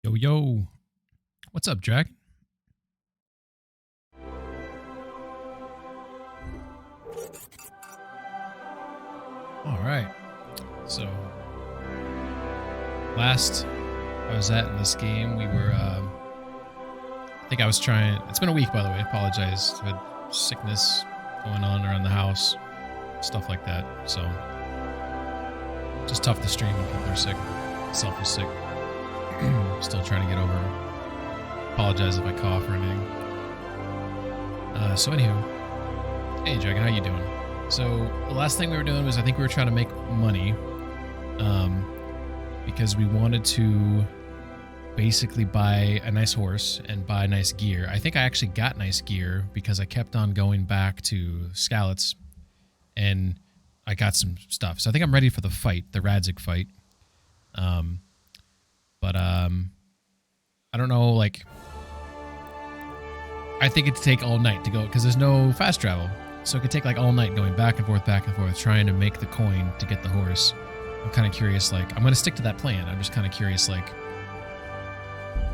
Yo, yo. What's up, Jack? All right. So, last I was at in this game, we were, I think I was trying, it's been a week, by the way. I apologize. I've had sickness going on around the house, stuff like that. So, just tough to stream when people are sick. Myself is sick. Still trying to get over it. Apologize if I cough or anything. So anywho, hey Dragon, how you doing? So the last thing we were doing was I think we were trying to make money, because we wanted to basically buy a nice horse and buy nice gear. I think I actually got nice gear because I kept on going back to Skalitz and I got some stuff. So I think I'm ready for the fight, the Radzig fight. But I don't know, like, I think it'd take all night to go, because there's no fast travel. So it could take like all night going back and forth, trying to make the coin to get the horse. I'm kind of curious, like, I'm going to stick to that plan. I'm just kind of curious, like,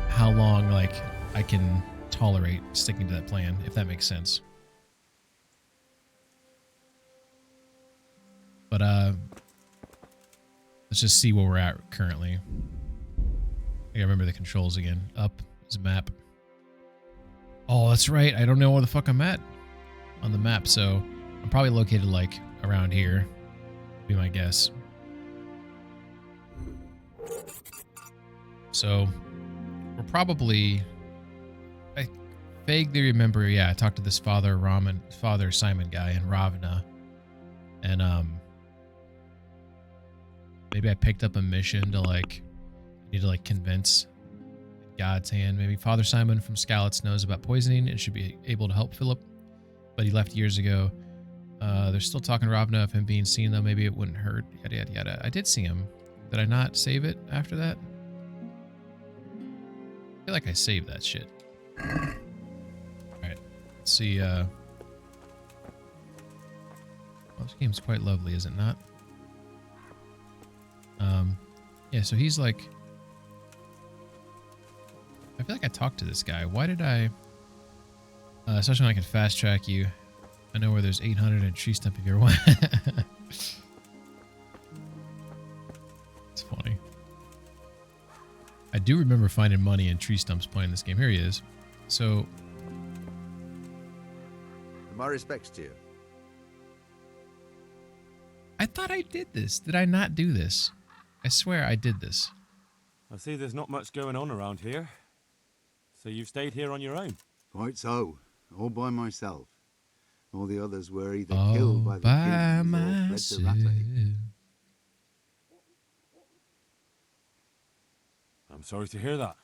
how long, like, I can tolerate sticking to that plan, if that makes sense. But, let's just see where we're at currently. I gotta remember the controls again. Up is map. Oh, that's right. I don't know where the fuck I'm at on the map, so I'm probably located, like, around here. Be my guess. So, we're probably... I vaguely remember, yeah, I talked to this Father Simon guy in Ravna. And, maybe I picked up a mission to, like, need to, like, convince God's hand. Maybe Father Simon from Skalitz knows about poisoning and should be able to help Philip, but he left years ago. They're still talking to Ravna of him being seen, though. Maybe it wouldn't hurt. Yada, yada, yada. I did see him. Did I not save it after that? I feel like I saved that shit. Alright. Let's see, well, this game's quite lovely, is it not? Yeah, so he's like... I feel like I talked to this guy. Why did I... especially when I can fast track you. I know where there's 800 and tree stump if you ever want. It's funny. I do remember finding money in tree stumps playing this game. Here he is. So... My respects to you. I thought I did this. Did I not do this? I swear I did this. I see there's not much going on around here. So you've stayed here on your own? Quite so. All by myself. All the others were either killed by the kings or fled to Rattay. I'm sorry to hear that.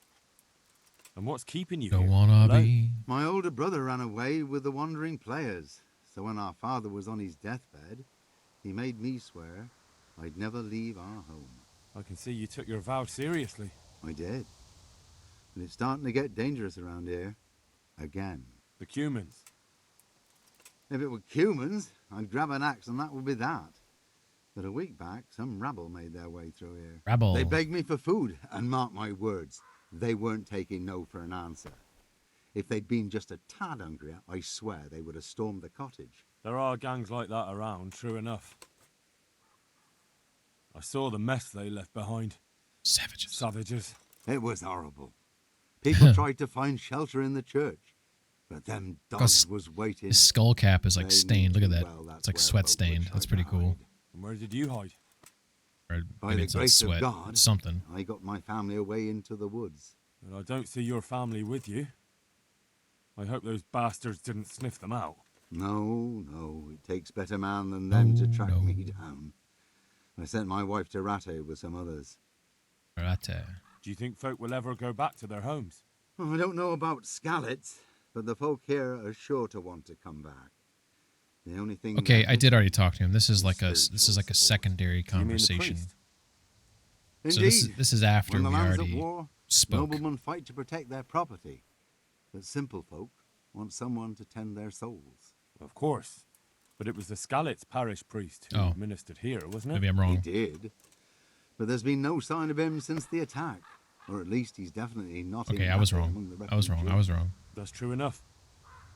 And what's keeping you Don't here? wanna be... My older brother ran away with the wandering players. So when our father was on his deathbed, he made me swear I'd never leave our home. I can see you took your vow seriously. I did. And it's starting to get dangerous around here. Again. The Cumans. If it were humans, I'd grab an axe and that would be that. But a week back, some rabble made their way through here. Rabble. They begged me for food, and mark my words, they weren't taking no for an answer. If they'd been just a tad hungrier, I swear they would have stormed the cottage. There are gangs like that around, true enough. I saw the mess they left behind. Savages. Savages. It was horrible. People tried to find shelter in the church, but them dogs was waiting. His skull cap is like They stained. Look at knew that. well that's It's like where sweat folk stained. would That's try pretty to cool. hide. And where did you hide? Or By maybe the it's not grace sweat. of God, It's something. I got my family away into the woods. But I don't see your family with you. I hope those bastards didn't sniff them out. No, no, it takes better man than them to track no. me down. I sent my wife to Rattay with some others. Right. Do you think folk will ever go back to their homes? Well, I don't know about Skalitz, but the folk here are sure to want to come back. The only thing. Okay, I that did already talk to him. This is like a spiritual secondary Do you mean the conversation. priest? So Indeed, this is after when the we land's already at war, spoke. noblemen fight to protect their property, but simple folk want someone to tend their souls. Of course. But it was the Skalitz parish priest who Oh. ministered here, wasn't it? Maybe I'm He wrong. did, but there's been no sign of him since the attack. Or at least he's definitely not Okay, in I was battle wrong. among the I was wrong. I was wrong. That's true enough.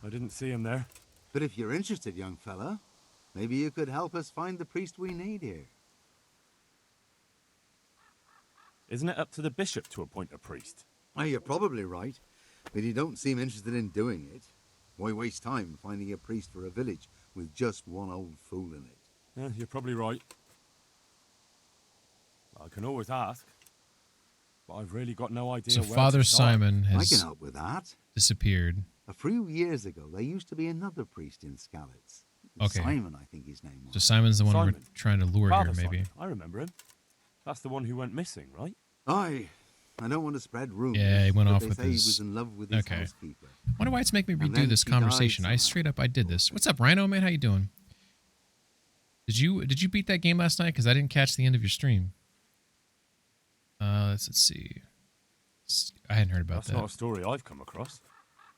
I didn't see him there. But if you're interested, young fella, maybe you could help us find the priest we need here. Isn't it up to the bishop to appoint a priest? Oh, you're probably right, but you don't seem interested in doing it. Why waste time finding a priest for a village with just one old fool in it? Yeah, you're probably right. I can always ask. But I've really got no idea So where Father to start. Simon I can has help with that. disappeared. A few years ago, there used to be another priest in Skalitz. Okay. Simon, I think his name was. So Simon's the one we're Simon. trying to lure Father here, maybe. Simon, I remember him. That's the one who went missing, right? I don't want to spread rumors. Yeah, he went but off they with say he his- was in love with his Okay. housekeeper. Wonder why it's making me And redo then this she died conversation. I somehow. straight up, I did this. What's up, Rhino, man? How you doing? Did you beat that game last night? Because I didn't catch the end of your stream. Let's see. I hadn't heard about That's that. not a story I've come across.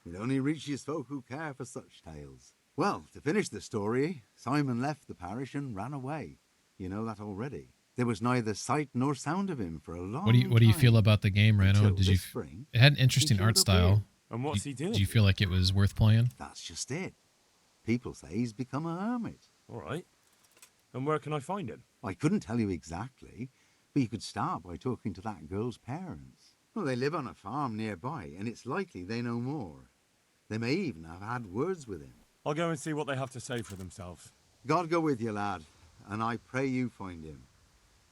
It only reaches folk who care for such tales. Well, to finish the story, Simon left the parish and ran away. You know that already. There was neither sight nor sound of him for a long time. What do you feel about the game, Rhino? Until Did you? this spring, It had an interesting he art showed up style. here. And what's he doing? Do you feel like it was worth playing? That's just it. People say he's become a hermit. All right. And where can I find him? I couldn't tell you exactly, but you could start by talking to that girl's parents. Well, they live on a farm nearby, and it's likely they know more. They may even have had words with him. I'll go and see what they have to say for themselves. God go with you, lad, and I pray you find him.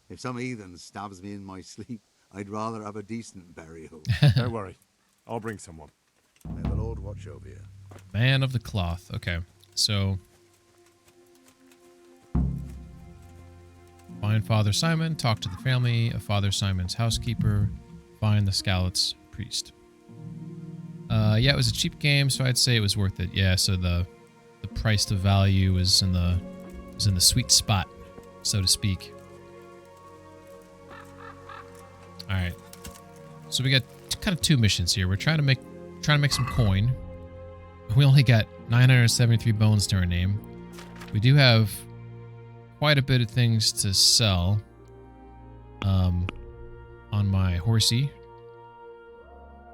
If some heathen stabs me in my sleep, I'd rather have a decent burial. Don't worry. I'll bring someone. May the Lord watch over you. Man of the cloth. Okay, so find Father Simon, talk to the family of Father Simon's housekeeper, find the Skalitz priest. Yeah, it was a cheap game, so I'd say it was worth it. Yeah, so the price to value was in the sweet spot, so to speak. All right, so we got kind of two missions here. We're trying to make some coin. We only got 973 bones to our name. We do have quite a bit of things to sell on my horsey.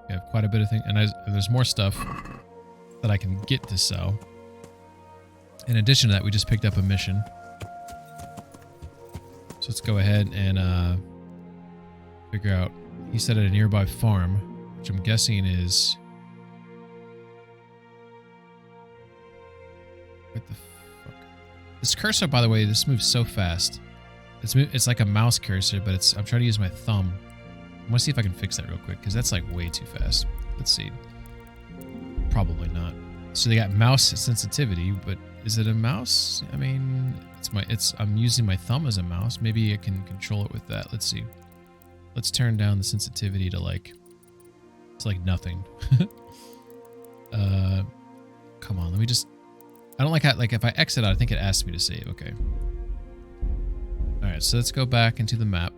We have quite a bit of things, and there's more stuff that I can get to sell. In addition to that, we just picked up a mission. So let's go ahead and figure out. He said at a nearby farm, which I'm guessing is... What the fuck? This cursor, by the way, this moves so fast. It's like a mouse cursor, but I'm trying to use my thumb. I want to see if I can fix that real quick, because that's like way too fast. Let's see. Probably not. So they got mouse sensitivity, but is it a mouse? I mean, I'm using my thumb as a mouse. Maybe I can control it with that. Let's see. Let's turn down the sensitivity to it's like nothing. Come on, let me just... I don't like how, if I exit out, I think it asks me to save. Okay. All right, so let's go back into the map.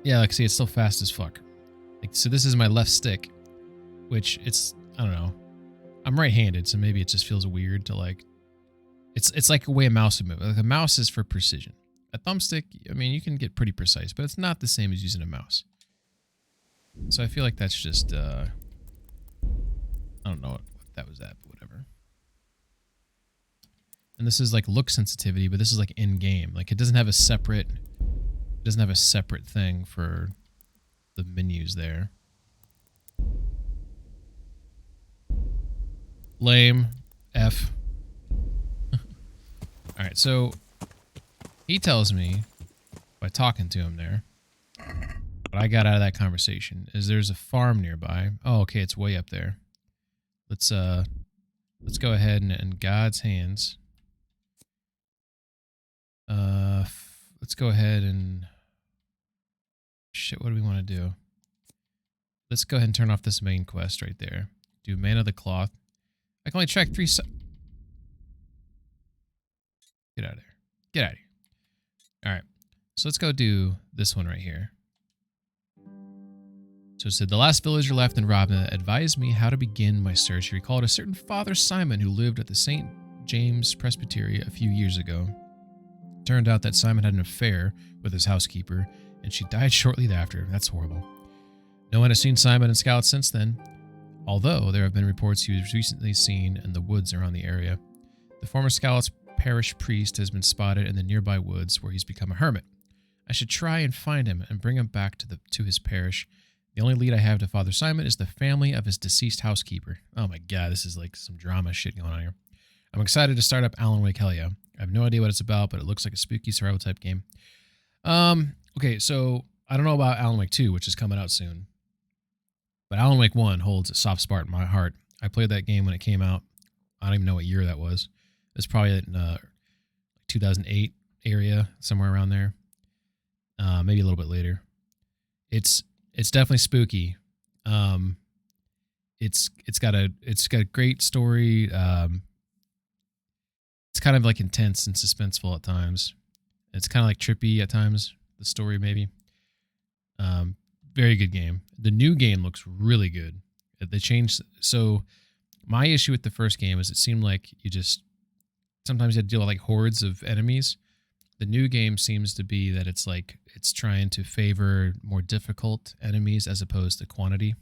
Yeah, see, it's still fast as fuck. So this is my left stick, which I don't know. I'm right-handed, so maybe it just feels weird to it's like a way a mouse would move. Like a mouse is for precision. A thumbstick, I mean, you can get pretty precise, but it's not the same as using a mouse. So I feel like that's just, I don't know what that was at, but whatever. And this is look sensitivity, but this is in-game. It doesn't have a separate thing for the menus there. Lame. F. All right, so he tells me by talking to him there, what I got out of that conversation is there's a farm nearby. Oh, okay, it's way up there. Let's go ahead and in God's hands. Let's go ahead and shit. What do we want to do? Let's go ahead and turn off this main quest right there. Do Man of the Cloth. I can only track 3. Get out of there. Get out of here. All right. So let's go do this one right here. So it said, the last villager left in Robin advised me how to begin my search. He recalled a certain Father Simon who lived at the St. James Presbytery a few years ago. It turned out that Simon had an affair with his housekeeper, and she died shortly after. That's horrible. No one has seen Simon and Scout since then, although there have been reports he was recently seen in the woods around the area. The former Scout's parish priest has been spotted in the nearby woods where he's become a hermit. I should try and find him and bring him back to his parish. The only lead I have to Father Simon is the family of his deceased housekeeper. Oh my god, this is like some drama shit going on here. I'm excited to start up Alan Wake, hell yeah. I have no idea what it's about, but it looks like a spooky survival type game. Okay, so I don't know about Alan Wake 2, which is coming out soon. But Alan Wake 1 holds a soft spot in my heart. I played that game when it came out. I don't even know what year that was. It's probably in 2008 area, somewhere around there. Maybe a little bit later. It's definitely spooky. It's got a great story. It's kind of like intense and suspenseful at times. It's kind of like trippy at times. The story maybe. Very good game. The new game looks really good. They changed. So my issue with the first game is it seemed like sometimes you had to deal with like hordes of enemies. The new game seems to be that it's trying to favor more difficult enemies as opposed to quantity.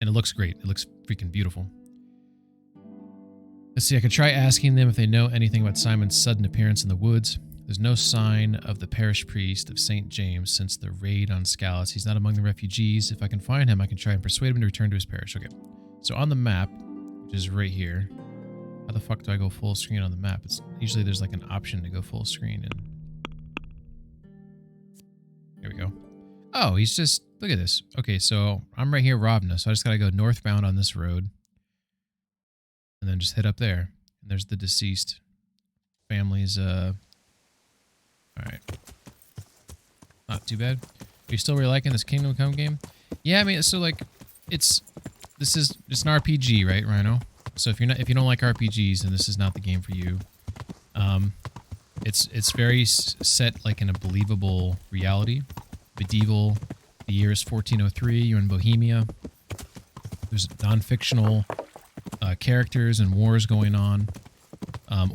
And it looks great. It looks freaking beautiful. Let's see, I could try asking them if they know anything about Simon's sudden appearance in the woods. There's no sign of the parish priest of St. James since the raid on Scallops. He's not among the refugees. If I can find him, I can try and persuade him to return to his parish. Okay, so on the map, which is right here, how the fuck do I go full screen on the map? It's usually there's like an option to go full screen, and here we go. Oh, he's just, look at this. Okay, so I'm right here, Ravna, so I just gotta go northbound on this road, and then just head up there. And there's the deceased family's, alright. Not too bad. Are you still really liking this Kingdom Come game? Yeah, I mean, so like, it's an RPG, right, Rhino? So if you don't like RPGs, then this is not the game for you. It's very set like in a believable reality. Medieval. The year is 1403. You're in Bohemia. There's non-fictional characters and wars going on,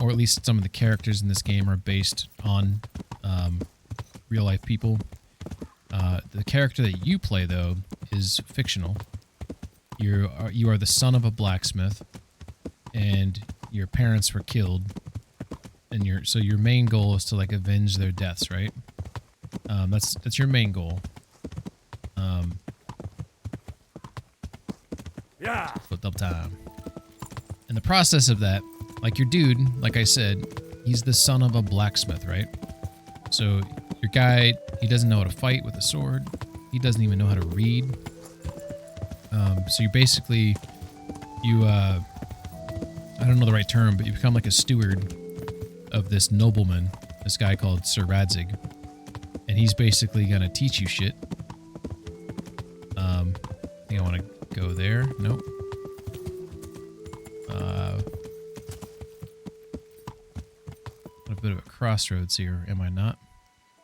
or at least some of the characters in this game are based on real life people. The character that you play though is fictional. You are the son of a blacksmith, and your parents were killed, and so your main goal is to like avenge their deaths, right? That's your main goal. Yeah. Flipped up time. In the process of that, like your dude, like I said, he's the son of a blacksmith, right? So your guy, he doesn't know how to fight with a sword. He doesn't even know how to read. So you're basically, I don't know the right term, but you become like a steward of this nobleman, this guy called Sir Radzig. And he's basically going to teach you shit. I think I want to go there. Nope. A bit of a crossroads here, am I not?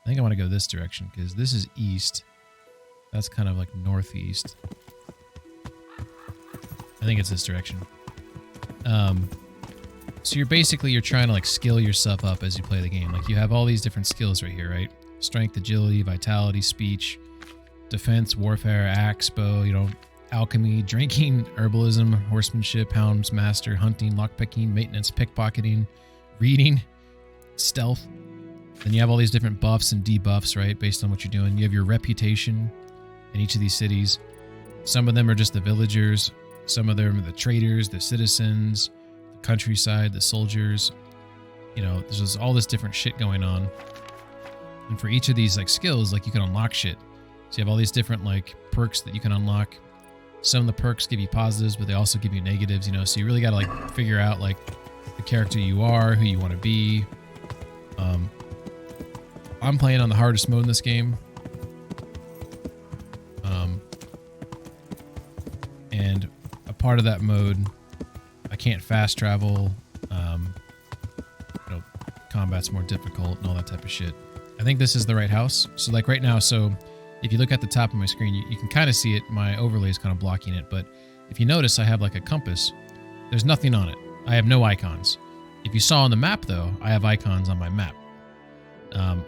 I think I want to go this direction, because this is east. That's kind of like northeast. I think it's this direction. So you're trying to like skill yourself up as you play the game. Like you have all these different skills right here, right? Strength, agility, vitality, speech, defense, warfare, axe, bow, alchemy, drinking, herbalism, horsemanship, hounds, master, hunting, lockpicking, maintenance, pickpocketing, reading, stealth. Then you have all these different buffs and debuffs, right? Based on what you're doing. You have your reputation in each of these cities. Some of them are just the villagers. Some of them are the traders, the citizens, the countryside, the soldiers. There's just all this different shit going on. And for each of these like skills, like you can unlock shit. So you have all these different like perks that you can unlock. Some of the perks give you positives, but they also give you negatives, so you really got to like figure out like the character you are, who you want to be. I'm playing on the hardest mode in this game. And a part of that mode, I can't fast travel. Combat's more difficult and all that type of shit. I think this is the right house. So like right now, so if you look at the top of my screen, you can kind of see it. My overlay is kind of blocking it, but if you notice, I have like a compass. There's nothing on it. I have no icons. If you saw on the map though, I have icons on my map.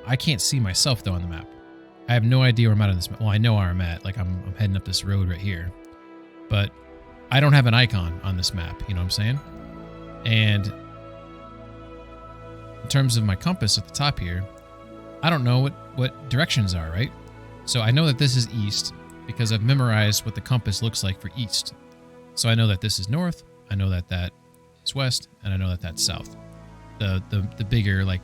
I can't see myself though on the map. I have no idea where I'm at on this map. Well, I know where I'm at. Like, I'm heading up this road right here. But I don't have an icon on this map. You know what I'm saying? And in terms of my compass at the top here, I don't know what directions are, right? So I know that this is east because I've memorized what the compass looks like for east. So I know that this is north, I know that that is west, and I know that that's south. The bigger, like,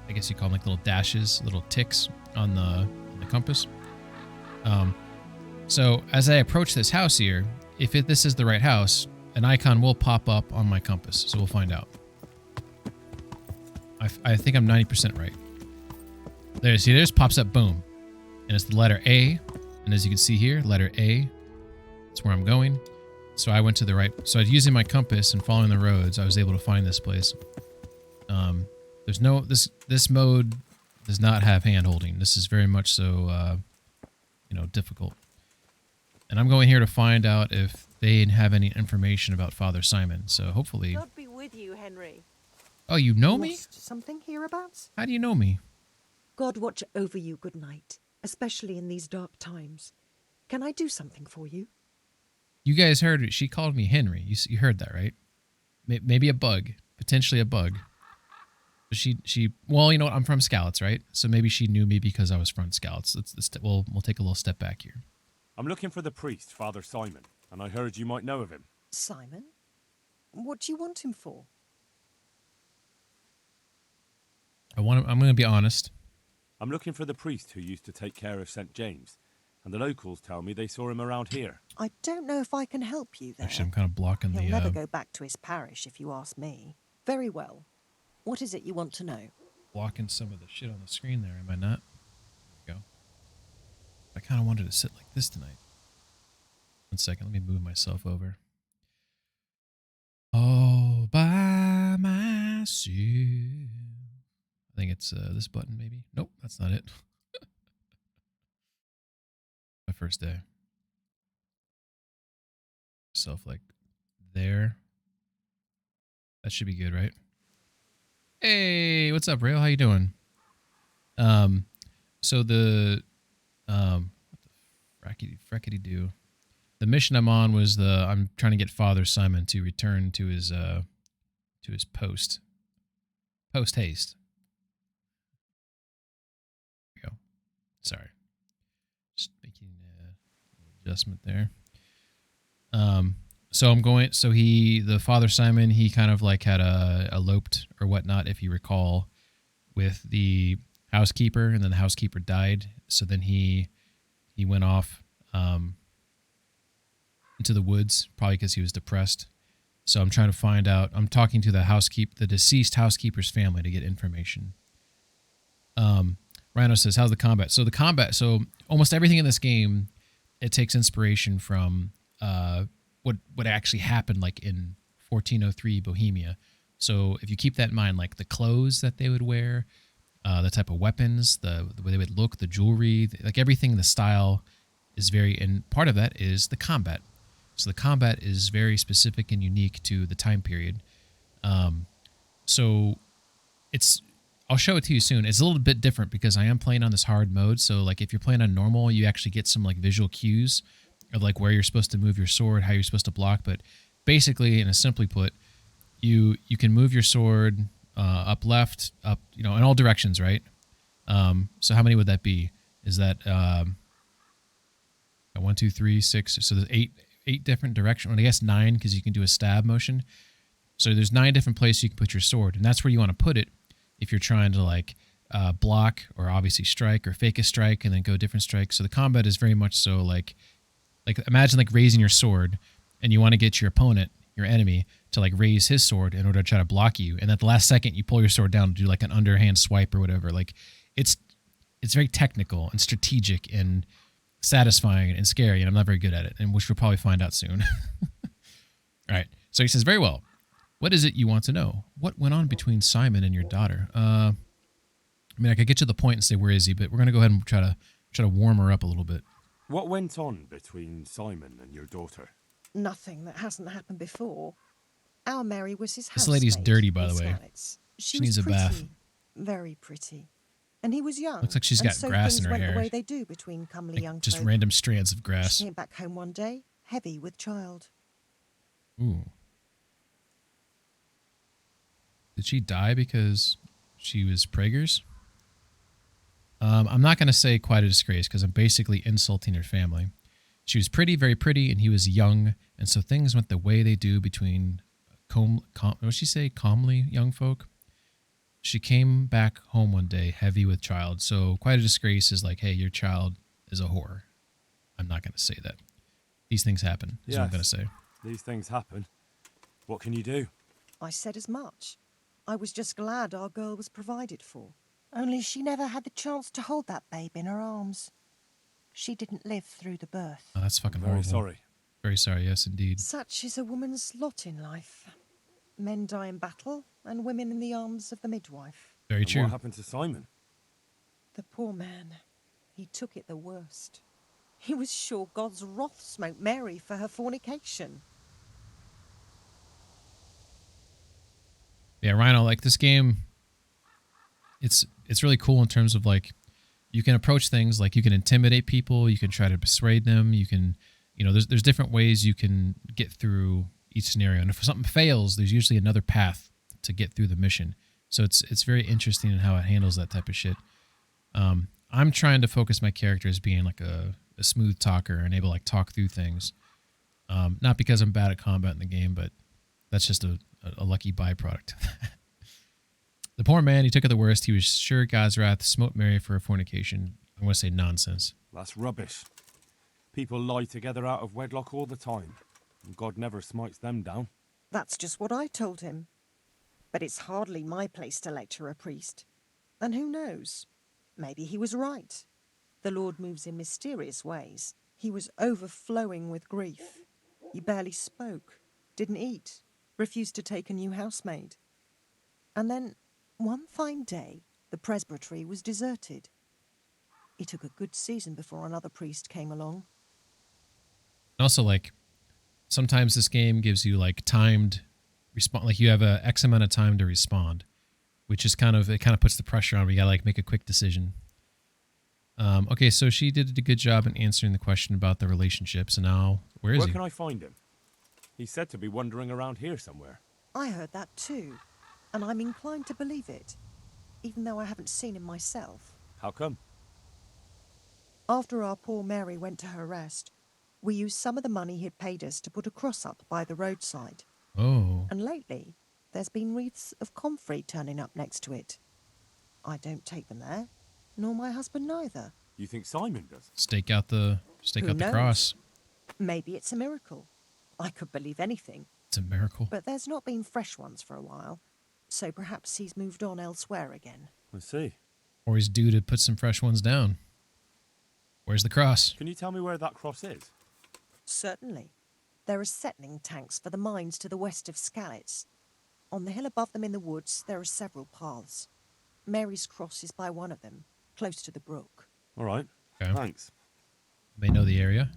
I guess you call them like little dashes, little ticks on the compass. So as I approach this house here, if this is the right house, an icon will pop up on my compass. So we'll find out. I think I'm 90% right. There, see, there's pops up, boom. And it's the letter A. And as you can see here, letter A, that's where I'm going. So I went to the right. So using my compass and following the roads, I was able to find this place. There's no, this mode does not have hand holding. This is very much so, you know, difficult. And I'm going here to find out if they have any information about Father Simon. So hopefully. God be with you, Henry. Oh, you know me? Lost something hereabouts? How do you know me? God watch over you, good night, especially in these dark times. Can I do something for you? You guys heard it. She called me Henry. You heard that, right? Maybe a bug. Potentially a bug. But she well, you know what? I'm from Scouts, right? So maybe she knew me because I was from Scouts. We'll take a little step back here. I'm looking for the priest, Father Simon, and I heard you might know of him. Simon? What do you want him for? I'm going to be honest. I'm looking for the priest who used to take care of St. James, and the locals tell me they saw him around here. I don't know if I can help you there. Actually, I'm kind of blocking He'll the... never go back to his parish, if you ask me. Very well. What is it you want to know? Blocking some of the shit on the screen there, am I not? There we go. I kind of wanted to sit like this tonight. 1 second, let me move myself over. All by myself. I think it's this button, maybe. Nope, that's not it. My first day. Myself like there. That should be good, right? Hey, what's up, Rail? How you doing? So the what the frackety do? The mission I'm on was I'm trying to get Father Simon to return to his post. Post haste. There we go. Sorry. Just making an adjustment there. So I'm going, so the Father Simon, he kind of like had eloped or whatnot, if you recall, with the housekeeper, and then the housekeeper died. So then he went off into the woods, probably because he was depressed. So I'm trying to find out, I'm talking to the deceased housekeeper's family to get information. Rhino says, how's the combat? So almost everything in this game, it takes inspiration from what actually happened like in 1403 Bohemia. So if you keep that in mind, like the clothes that they would wear, the type of weapons, the way they would look, the jewelry, like everything, the style is and part of that is the combat. So the combat is very specific and unique to the time period. So I'll show it to you soon. It's a little bit different because I am playing on this hard mode. So like if you're playing on normal, you actually get some like visual cues of like where you're supposed to move your sword, how you're supposed to block. But basically, and simply put, you can move your sword up, left, up, in all directions, right? So how many would that be? Is that 1, 2, 3, 6? So there's eight different directions. Well, I guess 9 because you can do a stab motion. So there's 9 different places you can put your sword, and that's where you want to put it if you're trying to like block or obviously strike or fake a strike and then go different strikes. So the combat is very much so like imagine like raising your sword and you want to get your opponent, your enemy, to like raise his sword in order to try to block you, and at the last second you pull your sword down to do like an underhand swipe or whatever. Like it's very technical and strategic and satisfying and scary, and I'm not very good at it, and which we'll probably find out soon. All right. So he says, very well. What is it you want to know? What went on between Simon and your daughter? I mean, I could get to the point and say, where is he? But we're going to go ahead and try to warm her up a little bit. What went on between Simon and your daughter? Nothing that hasn't happened before. Our Mary was his This lady's housemaid dirty, by in the way. Skalitz. She needs was a bath. pretty, very pretty. And he was young. Looks like she's and got so grass things in her went hair. the way they do between comely Like young just folk. random strands of She grass. came back home one day, heavy with child. Ooh. Did she die because she was preggers? I'm not going to say quite a disgrace because I'm basically insulting her family. She was pretty, very pretty, and he was young, and so things went the way they do between, what did she say, calmly young folk? She came back home one day heavy with child, so quite a disgrace is like, hey, your child is a whore. I'm not going to say that. These things happen, is what I'm going to say. These things happen. What can you do? I said as much. I was just glad our girl was provided for. Only she never had the chance to hold that babe in her arms. She didn't live through the birth. Oh, that's fucking Very horrible. sorry. Very sorry, yes, indeed. Such is a woman's lot in life. Men die in battle, and women in the arms of the midwife. Very And true. what happened to Simon? The poor man, he took it the worst. He was sure God's wrath smote Mary for her fornication. Yeah, Rhino, like this game, it's really cool in terms of like you can approach things like you can intimidate people, you can try to persuade them, you can, there's different ways you can get through each scenario. And if something fails, there's usually another path to get through the mission. So it's very interesting in how it handles that type of shit. I'm trying to focus my character as being like a smooth talker and able to like talk through things. Not because I'm bad at combat in the game, but that's just a lucky byproduct. The poor man, he took it the worst. He was sure God's wrath smote Mary for her fornication. I'm going to say nonsense. That's rubbish. People lie together out of wedlock all the time, and God never smites them down. That's just what I told him. But it's hardly my place to lecture a priest. And who knows? Maybe he was right. The Lord moves in mysterious ways. He was overflowing with grief. He barely spoke, didn't eat, refused to take a new housemaid. And then, one fine day, the presbytery was deserted. It took a good season before another priest came along. Also, like, sometimes this game gives you, like, timed response. Like, you have a X amount of time to respond, which is it kind of puts the pressure on. We got to, like, make a quick decision. Okay, so she did a good job in answering the question about the relationships, and now, where is he? Where can I find him? He's said to be wandering around here somewhere. I heard that too, and I'm inclined to believe it, even though I haven't seen him myself. How come? After our poor Mary went to her rest, we used some of the money he'd paid us to put a cross up by the roadside. Oh. And lately, there's been wreaths of comfrey turning up next to it. I don't take them there, nor my husband neither. You think Simon does? Stake out the Who knows? cross. Maybe it's a miracle. I could believe anything. It's a miracle. But there's not been fresh ones for a while, so perhaps he's moved on elsewhere again. I see. Or he's due to put some fresh ones down. Where's the cross? Can you tell me where that cross is? Certainly. There are settling tanks for the mines to the west of Skalitz. On the hill above them in the woods, there are several paths. Mary's cross is by one of them, close to the brook. All right. Okay. Thanks. They know the area.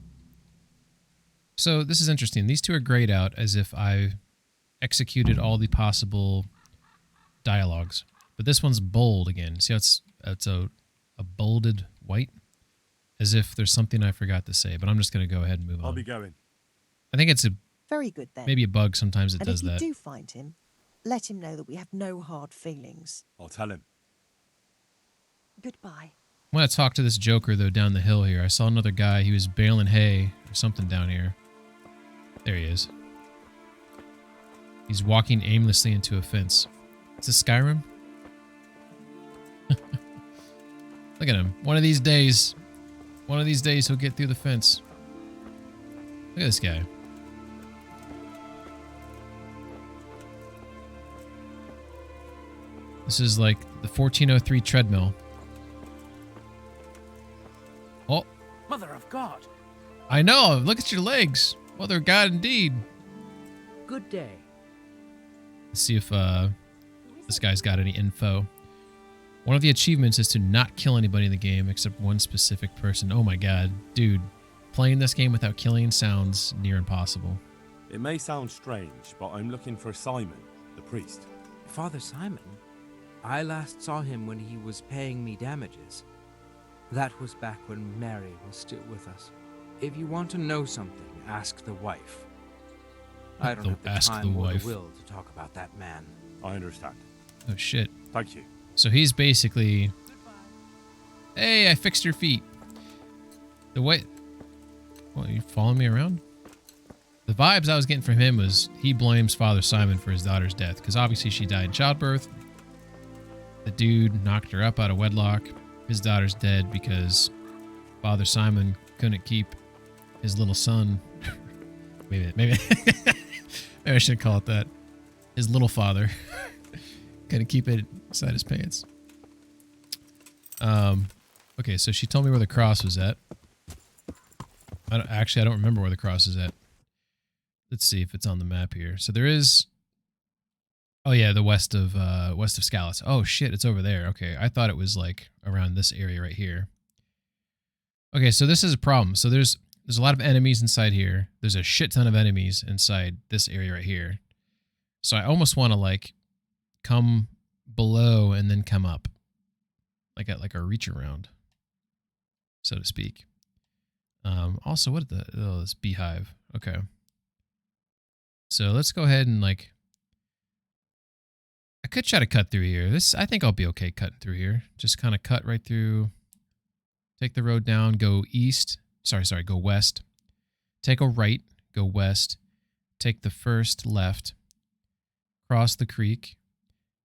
So this is interesting. These two are grayed out as if I executed all the possible dialogues. But this one's bold again. See how it's a bolded white? As if there's something I forgot to say. But I'm just going to go ahead and move on. I'll be going. I think it's Very good then. maybe a bug. Sometimes it and does if you that. do find him, let him know that we have no hard feelings. I'll tell him. Goodbye. I want to talk to this joker, though, down the hill here. I saw another guy. He was baling hay or something down here. There he is. He's walking aimlessly into a fence. Is this Skyrim? Look at him. One of these days he'll get through the fence. Look at this guy. This is like the 1403 treadmill. Oh, Mother of God. I know. Look at your legs. Mother of God, indeed. Good day. Let's see if this guy's got any info. One of the achievements is to not kill anybody in the game except one specific person. Oh my god. Dude, playing this game without killing sounds near impossible. It may sound strange, but I'm looking for Simon, the priest. Father Simon? I last saw him when he was paying me damages. That was back when Mary was still with us. If you want to know something, ask the wife. I don't have the time or the will to talk about that man. I understand. Oh, shit. Thank you. So he's basically... Hey, I fixed your feet. The way... What, are you following me around? The vibes I was getting from him was he blames Father Simon for his daughter's death, because obviously she died in childbirth. The dude knocked her up out of wedlock. His daughter's dead because Father Simon couldn't keep his little son. maybe maybe I shouldn't call it that. His little father couldn't keep it inside his pants. Okay, so she told me where the cross was at. I don't remember where the cross is at. Let's see if it's on the map here. So there is... Oh yeah, the west of Scallas. Oh shit, it's over there. Okay, I thought it was like around this area right here. Okay, so this is a problem. So there's a lot of enemies inside here. There's a shit ton of enemies inside this area right here. So I almost want to like come below and then come up. Like at like a reach around, so to speak. Also, what the... Oh, this beehive. Okay. So let's go ahead and like... I could try to cut through here. I think I'll be okay cutting through here. Just kind of cut right through. Take the road down, go east. Sorry, go west. Take a right, go west. Take the first left. Cross the creek.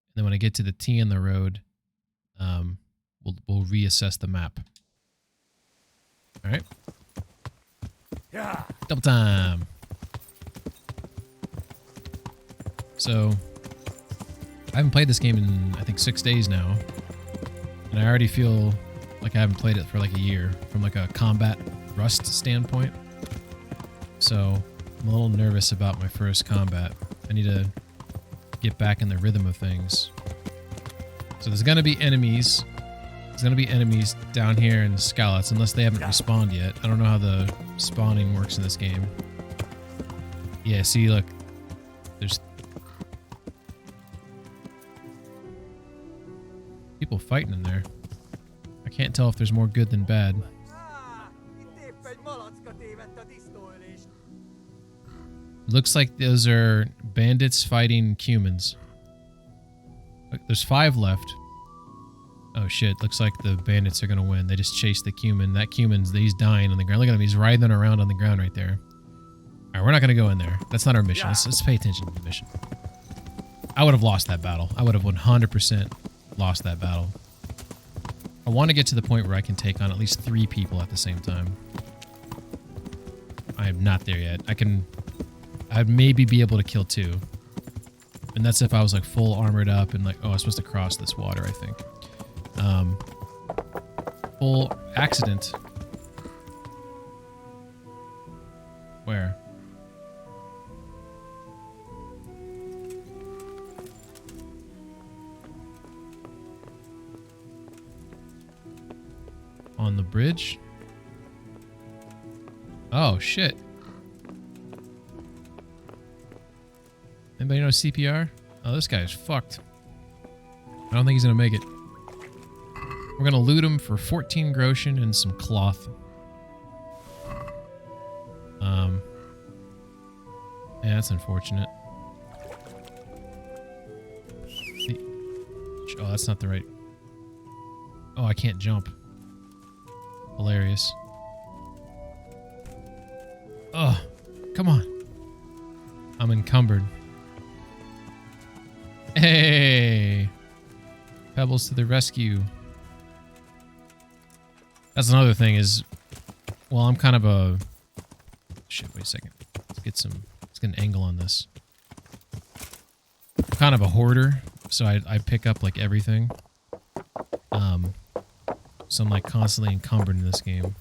And then when I get to the T in the road, we'll reassess the map. All right. Yeah. Double time. So... I haven't played this game in, I think, 6 days now. And I already feel like I haven't played it for like a year from like a combat rust standpoint. So I'm a little nervous about my first combat. I need to get back in the rhythm of things. So there's going to be enemies. There's going to be enemies down here in Scalats unless they haven't respawned yet. I don't know how the spawning works in this game. Yeah, see, look. There's... people fighting in there. I can't tell if there's more good than bad. Looks like those are bandits fighting humans. Look, there's 5 left. Oh shit, looks like the bandits are gonna win. They just chased the cumin. That cumin's, he's dying on the ground. Look at him, he's writhing around on the ground right there. Alright, we're not gonna go in there. That's not our mission. Let's pay attention to the mission. I would have lost that battle. I would have 100% lost that battle. I want to get to the point where I can take on at least 3 people at the same time. I am not there yet. I'd maybe be able to kill 2. And that's if I was like full armored up and like, oh, I was supposed to cross this water, I think. Full accident. Where? On the bridge? Oh, shit. Anybody know CPR? Oh, this guy is fucked. I don't think he's gonna make it. We're gonna loot him for 14 groschen and some cloth. Yeah, that's unfortunate. Oh, that's not the right... Oh, I can't jump. Hilarious. Oh, come on. I'm encumbered. Hey! Pebbles to the rescue. That's another thing is... Well, I'm kind of a... Shit, wait a second. Let's get an angle on this. I'm kind of a hoarder, so I pick up, like, everything. So I'm, like, constantly encumbered in this game.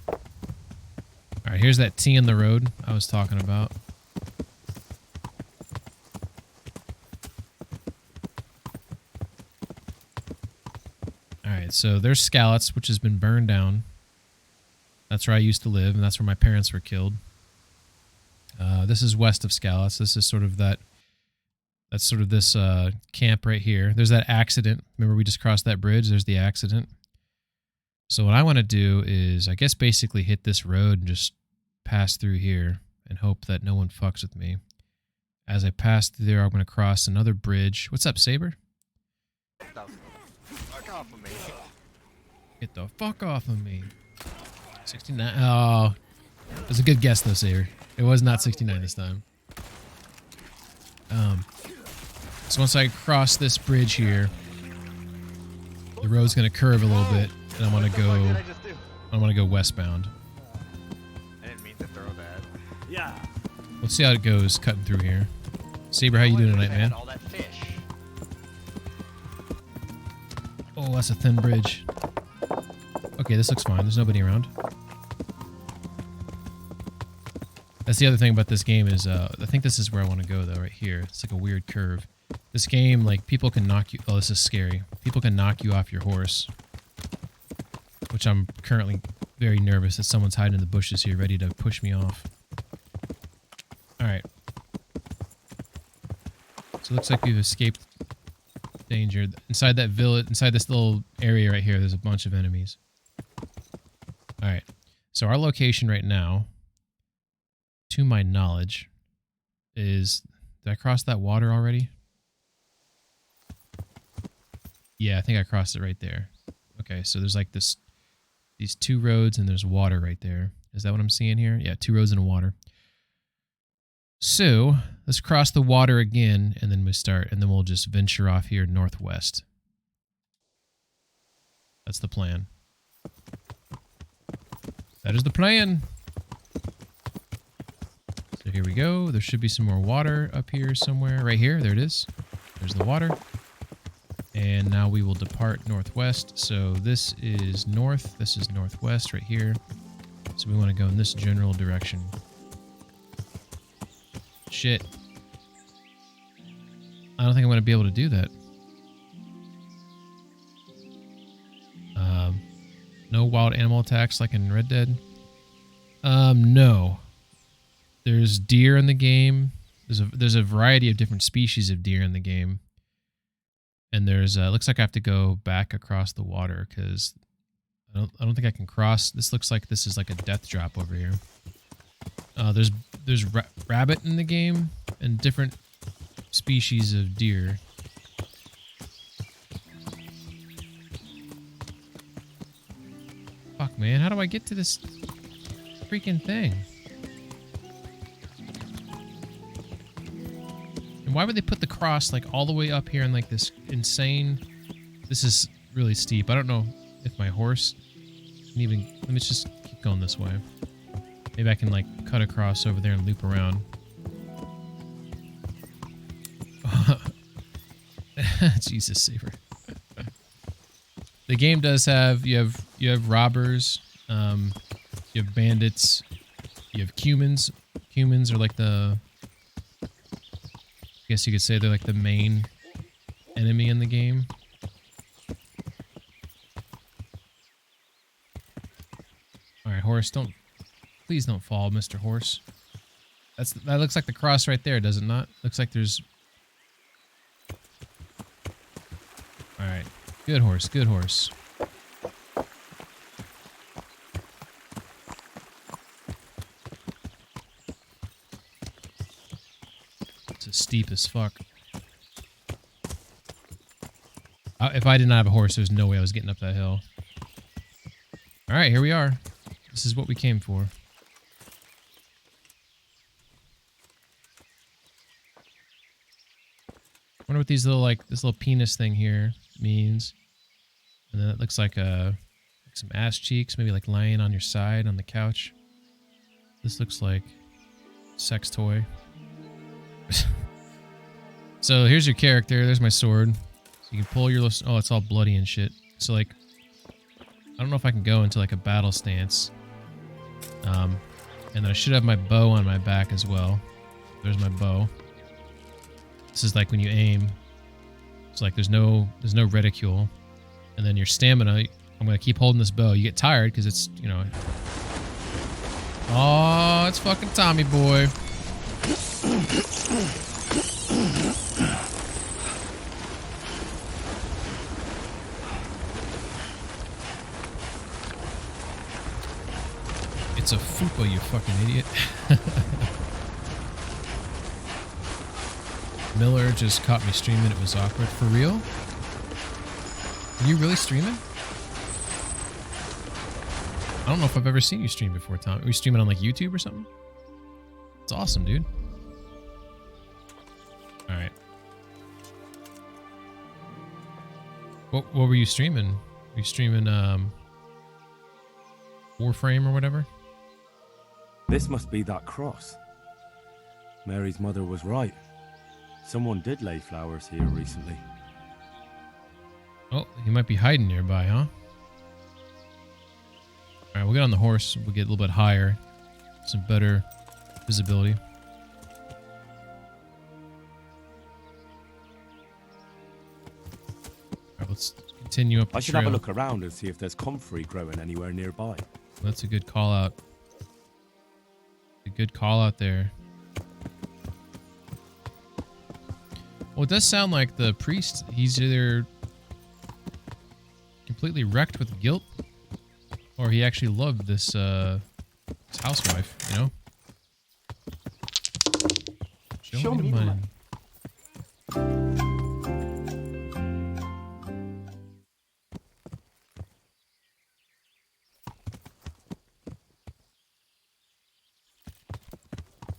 Alright, here's that T in the road I was talking about. Alright, so there's Scalats, which has been burned down. That's where I used to live, and that's where my parents were killed. This is west of Scalats. This is sort of that That's sort of this camp right here. There's that accident. Remember we just crossed that bridge? There's the accident. So what I want to do is, I guess, basically hit this road and just pass through here and hope that no one fucks with me. As I pass through there, I'm going to cross another bridge. What's up, Saber? Fuck off of me. Get the fuck off of me. 69. Oh, it was a good guess though, Saber. It was not 69 this time. So once I cross this bridge here, the road's going to curve a little bit, and I'm going to go. What did I just do? I'm going to go westbound. I didn't mean to throw that. Yeah. Let's see how it goes cutting through here. Saber, how you doing tonight, man? All that fish. Oh, that's a thin bridge. Okay, this looks fine. There's nobody around. That's the other thing about this game is, I think this is where I want to go, though, right here. It's like a weird curve. This game, like, people can knock you... Oh, this is scary. People can knock you off your horse. Which I'm currently very nervous that someone's hiding in the bushes here, ready to push me off. Alright. So it looks like we've escaped danger. Inside that village, inside this little area right here, there's a bunch of enemies. Alright. So our location right now, to my knowledge, is... Did I cross that water already? Yeah, I think I crossed it right there. Okay, so there's like these two roads and there's water right there. Is that what I'm seeing here? Yeah, 2 roads and a water. So, let's cross the water again and then we start, and then we'll just venture off here northwest. That's the plan. That is the plan. So here we go. There should be some more water up here somewhere. Right here. There it is. There's the water. And now we will depart northwest. So this is north. This is northwest right here. So we want to go in this general direction. Shit. I don't think I'm going to be able to do that. No wild animal attacks like in Red Dead. No. There's deer in the game. There's a variety of different species of deer in the game. And there's looks like I have to go back across the water because I don't think I can cross. This looks like this is like a death drop over here. There's rabbit in the game and different species of deer. Fuck, man, how do I get to this freaking thing? And why would they put the cross like all the way up here in like this insane... This is really steep. I don't know if my horse can even... Let me just keep going this way. Maybe I can like cut across over there and loop around. Jesus, Saber. The game does have... You have robbers. You have bandits. You have humans. Humans are like the... I guess you could say they're like the main enemy in the game. Alright, horse, please don't fall, Mr. Horse. That looks like the cross right there, does it not? Looks like there's... Alright, good horse, good horse. It's steep as fuck. If I did not have a horse, there's no way I was getting up that hill. Alright, here we are. This is what we came for. I wonder what these little, like, this little penis thing here means. And then it looks like some ass cheeks, maybe like lying on your side on the couch. This looks like sex toy. So here's your character. There's my sword. So you can pull your... Oh, it's all bloody and shit. So like... I don't know if I can go into like a battle stance. And then I should have my bow on my back as well. There's my bow. This is like when you aim. It's like there's no reticule. And then your stamina... I'm going to keep holding this bow. You get tired because it's, you know... Oh, it's fucking Tommy boy. It's a fupa, you fucking idiot. Miller just caught me streaming. It was awkward. For real? Are you really streaming? I don't know if I've ever seen you stream before, Tom. Are you streaming on like YouTube or something? It's awesome, dude. All right. What were you streaming? Were you streaming Warframe or whatever? This must be that cross. Mary's mother was right. Someone did lay flowers here recently. Oh, he might be hiding nearby, huh? Alright, we'll get on the horse. We'll get a little bit higher. Some better visibility. Alright, let's continue up the I should trail. have a look around and see if there's comfrey growing anywhere nearby. That's a good call out. A good call out there. Well, it does sound like the priest, he's either completely wrecked with guilt, or he actually loved this, his housewife, you know? Show me the money.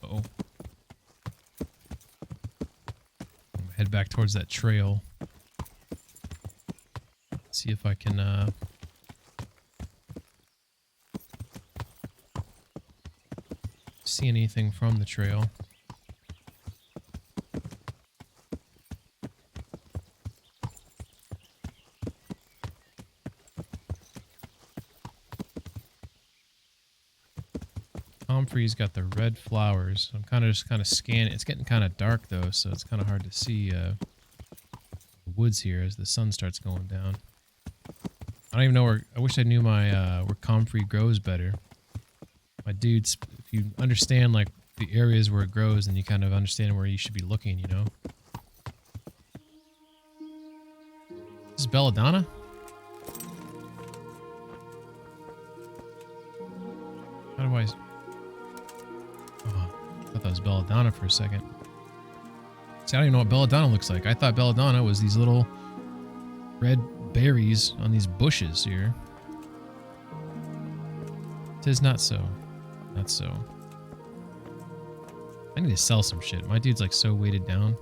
Uh-oh. Head back towards that trail. See if I can see anything from the trail. Comfrey's got the red flowers. I'm kind of scanning. It's getting kind of dark though, so it's kind of hard to see the woods here as the sun starts going down. I don't even know where. I wish I knew my where comfrey grows better. My dudes, if you understand like the areas where it grows, then you kind of understand where you should be looking. You know. This is belladonna. How do I? Oh, I thought that was belladonna for a second. See, I don't even know what belladonna looks like. I thought belladonna was these little red berries on these bushes here. Tis not so. Not so. I need to sell some shit. My dude's like so weighted down.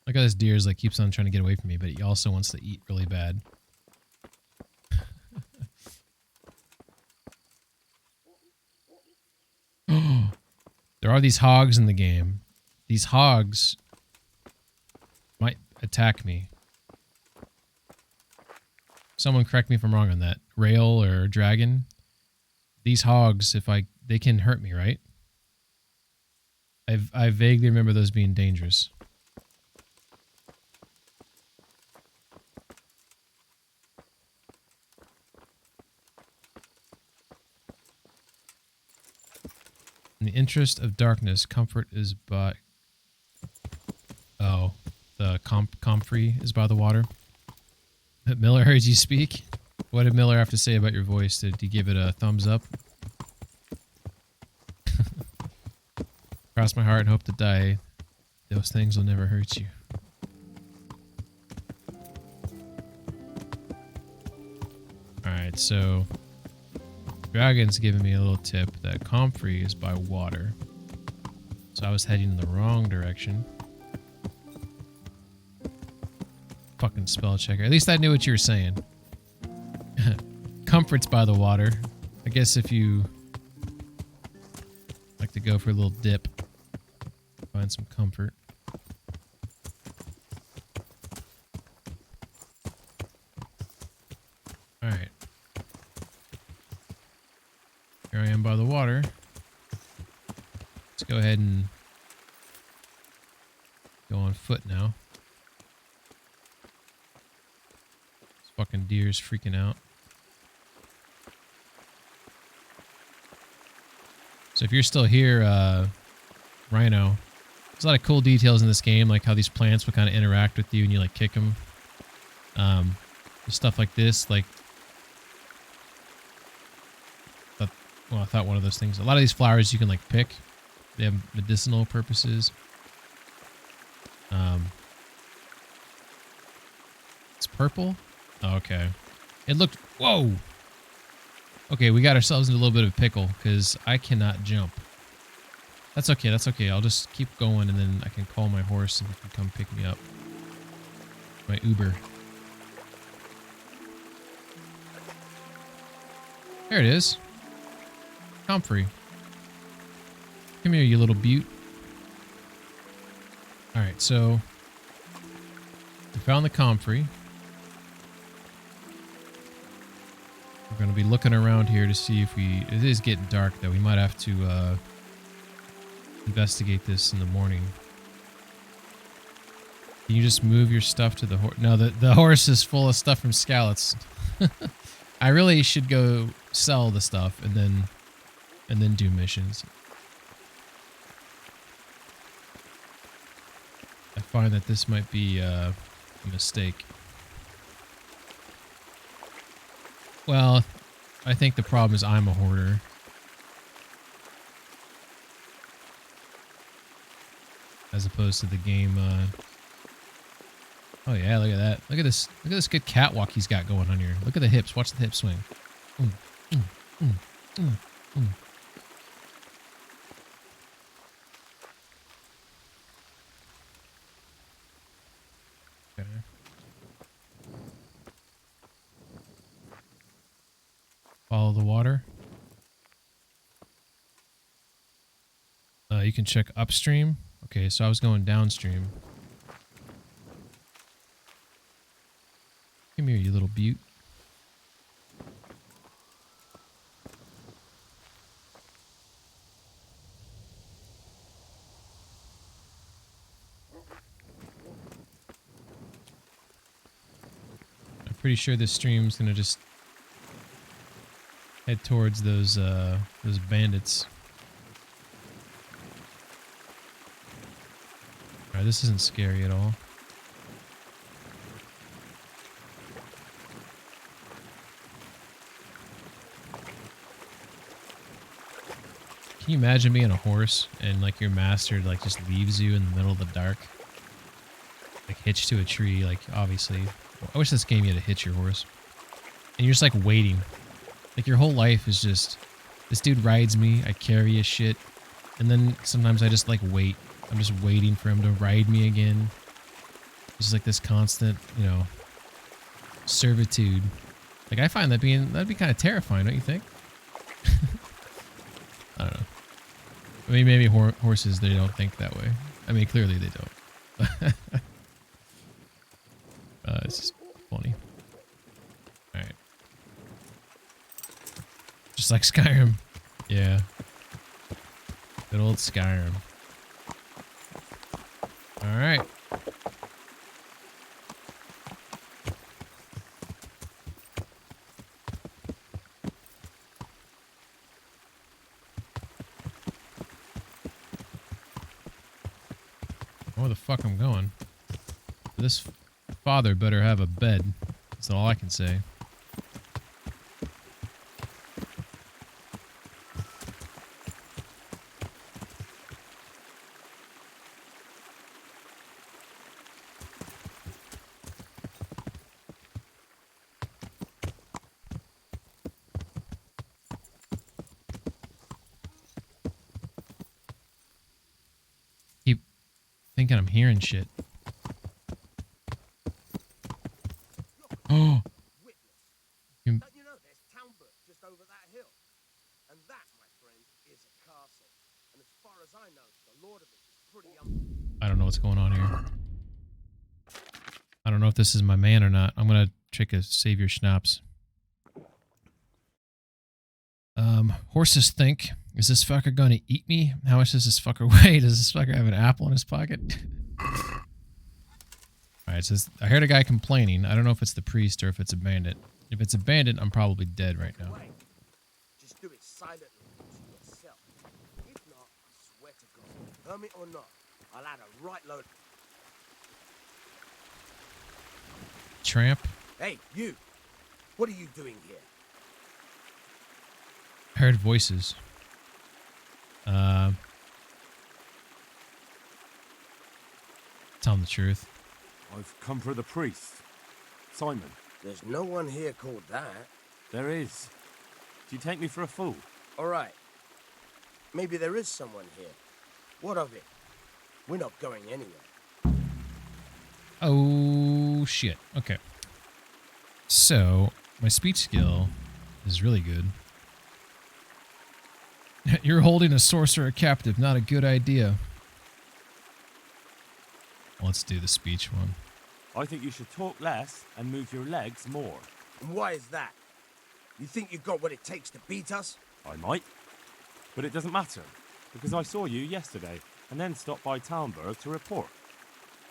Look at this deer's like keeps on trying to get away from me, but he also wants to eat really bad. There are these hogs in the game. These hogs might attack me. Someone correct me if I'm wrong on that. Rail or dragon. These hogs, they can hurt me, right? I vaguely remember those being dangerous. In the interest of darkness, comfort is by... Oh, the comfrey is by the water. Miller heard you speak. What did Miller have to say about your voice? Did he give it a thumbs up? Cross my heart and hope to die. Those things will never hurt you. Alright, so... Dragon's giving me a little tip that comfrey is by water. So I was heading in the wrong direction. Fucking spell checker. At least I knew what you were saying. Comfort's by the water. I guess if you like to go for a little dip, find some comfort. Alright. Here I am by the water. Let's go ahead and go on foot now. This fucking deer's freaking out. So if you're still here, Rhino, there's a lot of cool details in this game, like how these plants will kind of interact with you and you like kick them. stuff like this, like, well, I thought one of those things. A lot of these flowers you can like pick. They have medicinal purposes. It's purple. Oh, okay. It looked. Whoa. Okay, we got ourselves in a little bit of a pickle because I cannot jump. That's okay. That's okay. I'll just keep going and then I can call my horse and he can come pick me up. My Uber. There it is. Comfrey. Come here, you little beaut. Alright, so we found the comfrey. We're going to be looking around here to see if we... It is getting dark, though. We might have to investigate this in the morning. Can you just move your stuff to the horse? No, the horse is full of stuff from Scallots. I really should go sell the stuff and then do missions. I find that this might be a mistake. Well, I think the problem is I'm a hoarder. As opposed to the game. Oh yeah, look at that. Look at this good catwalk he's got going on here. Look at the hips. Watch the hips swing. Okay. Follow the water. You can check upstream. Okay, so I was going downstream. Come here, you little beaut. I'm pretty sure this stream's gonna just head towards those bandits. Alright, this isn't scary at all. Can you imagine being a horse and like your master like just leaves you in the middle of the dark? Like hitched to a tree, like obviously. I wish this game you had to hitch your horse. And you're just like waiting. Like your whole life is just, this dude rides me, I carry his shit. And then sometimes I just like wait. I'm just waiting for him to ride me again. It's just like this constant, you know, servitude. Like I find that'd be kind of terrifying, don't you think? I don't know. I mean, maybe horses, they don't think that way. I mean, clearly they don't. It's just funny. Alright. Just like Skyrim. Yeah. Good old Skyrim. Alright. Where the fuck I'm going? This father better have a bed. That's all I can say. Keep thinking I'm hearing shit. Oh! Don't you know there's Townburg just over that hill? And that, my friend, is a castle. And as far as I know, the lord of it is pretty I don't know what's going on here. I don't know if this is my man or not. I'm gonna take a Savior Schnapps. Horses think, is this fucker gonna eat me? How much does this fucker weigh? Does this fucker have an apple in his pocket? Alright, so I heard a guy complaining. I don't know if it's the priest or if it's a bandit. If it's a bandit, I'm probably dead right now. Just do it silently to yourself. If not, I swear to God, hermit or not, I'll add a right load. Tramp? Hey, you! What are you doing here? I heard voices. Tell him the truth. I've come for the priest. Simon. There's no one here called that. There is. Do you take me for a fool? All right. Maybe there is someone here. What of it? We're not going anywhere. Oh, shit. Okay. So, my speech skill is really good. You're holding a sorcerer captive. Not a good idea. Let's do the speech one. I think you should talk less and move your legs more. And why is that? You think you've got what it takes to beat us? I might. But it doesn't matter, because I saw you yesterday and then stopped by Talmberg to report.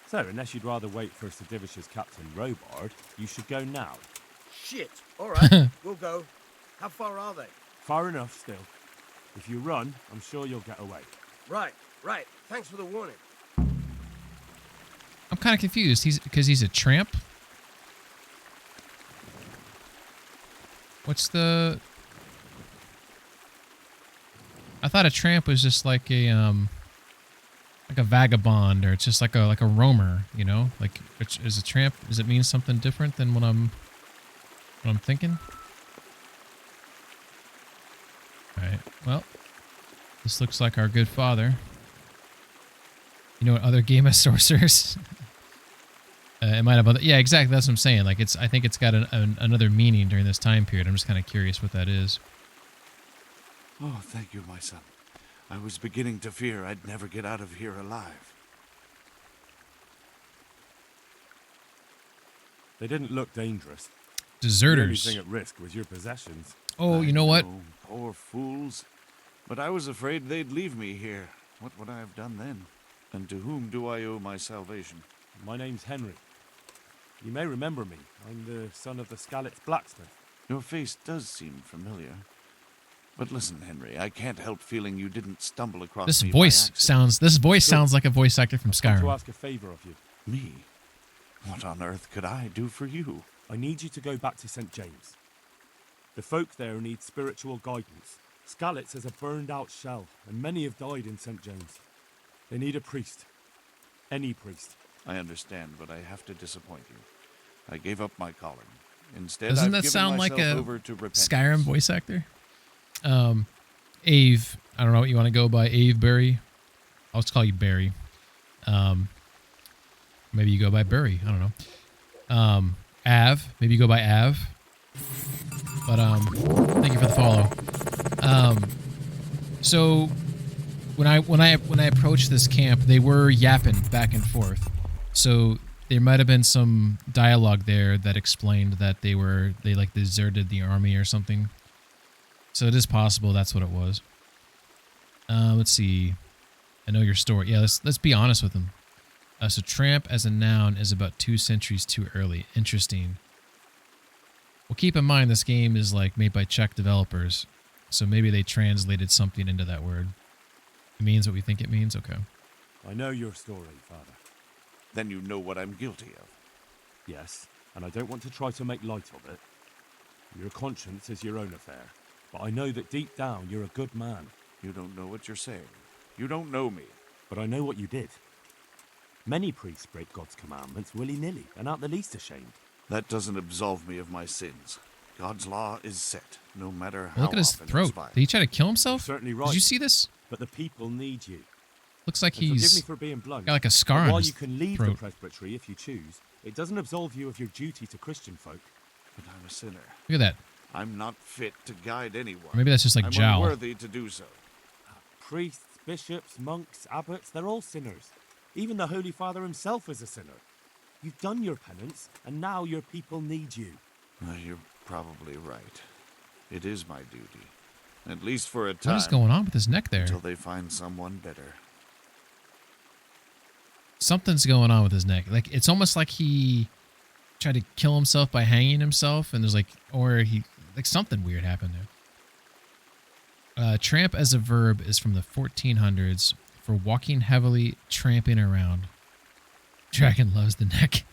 So, unless you'd rather wait for Sir Divish's Captain Robard, you should go now. Shit. All right, we'll go. How far are they? Far enough still. If you run, I'm sure you'll get away. Right. Thanks for the warning. I'm kind of confused. Because he's a tramp? What's the... I thought a tramp was just like a vagabond, or it's just like a roamer, you know? Like, is a tramp, does it mean something different than what I'm thinking? Alright, well, this looks like our good father. You know what other game of sorcerers? It might have other... Yeah, exactly, that's what I'm saying. Like, I think it's got another meaning during this time period. I'm just kind of curious what that is. Oh, thank you, my son. I was beginning to fear I'd never get out of here alive. They didn't look dangerous. Deserters. The only thing at risk was your possessions. Oh, you know what? Poor fools. But I was afraid they'd leave me here. What would I have done then? And to whom do I owe my salvation? My name's Henry. You may remember me. I'm the son of the Skalitz blacksmith. Your face does seem familiar. But listen, Henry, I can't help feeling you didn't stumble across This me voice sounds like a voice actor from I've come to Skyrim. ask a favor of you. Me? What on earth could I do for you? I need you to go back to St. James. The folk there need spiritual guidance. Skalitz is a burned-out shell, and many have died in St. James. They need a priest. Any priest. I understand, but I have to disappoint you. I gave up my calling. Instead, Doesn't I've that given sound like myself a over to repentance. Skyrim voice actor? Ave. I don't know what you want to go by. Ave Berry. I'll just call you Barry. Maybe you go by Barry. I don't know. Av. Maybe you go by Av. But thank you for the follow. So when I approached this camp, they were yapping back and forth. So there might have been some dialogue there that explained that they like deserted the army or something. So it is possible that's what it was. Let's see. I know your story. Yeah, let's be honest with them. So tramp as a noun is about 2 centuries too early. Interesting. Well, keep in mind this game is like made by Czech developers, so maybe they translated something into that word. It means what we think it means? Okay. I know your story, Father. Then you know what I'm guilty of. Yes, and I don't want to try to make light of it. Your conscience is your own affair, but I know that deep down you're a good man. You don't know what you're saying. You don't know me. But I know what you did. Many priests break God's commandments willy-nilly and aren't the least ashamed. That doesn't absolve me of my sins. God's law is set, no matter how Look at his often throat. it's violated. Did he try to kill himself? You're certainly right. Did you see this? But the people need you. Looks like And forgive me he's for being blunt. got like a scar but on while his you can leave throat. the presbytery if you choose, it doesn't absolve you of your duty to Christian folk. But I'm a sinner. Look at that. I'm not fit to guide anyone. Or maybe that's just like I'm jowl. unworthy to do so. Priests, bishops, monks, abbots, they're all sinners. Even the Holy Father himself is a sinner. You've done your penance, and now your people need you. You're probably right. It is my duty. At least for a time. What is going on with his neck there? Until they find someone better. Something's going on with his neck. Like, it's almost like he tried to kill himself by hanging himself, and there's like, or he, like something weird happened there. Tramp as a verb is from the 1400s for walking heavily, tramping around. Dragon loves the neck.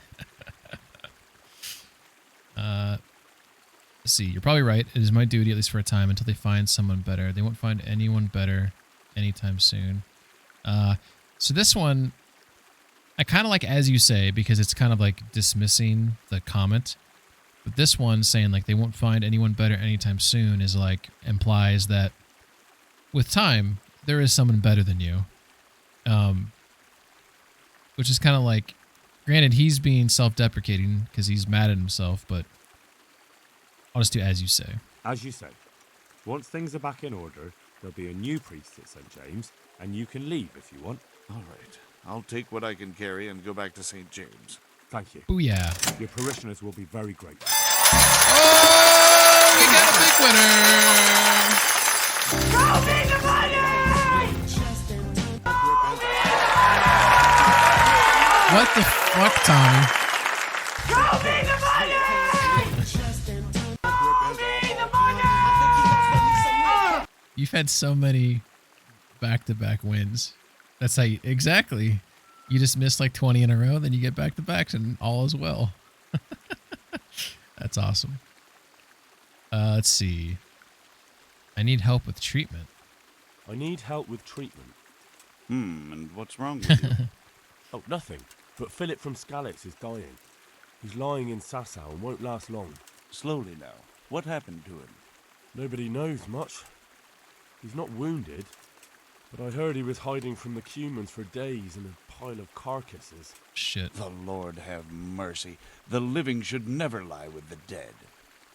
Let's see, you're probably right. It is my duty, at least for a time, until they find someone better. They won't find anyone better anytime soon. So this one, I kind of like as you say, because it's kind of like dismissing the comment. But this one saying like they won't find anyone better anytime soon is like implies that with time, there is someone better than you. Which is kind of like, granted, he's being self-deprecating because he's mad at himself, but I'll just do as you say. As you say. Once things are back in order, there'll be a new priest at St. James, and you can leave if you want. All right. I'll take what I can carry and go back to St. James. Thank you. Booyah. Your parishioners will be very grateful. Oh, we got a big winner. Show me the money! What the fuck, Tommy? Show me the money! You've had so many back-to-back wins. That's how you, exactly. You just missed like 20 in a row, then you get back-to-backs and all is well. That's awesome. Let's see. I need help with treatment. I need help with treatment. And what's wrong with you? Oh, nothing. But Philip from Skalitz is dying. He's lying in Sasau and won't last long. Slowly now. What happened to him? Nobody knows much. He's not wounded, but I heard he was hiding from the Cumans for days in a pile of carcasses. Shit. The Lord have mercy. The living should never lie with the dead.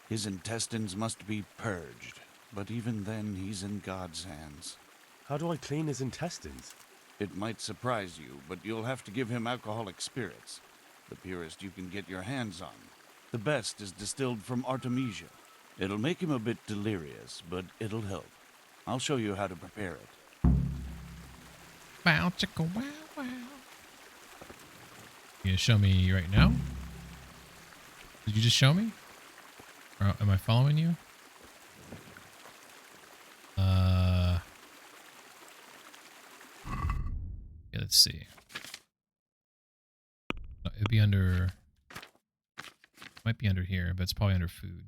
His intestines must be purged, but even then he's in God's hands. How do I clean his intestines? It might surprise you, but you'll have to give him alcoholic spirits. The purest you can get your hands on. The best is distilled from Artemisia. It'll make him a bit delirious, but it'll help. I'll show you how to prepare it. Bow, chicka, wow, wow. You gonna show me right now? Did you just show me? Or am I following you? Yeah, let's see. It'd be under... Might be under here, but it's probably under food.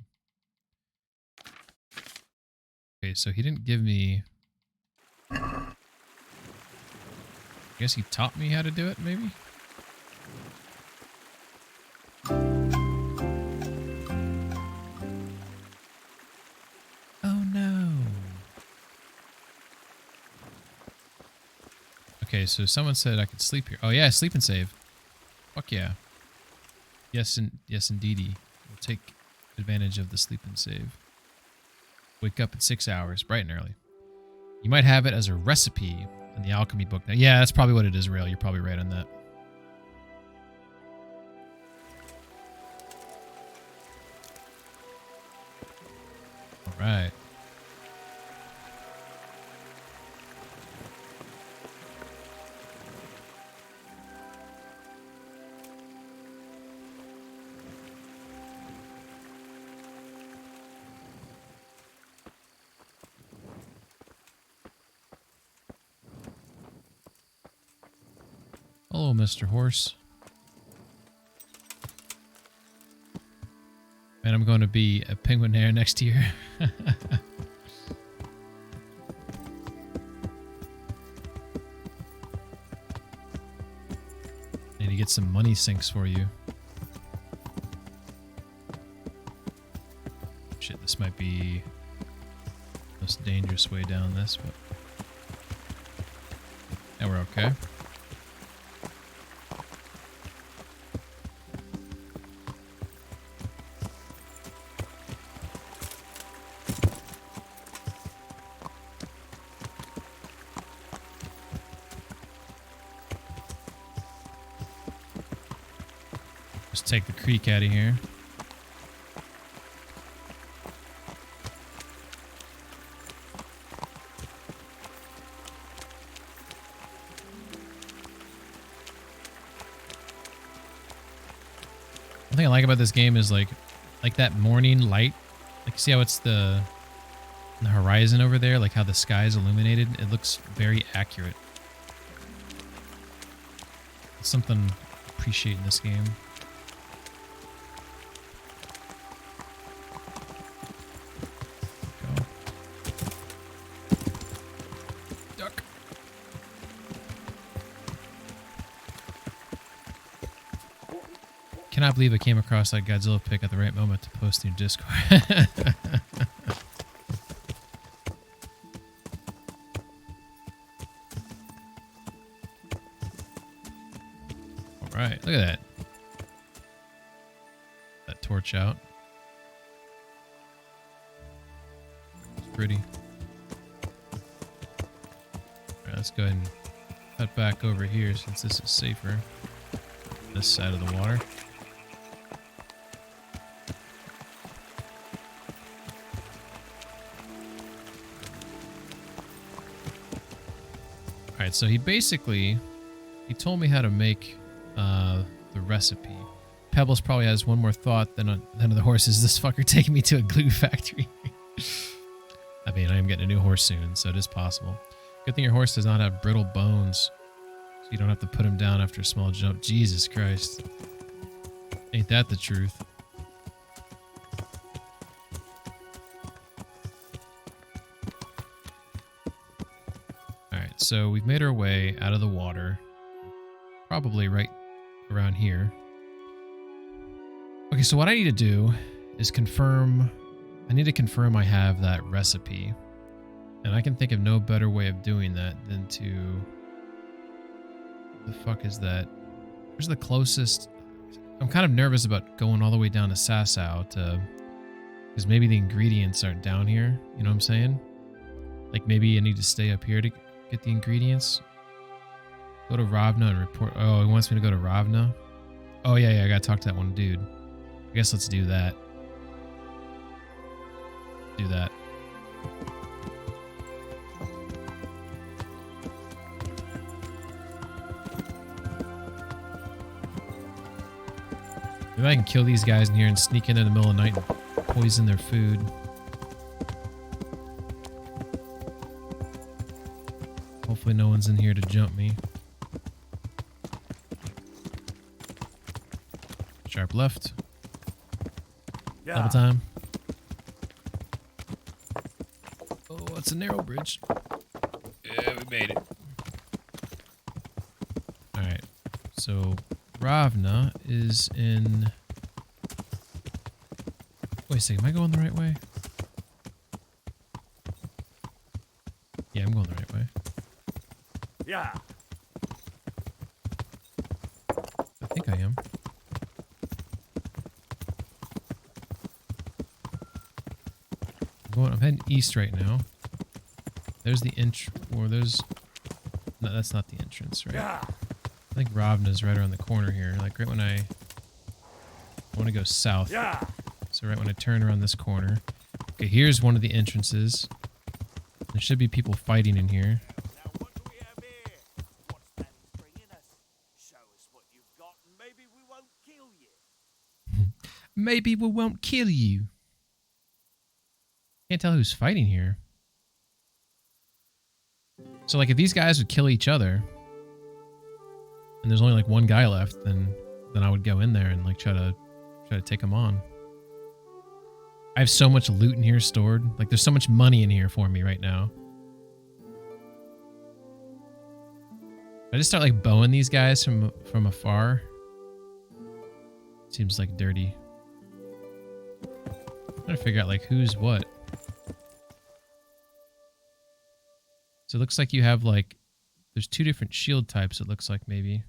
Okay, so he didn't give me... I guess he taught me how to do it, maybe? Oh no. Okay, so someone said I could sleep here. Oh yeah, sleep and save. Fuck yeah. Yes, indeedy. We'll take advantage of the sleep and save. Wake up in 6 hours, bright and early. You might have it as a recipe in the alchemy book. Now, yeah, that's probably what it is, Rail. You're probably right on that. All right. Hello, Mr. Horse. And I'm going to be a penguinaire next year. Need to get some money sinks for you. Shit, this might be the most dangerous way down this, but yeah, we're okay. Just take the creek out of here. One thing I like about this game is like that morning light. Like, see how it's the horizon over there, like how the sky is illuminated. It looks very accurate. It's something I appreciate in this game. cannot believe I came across that Godzilla pic at the right moment to post in Discord. Alright, look at that. That torch out. It's pretty. Alright, let's go ahead and cut back over here since this is safer. This side of the water. Alright, so he told me how to make the recipe. Pebbles probably has one more thought than the horse. Is this fucker taking me to a glue factory? I mean, I am getting a new horse soon, so it is possible. Good thing your horse does not have brittle bones, so you don't have to put him down after a small jump. Jesus Christ. Ain't that the truth? Alright, so we've made our way out of the water. Probably right around here. Okay, so what I need to do is confirm... I need to confirm I have that recipe. And I can think of no better way of doing that than to... The fuck is that? Where's the closest... I'm kind of nervous about going all the way down to Sasau to... Because maybe the ingredients aren't down here. You know what I'm saying? Like maybe I need to stay up here to get the ingredients. Go to Ravna and report... Oh, he wants me to go to Ravna? Oh, yeah, I gotta talk to that one dude. I guess let's do that. Do that. Maybe I can kill these guys in here and sneak in the middle of the night and poison their food. Hopefully no one's in here to jump me. Sharp left. Yeah. Double time. Oh, it's a narrow bridge. Yeah, we made it. Alright. So, Ravna is in... Wait a second, am I going the right way? Yeah, I'm going the right way. Yeah. I think I am. I'm heading east right now. There's the or there's... No, that's not the entrance, right? Yeah. I think Ravna's right around the corner here. Like right when I want to go south. Yeah. So right when I turn around this corner. Okay, here's one of the entrances. There should be people fighting in here. Now what do we have here? What's that he's bringing us? Show us what you've got and maybe we won't kill you. Maybe we won't kill you. Can't tell who's fighting here. So like if these guys would kill each other and there's only like one guy left, then I would go in there and like try to take him on. I have so much loot in here stored. Like there's so much money in here for me right now. I just start like bowing these guys from afar. Seems like dirty. I'm trying to figure out like who's what. So it looks like you have like, there's two different shield types it looks like maybe.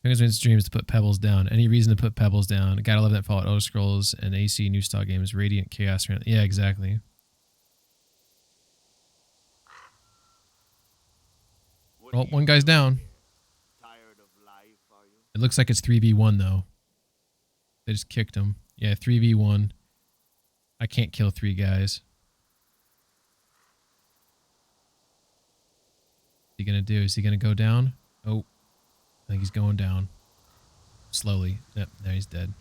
Penguins dreams to put pebbles down. Any reason to put pebbles down. Gotta love that Fallout Elder Scrolls and AC new style games. Radiant Chaos. Yeah, exactly. Well, one guy's down. Tired of life, are you? It looks like it's 3v1 though. They just kicked him. Yeah, 3v1. I can't kill 3 guys. What's he gonna do? Is he gonna go down? Oh. I think he's going down. Slowly. Yep, there he's dead.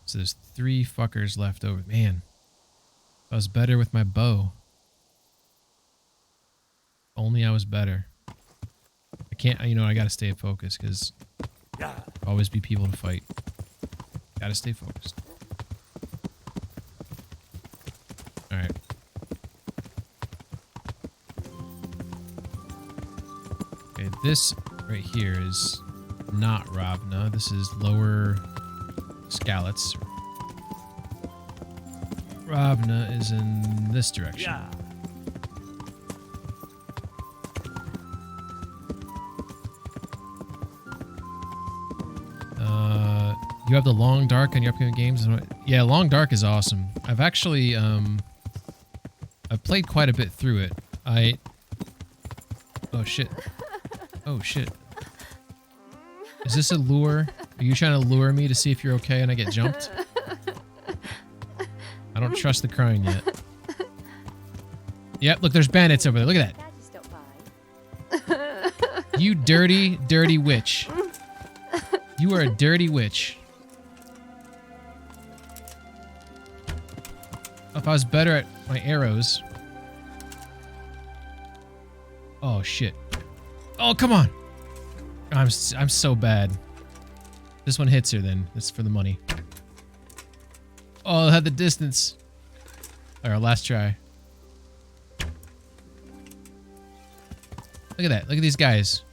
So there's 3 fuckers left over. Man. I was better with my bow. Only I was better. I can't, you know, I gotta stay focused because always be people to fight. Gotta stay focused. Alright. Okay, this right here is not Ravna. This is Lower Skalitz. Ravna is in this direction. Yeah. You have the Long Dark on your upcoming games? Yeah, Long Dark is awesome. I've actually, I've played quite a bit through it. Oh shit. Oh shit. Is this a lure? Are you trying to lure me to see if you're okay and I get jumped? I don't trust the crying yet. Yep, look, there's bandits over there. Look at that. You dirty, dirty witch. You are a dirty witch. If I was better at my arrows. Oh, shit. Oh, come on. I'm so bad. This one hits her then. That's for the money. Oh, I had the distance. All right, last try. Look at that. Look at these guys.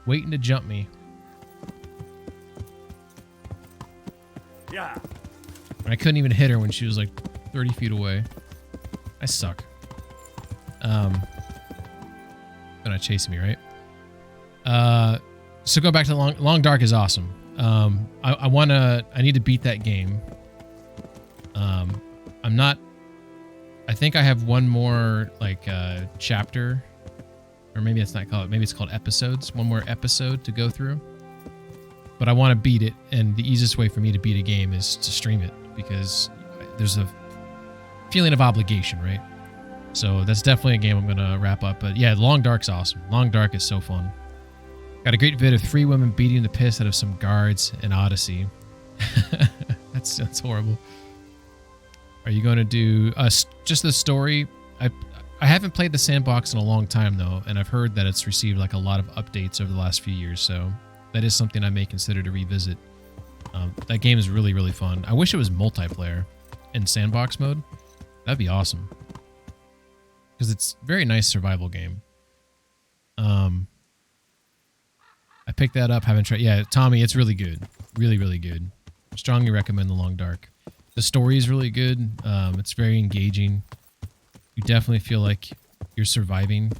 Waiting to jump me. Yeah. I couldn't even hit her when she was like 30 feet away. I suck. They're not chasing me, right? So go back to Long Dark is awesome. I need to beat that game. I think I have one more like chapter, or maybe it's not called. Maybe it's called episodes. One more episode to go through. But I want to beat it, and the easiest way for me to beat a game is to stream it because there's a feeling of obligation, right? So that's definitely a game I'm gonna wrap up. But yeah, Long Dark's awesome. Long Dark is so fun. Got a great vid of 3 women beating the piss out of some guards in Odyssey. That's horrible. Are you going to do just the story? I haven't played the sandbox in a long time though, and I've heard that it's received like a lot of updates over the last few years. So that is something I may consider to revisit. That game is really, really fun. I wish it was multiplayer in sandbox mode. That'd be awesome. Because it's a very nice survival game. I picked that up, haven't tried. Yeah, Tommy, it's really good. Really, really good. Strongly recommend The Long Dark. The story is really good. It's very engaging. You definitely feel like you're surviving.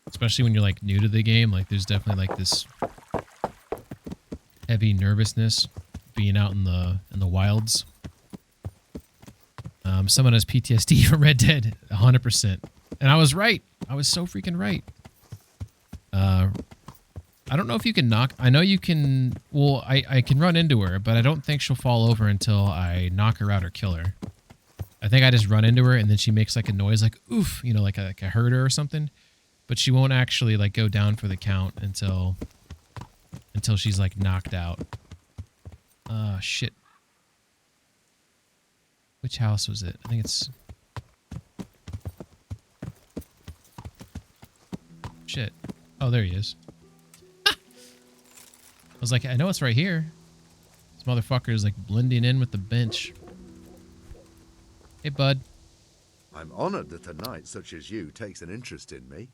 Especially when you're like new to the game. Like there's definitely like this heavy nervousness being out in the wilds. Someone has PTSD from Red Dead, 100%. And I was right. I was so freaking right. I don't know if you can knock. I know you can. Well, I can run into her, but I don't think she'll fall over until I knock her out or kill her. I think I just run into her and then she makes like a noise like oof, you know, like I hurt her or something. But she won't actually like go down for the count until she's like knocked out. Shit. Which house was it? I think it's... Shit. Oh, there he is. I was like, I know it's right here. This motherfucker is like blending in with the bench. Hey, bud. I'm honored that a knight such as you takes an interest in me.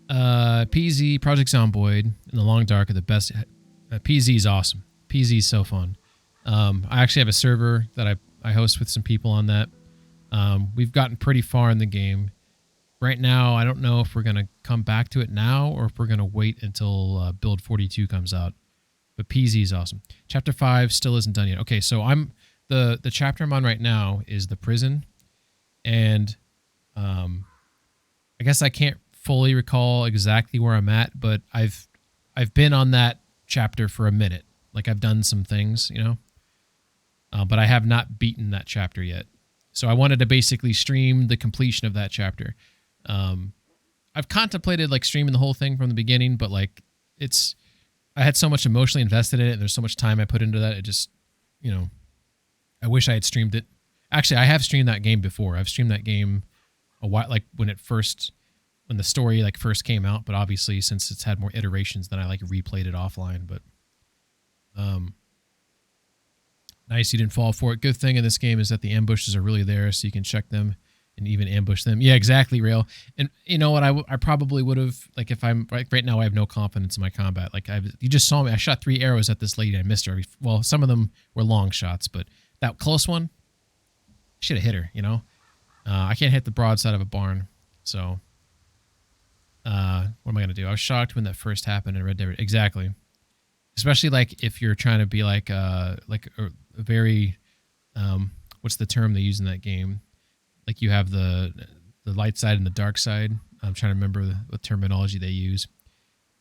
PZ, Project Zomboid, and The Long Dark are the best. PZ is awesome. PZ is so fun. I actually have a server that I host with some people on that. We've gotten pretty far in the game. Right now, I don't know if we're going to come back to it now or if we're going to wait until Build 42 comes out. But PZ is awesome. Chapter 5 still isn't done yet. Okay, so the chapter I'm on right now is the prison. And I guess I can't fully recall exactly where I'm at, but I've been on that chapter for a minute. Like I've done some things, you know, but I have not beaten that chapter yet. So I wanted to basically stream the completion of that chapter. I've contemplated like streaming the whole thing from the beginning, but like I had so much emotionally invested in it and there's so much time I put into that. It just, you know, I wish I had streamed it. Actually, I have streamed that game before. I've streamed that game a while, like when the story like first came out, but obviously since it's had more iterations, then I like replayed it offline, but nice you didn't fall for it. Good thing in this game is that the ambushes are really there, so you can check them and even ambush them. Yeah, exactly, Rail. And you know what? I probably would have, like, if I'm right now, I have no confidence in my combat. Like, you just saw me. I shot 3 arrows at this lady. I missed her. Well, some of them were long shots, but that close one, should have hit her. You know, I can't hit the broadside of a barn. So, what am I gonna do? I was shocked when that first happened in Red Dead. Exactly. Especially like if you're trying to be like a very, what's the term they use in that game? Like you have the light side and the dark side. I'm trying to remember what terminology they use.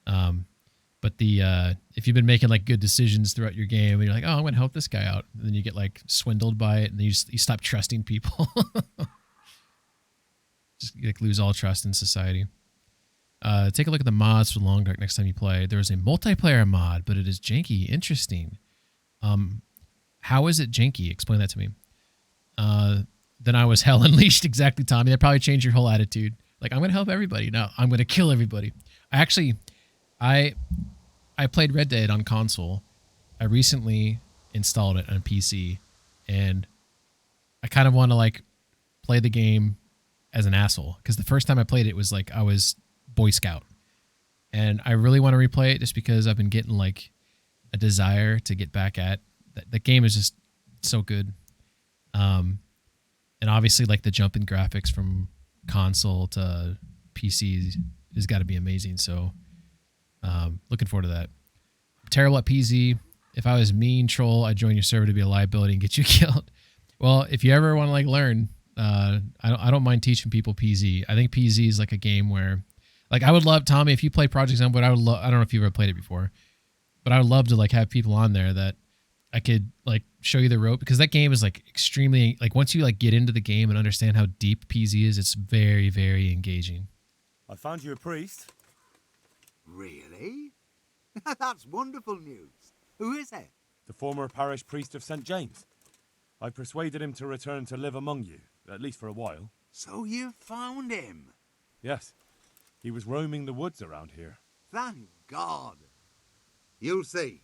But if you've been making like good decisions throughout your game, and you're like, oh, I'm gonna help this guy out, and then you get like swindled by it, and then you stop trusting people. Just like lose all trust in society. Take a look at the mods for Long Dark next time you play. There's a multiplayer mod, but it is janky. Interesting. How is it janky? Explain that to me. Then I was hell unleashed. Exactly, Tommy. That probably changed your whole attitude. Like, I'm going to help everybody. No, I'm going to kill everybody. I played Red Dead on console. I recently installed it on PC, and I kind of want to like play the game as an asshole, because the first time I played it was like I was Boy Scout, and I really want to replay it just because I've been getting like a desire to get back at that. Game is just so good. And obviously like the jump in graphics from console to PC has got to be amazing. So looking forward to that. I'm terrible at PZ. If I was mean troll, I'd join your server to be a liability and get you killed. Well, if you ever want to like learn, I don't mind teaching people PZ. I think PZ is like a game where, like, I would love, Tommy, if you play Project Zone, but I don't know if you've ever played it before, but I would love to like have people on there that I could like show you the rope, because that game is like extremely, like, once you like get into the game and understand how deep PZ is, it's very, very engaging. I found you a priest. Really? That's wonderful news. Who is it? The former parish priest of St. James. I persuaded him to return to live among you, at least for a while. So you found him? Yes. He was roaming the woods around here. Thank God. You'll see.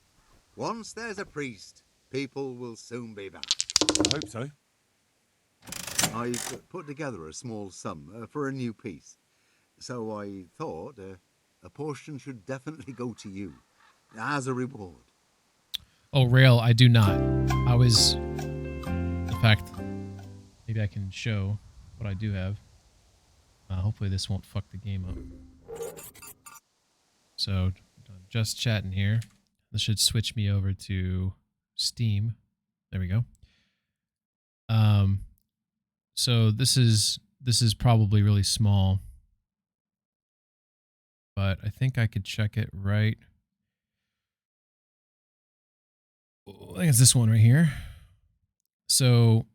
Once there's a priest, people will soon be back. I hope so. I've put together a small sum for a new piece. So I thought a portion should definitely go to you as a reward. Oh, Rail, I do not. In fact, maybe I can show what I do have. Hopefully this won't fuck the game up. So, just chatting here. This should switch me over to Steam. There we go. So this is probably really small, but I think I could check it right. I think it's this one right here. So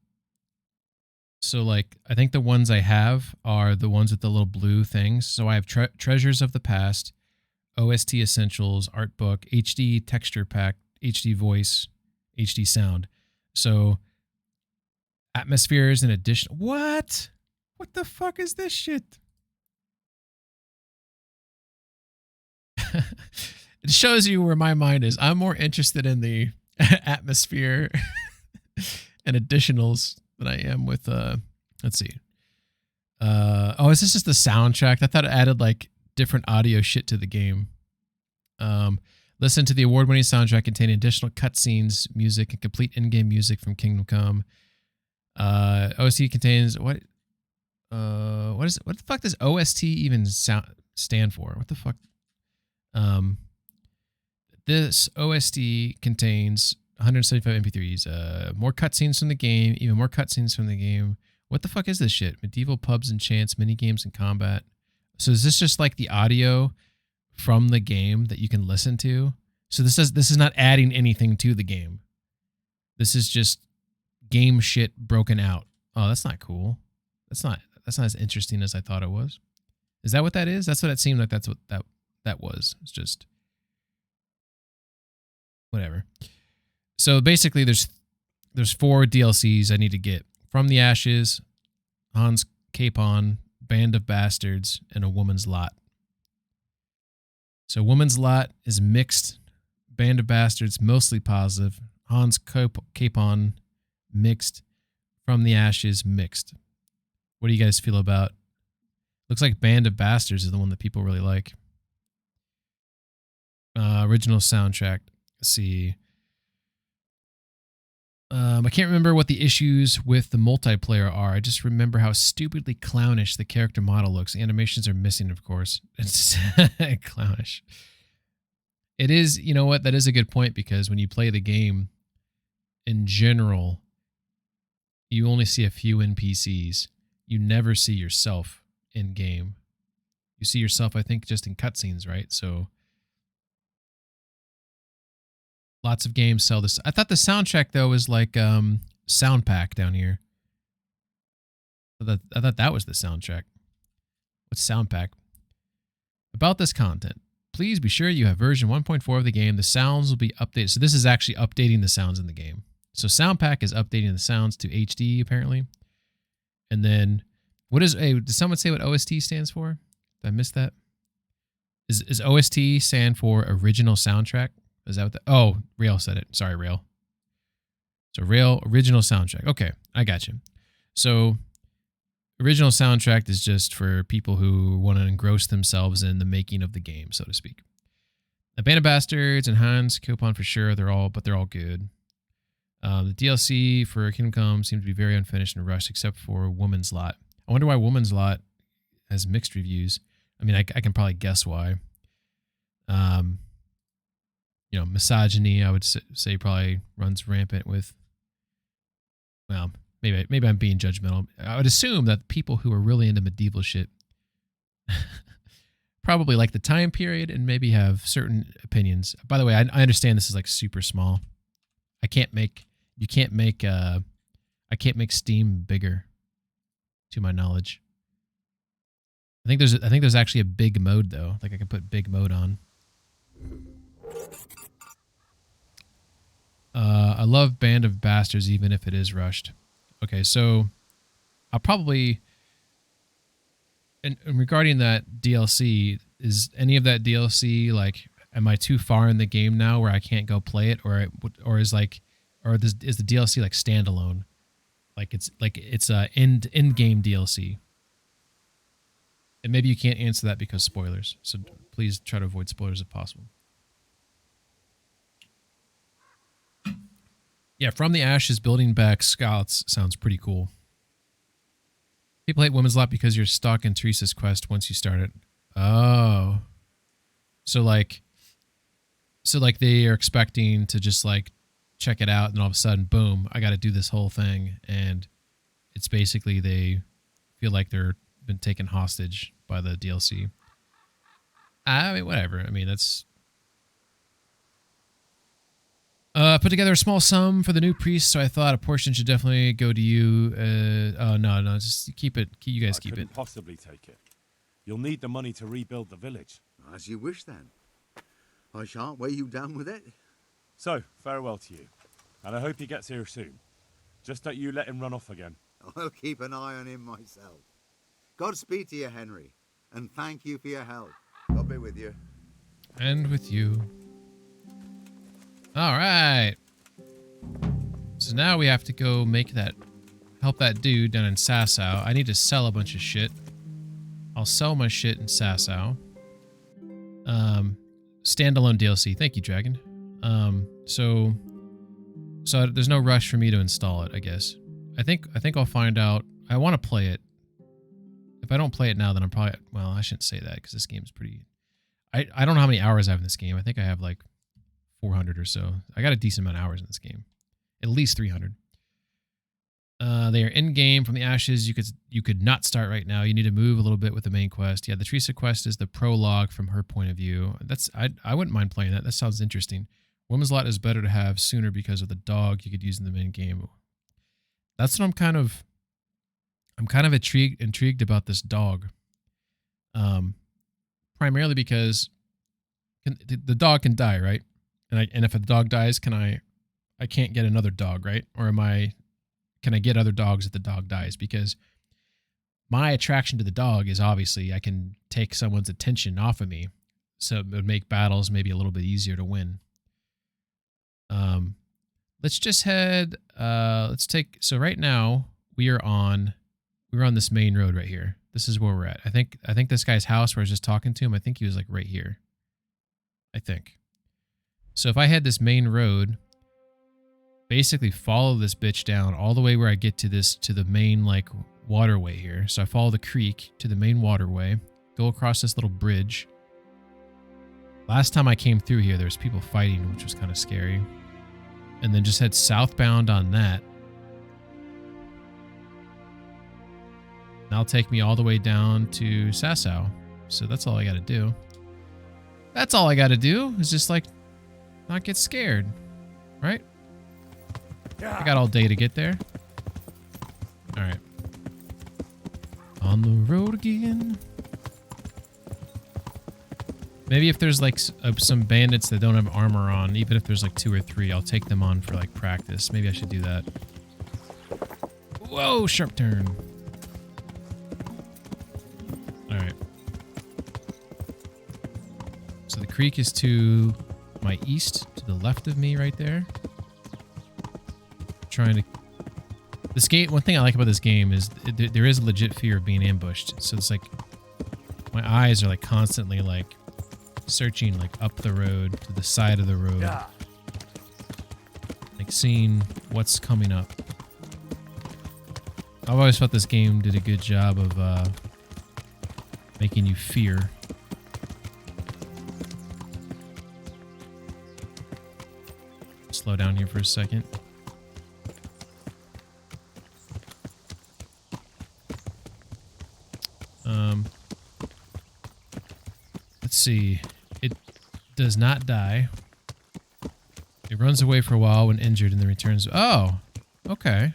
like, I think the ones I have are the ones with the little blue things. So I have Treasures of the Past, OST Essentials, Art Book, HD Texture Pack, HD Voice, HD Sound. So Atmosphere is an addition. What the fuck is this shit? It shows you where my mind is. I'm more interested in the Atmosphere and additionals than I am with let's see. Oh, is this just the soundtrack? I thought it added like different audio shit to the game. Listen to the award-winning soundtrack containing additional cutscenes, music, and complete in-game music from Kingdom Come. OST contains what the fuck does OST even stand for? What the fuck? This OST contains 175 MP3s, more cutscenes from the game, even more cutscenes from the game. What the fuck is this shit? Medieval pubs and chants, minigames and combat. So is this just like the audio from the game that you can listen to? So this is not adding anything to the game. This is just game shit broken out. Oh, that's not cool. That's not as interesting as I thought it was. Is that what that is? That's what it seemed like. That's what that was. It's just whatever. So basically, there's 4 DLCs I need to get: From the Ashes, Hans Capon, Band of Bastards, and A Woman's Lot. So Woman's Lot is mixed. Band of Bastards mostly positive. Hans Capon mixed. From the Ashes mixed. What do you guys feel about? Looks like Band of Bastards is the one that people really like. Original soundtrack. Let's see. I can't remember what the issues with the multiplayer are. I just remember how stupidly clownish the character model looks. Animations are missing, of course. It's clownish. It is, you know what? That is a good point, because when you play the game, in general, you only see a few NPCs. You never see yourself in game. You see yourself, I think, just in cutscenes, right? So lots of games sell this. I thought the soundtrack, though, was like sound pack down here. I thought that was the soundtrack. What's sound pack? About this content, please be sure you have version 1.4 of the game. The sounds will be updated. So this is actually updating the sounds in the game. So sound pack is updating the sounds to HD, apparently. And then, what is a? Did someone say what OST stands for? Did I miss that? Is OST stand for original soundtrack? Is that what the, oh, Rail said it. Sorry, Rail. So Rail, original soundtrack. Okay, I got you. So original soundtrack is just for people who want to engross themselves in the making of the game, so to speak. The Band of Bastards and Hans Coupon for sure. They're all good. The DLC for Kingdom Come seems to be very unfinished and rushed, except for Woman's Lot. I wonder why Woman's Lot has mixed reviews. I mean, I can probably guess why. You know, misogyny, I would say probably runs rampant with, well, maybe I'm being judgmental. I would assume that people who are really into medieval shit probably like the time period and maybe have certain opinions. By the way, I understand this is like super small. I can't make Steam bigger, to my knowledge. I think there's actually a big mode though. Like I can put big mode on. I love Band of Bastards even if it is rushed. Okay, so I'll probably, and regarding that DLC, is any of that DLC like, am I too far in the game now where I can't go play it, or is the DLC like standalone, like it's a end game DLC? And maybe you can't answer that because spoilers, so please try to avoid spoilers if possible. Yeah, From the Ashes, building back scouts sounds pretty cool. People hate Women's Lot because you're stuck in Teresa's quest once you start it. Oh. So like they are expecting to just like check it out and all of a sudden, boom, I got to do this whole thing. And it's basically they feel like they're been taken hostage by the DLC. I mean, whatever. I mean, that's... put together a small sum for the new priest, so I thought a portion should definitely go to you. Oh, no, just keep it. You guys keep it. I couldn't possibly take it. You'll need the money to rebuild the village. As you wish, then. I shan't weigh you down with it. So, farewell to you. And I hope he gets here soon. Just don't you let him run off again. I'll keep an eye on him myself. Godspeed to you, Henry. And thank you for your help. I'll be with you. And with you. All right. So now we have to go help that dude down in Sasau. I need to sell a bunch of shit. I'll sell my shit in Sasau. Standalone DLC. Thank you, Dragon. So there's no rush for me to install it, I guess. I think I'll find out. I want to play it. If I don't play it now, then I'm probably, well, I shouldn't say that because this game's pretty, I don't know how many hours I have in this game. I think I have like 400 or so. I got a decent amount of hours in this game. At least 300. They are in-game. From the Ashes. You could not start right now. You need to move a little bit with the main quest. Yeah, the Teresa quest is the prologue from her point of view. I wouldn't mind playing that. That sounds interesting. Women's Lot is better to have sooner because of the dog you could use in the main game. That's what I'm kind of intrigued about this dog. Primarily because the dog can die, right? And if a dog dies, I can't get another dog, right? Or can I get other dogs if the dog dies? Because my attraction to the dog is obviously I can take someone's attention off of me, so it would make battles maybe a little bit easier to win. Let's just head. So right now we are on we were on this main road right here. This is where we're at. I think this guy's house where I was just talking to him, I think he was like right here. I think. So if I had this main road, basically follow this bitch down all the way where I get to the main like waterway here. So I follow the creek to the main waterway, go across this little bridge. Last time I came through here, there was people fighting, which was kind of scary. And then just head southbound on that. That'll take me all the way down to Sasau. So that's all I got to do. That's all I got to do is just like not get scared, right? I got all day to get there. All right. On the road again. Maybe if there's like some bandits that don't have armor on, even if there's like 2 or 3, I'll take them on for like practice. Maybe I should do that. Whoa, sharp turn. All right. So the creek is to my east, to the left of me right there. Trying to... This game, one thing I like about this game is there is a legit fear of being ambushed. So it's like my eyes are like constantly like searching like up the road to the side of the road. Yeah. Like seeing what's coming up. I've always thought this game did a good job of making you fear. Slow down here for a second. Let's see. It does not die. It runs away for a while when injured and then returns. Oh, okay.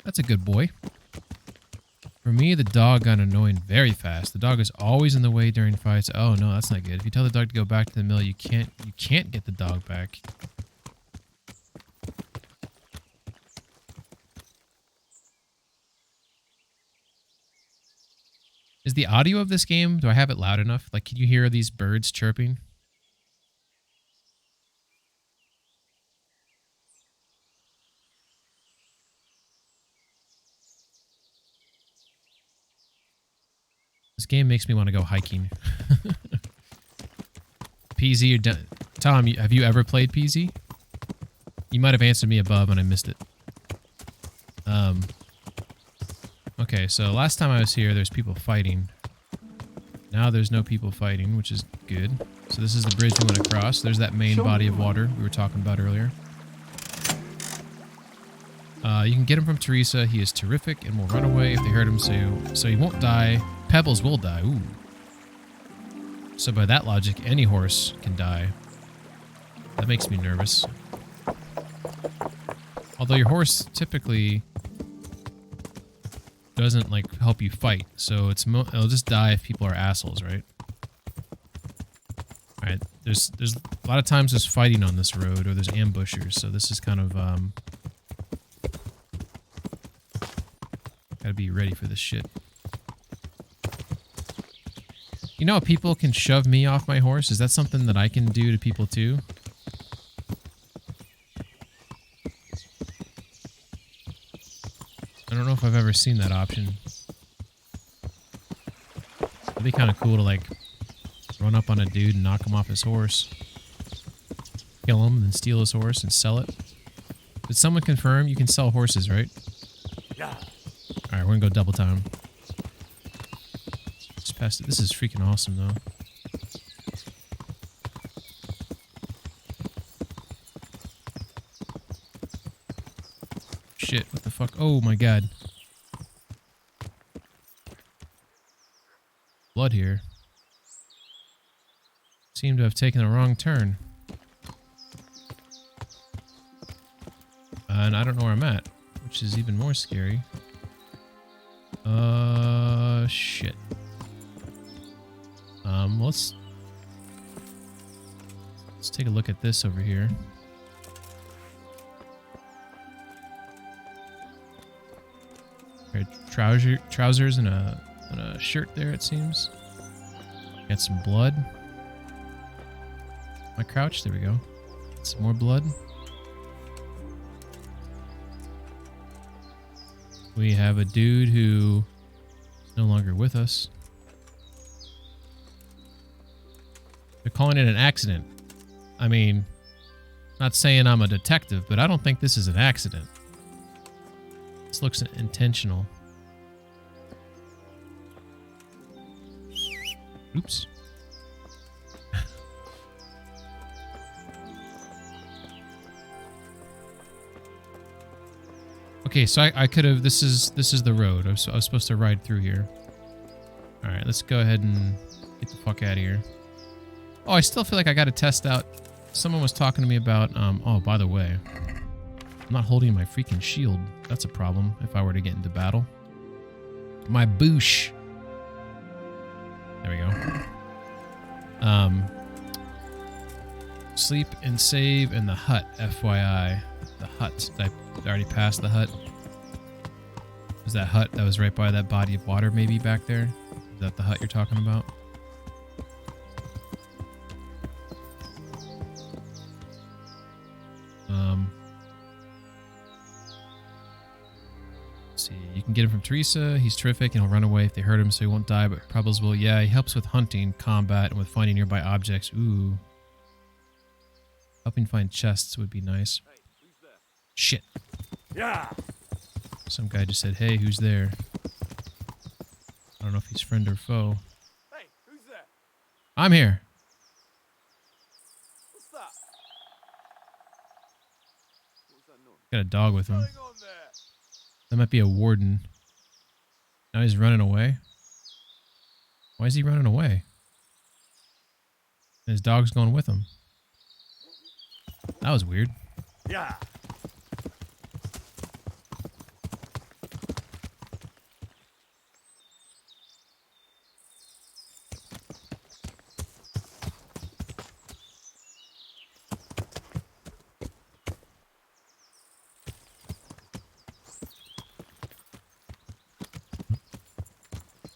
That's a good boy. For me, the dog got annoying very fast. The dog is always in the way during fights. Oh no, that's not good. If you tell the dog to go back to the mill, you can't get the dog back. Is the audio of this game, do I have it loud enough? Like, can you hear these birds chirping? This game makes me want to go hiking. PZ, or Tom, have you ever played PZ? You might have answered me above and I missed it. Okay, so last time I was here, there's people fighting. Now there's no people fighting, which is good. So this is the bridge we went across. There's that main body of water we were talking about earlier. You can get him from Teresa. He is terrific and will run away if they hurt him, so he won't die. Pebbles will die. Ooh. So by that logic, any horse can die. That makes me nervous. Although your horse typically doesn't like help you fight, so it'll just die if people are assholes, right? All right, there's a lot of times there's fighting on this road, or there's ambushers, so this is kind of gotta be ready for this shit. You know, people can shove me off my horse. Is that something that I can do to people too? I don't know if I've ever seen that option. It'd be kind of cool to like run up on a dude and knock him off his horse. Kill him, then steal his horse and sell it. Did someone confirm you can sell horses, right? Yeah. Alright, we're gonna go double time. Just past it. This is freaking awesome though. Shit, what the fuck? Oh my god. Blood here. Seem to have taken a wrong turn. And I don't know where I'm at, which is even more scary. Shit. Let's take a look at this over here. Trousers and a shirt there, it seems. Got some blood. My crouch, there we go. Some more blood. We have a dude who is no longer with us. They're calling it an accident. I mean, not saying I'm a detective, but I don't think this is an accident. This looks intentional. Oops. Okay, so I could have. This is the road. I was supposed to ride through here. All right, let's go ahead and get the fuck out of here. Oh, I still feel like I got to test out. Someone was talking to me about. Oh, by the way, I'm not holding my freaking shield. That's a problem if I were to get into battle. My boosh. There we go. Sleep and save in the hut. FYI, the hut. Did I already passed the hut? Was that hut that was right by that body of water maybe back there? Is that the hut you're talking about? Let's see. You can get him from Teresa. He's terrific and he'll run away if they hurt him so he won't die, but Prebbles will. Yeah, he helps with hunting, combat, and with finding nearby objects. Ooh. Helping find chests would be nice. Hey, who's there? Shit. Yeah. Some guy just said, hey, who's there? I don't know if he's friend or foe. Hey, who's there? I'm here. What's that? What's that noise? Got a dog with him. What's going on there? That might be a warden. Now he's running away. Why is he running away? And his dog's going with him. That was weird. Yeah.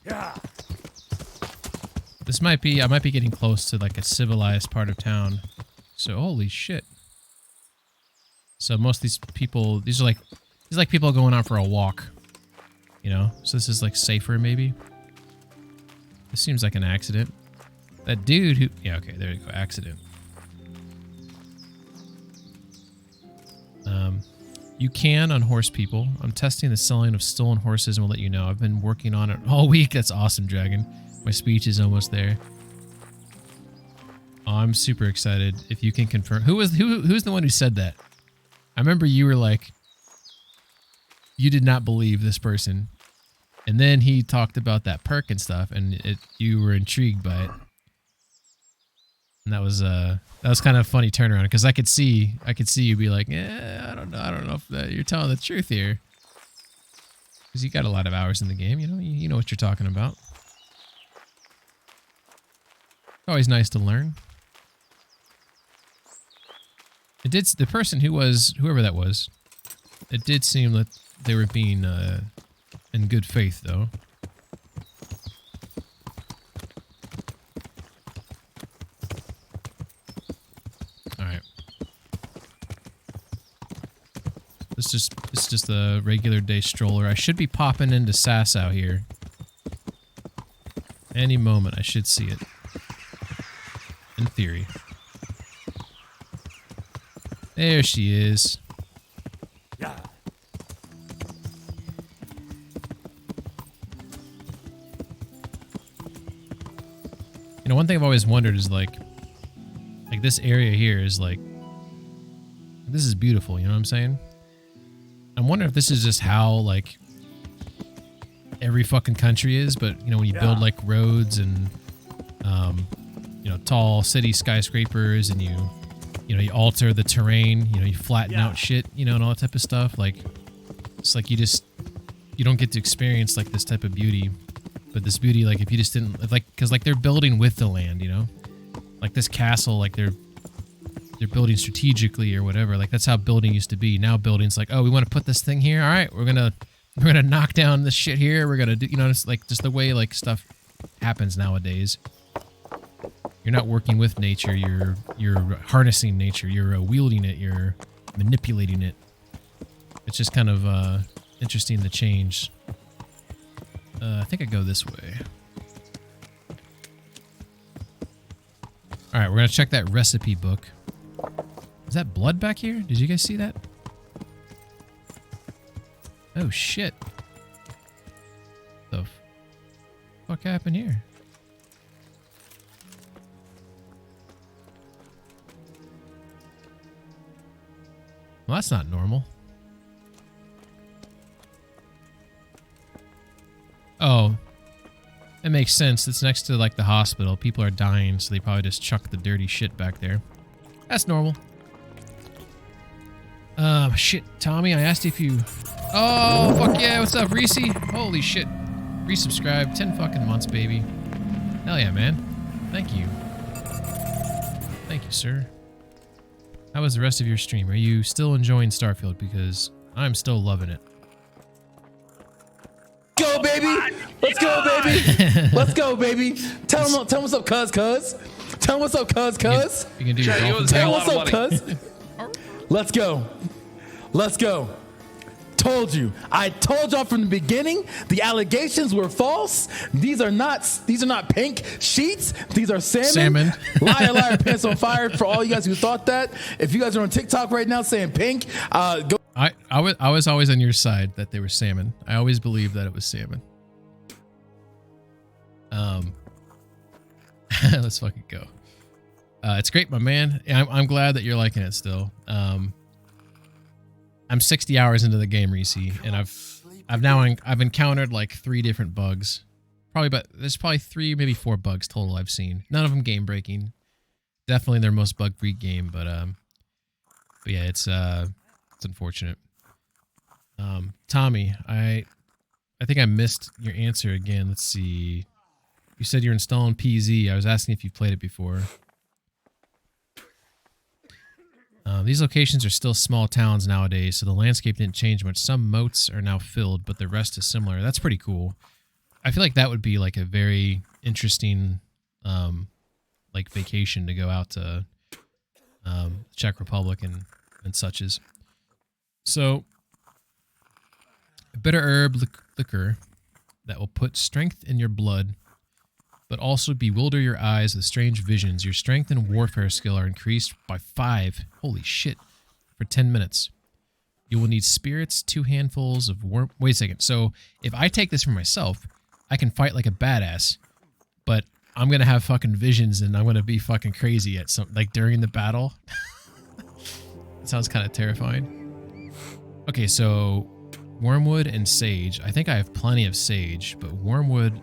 Yeah. This might be, I might be getting close to like a civilized part of town. So holy shit. So most of these people, these are like people going out for a walk, you know? So this is like safer maybe. This seems like an accident. That dude who, yeah, okay, there you go, accident. You can unhorse people. I'm testing the selling of stolen horses and will let you know. I've been working on it all week. That's awesome, Dragon. My speech is almost there. Oh, I'm super excited. If you can confirm, who's the one who said that? I remember you were like, you did not believe this person, and then he talked about that perk and stuff, and you were intrigued by it, and that was kind of a funny turnaround because I could see you be like, yeah, I don't know if you're telling the truth here, because you got a lot of hours in the game, you know what you're talking about. Always nice to learn. It did. The person who was, whoever that was, it did seem that they were being in good faith, though. All right. This is just a regular day stroller. I should be popping into Sasau here. Any moment, I should see it. In theory. There she is. Yeah. You know, one thing I've always wondered is like this area here is like, this is beautiful, you know what I'm saying? I'm wondering if this is just how like every fucking country is, but you know, when you build like roads and you know, tall city skyscrapers and you alter the terrain, you know, you flatten out shit, you know, and all that type of stuff. Like, it's like you don't get to experience like this type of beauty. But this beauty, like, if you just didn't, like, because like they're building with the land, you know, like this castle, like they're building strategically or whatever. Like that's how building used to be. Now building's like, oh, we want to put this thing here. All right, we're gonna knock down this shit here. We're gonna do, you know, it's like just the way like stuff happens nowadays. You're not working with nature, you're harnessing nature, you're wielding it, you're manipulating it. It's just kind of interesting to change. I think I go this way. All right, we're gonna check that recipe book. Is that blood back here? Did you guys see that? Oh shit! The fuck happened here? Well, that's not normal. Oh, it makes sense. It's next to like the hospital. People are dying, so they probably just chuck the dirty shit back there. That's normal. Shit, Tommy, I asked if you... Oh, fuck yeah, what's up, Reese? Holy shit. Resubscribe, 10 fucking months, baby. Hell yeah, man. Thank you. Thank you, sir. How was the rest of your stream? Are you still enjoying Starfield? Because I'm still loving it. Go, baby! Let's go, baby! Let's go, baby! Tell him what's up, cuz. Tell him what's up, cuz. You can do your dolphin Tell him thing. what's up, cuz. Let's go. Let's go. Told you. I told y'all from the beginning the allegations were false. These are not pink sheets. These are salmon. Liar, liar, pants on fire for all you guys who thought that. If you guys are on TikTok right now saying pink, go. I was always on your side that they were salmon. I always believed that it was salmon. Let's fucking go. It's great, my man. I'm glad that you're liking it still. I'm 60 hours into the game, Reese, and I've encountered like 3 different bugs. There's probably 3, maybe 4 bugs total I've seen. None of them game breaking. Definitely their most bug free game, but yeah, it's unfortunate. Tommy, I think I missed your answer again. Let's see. You said you're installing PZ. I was asking if you've played it before. These locations are still small towns nowadays, so the landscape didn't change much. Some moats are now filled, but the rest is similar. That's pretty cool. I feel like that would be like a very interesting like vacation to go out to Czech Republic and suches. So, a bitter herb liquor that will put strength in your blood, but also bewilder your eyes with strange visions. Your strength and warfare skill are increased by 5. Holy shit. For 10 minutes. You will need spirits, 2 handfuls of worm... Wait a second. So, if I take this for myself, I can fight like a badass, but I'm going to have fucking visions and I'm going to be fucking crazy at some... Like, during the battle. That sounds kind of terrifying. Okay, so... Wormwood and sage. I think I have plenty of sage, but wormwood...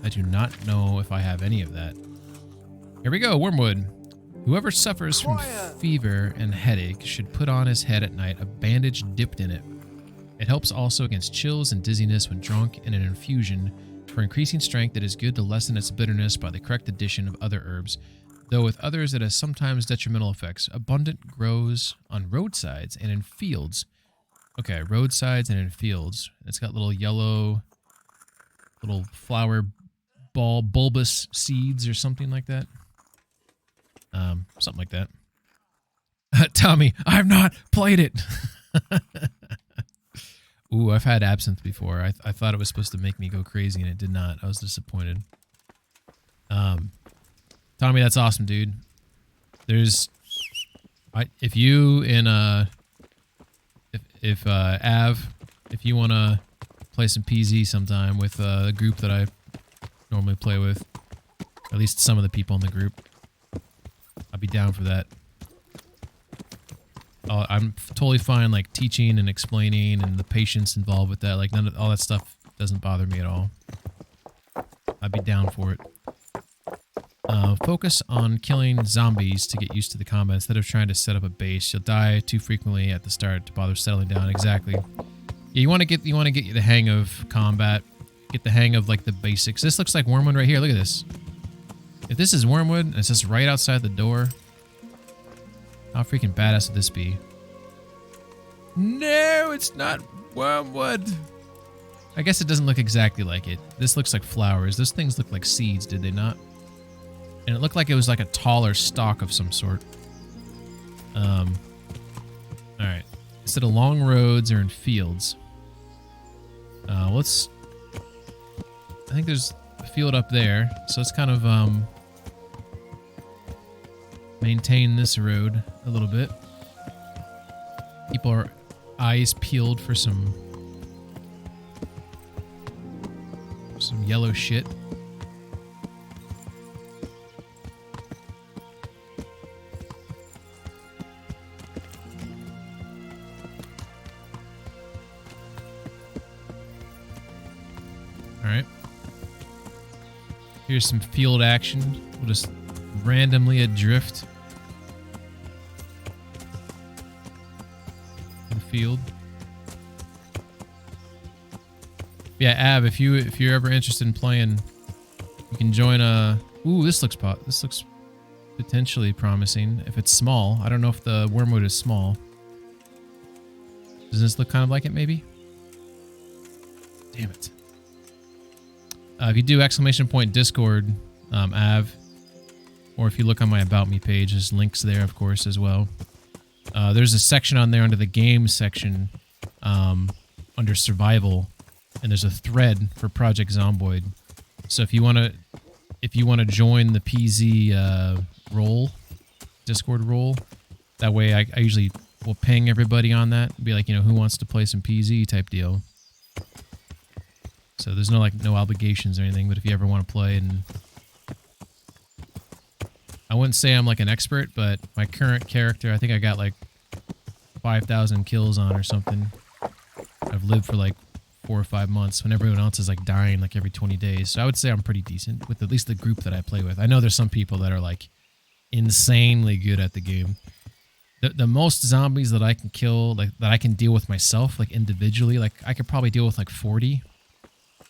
I do not know if I have any of that. Here we go, wormwood. Whoever suffers from fever and headache should put on his head at night a bandage dipped in it. It helps also against chills and dizziness when drunk, and an infusion for increasing strength. It is good to lessen its bitterness by the correct addition of other herbs, though with others it has sometimes detrimental effects. Abundant grows on roadsides and in fields. Okay, roadsides and in fields. It's got little yellow, little flower bulbous seeds or something like that. Something like that. Tommy, I have not played it. Ooh, I've had absinthe before. I thought it was supposed to make me go crazy, and it did not. I was disappointed. Tommy, that's awesome, dude. There's, if you and if Av, if you want to play some PZ sometime with a group that I normally play with, at least some of the people in the group, I'd be down for that. I'm totally fine, like, teaching and explaining and the patience involved with that. Like, none of all that stuff doesn't bother me at all. I'd be down for it. Focus on killing zombies to get used to the combat instead of trying to set up a base. You'll die too frequently at the start to bother settling down. Exactly. Yeah, you want to get the hang of combat. Get the hang of, like, the basics. This looks like wormwood right here. Look at this. If this is wormwood and it's just right outside the door, how freaking badass would this be? No, it's not wormwood. I guess it doesn't look exactly like it. This looks like flowers. Those things look like seeds, did they not? And it looked like it was like a taller stalk of some sort. Alright. Instead of long roads or in fields. Let's... I think there's a field up there, so let's kind of maintain this road a little bit. Keep our eyes peeled for some yellow shit. Alright. Here's some field action. We'll just randomly adrift in the field. Yeah, Ab, if you're ever interested in playing, you can join a... Ooh, this looks potentially promising. If it's small. I don't know if the wormwood is small. Does this look kind of like it, maybe? Damn it. If you do !Discord, Av, or if you look on my About Me page, there's links there, of course, as well. There's a section on there under the game section, under survival, and there's a thread for Project Zomboid. So if you want to join the PZ role, Discord role, that way I usually will ping everybody on that. Be like, who wants to play some PZ type deal. So there's no obligations or anything, but if you ever want to play, and I wouldn't say I'm like an expert, but my current character, I think I got like 5,000 kills on or something. I've lived for like 4 or 5 months when everyone else is like dying like every 20 days. So I would say I'm pretty decent with at least the group that I play with. I know there's some people that are like insanely good at the game. The most zombies that I can kill, like that I can deal with myself, like individually, like I could probably deal with like 40.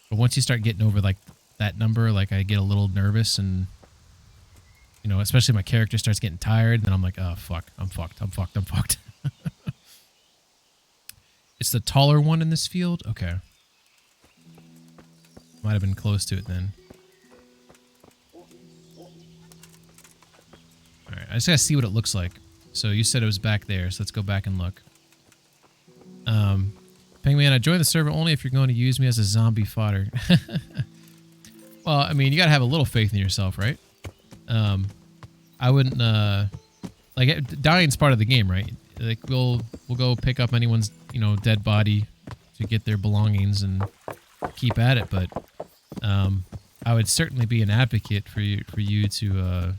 But once you start getting over like that number, like I get a little nervous, and especially my character starts getting tired, then I'm like, oh fuck, I'm fucked. It's the taller one in this field? Okay. Might have been close to it then. Alright, I just gotta see what it looks like. So you said it was back there, so let's go back and look. Penguin, I joined the server only if you're going to use me as a zombie fodder. Well, I mean, you gotta have a little faith in yourself, right? I wouldn't, like, dying's part of the game, right? Like, we'll go pick up anyone's, dead body to get their belongings and keep at it, but, I would certainly be an advocate for you to,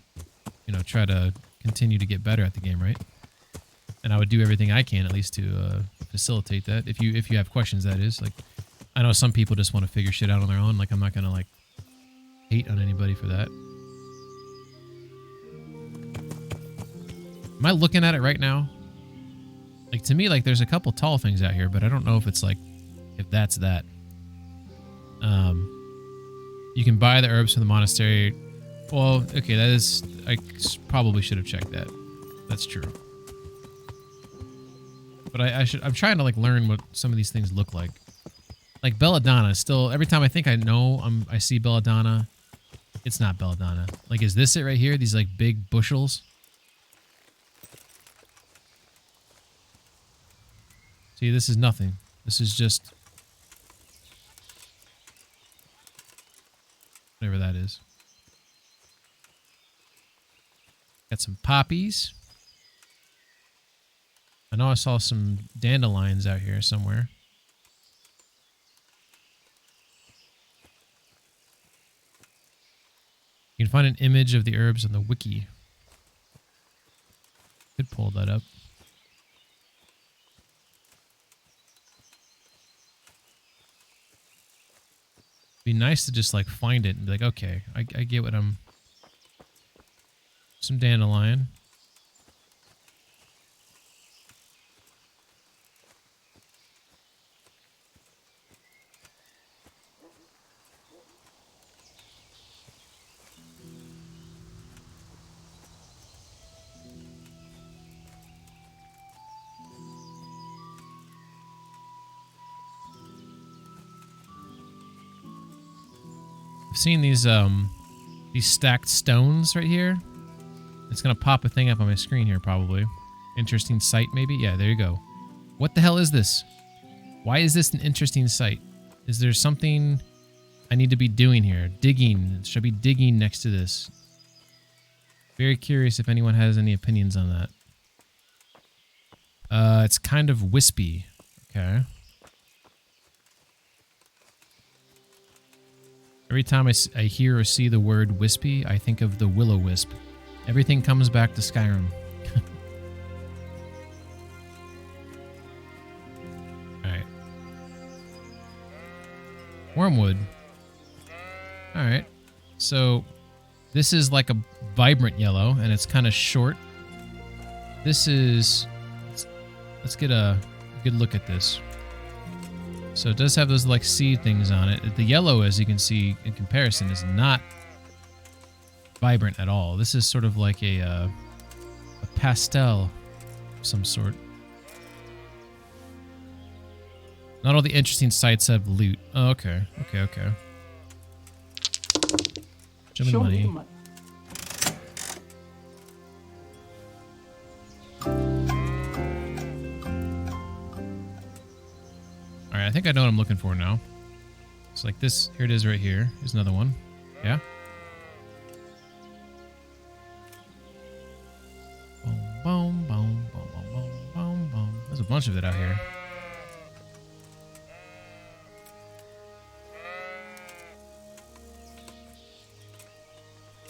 try to continue to get better at the game, right? And I would do everything I can, at least, to facilitate that. If you have questions, that is. Like, I know some people just want to figure shit out on their own. Like, I'm not gonna like hate on anybody for that. Am I looking at it right now? Like, to me, like, there's a couple tall things out here, but I don't know if it's like, if that's that. You can buy the herbs from the monastery. Well, okay, that is... I probably should have checked that. That's true. But I'm trying to, like, learn what some of these things look like. Like, belladonna, still... Every time I think I know I see belladonna, it's not belladonna. Like, is this it right here? These, like, big bushels? See, this is nothing. This is just... whatever that is. Got some poppies. I know I saw some dandelions out here somewhere. You can find an image of the herbs on the wiki. Could pull that up. Be nice to just like find it and be like, okay, I get what I'm... Some dandelion. I've seen these stacked stones right here. It's gonna pop a thing up on my screen here, probably. Interesting sight, maybe? Yeah, there you go. What the hell is this? Why is this an interesting sight? Is there something I need to be doing here? Digging. Should I be digging next to this? Very curious if anyone has any opinions on that. It's kind of wispy. Okay. Every time I hear or see the word wispy, I think of the will-o-wisp. Everything comes back to Skyrim. Alright. Wormwood. Alright. So, this is like a vibrant yellow, and it's kind of short. This is... Let's get a good look at this. So it does have those like seed things on it. The yellow, as you can see in comparison, is not vibrant at all. This is sort of like a pastel of some sort. Not all the interesting sites have loot. Oh, okay. Okay. Show me the money. Alright, I think I know what I'm looking for now. It's like this. Here it is right here. Here's another one. Yeah? Boom, boom, boom, boom, boom, boom, boom, boom. There's a bunch of it out here.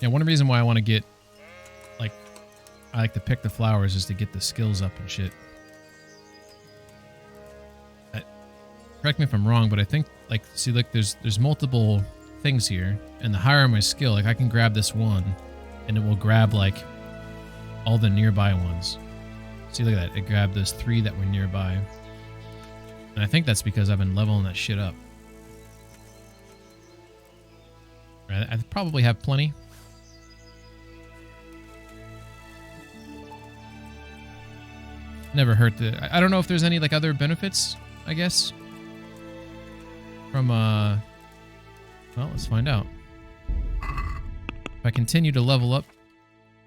Yeah, one reason why I want to get, like, I like to pick the flowers is to get the skills up and shit. Correct me if I'm wrong, but I think, like, see, look, there's multiple things here, and the higher my skill, like, I can grab this one, and it will grab, like, all the nearby ones. See, look at that. It grabbed those 3 that were nearby. And I think that's because I've been leveling that shit up. Right, I probably have plenty. Never hurt to... I don't know if there's any, like, other benefits, I guess. From, well, let's find out. If I continue to level up,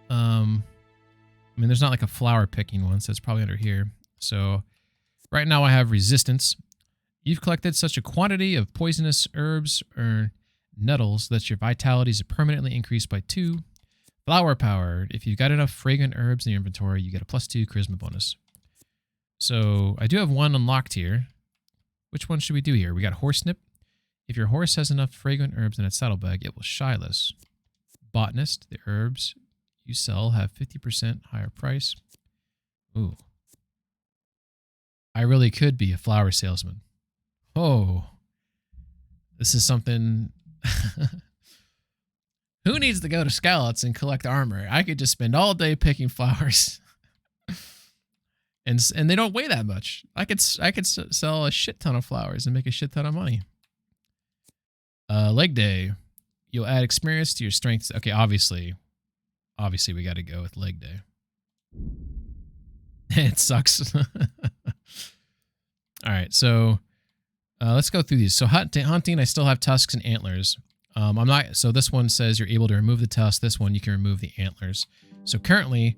I mean, there's not like a flower picking one, so it's probably under here. So, right now I have resistance. You've collected such a quantity of poisonous herbs or nettles that your vitality is permanently increased by 2. Flower power. If you've got enough fragrant herbs in your inventory, you get a +2 charisma bonus. So, I do have one unlocked here. Which one should we do here? We got Horsenip. If your horse has enough fragrant herbs in its saddlebag, it will shyless. Botanist. The herbs you sell have 50% higher price. Ooh. I really could be a flower salesman. Oh. This is something... Who needs to go to Scouts and collect armor? I could just spend all day picking flowers. And they don't weigh that much. I could sell a shit ton of flowers and make a shit ton of money. Leg day. You'll add experience to your strengths. Okay, obviously we got to go with leg day. It sucks. All right, so let's go through these. So hunting, I still have tusks and antlers. I'm not. So this one says you're able to remove the tusks. This one you can remove the antlers. So currently,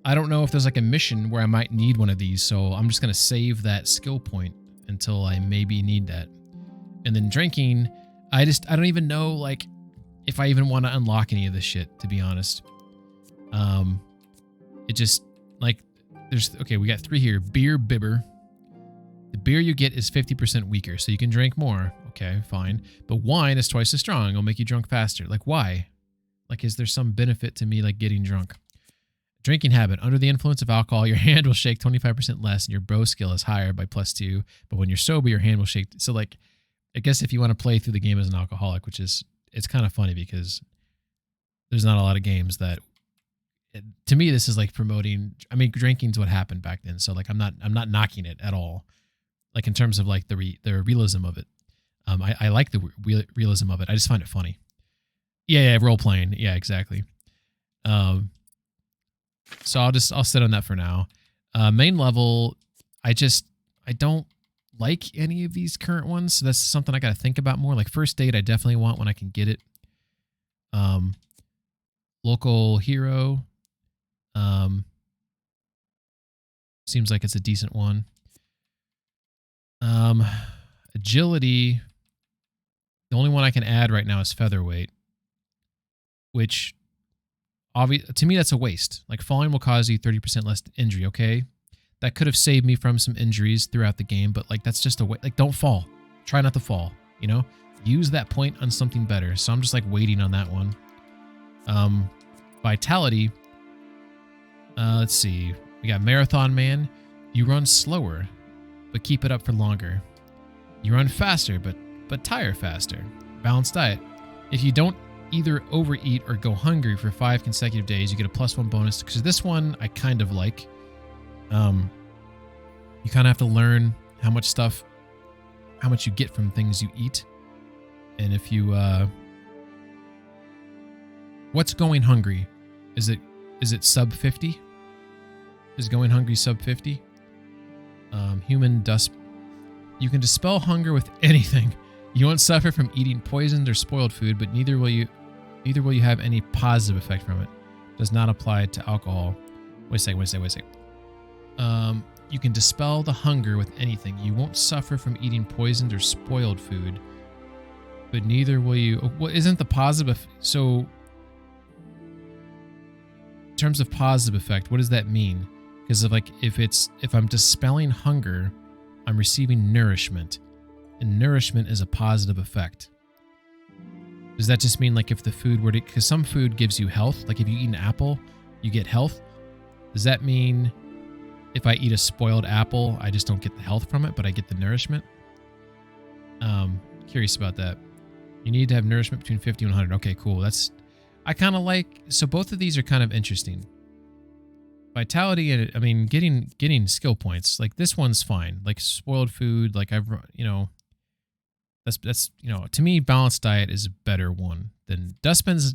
I don't know if there's like a mission where I might need one of these. So I'm just gonna save that skill point until I maybe need that. And then drinking, I don't even know like if I even want to unlock any of this shit, to be honest. It just like we got 3 here. Beer bibber. The beer you get is 50% weaker, so you can drink more. Okay, fine. But wine is twice as strong. It'll make you drunk faster. Like, why? Like, is there some benefit to me, like, getting drunk? Drinking habit. Under the influence of alcohol, your hand will shake 25% less, and your bro skill is higher by +2. But when you're sober, your hand will shake. So, like, I guess if you want to play through the game as an alcoholic, which is, it's kind of funny because there's not a lot of games that, to me, this is like promoting. I mean, drinking's what happened back then. So, like, I'm not knocking it at all. Like, in terms of like the realism of it. I like the realism of it. I just find it funny. Yeah, role playing. Yeah, exactly. So I'll sit on that for now. Main level, I don't like any of these current ones. So that's something I got to think about more. Like first aid, I definitely want when I can get it. Local hero. Seems like it's a decent one. Agility, The only one I can add right now is featherweight, which to me that's a waste. Like falling will cause you 30% less injury, okay? That could have saved me from some injuries throughout the game, but like that's just a way. Like don't fall. Try not to fall, you know? Use that point on something better. So I'm just like waiting on that one. Vitality. Let's see. We got Marathon Man. You run slower, but keep it up for longer. You run faster, but tire faster. Balanced diet. If you don't either overeat or go hungry for 5 consecutive days, you get a +1 bonus. Because this one I kind of like. You kind of have to learn how much you get from things you eat. And if you, what's going hungry? Is it sub 50? Is going hungry sub 50? Human dust. You can dispel hunger with anything. You won't suffer from eating poisoned or spoiled food, but neither will you have any positive effect from it. Does not apply to alcohol. Wait a second. You can dispel the hunger with anything. You won't suffer from eating poisoned or spoiled food, but neither will you. Well, isn't the positive? So, in terms of positive effect, what does that mean? Because if I'm dispelling hunger, I'm receiving nourishment, and nourishment is a positive effect. Does that just mean like if the food were to, because some food gives you health, like if you eat an apple, you get health. Does that mean if I eat a spoiled apple, I just don't get the health from it, but I get the nourishment? Curious about that. You need to have nourishment between 50 and 100. Okay, cool. I kind of like, so both of these are kind of interesting. Vitality and, I mean, getting skill points. Like this one's fine. Like spoiled food, like that's to me, balanced diet is a better one than dustbin's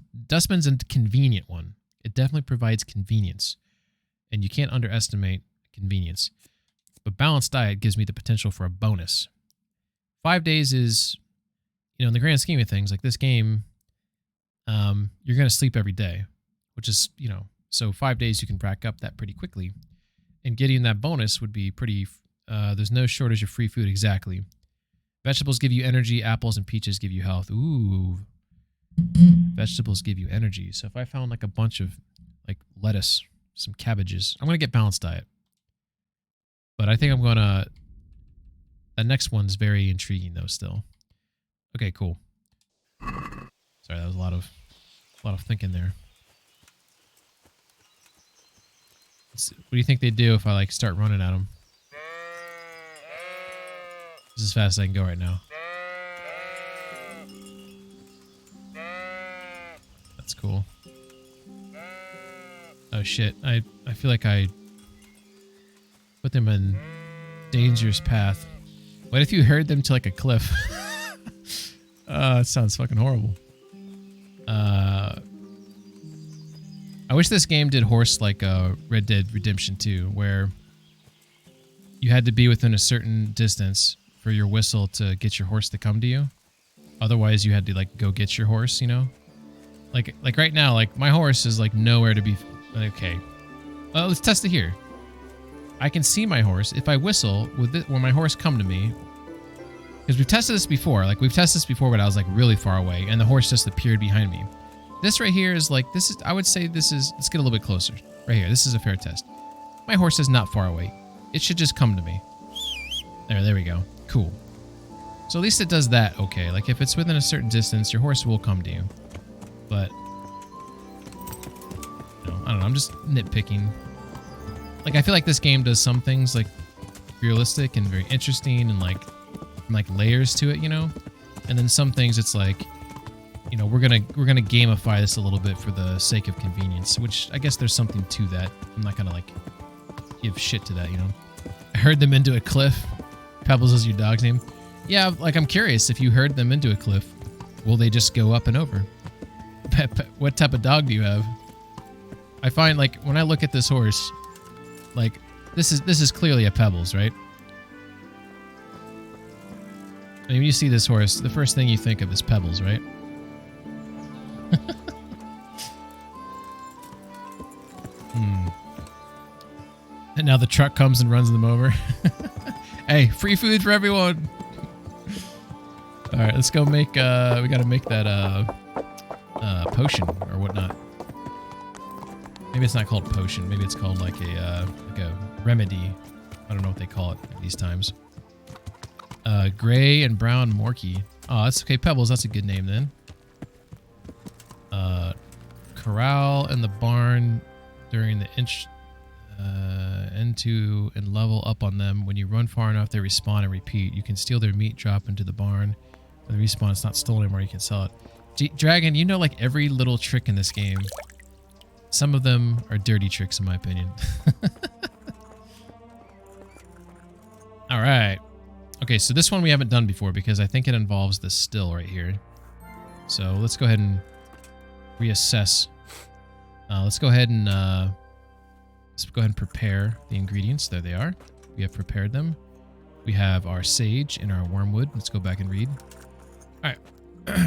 a convenient one. It definitely provides convenience, and you can't underestimate convenience. But balanced diet gives me the potential for a bonus. 5 days is, in the grand scheme of things, like this game, you're going to sleep every day, which is, so 5 days you can rack up that pretty quickly. And getting that bonus would be pretty, there's no shortage of free food, exactly. Vegetables give you energy, apples and peaches give you health. Ooh. Vegetables give you energy. So if I found like a bunch of like lettuce, some cabbages, I'm going to get balanced diet. But I think I'm going to, the next one's very intriguing though still. Okay, cool. Sorry, that was a lot of thinking there. What do you think they do if I like start running at them? This is as fast as I can go right now. That's cool. Oh shit, I feel like I put them in dangerous path. What if you herd them to like a cliff? It sounds fucking horrible. I wish this game did horse like Red Dead Redemption 2, where you had to be within a certain distance for your whistle to get your horse to come to you. Otherwise, you had to like go get your horse, Like right now, like my horse is like nowhere to be. Okay, let's test it here. I can see my horse if I whistle. Will my horse come to me? Because we've tested this before. Like we've tested this before, but I was like really far away, and the horse just appeared behind me. This right here is like, I would say this is, let's get a little bit closer. Right here, this is a fair test. My horse is not far away. It should just come to me. There we go. Cool. So at least it does that okay. Like if it's within a certain distance, your horse will come to you. But, I don't know, I'm just nitpicking. Like I feel like this game does some things like realistic and very interesting and like layers to it, And then some things it's like, we're gonna gamify this a little bit for the sake of convenience, which I guess there's something to that. I'm not gonna like give shit to that, I herd them into a cliff. Pebbles is your dog's name. Yeah, like I'm curious, if you herd them into a cliff, will they just go up and over? What type of dog do you have? I find like when I look at this horse, like this is clearly a Pebbles, right? I mean, when you see this horse, the first thing you think of is Pebbles, right? And now the truck comes and runs them over. Hey, free food for everyone. All right, let's go make. We got to make that potion or whatnot. Maybe it's not called potion. Maybe it's called like a remedy. I don't know what they call it these times. Gray and brown Morky. Oh, that's okay. Pebbles. That's a good name then. Corral and the barn during the N2 and level up on them. When you run far enough, they respawn and repeat. You can steal their meat, drop into the barn. When they respawn, it's not stolen anymore. You can sell it. Dragon, you know like every little trick in this game. Some of them are dirty tricks, in my opinion. All right. Okay, so this one we haven't done before because I think it involves the still right here. So let's go ahead and reassess. Let's go ahead and prepare the ingredients. There they are. We have prepared them. We have our sage and our wormwood. Let's go back and read. All right.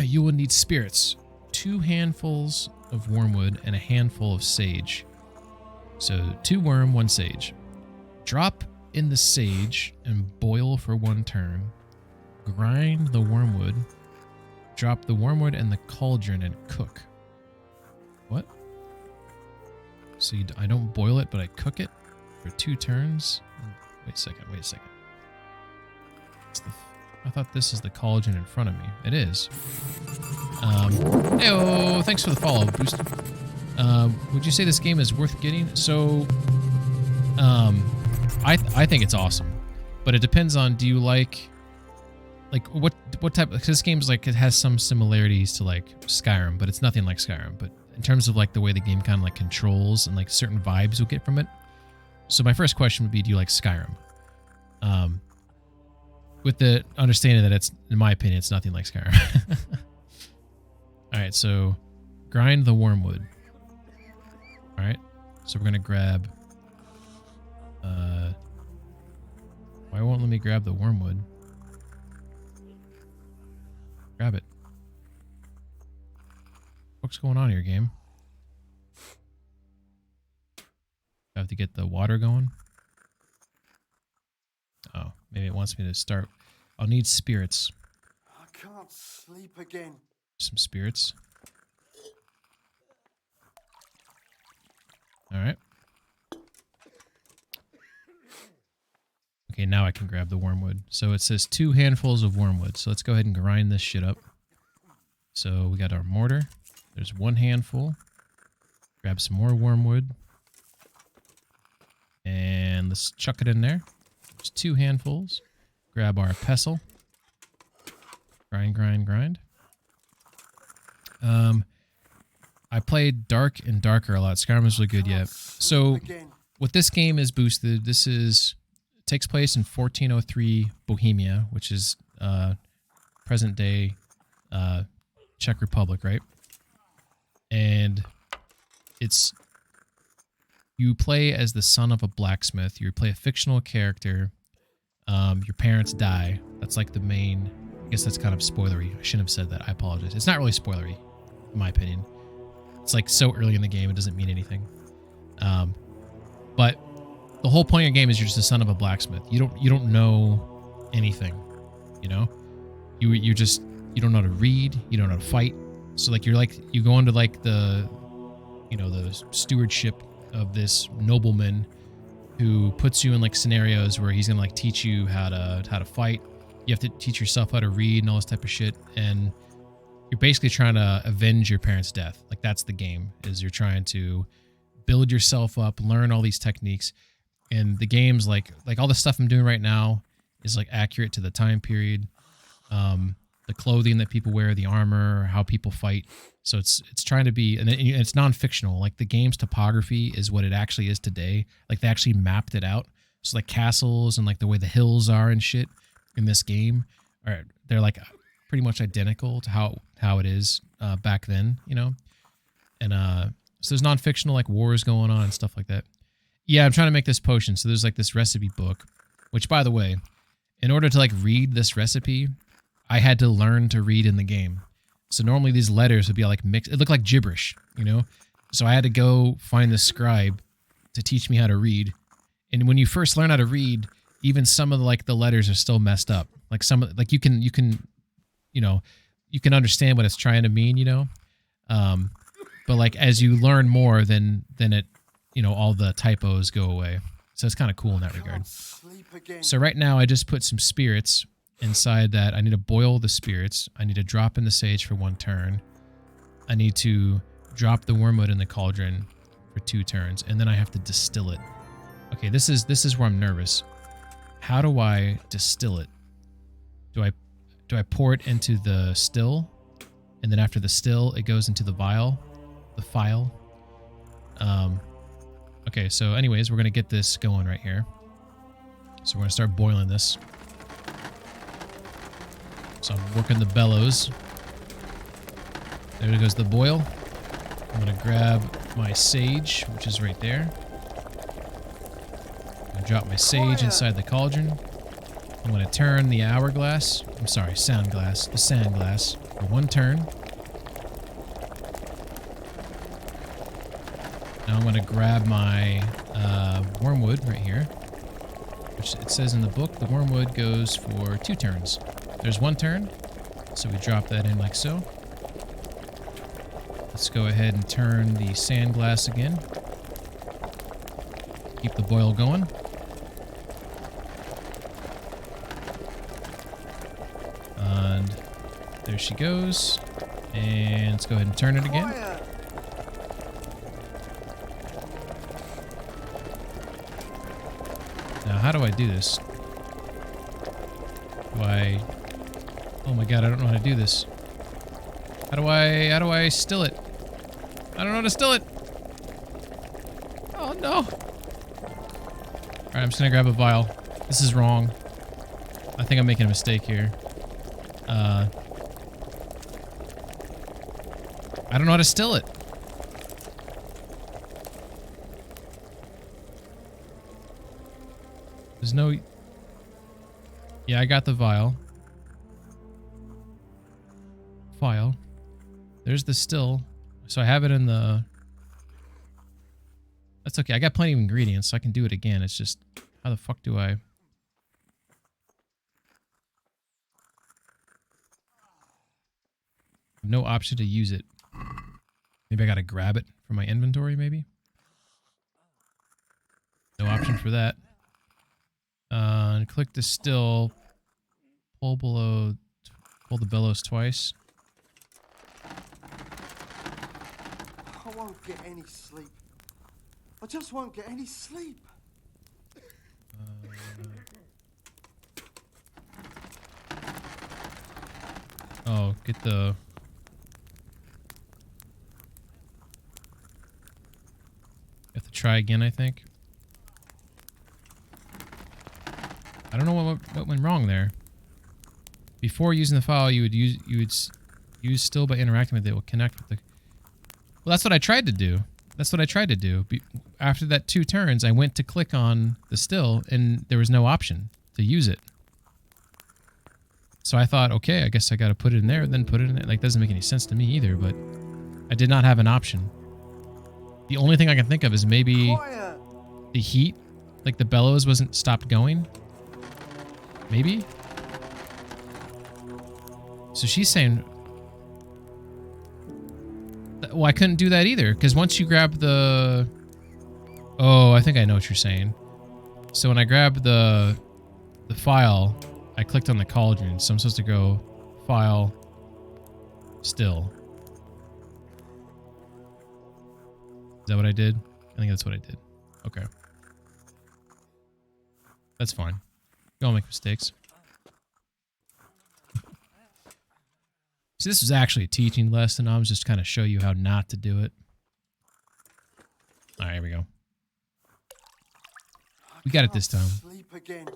You will need spirits, 2 handfuls of wormwood and a handful of sage. So 2 worm, 1 sage. Drop in the sage and boil for 1 turn. Grind the wormwood. Drop the wormwood in the cauldron and cook. What? So I don't boil it, but I cook it for 2 turns? Wait a second. I thought this is the cauldron in front of me. It is. Heyo, thanks for the follow, Boost. Would you say this game is worth getting? So, I think it's awesome, but it depends on, do you like what type, because this game's like, it has some similarities to like Skyrim, but it's nothing like Skyrim. But in terms of like the way the game kind of like controls and like certain vibes you'll get from it. So my first question would be, do you like Skyrim? With the understanding that it's, in my opinion, it's nothing like Skyrim. All right, so grind the wormwood. All right, so we're gonna grab. Why won't let me grab the wormwood? Grab it. What's going on here, game? I have to get the water going. Oh, maybe it wants me to start. I'll need spirits. I can't sleep again. Some spirits. All right. Okay, now I can grab the wormwood. So it says 2 handfuls of wormwood. So let's go ahead and grind this shit up. So we got our mortar. There's 1 handful. Grab some more wormwood. And let's chuck it in there. There's 2 handfuls. Grab our pestle. Grind. I played Dark and Darker a lot. Skyrim was really good, yeah. So what this game is boosted, takes place in 1403 Bohemia, which is present day Czech Republic, right? And you play as the son of a blacksmith. You play a fictional character. Your parents die. That's like the main. I guess that's kind of spoilery. I shouldn't have said that. I apologize. It's not really spoilery, in my opinion. It's like so early in the game, it doesn't mean anything. But the whole point of your game is you're just the son of a blacksmith. You don't know anything, you know. You don't know how to read. You don't know how to fight. So you go into like the stewardship of this nobleman who puts you in like scenarios where he's gonna like teach you how to fight. You have to teach yourself how to read and all this type of shit, and you're basically trying to avenge your parents' death. Like that's the game, is you're trying to build yourself up, learn all these techniques, and the game's like all the stuff I'm doing right now is like accurate to the time period, the clothing that people wear, the armor, how people fight. So it's trying to be, and it's non-fictional. Like the game's topography is what it actually is today. Like they actually mapped it out. So like castles and like the way the hills are and shit in this game they're like pretty much identical to how it is back then, you know. And so there's non-fictional like wars going on and stuff like that. Yeah, I'm trying to make this potion. So there's like this recipe book, which by the way, in order to like read this recipe, I had to learn to read in the game. So normally these letters would be like mixed. It looked like gibberish, you know? So I had to go find the scribe to teach me how to read. And when you first learn how to read, even some of the letters are still messed up. Like you can you know, you can understand what it's trying to mean, you know. But like as you learn more, then it, you know, all the typos go away. So it's kind of cool in that regard. So right now I just put some spirits inside that. I need to boil the spirits. I need to drop in the sage for 1 turn. I need to drop the wormwood in the cauldron for 2 turns, and then I have to distill it. Okay, this is where I'm nervous. How do I distill it? Do I pour it into the still, and then after the still, it goes into the vial, the file? Okay, so anyways, we're gonna get this going right here. So we're gonna start boiling this. So I'm working the bellows. There goes the boil. I'm gonna grab my sage, which is right there. I'm gonna drop my sage inside the cauldron. I'm gonna turn the hourglass. I'm sorry, sound glass. The sand glass for 1 turn. Now I'm gonna grab my wormwood right here, which it says in the book the wormwood goes for 2 turns. There's 1 turn, so we drop that in like so. Let's go ahead and turn the sand glass again. Keep the boil going. And there she goes. And let's go ahead and turn it again. Now, how do I do this? Oh my god, I don't know how to do this. How do I still it? I don't know how to still it. Oh no. Alright, I'm just gonna grab a vial. This is wrong. I think I'm making a mistake here. I don't know how to still it. There's no... Yeah, I got the vial. File. There's the still. So I have it in the... That's okay. I got plenty of ingredients, so I can do it again. It's just... How the fuck do I... No option to use it. Maybe I gotta grab it from my inventory, maybe? No option for that. And click the still. Pull the bellows twice. I won't get any sleep. I just won't get any sleep. Oh, get the... Have to try again, I think. I don't know what went wrong there. Before using the file, you would use still by interacting with it will connect with the... Well, that's what I tried to do. That's what I tried to do. After that 2 turns, I went to click on the still, and there was no option to use it. So I thought, okay, I guess I got to put it in there, then put it in it. Like, doesn't make any sense to me either, but I did not have an option. The only thing I can think of is maybe the heat, like the bellows wasn't stopped going. Maybe? So she's saying... Well, I couldn't do that either, because once you grab the... Oh, I think I know what you're saying. So when I grabbed the file, I clicked on the cauldron, so I'm supposed to go file, still. Is that what I did? I think that's what I did. Okay. That's fine. We all make mistakes. So this was actually a teaching lesson. I was just kind of show you how not to do it. All right, here we go. We got it this time. Sleep again.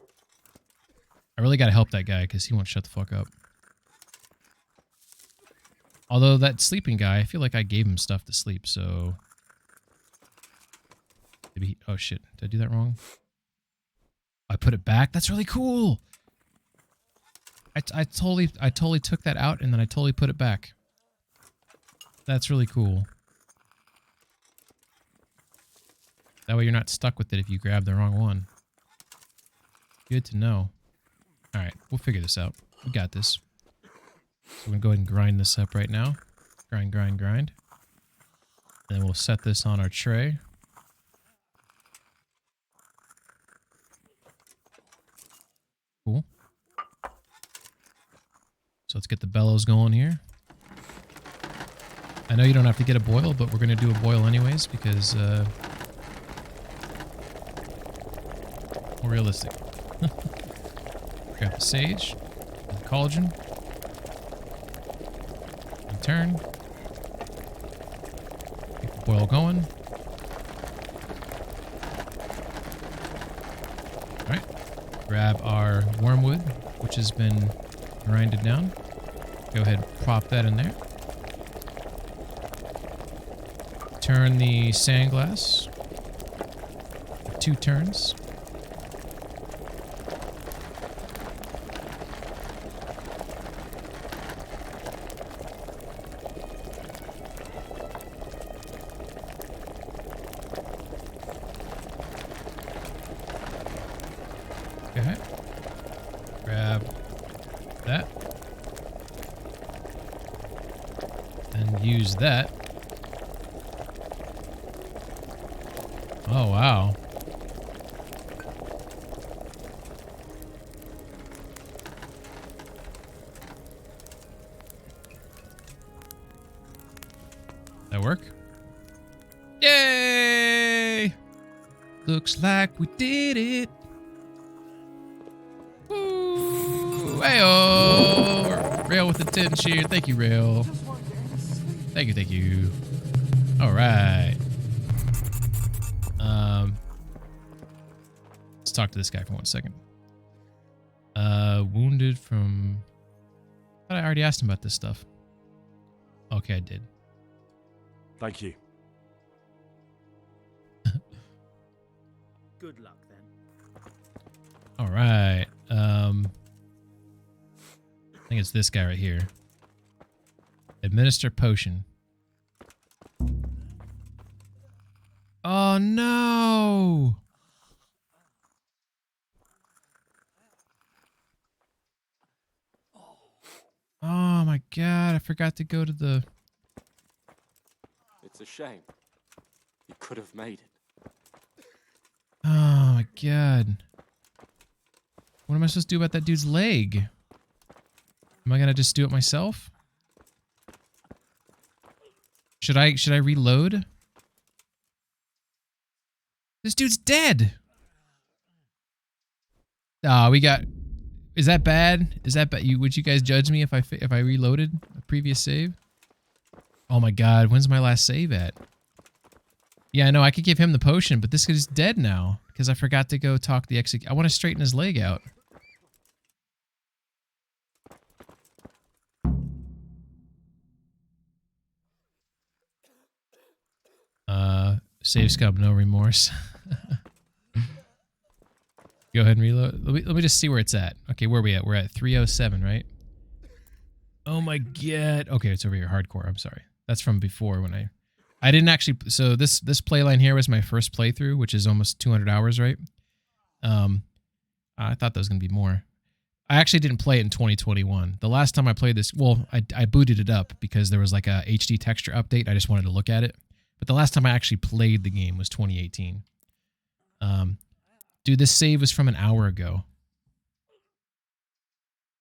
I really got to help that guy because he won't shut the fuck up. Although that sleeping guy, I feel like I gave him stuff to sleep, so... Maybe he... Oh shit, did I do that wrong? I put it back? That's really cool! I totally took that out and then I totally put it back. That's really cool. That way you're not stuck with it if you grab the wrong one. Good to know. Alright, we'll figure this out. We got this. So we're going to go ahead and grind this up right now. Grind, grind, grind. And then we'll set this on our tray. Cool. So let's get the bellows going here. I know you don't have to get a boil, but we're going to do a boil anyways because more realistic. Grab the sage, the cauldron, and turn. Get the boil going. Alright. Grab our wormwood, which has been grinded down. Go ahead and prop that in there. Turn the sand glass. 2 turns. Okay. Grab that. And use that. Oh, wow. That work? Yay! Looks like we did it. Woo! Hey-oh! Rail with the 10 shear. Thank you, Rail. Thank you, thank you. All right. Let's talk to this guy for 1 second. Wounded from... I thought I already asked him about this stuff. Okay, I did. Thank you. Good luck then. All right. I think it's this guy right here. Administer potion. Oh no! Oh my god, I forgot to go to the... It's a shame. You could have made it. Oh my god. What am I supposed to do about that dude's leg? Am I gonna just do it myself? Should I reload? This dude's dead. Ah, we got... Is that bad? Is that bad? Would you guys judge me if I reloaded a previous save? Oh my god, when's my last save at? Yeah, I know I could give him the potion, but this guy's dead now because I forgot to go talk the exec. I want to straighten his leg out. Save scum, no remorse. Go ahead and reload. Let me just see where it's at. Okay, where are we at? We're at 307, right? Oh my god. Okay, it's over here. Hardcore. I'm sorry. That's from before when I didn't actually. So this playline here was my first playthrough, which is almost 200 hours, right? I thought that was gonna be more. I actually didn't play it in 2021. The last time I played this, well, I booted it up because there was like a HD texture update. I just wanted to look at it. But the last time I actually played the game was 2018. Dude, this save was from an hour ago.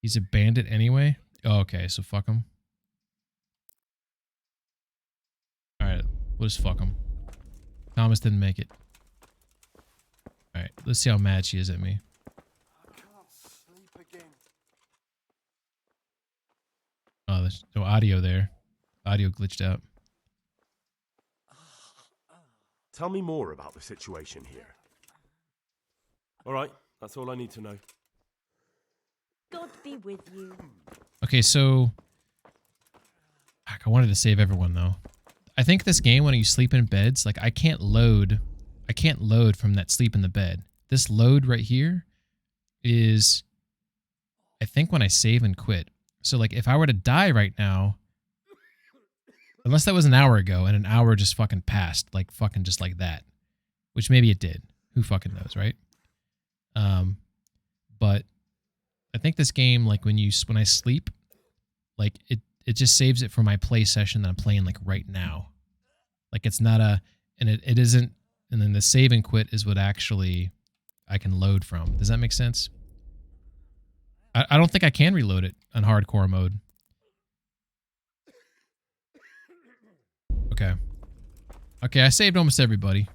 He's a bandit anyway? Oh, okay, so fuck him. Alright, we'll just fuck him. Thomas didn't make it. Alright, let's see how mad she is at me. I can't sleep again. Oh, there's no audio there. Audio glitched out. Tell me more about the situation here. All right, that's all I need to know. God be with you. Okay, so... Fuck, I wanted to save everyone, though. I think this game, when you sleep in beds, like, I can't load from that sleep in the bed. This load right here is, I think, when I save and quit. So, like, if I were to die right now, unless that was an hour ago, and an hour just fucking passed, like, fucking just like that. Which maybe it did. Who fucking knows, right? But I think this game, like, when I sleep, like it just saves it for my play session that I'm playing like right now. Like it's not and it isn't, and then the save and quit is what actually I can load from. Does that make sense? I don't think I can reload it on hardcore mode. Okay. Okay, I saved almost everybody.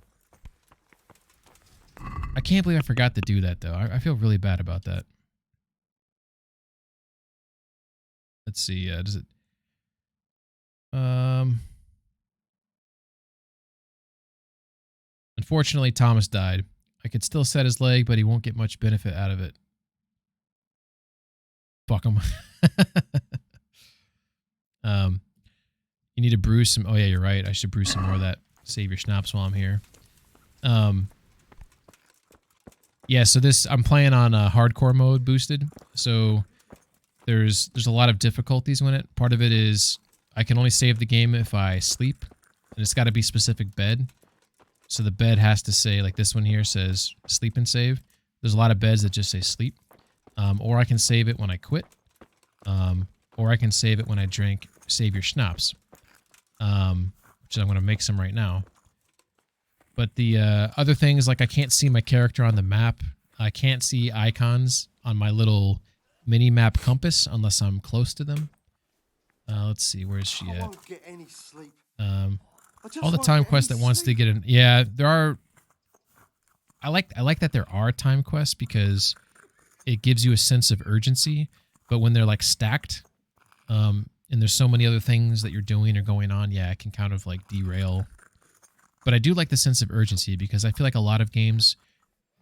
I can't believe I forgot to do that, though. I feel really bad about that. Let's see. Does it... Unfortunately, Thomas died. I could still set his leg, but he won't get much benefit out of it. Fuck him. You need to brew some... Oh, yeah, you're right. I should brew some more of that. Save your schnapps while I'm here. Yeah, so this... I'm playing on hardcore mode boosted. So there's a lot of difficulties in it. Part of it is I can only save the game if I sleep. And it's got to be specific bed. So the bed has to say... Like this one here says sleep and save. There's a lot of beds that just say sleep. Or I can save it when I quit. Or I can save it when I drink save your schnapps. Which I'm going to make some right now. But the other thing is, like, I can't see my character on the map. I can't see icons on my little mini-map compass unless I'm close to them. Let's see, where's she at? I won't get any sleep. All the time quests that wants to get in. Yeah, there are... I like that there are time quests because it gives you a sense of urgency. But when they're, like, stacked... and there's so many other things that you're doing or going on, yeah, it can kind of like derail. But I do like the sense of urgency because I feel like a lot of games,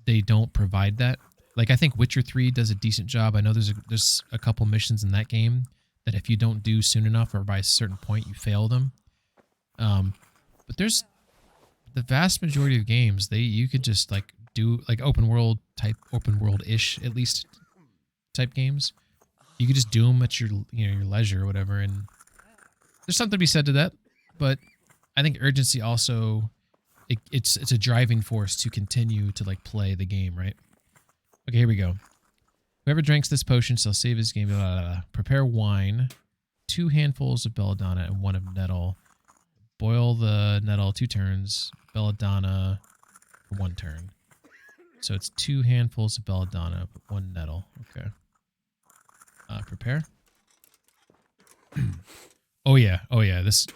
they don't provide that. Like I think Witcher 3 does a decent job. I know there's a couple missions in that game that if you don't do soon enough or by a certain point, you fail them. But there's the vast majority of games, you could just like do like open world-ish at least type games. You could just do them at your your leisure or whatever, and there's something to be said to that. But I think urgency also it's a driving force to continue to like play the game, right? Okay, here we go. Whoever drinks this potion shall save his game. Blah, blah, blah. Prepare wine, 2 handfuls of belladonna and 1 of nettle. Boil the nettle 2 turns. Belladonna for 1 turn. So it's 2 handfuls of belladonna, but 1 nettle. Okay. Prepare. Oh yeah. This.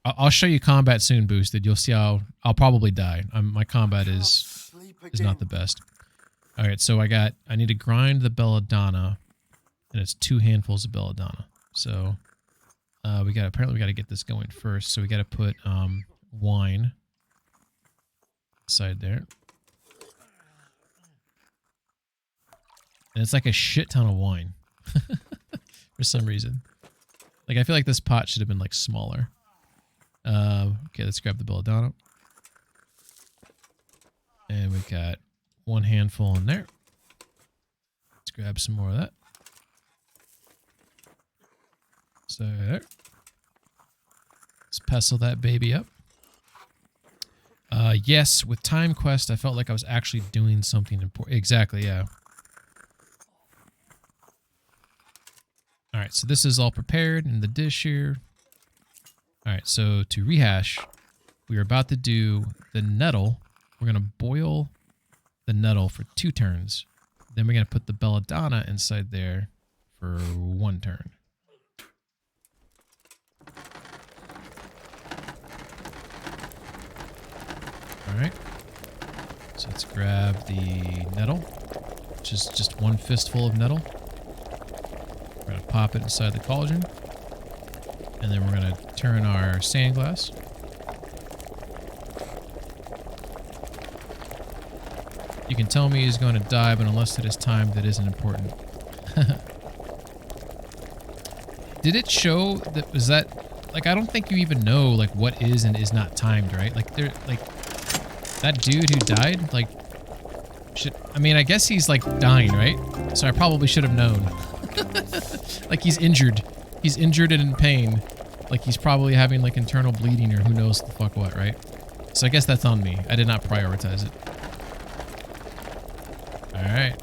I'll show you combat soon, boosted. You'll see how I'll probably die. My combat is not the best. All right, so I need to grind the belladonna, and it's 2 handfuls of belladonna. So apparently we got to get this going first. So we got to put wine inside there. And it's like a shit ton of wine. For some reason. Like, I feel like this pot should have been, like, smaller. Okay, let's grab the belladonna. And we've got 1 handful in there. Let's grab some more of that. So, there. Let's pestle that baby up. Yes, with Time Quest, I felt like I was actually doing something important. Exactly, yeah. Alright, so this is all prepared in the dish here. Alright, so to rehash, we are about to do the nettle. We're going to boil the nettle for 2 turns. Then we're going to put the belladonna inside there for 1 turn. Alright, so let's grab the nettle, which is just 1 fistful of nettle. We're going to pop it inside the cauldron. And then we're going to turn our sand glass. You can tell me he's going to die, but unless it is timed, that isn't important. Did it show that, was that, like, I don't think you even know, like, what is and is not timed, right? Like, that dude who died, like, I mean, I guess he's, like, dying, right? So I probably should have known. Like, he's injured. He's injured and in pain. Like, he's probably having, like, internal bleeding or who knows the fuck what, right? So I guess that's on me. I did not prioritize it. Alright.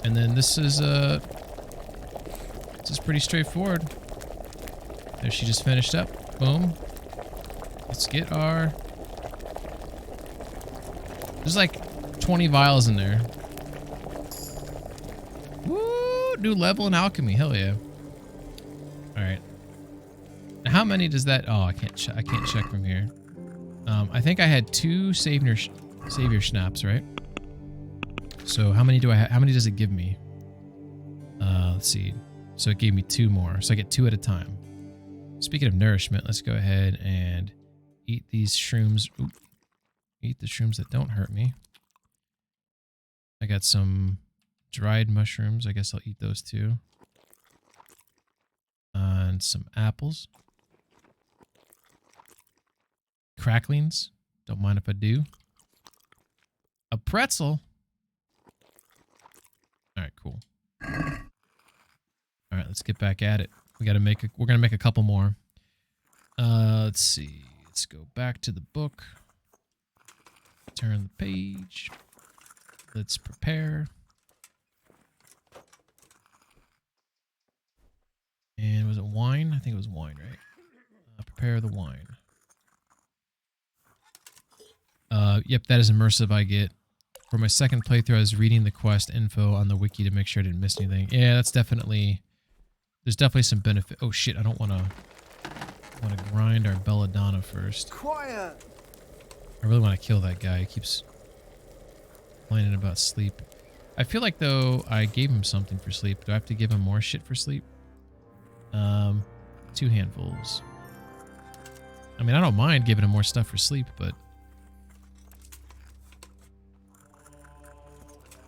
And then this is, This is pretty straightforward. There, she just finished up. Boom. Let's get our... There's like 20 vials in there. Woo! New level in alchemy. Hell yeah. Alright. How many does that... Oh, I can't check from here. I think I had 2 savior schnapps, right? So how many do I have? How many does it give me? Let's see. So it gave me 2 more. So I get 2 at a time. Speaking of nourishment, let's go ahead and eat these shrooms. Oop. Eat the shrooms that don't hurt me. I got some dried mushrooms. I guess I'll eat those too. And some apples. Cracklings. Don't mind if I do. A pretzel. All right, cool. All right, let's get back at it. We're gonna make a couple more. Let's see. Let's go back to the book. Turn the page. Let's prepare. And was it wine? I think it was wine, right? Prepare the wine. Yep, that is immersive I get. For my second playthrough, I was reading the quest info on the wiki to make sure I didn't miss anything. Yeah, that's definitely... There's definitely some benefit. Oh shit, I don't want to grind our belladonna first. Quiet. I really want to kill that guy. He keeps complaining about sleep. I feel like, though, I gave him something for sleep. Do I have to give him more shit for sleep? 2 handfuls. I mean, I don't mind giving him more stuff for sleep, but...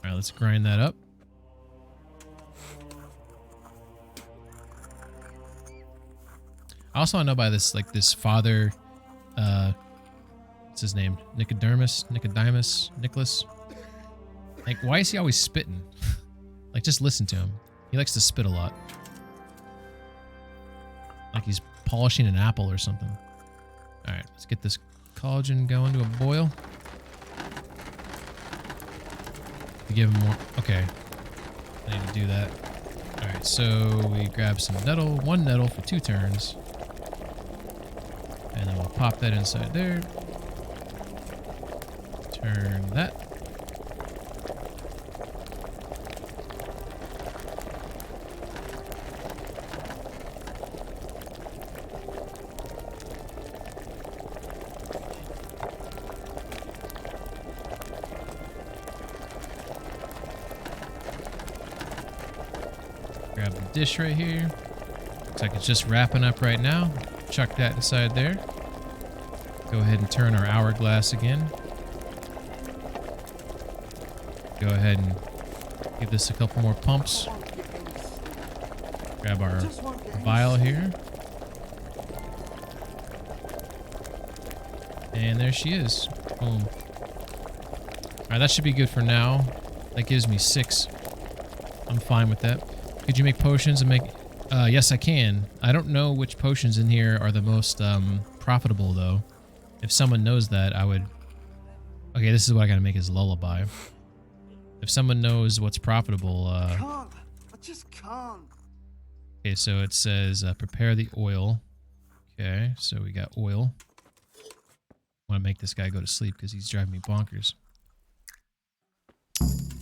Alright, let's grind that up. I also want to know by this, like, this father, what's his name? Nicodemus? Nicholas? Like, why is he always spitting? Like, just listen to him. He likes to spit a lot. Like he's polishing an apple or something. Alright, let's get this collagen going to a boil. To give him more... Okay. I need to do that. Alright, so we grab some nettle. 1 nettle for 2 turns. And then we'll pop that inside there. Turn that. Grab the dish right here. Looks like it's just wrapping up right now. Chuck that inside there. Go ahead and turn our hourglass again. Go ahead and give this a couple more pumps. Grab our vial here. And there she is. Boom. Alright, that should be good for now. That gives me 6. I'm fine with that. Could you make potions and make... yes, I can. I don't know which potions in here are the most profitable, though. If someone knows that, I would... Okay, this is what I gotta make is lullaby. If someone knows what's profitable... I can't. I just can't. Okay, so it says prepare the oil. Okay, so we got oil. I want to make this guy go to sleep because he's driving me bonkers.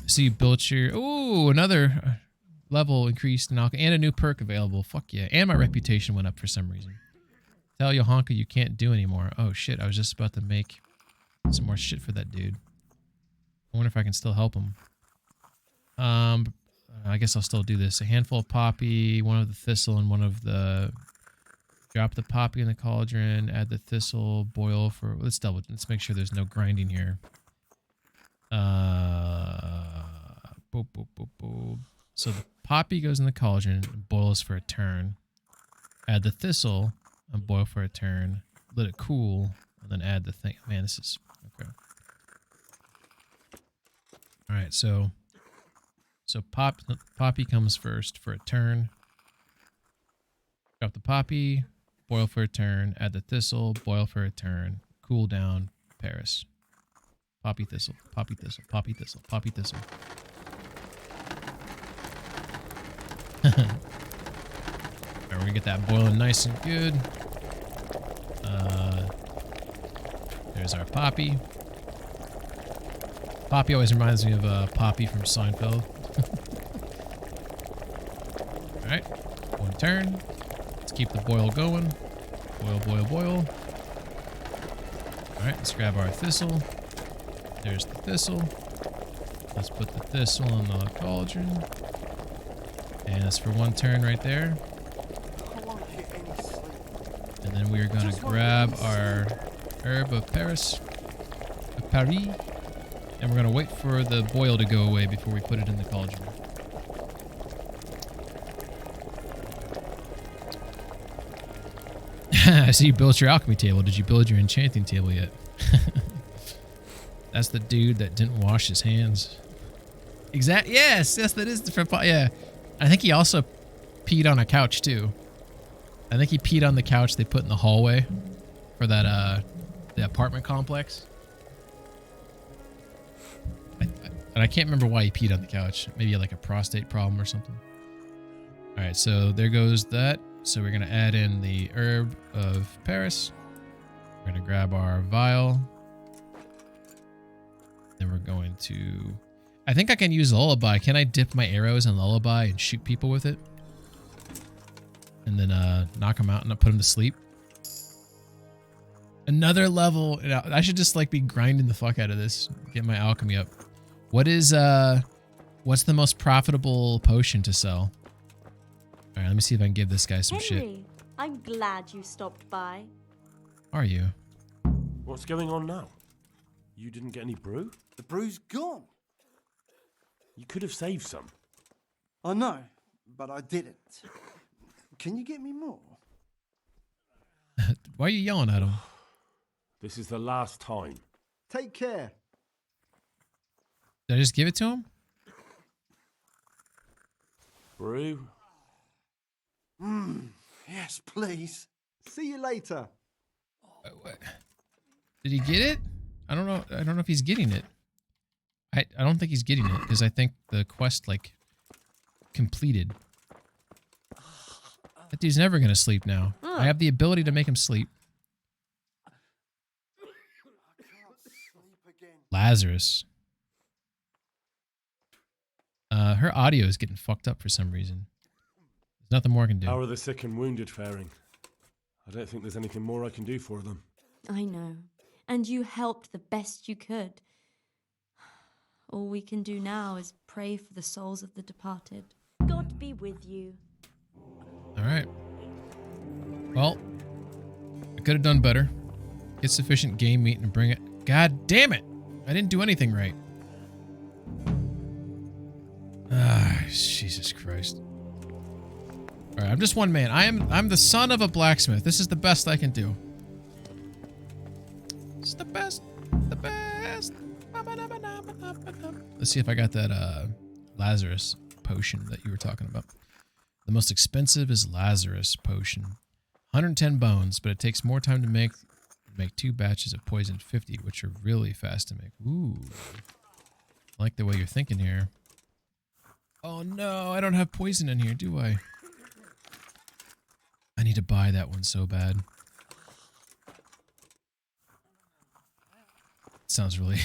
So you built your... Ooh, another... level increased in alcohol and a new perk available. Fuck yeah. And my reputation went up for some reason. Tell Yohanka you can't do anymore. Oh shit, I was just about to make some more shit for that dude. I wonder if I can still help him. I guess I'll still do this. A handful of poppy, 1 of the thistle, and 1 of the... Drop the poppy in the cauldron, add the thistle, boil for... Let's make sure there's no grinding here. Boop, boop, boop, boop. So the poppy goes in the cauldron and boils for a turn. Add the thistle and boil for a turn. Let it cool and then add the thing. Man, this is... Okay. Alright, so poppy comes first for a turn. Drop the poppy, boil for a turn, add the thistle, boil for a turn, cool down, Paris. Poppy thistle, poppy thistle, poppy thistle, poppy thistle. gonna get that boiling nice and good. There's our Poppy. Poppy always reminds me of Poppy from Seinfeld. Alright, one turn. Let's keep the boil going. Boil, boil, boil. Alright, let's grab our thistle. There's the thistle. Let's put the thistle in the cauldron. And that's for one turn right there. And then we are going to grab our herb of Paris. Of Paris. And we're going to wait for the boil to go away before we put it in the cauldron. I see you built your alchemy table. Did you build your enchanting table yet? That's the dude that didn't wash his hands. Exact. Yes, that is different. Yeah. I think he also peed on a couch too. I think he peed on the couch they put in the hallway for that the apartment complex. And I can't remember why he peed on the couch. Maybe like a prostate problem or something. All right, so there goes that. So we're gonna add in the herb of Paris. We're gonna grab our vial. Then we're going to... I think I can use lullaby. Can I dip my arrows in lullaby and shoot people with it? And then knock them out and put them to sleep? Another level. I should just like be grinding the fuck out of this. Get my alchemy up. What is what's the most profitable potion to sell? All right, let me see if I can give this guy some Henry, I'm glad you stopped by. Are you? What's going on now? You didn't get any brew? The brew's gone. You could have saved some. I know, but I didn't. Can you get me more? Why are you yelling at him? This is the last time. Take care. Did I just give it to him? Brew? Yes, please. See you later. Did he get it? I don't know. I don't know if he's getting it. I don't think he's getting it because I think the quest like completed. That dude's never gonna sleep now. I have the ability to make him sleep. Lazarus. Her audio is getting fucked up for some reason. There's nothing more I can do. How are the sick and wounded faring? I don't think there's anything more I can do for them. I know. And you helped the best you could. All we can do now is pray for the souls of the departed. God be with you. All right. Well, I could have done better. Get sufficient game meat and bring it. God damn it! I didn't do anything right. Ah, Jesus Christ. All right, I'm just one man. I'm the son of a blacksmith. This is the best I can do. It's the best. The best. Let's see if I got that Lazarus potion that you were talking about. The most expensive is Lazarus potion. 110 bones, but it takes more time to make 2 batches of poison 50, which are really fast to make. Ooh. I like the way you're thinking here. Oh no, I don't have poison in here, do I? I need to buy that one so bad. Sounds really...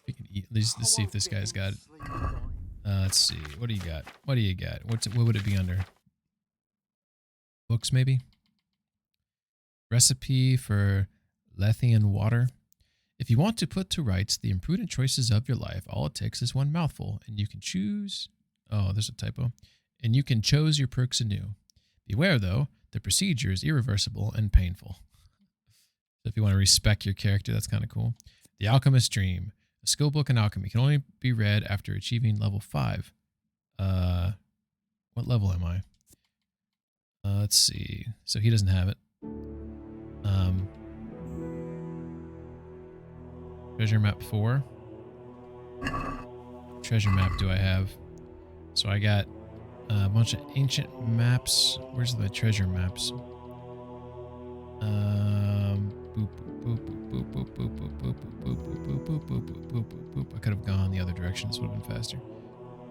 We can eat. Let's see if this guy's got it. Let's see. What do you got? What do you got? What would it be under? Books, maybe? Recipe for Lethian water. If you want to put to rights the imprudent choices of your life, all it takes is one mouthful, and you can choose... Oh, there's a typo. And you can choose your perks anew. Beware, though, the procedure is irreversible and painful. So if you want to respect your character, that's kind of cool. The Alchemist's Dream. A skill book in alchemy can only be read after achieving level 5. What level am I? Let's see. So he doesn't have it. Treasure map 4. Treasure map do I have? So I got a bunch of ancient maps. Where's the treasure maps? I could have gone the other direction. This would have been faster.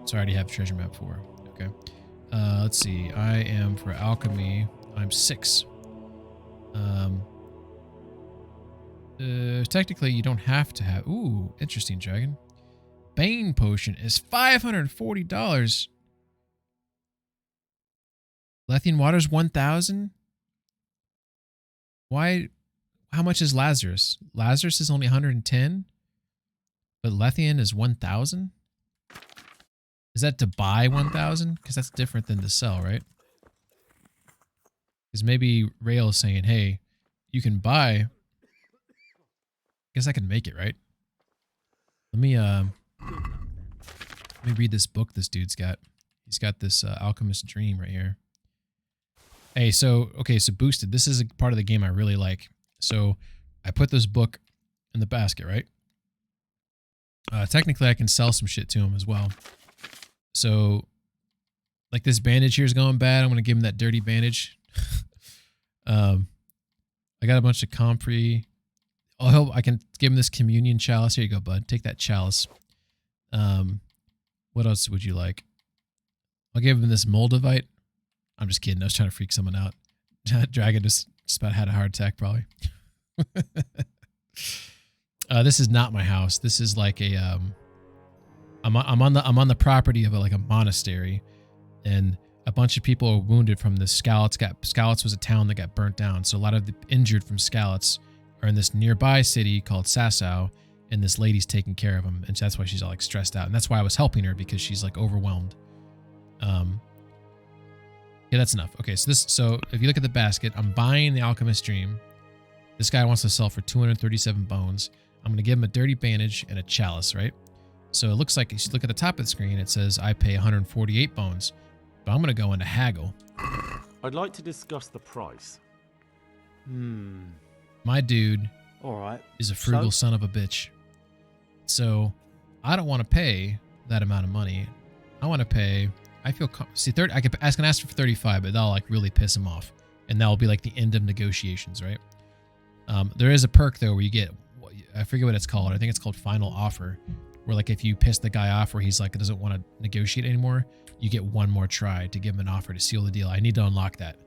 So I already have treasure map 4. Okay. Let's see. I am for alchemy. I'm 6. Technically, you don't have to have. Ooh, interesting, dragon. Bane potion is $540. Lethian water's 1,000. Why? How much is Lazarus? Lazarus is only 110, but Lethian is 1,000. Is that to buy 1,000? Because that's different than to sell, right? Because maybe Rail is saying, "Hey, you can buy." I guess I can make it, right? Let me read this book this dude's got. He's got this Alchemist Dream right here. Hey, so Boosted. This is a part of the game I really like. So I put this book in the basket, right? Technically, I can sell some shit to him as well. So, like this bandage here is going bad. I'm gonna give him that dirty bandage. I got a bunch of comfrey. Oh, I can give him this communion chalice. Here you go, bud. Take that chalice. What else would you like? I'll give him this Moldavite. I'm just kidding. I was trying to freak someone out. Dragon just about had a heart attack, probably. This is not my house. This is like a I'm on the property of like a monastery, and a bunch of people are wounded from the Skalitz. Skalitz was a town that got burnt down, so a lot of the injured from Skalitz are in this nearby city called Sasau, and this lady's taking care of them, and that's why she's all like stressed out, and that's why I was helping her, because she's like overwhelmed. Yeah, that's enough. Okay, so if you look at the basket, I'm buying the Alchemist Dream. This guy wants to sell for 237 bones. I'm going to give him a dirty bandage and a chalice, right? So it looks like, if you look at the top of the screen, it says I pay 148 bones, but I'm going to go into haggle. I'd like to discuss the price. My dude All right. is a frugal son of a bitch. So I don't want to pay that amount of money. I want to pay, I feel, see, I can ask for 35, but that'll like really piss him off. And that'll be like the end of negotiations, right? There is a perk though where you get, I forget what it's called. I think it's called final offer, where like if you piss the guy off, where he's like doesn't want to negotiate anymore, you get one more try to give him an offer to seal the deal. I need to unlock that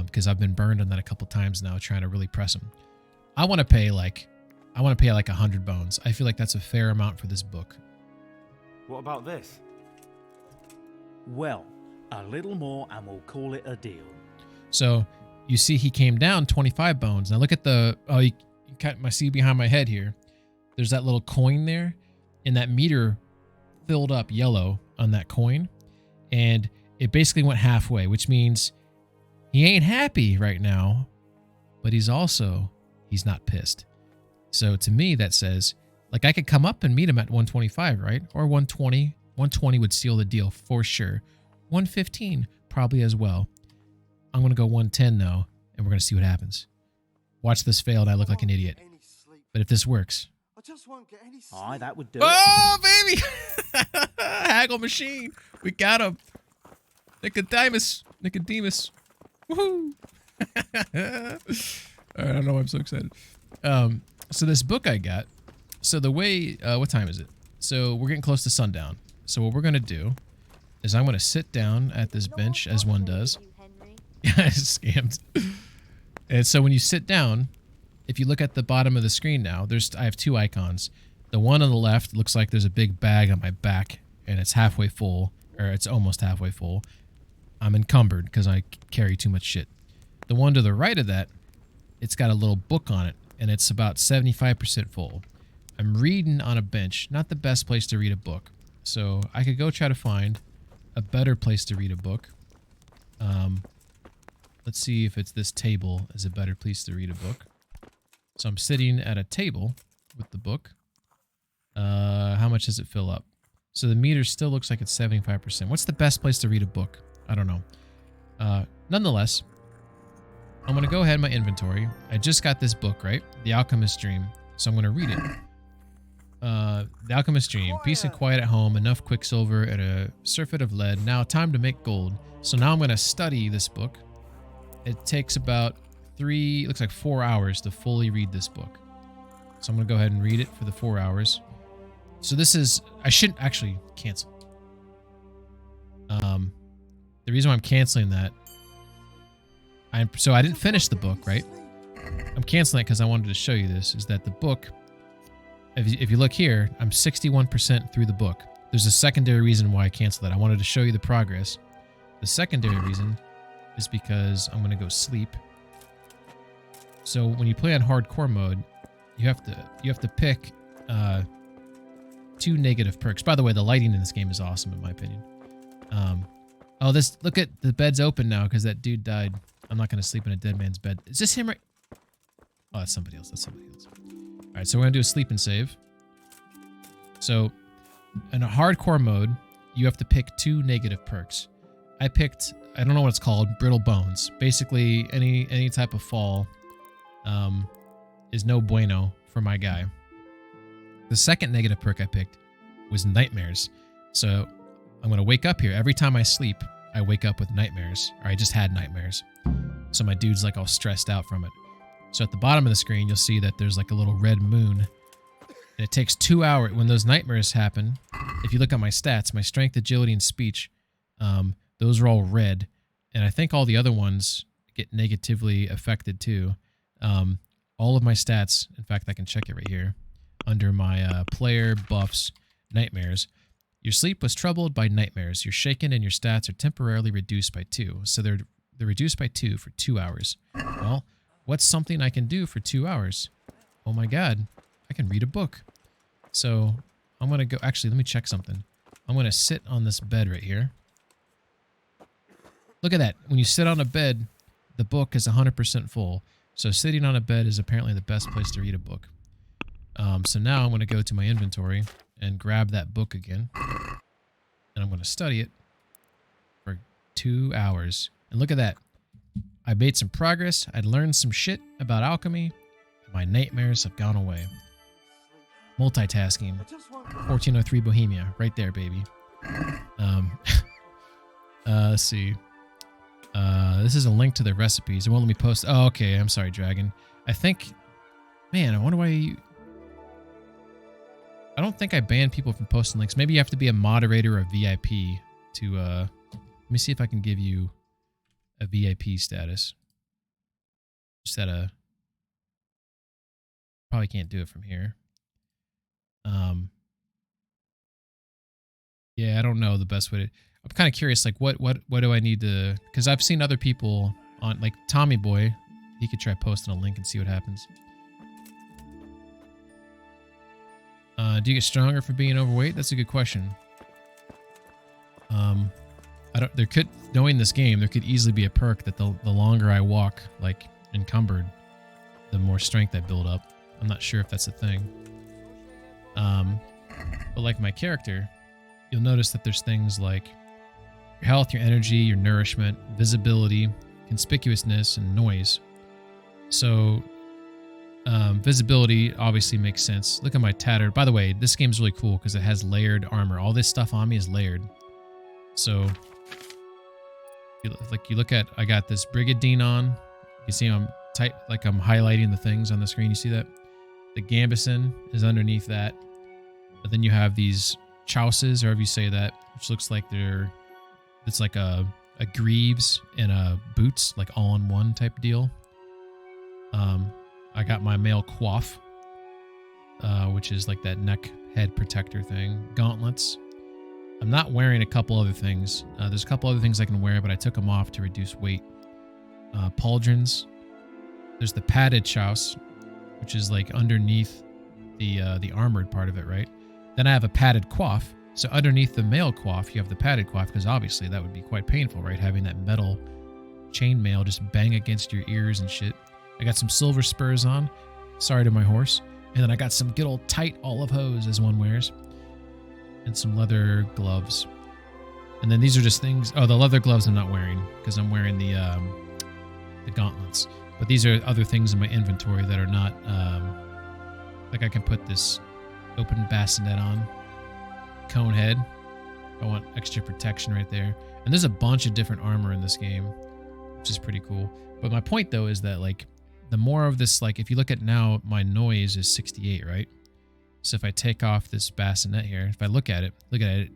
because I've been burned on that a couple times now, trying to really press him. I want to pay like 100 bones. I feel like that's a fair amount for this book. What about this? Well, a little more and we'll call it a deal. So you see he came down 25 bones. Now look at the, oh, you can't see behind my head here. There's that little coin there, and that meter filled up yellow on that coin, and it basically went halfway, which means he ain't happy right now, but he's not pissed. So to me, that says, like, I could come up and meet him at 125, right? Or 120. 120 would seal the deal for sure. 115 probably as well. I'm going to go 110 though, and we're going to see what happens. Watch this fail and I look like an idiot. But if this works. I just won't get any sleep. Aye, that would do Oh, baby! Haggle machine. We got him. Nicodemus. Woohoo! I don't know why I'm so excited. So this book I got. So the way, what time is it? So we're getting close to sundown. So what we're going to do is I'm going to sit down at this bench as one does. Yeah, scammed. And so when you sit down, if you look at the bottom of the screen now, I have two icons. The one on the left looks like there's a big bag on my back, and it's halfway full, or it's almost halfway full. I'm encumbered because I carry too much shit. The one to the right of that, it's got a little book on it, and it's about 75% full. I'm reading on a bench, not the best place to read a book. So I could go try to find a better place to read a book. Let's see if it's this table is a better place to read a book. So I'm sitting at a table with the book. How much does it fill up? So the meter still looks like it's 75%. What's the best place to read a book? I don't know. Nonetheless, I'm going to go ahead in my inventory. I just got this book, right? The Alchemist Dream. So I'm going to read it. The Alchemist Dream. Peace and quiet at home. Enough quicksilver and a surfeit of lead. Now time to make gold. So now I'm going to study this book. It takes about 4 hours to fully read this book. So I'm going to go ahead and read it for the 4 hours. So this is, I shouldn't actually cancel. the reason why I'm canceling that, so I didn't finish the book, right? I'm canceling it because I wanted to show you this, is that the book, if you look here, I'm 61% through the book. There's a secondary reason why I canceled that. I wanted to show you the progress. The secondary reason is because I'm going to go sleep. So when you play on hardcore mode, you have to pick 2 negative perks. By the way, the lighting in this game is awesome in my opinion. Look at the bed's open now because that dude died. I'm not going to sleep in a dead man's bed. Is this him right? Oh, that's somebody else. That's somebody else. All right, so we're going to do a sleep and save. So in a hardcore mode, you have to pick 2 negative perks. I picked, I don't know what it's called, brittle bones. Basically, any type of fall is no bueno for my guy. The second negative perk I picked was nightmares. So I'm going to wake up here. Every time I sleep, I wake up with nightmares, or I just had nightmares. So my dude's like all stressed out from it. So at the bottom of the screen, you'll see that there's like a little red moon. And it takes 2 hours. When those nightmares happen, if you look at my stats, my strength, agility, and speech, those are all red. And I think all the other ones get negatively affected too. All of my stats, in fact, I can check it right here, under my player buffs, nightmares. Your sleep was troubled by nightmares. You're shaken and your stats are temporarily reduced by 2. So they're reduced by 2 for 2 hours. Well, what's something I can do for 2 hours? Oh my god, I can read a book. So I'm going to go, actually, let me check something. I'm going to sit on this bed right here. Look at that. When you sit on a bed, the book is 100% full. So sitting on a bed is apparently the best place to read a book. So now I'm going to go to my inventory and grab that book again. And I'm going to study it for 2 hours. And look at that. I made some progress. I'd learned some shit about alchemy. And my nightmares have gone away. Multitasking. 1403 Bohemia. Right there, baby. Let's see. This is a link to the recipes. It won't let me post. Oh, okay. I'm sorry, Dragon. I think... Man, I wonder why... I don't think I banned people from posting links. Maybe you have to be a moderator or a VIP to... Let me see if I can give you a VIP status. Just at a... Probably can't do it from here. Yeah, I don't know the best way to... I'm kind of curious, like, what do I need to... Because I've seen other people on, like, Tommy Boy. He could try posting a link and see what happens. Do you get stronger for being overweight? That's a good question. There could, knowing this game, there could easily be a perk that the longer I walk, like, encumbered, the more strength I build up. I'm not sure if that's a thing. But like my character, you'll notice that there's things like your health, your energy, your nourishment, visibility, conspicuousness, and noise. So visibility obviously makes sense. Look at my tattered. By the way, this game's really cool because it has layered armor. All this stuff on me is layered. So you look at, I got this Brigadine on. You see I'm I'm highlighting the things on the screen. You see that? The Gambison is underneath that. But then you have these chouses, or however you say that, which looks like it's like a greaves and a boots, like all in one type deal. I got my male coif, which is like that neck head protector thing. Gauntlets. I'm not wearing a couple other things. There's a couple other things I can wear, but I took them off to reduce weight. Pauldrons. There's the padded chouse, which is like underneath the armored part of it, right? Then I have a padded coif. So underneath the male coif, you have the padded coif, because obviously that would be quite painful, right? Having that metal chainmail just bang against your ears and shit. I got some silver spurs on. Sorry to my horse. And then I got some good old tight olive hose, as one wears. And some leather gloves. And then these are just things... Oh, the leather gloves I'm not wearing, because I'm wearing the gauntlets. But these are other things in my inventory that are not... like I can put this open bassinet on. Cone head. I want extra protection right there. And there's a bunch of different armor in this game, which is pretty cool. But my point, though, is that, like, the more of this... Like, if you look at now, my noise is 68, right? So if I take off this bassinet here, if I look at it,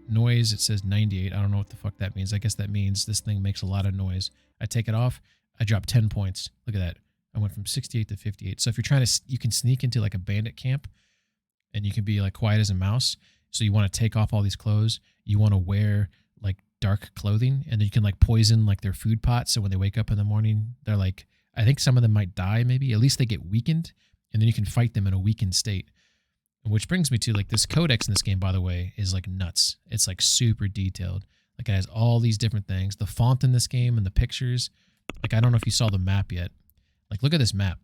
noise, it says 98. I don't know what the fuck that means. I guess that means this thing makes a lot of noise. I take it off, I drop 10 points. Look at that. I went from 68 to 58. So if you're trying to, you can sneak into like a bandit camp and you can be like quiet as a mouse. So you want to take off all these clothes. You want to wear like dark clothing, and then you can like poison like their food pot. So when they wake up in the morning, they're like, I think some of them might die maybe. At least they get weakened, and then you can fight them in a weakened state. Which brings me to like this codex in this game, by the way, is like nuts. It's like super detailed. Like it has all these different things. The font in this game and the pictures. Like I don't know if you saw the map yet. Like look at this map.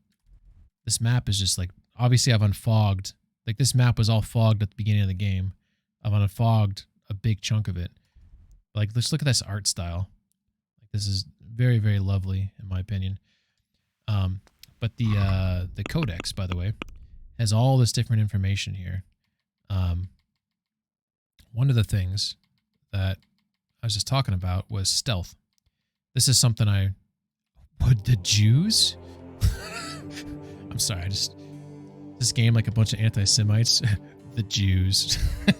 This map is just like, obviously I've unfogged. Like this map was all fogged at the beginning of the game. I've unfogged a big chunk of it. Like let's look at this art style. Like this is very, very lovely in my opinion. But the codex, by the way, has all this different information here. One of the things that I was just talking about was stealth. This is something would the Jews? I'm sorry, this game like a bunch of anti-Semites. The Jews. I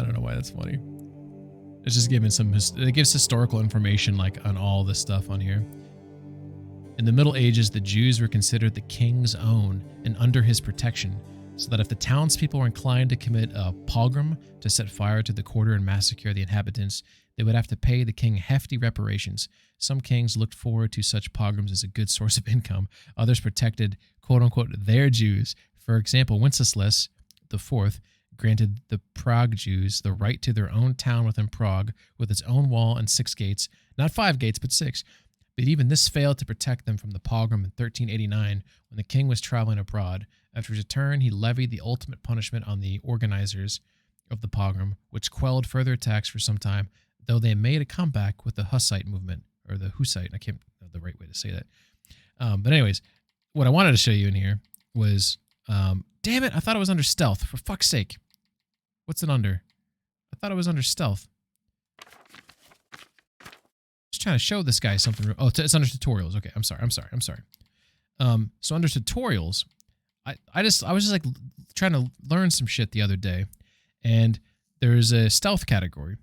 don't know why that's funny. It's just giving it gives historical information like on all this stuff on here. In the Middle Ages, the Jews were considered the king's own and under his protection, so that if the townspeople were inclined to commit a pogrom to set fire to the quarter and massacre the inhabitants, they would have to pay the king hefty reparations. Some kings looked forward to such pogroms as a good source of income. Others protected, quote-unquote, their Jews. For example, Wenceslas IV granted the Prague Jews the right to their own town within Prague, with its own wall and 6 gates, not 5 gates, but 6. But even this failed to protect them from the pogrom in 1389 when the king was traveling abroad. After his return, he levied the ultimate punishment on the organizers of the pogrom, which quelled further attacks for some time, though they made a comeback with the Hussite movement, or the Hussite. I can't know the right way to say that. But anyways, what I wanted to show you in here was, damn it, I thought it was under stealth. For fuck's sake. What's it under? I thought it was under stealth. Just trying to show this guy something. Oh, it's under tutorials. Okay, I'm sorry. So under tutorials, I was just like trying to learn some shit the other day, and there's a stealth category,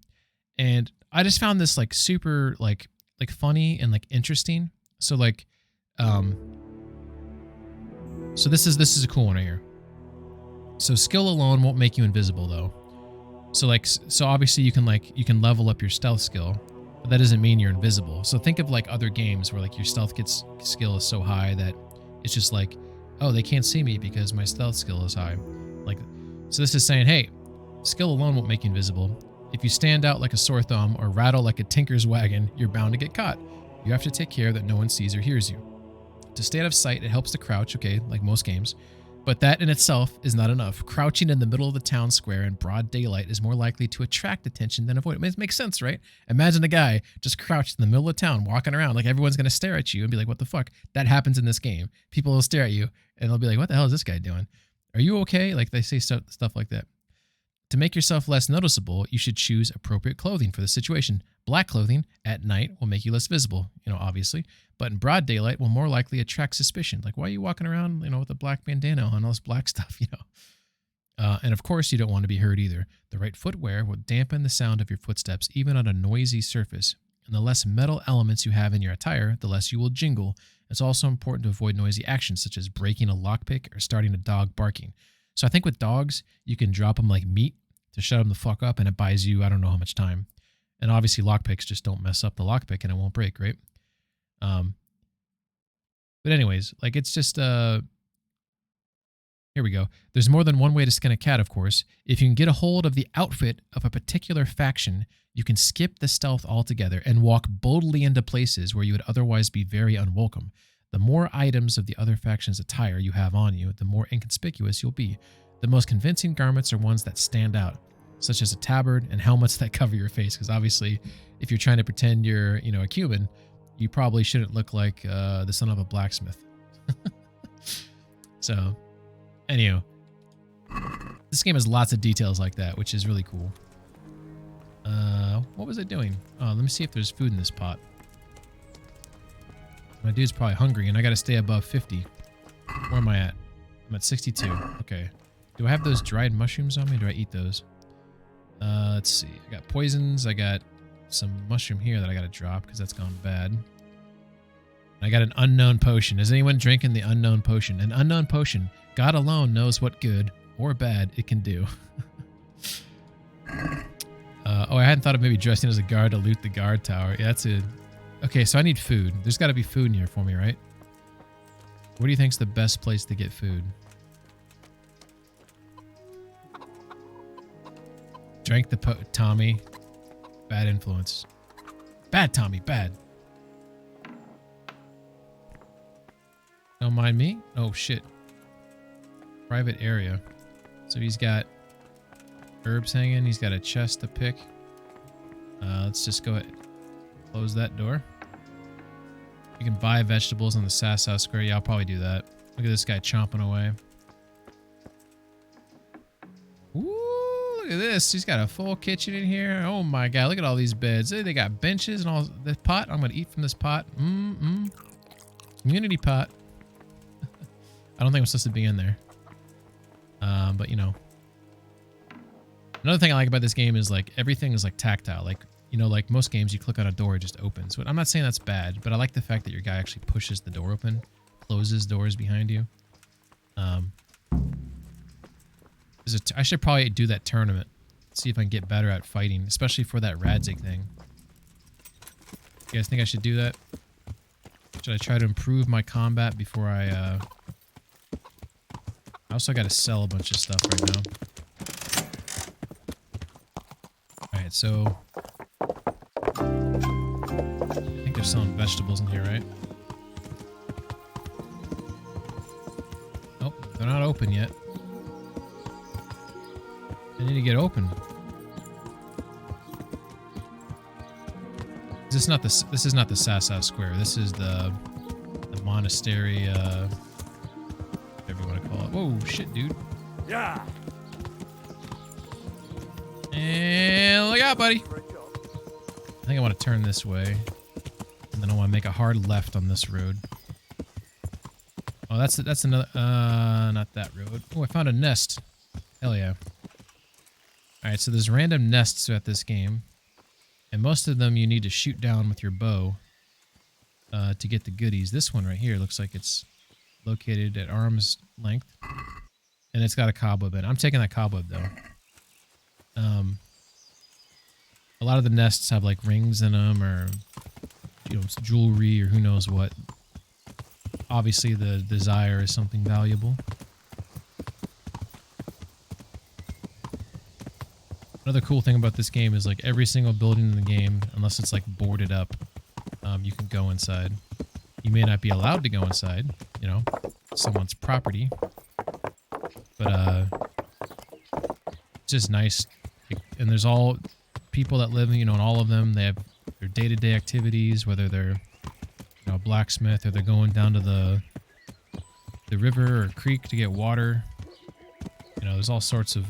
and I just found this like super like funny and like interesting. So like, so this is a cool one right here. So skill alone won't make you invisible though. So obviously you can level up your stealth skill, but that doesn't mean you're invisible. So think of like other games where like your stealth skill is so high that it's just like, oh, they can't see me because my stealth skill is high. Like, so this is saying, hey, skill alone won't make you invisible. If you stand out like a sore thumb or rattle like a tinker's wagon, you're bound to get caught. You have to take care that no one sees or hears you. To stay out of sight, it helps to crouch, okay, like most games. But that in itself is not enough. Crouching in the middle of the town square in broad daylight is more likely to attract attention than avoid it. It makes sense, right? Imagine a guy just crouched in the middle of town, walking around, like everyone's going to stare at you and be like, what the fuck? That happens in this game. People will stare at you and they'll be like, what the hell is this guy doing? Are you okay? Like they say stuff like that. To make yourself less noticeable, you should choose appropriate clothing for the situation. Black clothing at night will make you less visible, obviously, but in broad daylight will more likely attract suspicion. Like, why are you walking around, with a black bandana on, all this black stuff, And of course, you don't want to be heard either. The right footwear will dampen the sound of your footsteps, even on a noisy surface. And the less metal elements you have in your attire, the less you will jingle. It's also important to avoid noisy actions, such as breaking a lockpick or starting a dog barking. So I think with dogs, you can drop them like meat to shut them the fuck up, and it buys you, I don't know how much time. And obviously lockpicks just don't mess up the lockpick and it won't break, right? But anyways, like it's just, here we go. There's more than one way to skin a cat, of course. If you can get a hold of the outfit of a particular faction, you can skip the stealth altogether and walk boldly into places where you would otherwise be very unwelcome. The more items of the other faction's attire you have on you, the more inconspicuous you'll be. The most convincing garments are ones that stand out, such as a tabard and helmets that cover your face, because obviously, if you're trying to pretend you're, a Cuban, you probably shouldn't look like the son of a blacksmith. So, anywho, this game has lots of details like that, which is really cool. What was I doing? Oh, let me see if there's food in this pot. My dude's probably hungry, and I got to stay above 50. Where am I at? I'm at 62. Okay. Do I have those dried mushrooms on me? Do I eat those? Let's see. I got poisons. I got some mushroom here that I got to drop because that's gone bad. I got an unknown potion. Is anyone drinking the unknown potion? An unknown potion. God alone knows what good or bad it can do. Oh, I hadn't thought of maybe dressing as a guard to loot the guard tower. Yeah, that's it. Okay, so I need food. There's got to be food in here for me, right? What do you think's the best place to get food? Drank the Tommy. Bad influence. Bad Tommy, bad. Don't mind me. Oh, shit. Private area. So he's got herbs hanging. He's got a chest to pick. Let's just go ahead. Close that door. You can buy vegetables on the Sasau Square. Yeah, I'll probably do that. Look at this guy chomping away. Ooh, look at this. He's got a full kitchen in here. Oh my god, look at all these beds. They got benches and all this pot. I'm going to eat from this pot. Community pot. I don't think I'm supposed to be in there. But you know. Another thing I like about this game is like everything is like tactile. Like, you know, like most games you click on a door, it just opens. But I'm not saying that's bad, but I like the fact that your guy actually pushes the door open, closes doors behind you. I should probably do that tournament. See if I can get better at fighting, especially for that Radzig thing. You guys think I should do that? Should I try to improve my combat before I also got to sell a bunch of stuff right now. Alright, so I think they're selling vegetables in here, right? Nope, they're not open yet. They need to get open. This is not the Sasau Square. This is the monastery, whatever you want to call it. Whoa, shit, dude. Yeah. And look out, buddy. I think I want to turn this way. And then I want to make a hard left on this road. Oh, that's another, not that road. Oh, I found a nest. Hell yeah. Alright, so there's random nests throughout this game. And most of them you need to shoot down with your bow to get the goodies. This one right here looks like it's located at arm's length. And it's got a cobweb in it. I'm taking that cobweb, though. A lot of the nests have like rings in them or, you know, jewelry or who knows what. Obviously the desire is something valuable. Another cool thing about this game is like every single building in the game, unless it's like boarded up, you can go inside. You may not be allowed to go inside, you know, someone's property. But it's just nice. And there's all people that live, you know, in all of them. They have their day-to-day activities, whether they're, you know, a blacksmith or they're going down to the river or creek to get water. You know, there's all sorts of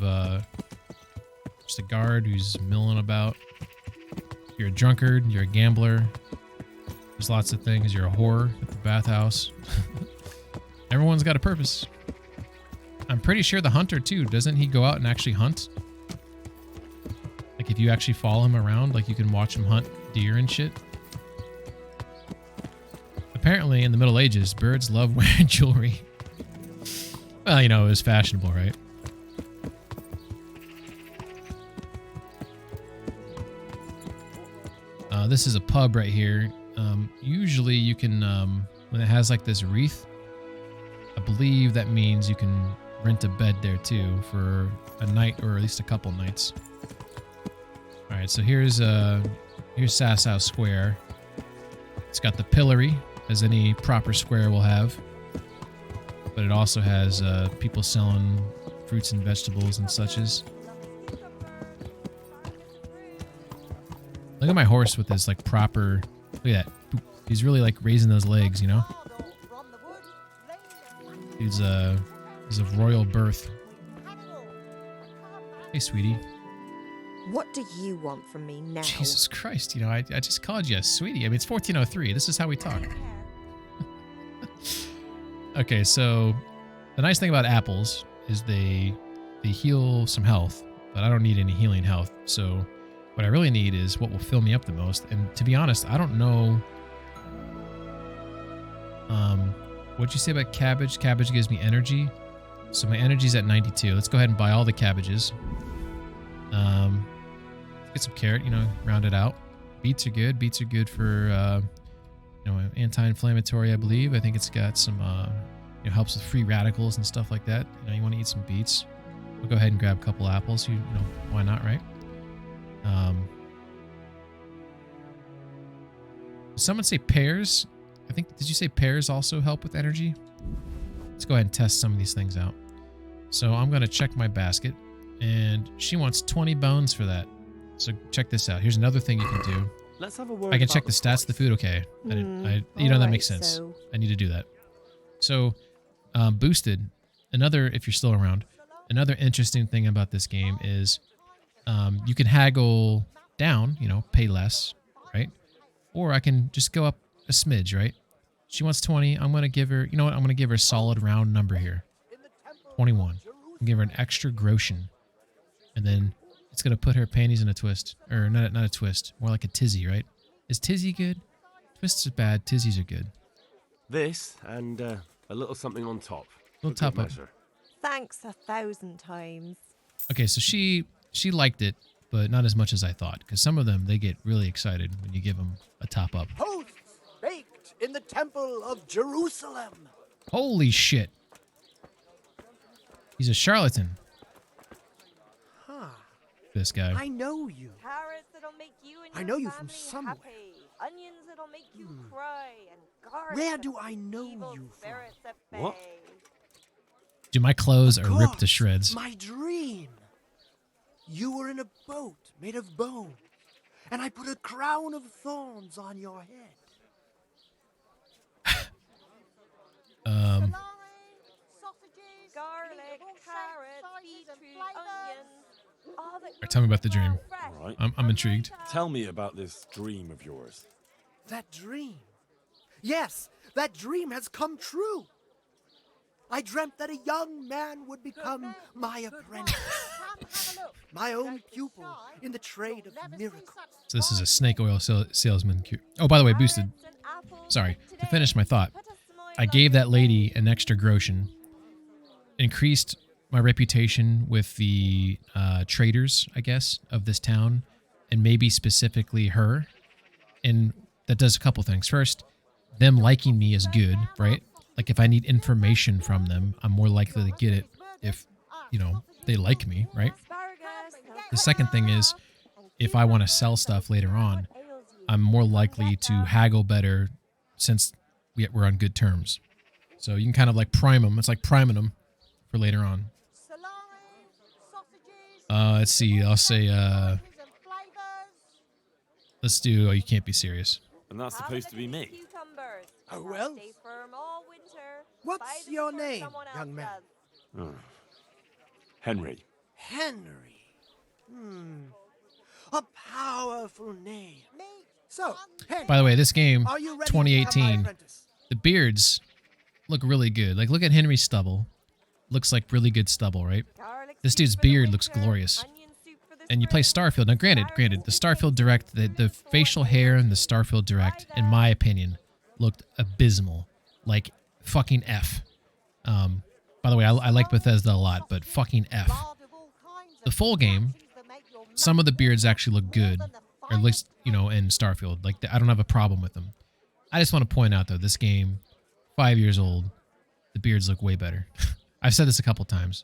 just a guard who's milling about. You're a drunkard, you're a gambler. There's lots of things. You're a whore at the bathhouse. Everyone's got a purpose. I'm pretty sure the hunter too, doesn't he go out and actually hunt? Like if you actually follow him around, like you can watch him hunt deer and shit. Apparently in the Middle Ages, birds love wearing jewelry. Well, you know, it was fashionable, right? This is a pub right here. Usually you can, when it has like this wreath, I believe that means you can rent a bed there too for a night or at least a couple nights. All right, so here's Sasau Square. It's got the pillory, as any proper square will have, but it also has people selling fruits and vegetables and suches. Look at my horse with his like proper. Look at that. He's really like raising those legs, you know. He's of royal birth. Hey, sweetie. What do you want from me now? Jesus Christ, you know, I just called you a sweetie. I mean, it's 1403. This is how we talk. Okay, so The nice thing about apples is they heal some health, but I don't need any healing health. So what I really need is what will fill me up the most. And to be honest, I don't know. What'd you say about cabbage? Cabbage gives me energy. So my energy's at 92. Let's go ahead and buy all the cabbages. Get some carrot, round it out. Beets are good. Beets are good for, anti-inflammatory, I believe. I think it's got some, helps with free radicals and stuff like that. You want to eat some beets. We'll go ahead and grab a couple apples. Why not, right? Did someone say pears? Did you say pears also help with energy? Let's go ahead and test some of these things out. So I'm going to check my basket, and she wants 20 bones for that. So check this out. Here's another thing you can do. Let's have a word. I can check the stats of the food. Okay. That makes sense. So- I need to do that. So, boosted. If you're still around, another interesting thing about this game is you can haggle down, pay less, right? Or I can just go up a smidge, right? She wants 20. I'm going to give her, I'm going to give her a solid round number here. 21. I'll give her an extra groschen. And then it's going to put her panties in a twist. Or not a twist. More like a tizzy, right? Is tizzy good? Twists are bad. Tizzies are good. This and a little something on top. Little For good top up. measure. Thanks 1,000 times. Okay, so she liked it, but not as much as I thought. Because some of them, they get really excited when you give them a top up. Hosts baked in the temple of Jerusalem. Holy shit. He's a charlatan. Huh. This guy. I know you. Carrots that'll make you and I your know you from family somewhere. happy. Onions that'll make you cry. And garlic Where that'll do I put know evil you from? spirits at What? bay. Dude, my clothes Of are ripped to course, shreds. My dream. You were in a boat made of bone, and I put a crown of thorns on your head. Garlic, carrots, beetroot, onions. All that Right, tell me about the dream. All right. I'm intrigued. Tell me about this dream of yours. That dream. Yes, that dream has come true. I dreamt that a young man would become my apprentice, my own pupil in the trade of miracles. So this is a snake oil salesman. Oh, by the way, boosted. Sorry, to finish my thought. I gave that lady an extra groschen. Increased my reputation with the traders, I guess, of this town, and maybe specifically her. And that does a couple things. First, them liking me is good, right? Like if I need information from them, I'm more likely to get it if, they like me, right? The second thing is if I want to sell stuff later on, I'm more likely to haggle better since we're on good terms. So you can kind of like prime them. It's like priming them for later on. Let's see. I'll say, let's do, you can't be serious. And that's supposed to be me. Oh, well. Stay firm all winter. What's Buy them your before name, someone else young man? does. Henry. Henry. A powerful name. So, Henry, By the way, this game, are you ready to become my 2018, apprentice? the beards look really good. Like, look at Henry's stubble. Looks like really good stubble, right? This dude's beard looks glorious. And you play Starfield. Now, granted, the Starfield Direct, the facial hair in the Starfield Direct, in my opinion, looked abysmal. Like, fucking F. By the way, I like Bethesda a lot, but fucking F. The full game, some of the beards actually look good. Or at least, in Starfield. Like, I don't have a problem with them. I just want to point out, though, this game, 5 years old, the beards look way better. I've said this a couple times,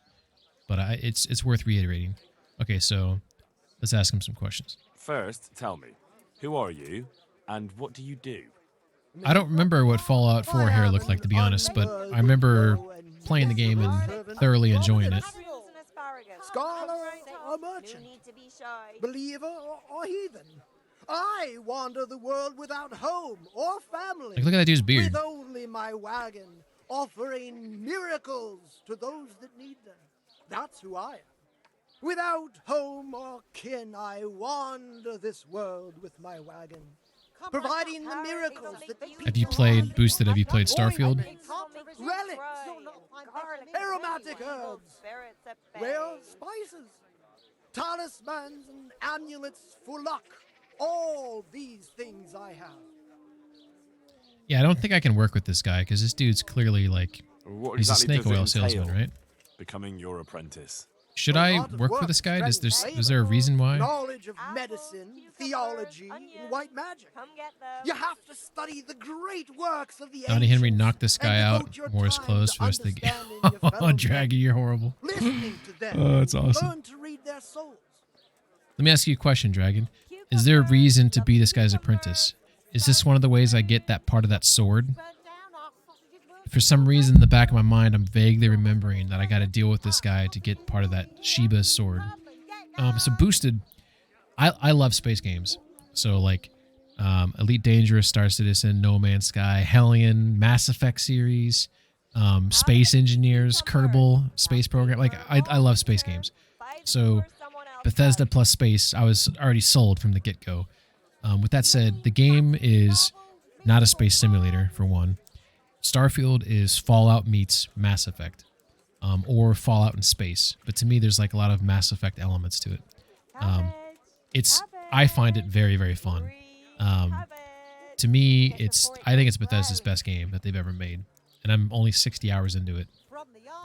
but it's worth reiterating. Okay, so let's ask him some questions. First, tell me, who are you, and what do you do? I don't remember what Fallout 4 hair looked like, to be honest, but I remember playing the game and thoroughly enjoying it. Scholar or merchant, believer or heathen. I wander the world without home or family. Like, look at that dude's beard. With only my wagon, offering miracles to those that need them. That's who I am. Without home or kin, I wander this world with my wagon. providing the miracles that Have you played Boosted? Have you played Starfield? relics, aromatic herbs, rare spices, talismans and amulets for luck. All these things I have. Yeah, I don't think I can work with this guy because this dude's clearly like What he's a exactly snake does it oil salesman, entail, right? Becoming your apprentice. Should I work for this guy? Is there a reason why? Knowledge of medicine, theology, and white magic. You have to study the great works of the Donnie Henry ancients knocked this guy and out. devote your Morris time closed to for the rest of the game. understanding your fellow Oh, Dragon, you're horrible. Listening to them. Oh, that's awesome. Learn to read their souls. Let me ask you a question, Dragon. Is there a reason to be this guy's apprentice? Is this one of the ways I get that part of that sword? For some reason, in the back of my mind, I'm vaguely remembering that I got to deal with this guy to get part of that Sheba sword. So Boosted, I love space games. So like Elite Dangerous, Star Citizen, No Man's Sky, Hellion, Mass Effect series, Space Engineers, Kerbal, Space Program. Like I love space games. So Bethesda plus space, I was already sold from the get-go. With that said, the game is not a space simulator, for one. Starfield is Fallout meets Mass Effect, or Fallout in space. But to me, there's like a lot of Mass Effect elements to it. I find it very, very fun. To me, I think it's Bethesda's best game that they've ever made, and I'm only 60 hours into it.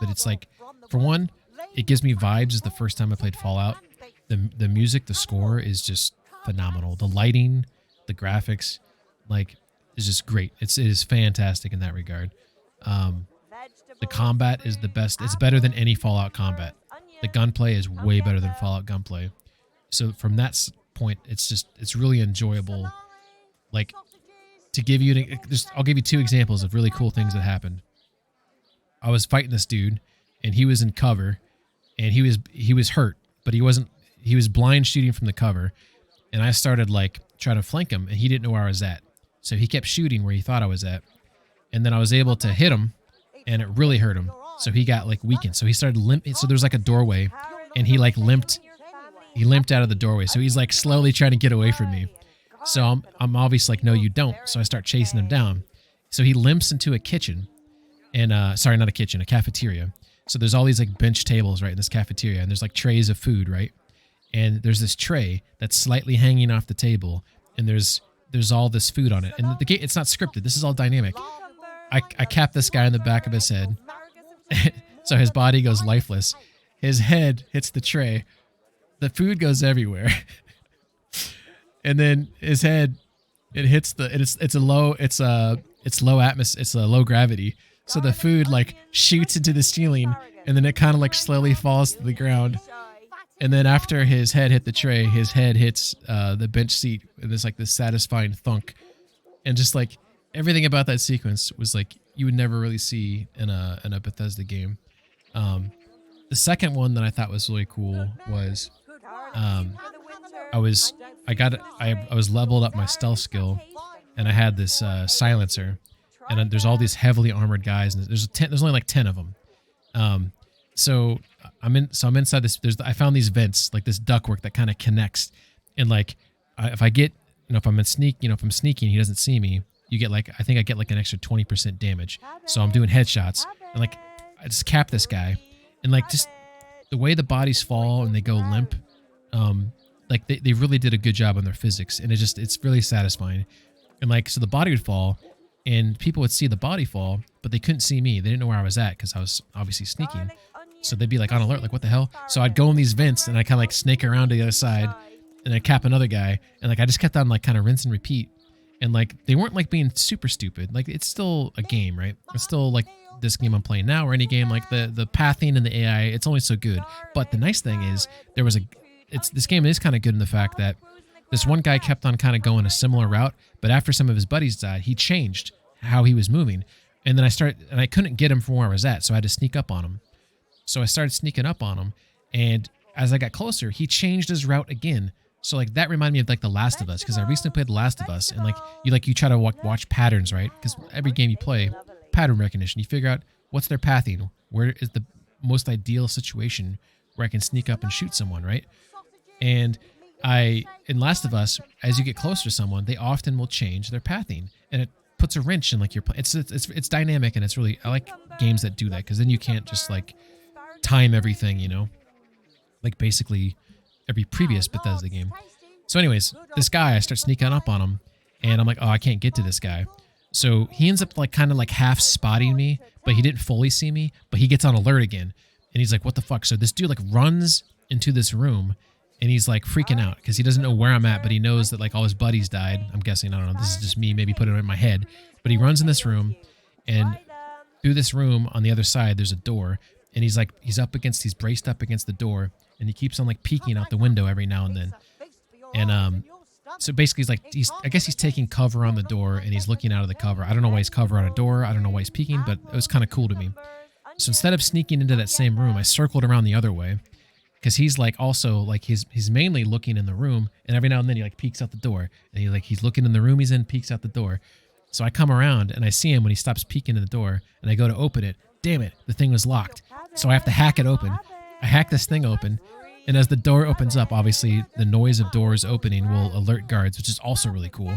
But it's like, for one, it gives me vibes as the first time I played Fallout. The music, the score is just phenomenal. The lighting, the graphics, like, is just great. It is fantastic in that regard. The combat is the best. It's better than any Fallout combat. The gunplay is way better than Fallout gunplay. So from that point, it's really enjoyable. Like, to give you, I'll give you two examples of really cool things that happened. I was fighting this dude, and he was in cover, and he was hurt, but he was blind shooting from the cover, and I started like trying to flank him, and he didn't know where I was at. So he kept shooting where he thought I was at, and then I was able to hit him, and it really hurt him. So he got like weakened. So he started limping. So there's like a doorway, and he like limped. He limped out of the doorway. So he's like slowly trying to get away from me. So I'm obviously like, no, you don't. So I start chasing him down. So he limps into a kitchen, and sorry, not a kitchen, a cafeteria. So there's all these like bench tables right in this cafeteria, and there's like trays of food, right? And there's this tray that's slightly hanging off the table, and there's all this food on it. And it's not scripted. This is all dynamic. I cap this guy in the back of his head. So his body goes lifeless. His head hits the tray. The food goes everywhere. And then his head, it hits it's a low gravity. So the food like shoots into the ceiling, and then it kind of like slowly falls to the ground. And then after his head hit the tray, his head hits the bench seat, and there's like this satisfying thunk. And just like everything about that sequence was like you would never really see in a Bethesda game. The second one that I thought was really cool was I was leveled up my stealth skill, and I had this silencer, and there's all these heavily armored guys, and there's only like 10 of them. So I'm inside this. I found these vents, like this ductwork that kind of connects, and like if I get, if I'm sneaking, he doesn't see me. You get like, I think I get like an extra 20% damage. So I'm doing headshots, and like I just cap this guy, and like just the way the bodies fall and they go limp, like they really did a good job on their physics, and it's really satisfying. And like, so the body would fall, and people would see the body fall, but they couldn't see me. They didn't know where I was at because I was obviously sneaking. So they'd be like on alert, like what the hell? So I'd go in these vents, and I kind of like snake around to the other side, and I'd cap another guy, and like I just kept on like kind of rinse and repeat. And like they weren't like being super stupid. Like it's still a game, right? It's still like this game I'm playing now, or any game. Like the pathing and the AI, it's only so good. But the nice thing is this game is kind of good in the fact that this one guy kept on kind of going a similar route, but after some of his buddies died, he changed how he was moving. And then I couldn't get him from where I was at, so I had to sneak up on him. So I started sneaking up on him, and as I got closer, he changed his route again. So like that reminded me of like The Last of Us, because I recently played The Last of Us, and like you try to watch patterns, right? Because every game you play, pattern recognition, you figure out what's their pathing, where is the most ideal situation where I can sneak up and shoot someone, right? And in Last of Us, as you get closer to someone, they often will change their pathing, and it puts a wrench in like your. It's dynamic, and it's really, I like games that do that, because then you can't just like time everything, you know, like basically every previous Bethesda game. So anyways, this guy, I start sneaking up on him, and I'm like, oh, I can't get to this guy. So he ends up like kind of like half spotting me, but he didn't fully see me, but he gets on alert again. And he's like, what the fuck? So this dude like runs into this room, and he's like freaking out because he doesn't know where I'm at, but he knows that like all his buddies died. I'm guessing, I don't know, this is just me maybe putting it in my head. But he runs in this room, and through this room on the other side, there's a door. And he's like, he's braced up against the door, and he keeps on like peeking out the window every now and then. And so basically I guess he's taking cover on the door, and he's looking out of the cover. I don't know why he's cover on a door. I don't know why he's peeking, but it was kind of cool to me. So instead of sneaking into that same room, I circled around the other way, because he's like also like he's mainly looking in the room, and every now and then he like peeks out the door, and he's looking in the room he's in, peeks out the door. So I come around and I see him when he stops peeking in the door, and I go to open it. Damn it, the thing was locked. So I have to hack it open. I hack this thing open, and as the door opens up, obviously the noise of doors opening will alert guards, which is also really cool.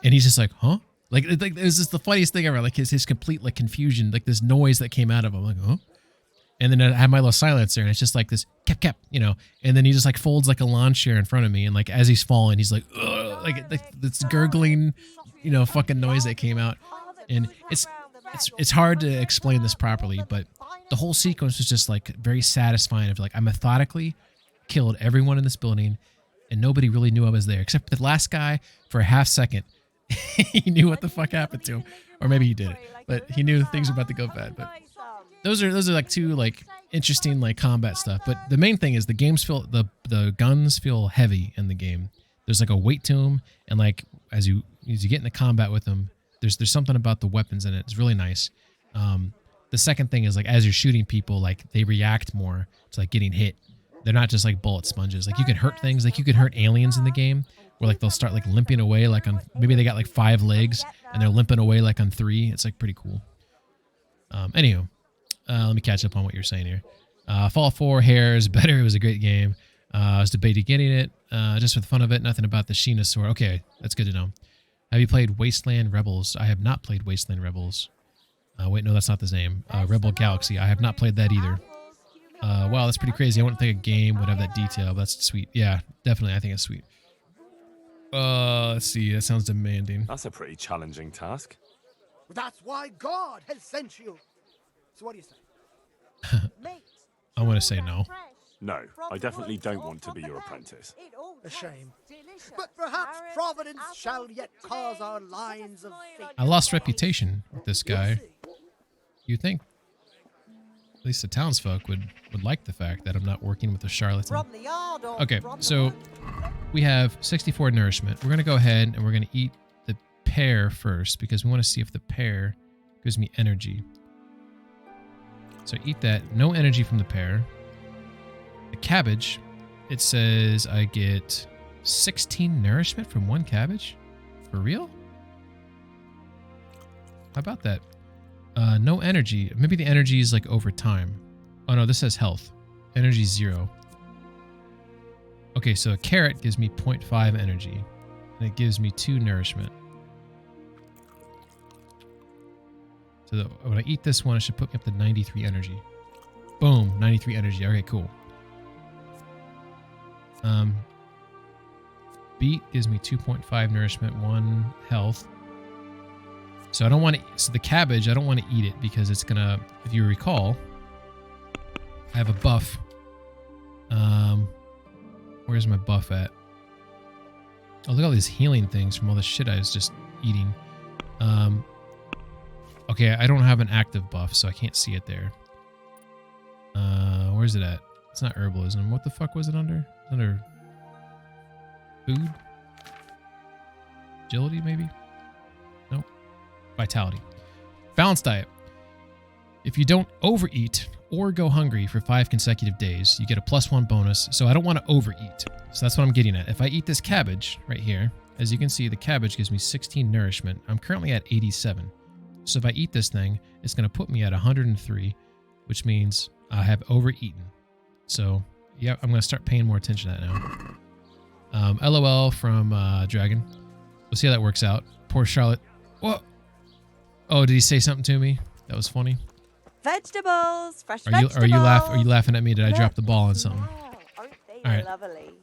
And he's just like, huh? Like it was just the funniest thing ever. Like his complete like confusion, like this noise that came out of him, like, huh? And then I have my little silencer, and it's just like this cap, you know. And then he just like folds like a lawn chair in front of me, and like as he's falling, he's like, ugh, like this gurgling, you know, fucking noise that came out. And it's hard to explain this properly, but the whole sequence was just like very satisfying. Of like I methodically killed everyone in this building, and nobody really knew I was there except the last guy. For a half second, he knew what the fuck happened to him, or maybe he did it, but he knew things were about to go bad. But those are like two like interesting like combat stuff. But the main thing is the games feel the guns feel heavy in the game. There's like a weight to them, and like as you get into combat with them, there's something about the weapons in it. It's really nice. The second thing is like as you're shooting people, like they react more to like getting hit. They're not just like bullet sponges. Like you can hurt things. Like you can hurt aliens in the game, where like they'll start like limping away, like on maybe they got like 5 legs and they're limping away like on 3. It's like pretty cool. Anywho, let me catch up on what you're saying here. Fallout 4 hair is better. It was a great game. I was debating getting it just for the fun of it. Nothing about the Sheena sword. Okay, that's good to know. Have you played Wasteland Rebels? I have not played Wasteland Rebels. Wait, no, that's not the name. Rebel Galaxy. I have not played that either. Wow, that's pretty crazy. I wouldn't think a game would have that detail, but that's sweet. Yeah, definitely. I think it's sweet. Let's see. That sounds demanding. That's a pretty challenging task. That's why God has sent you. So what do you say? I want to say no. No, I definitely don't want to be your apprentice. A shame. But perhaps Providence shall yet cause our lines of fate. I lost reputation with this guy. You think? At least the townsfolk would like the fact that I'm not working with a charlatan. Okay, so we have 64 nourishment. We're going to go ahead and we're going to eat the pear first, because we want to see if the pear gives me energy. So eat that. No energy from the pear. The cabbage, it says I get 16 nourishment from 1 cabbage? For real? How about that? No energy. Maybe the energy is like over time. Oh no, this says health. Energy 0. Okay, so a carrot gives me 0.5 energy. And it gives me 2 nourishment. So when I eat this one, it should put me up to 93 energy. Boom, 93 energy. Okay, cool. Beet gives me 2.5 nourishment, 1 health. So I don't want to. So the cabbage, I don't want to eat it because it's gonna. If you recall, I have a buff. Where's my buff at? Oh, look at all these healing things from all the shit I was just eating. Okay, I don't have an active buff, so I can't see it there. Where's it at? It's not herbalism. What the fuck was it under? Under food? Agility, maybe? Nope. Vitality. Balanced diet. If you don't overeat or go hungry for 5 consecutive days, you get a +1 bonus. So I don't want to overeat. So that's what I'm getting at. If I eat this cabbage right here, as you can see, the cabbage gives me 16 nourishment. I'm currently at 87. So if I eat this thing, it's going to put me at 103, which means I have overeaten. So, yeah, I'm going to start paying more attention to that now. LOL from Dragon. We'll see how that works out. Poor Charlotte. Whoa. Oh, did he say something to me? That was funny. Vegetables, fresh Are you vegetables. are you laughing at me? Did I drop the ball on something? Aren't they All right. lovely?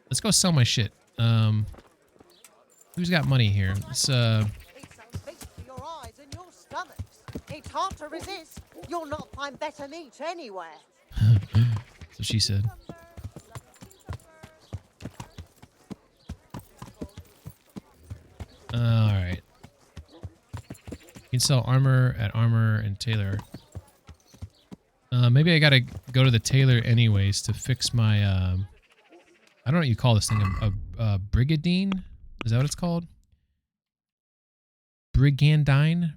Let's go sell my shit. Who's got money here? Let's It's hard to resist. You'll not find better meat anywhere. That's what she said. Alright. You can sell armor at Armor and Tailor. Maybe I gotta go to the tailor anyways to fix my, I don't know what you call this thing, a brigandine? Is that what it's called? Brigandine?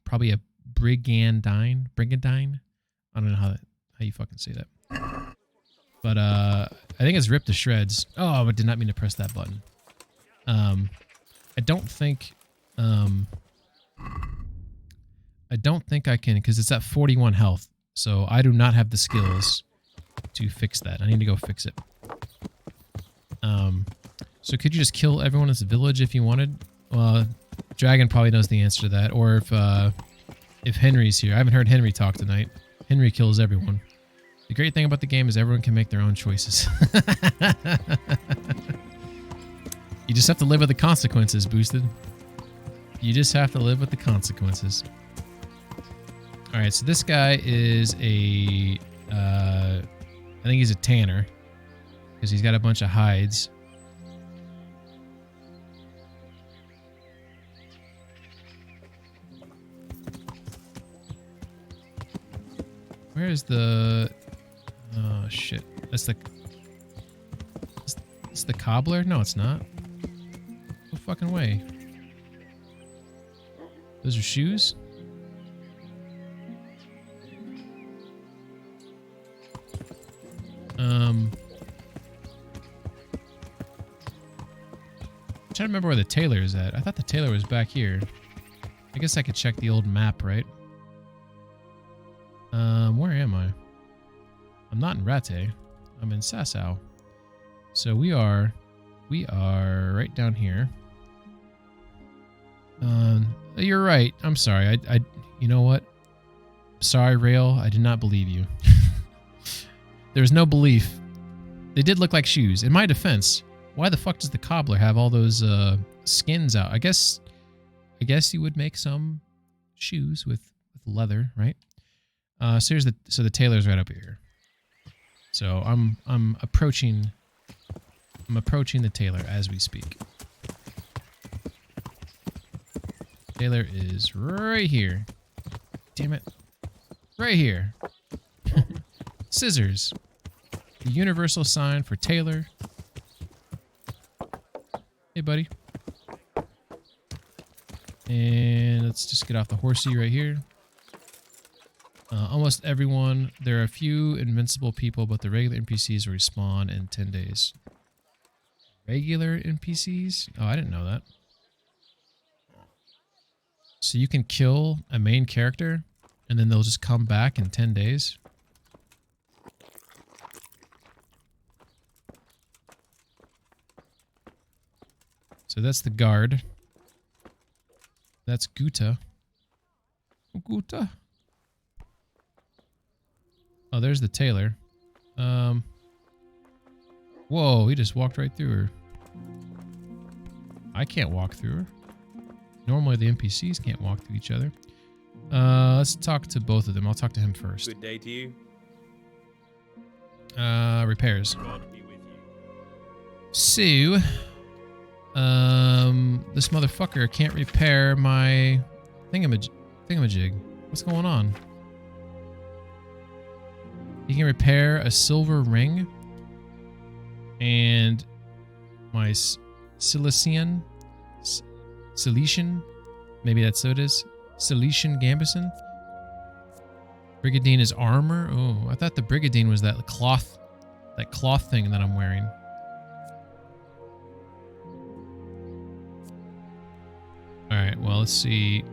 Probably a brigandine? I don't know how you fucking say that. But, I think it's ripped to shreds. Oh, I did not mean to press that button. I don't think I can, because it's at 41 health. So I do not have the skills to fix that. I need to go fix it. So could you just kill everyone in this village if you wanted? Well, Dragon probably knows the answer to that. Or if Henry's here. I haven't heard Henry talk tonight. Henry kills everyone. The great thing about the game is everyone can make their own choices. You just have to live with the consequences, Boosted. You just have to live with the consequences. Alright, so this guy is a... I think he's a tanner. Because he's got a bunch of hides. Where is the... Oh, shit. That's the... It's the cobbler? No, it's not. No fucking way. Those are shoes? I'm trying to remember where the tailor is at. I thought the tailor was back here. I guess I could check the old map, right? Where am I? I'm not in Rate. I'm in Sasau. So we are right down here. You're right. I'm sorry. You know what? Sorry, Rail. I did not believe you. There's no belief. They did look like shoes. In my defense, why the fuck does the cobbler have all those skins out? I guess you would make some shoes with leather, right? So the tailor's right up here. So I'm approaching the tailor as we speak. Tailor is right here. Damn it. Right here. Scissors. The universal sign for tailor. Hey, buddy. And let's just get off the horsey right here. Almost everyone. There are a few invincible people, but the regular NPCs will respawn in 10 days. Regular NPCs? Oh, I didn't know that. So you can kill a main character, and then they'll just come back in 10 days? So that's the guard. That's Guta. Oh, Guta. Oh, there's the tailor. Whoa, he just walked right through her. I can't walk through her. Normally the NPCs can't walk through each other. Let's talk to both of them. I'll talk to him first. Good day to you. Repairs. God be with So, you. this motherfucker can't repair my thingamajig. What's going on? He can repair a silver ring and my Cilician, maybe that's what it is. Cilician Gambison. Brigandine is armor. Oh, I thought the Brigandine was that cloth thing that I'm wearing. All right, well, let's see.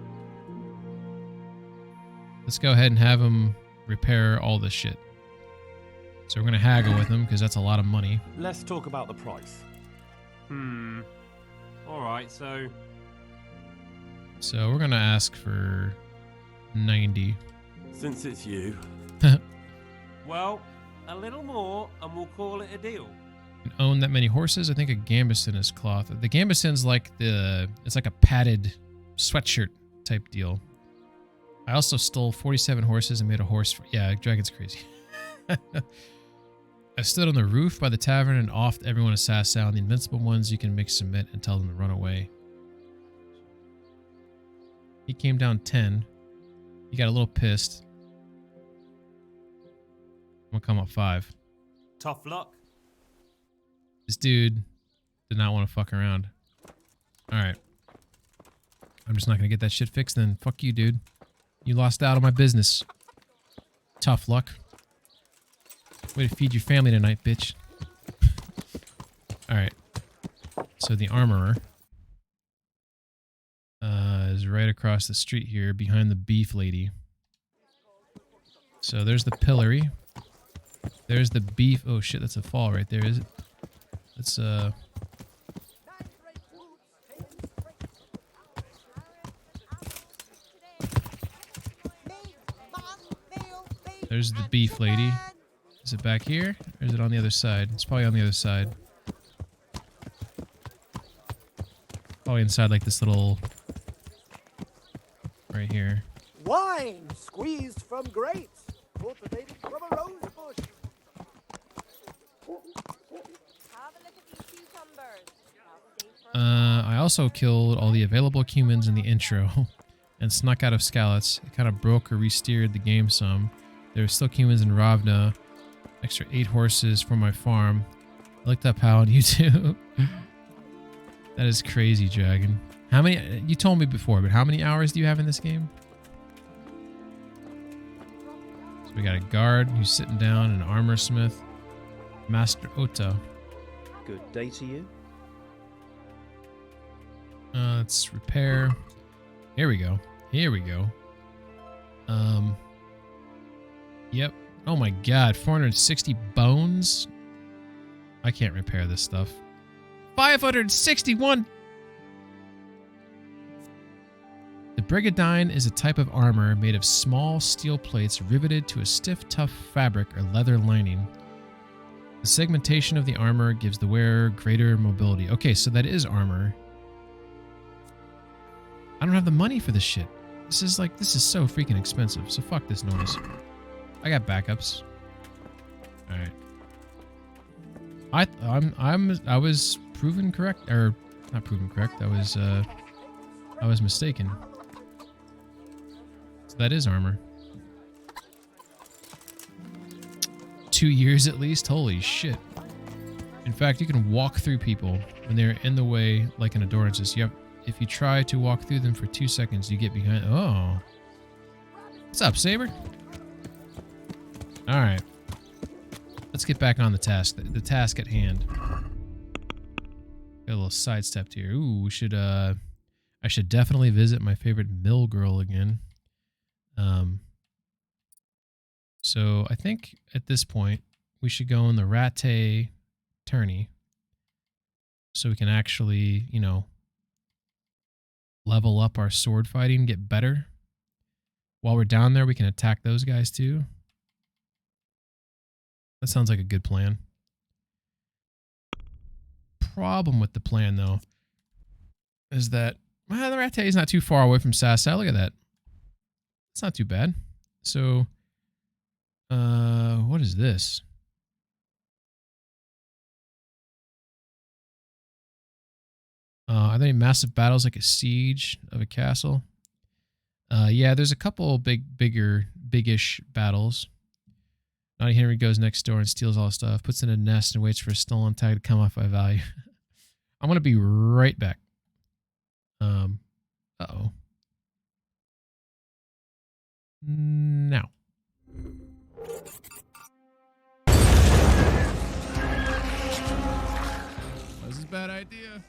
Let's go ahead and have him repair all this shit. So we're going to haggle with him because that's a lot of money. Let's talk about the price. Alright, so... So we're going to ask for 90. Since it's you. Well, a little more and we'll call it a deal. Own that many horses? I think a gambeson is cloth. The gambeson's like it's like a padded sweatshirt type deal. I also stole 47 horses and made a horse. Yeah, Dragon's crazy. I stood on the roof by the tavern and offed everyone a sass sound. The invincible ones you can make submit and tell them to run away. He came down 10. He got a little pissed. I'm gonna come up 5. Tough luck. This dude did not want to fuck around. Alright. I'm just not gonna get that shit fixed then. Fuck you, dude. You lost out on my business. Tough luck. Way to feed your family tonight, bitch. Alright. So the armorer is right across the street here behind the beef lady. So there's the pillory. There's the beef. Oh shit, that's a fall right there, is it? Let's there's the beef lady. Is it back here? Or is it on the other side? It's probably on the other side. Probably inside like this little... right here. Wine squeezed from grapes, cultivated from a rose bush. Have a look at these cucumbers. I also killed all the available humans in the intro and snuck out of Skalitz. It kind of broke or re-steered the game some. There were still humans in Ravna. Extra 8 horses for my farm. I looked up how on YouTube. That is crazy, Dragon. How many... You told me before, but how many hours do you have in this game? So we got a guard who's sitting down, an armor smith, Master Ota. Good day to you. Let's repair. Here we go. Here we go. Yep. Oh my god, 460 bones? I can't repair this stuff. 561! The Brigadine is a type of armor made of small steel plates riveted to a stiff, tough fabric or leather lining. The segmentation of the armor gives the wearer greater mobility. Okay, so that is armor. I don't have the money for this shit. This is so freaking expensive. So fuck this noise. I got backups. All right. I was proven correct, or not proven correct. I was mistaken. So that is armor. 2 years at least. Holy shit. In fact, you can walk through people when they're in the way, like an Adorances. If you try to walk through them for 2 seconds, you get behind. Oh. What's up, Saber? All right. Let's get back on the task. The task at hand. Got a little sidestepped here. Ooh, we should. I should definitely visit my favorite mill girl again. So I think at this point we should go in the Ratte tourney, so we can actually, you know, level up our sword fighting, get better. While we're down there, we can attack those guys too. That sounds like a good plan. Problem with the plan, though, is that, well, the Ratte is not too far away from Sassa. Look at that. It's not too bad. So, what is this? Are there any massive battles like a siege of a castle? Yeah, there's a couple biggish battles. Naughty Henry goes next door and steals all the stuff, puts it in a nest and waits for a stolen tag to come off by value. I'm gonna be right back. Uh-oh. Now. This is a bad idea.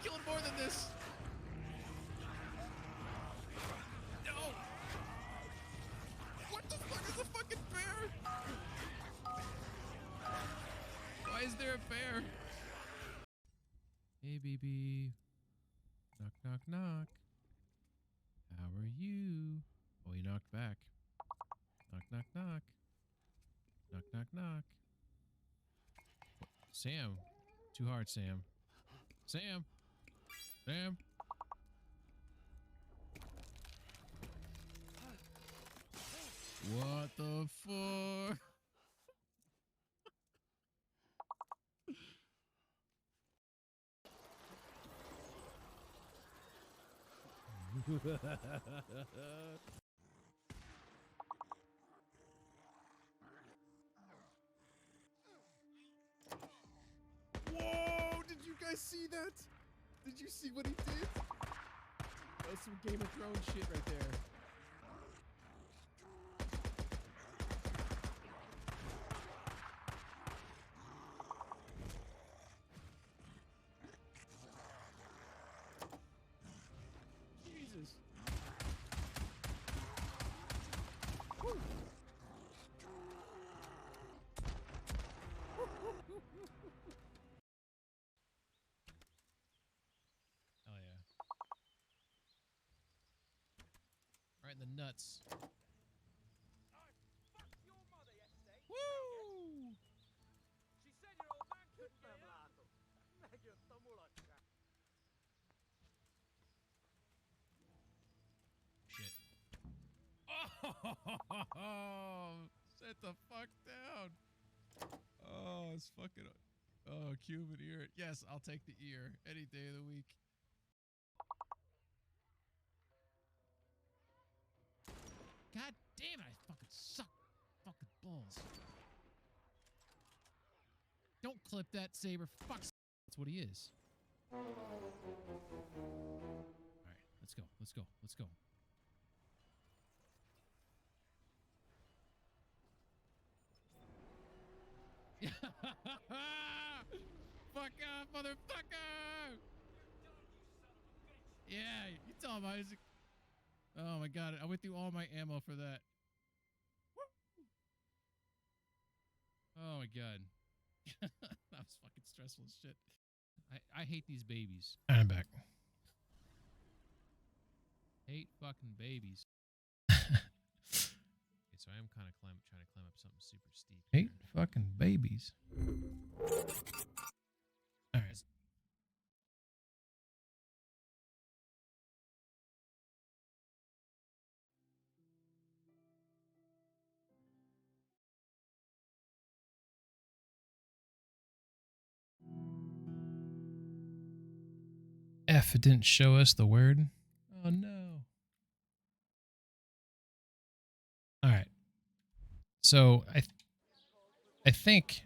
killing more than this. No. What the fuck is a fucking bear? Why is there a bear? Hey, baby. Knock, knock, knock. How are you? Oh, he knocked back. Knock, knock, knock. Knock, knock, knock. Sam. Too hard, Sam. Sam. Sam. What the fuck? Whoa! Did you guys see that? Did you see what he did? That's some Game of Thrones shit right there. Jesus. Woo. Hell yeah. Right in the nuts. Woo! She said your old man couldn't get out. Shit. Oh, sit the fuck down. Oh, it's fucking. Oh, Cuban ear. Yes, I'll take the ear any day of the week. God damn it, I fucking suck. Fucking balls. Don't clip that, Saber. Fuck. That's what he is. Alright, let's go. Let's go. Let's go. Fuck off, motherfucker! Yeah, you tell him, Isaac. Oh my god, I went through all my ammo for that. Woo! Oh my god. That was fucking stressful as shit. I hate these babies. I'm back. Hate fucking babies. Okay, so I am kind of trying to climb up something super steep. Hate fucking babies. Alright. F, it didn't show us the word. Oh no. Alright. So I think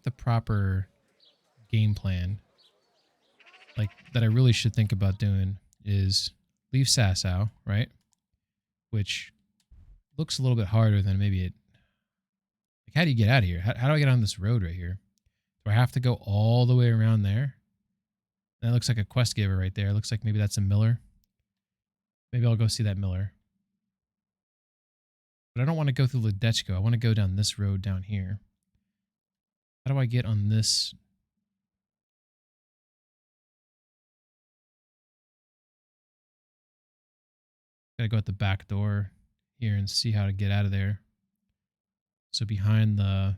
the proper game plan, like that I really should think about doing, is leave Sasau, right? Which looks a little bit harder than maybe it. Like, how do you get out of here? How do I get on this road right here? Do I have to go all the way around there? That looks like a quest giver right there. Looks like maybe that's a miller. Maybe I'll go see that miller. But I don't want to go through Ledechko. I want to go down this road down here. How do I get on this? Gotta go at the back door here and see how to get out of there. So behind the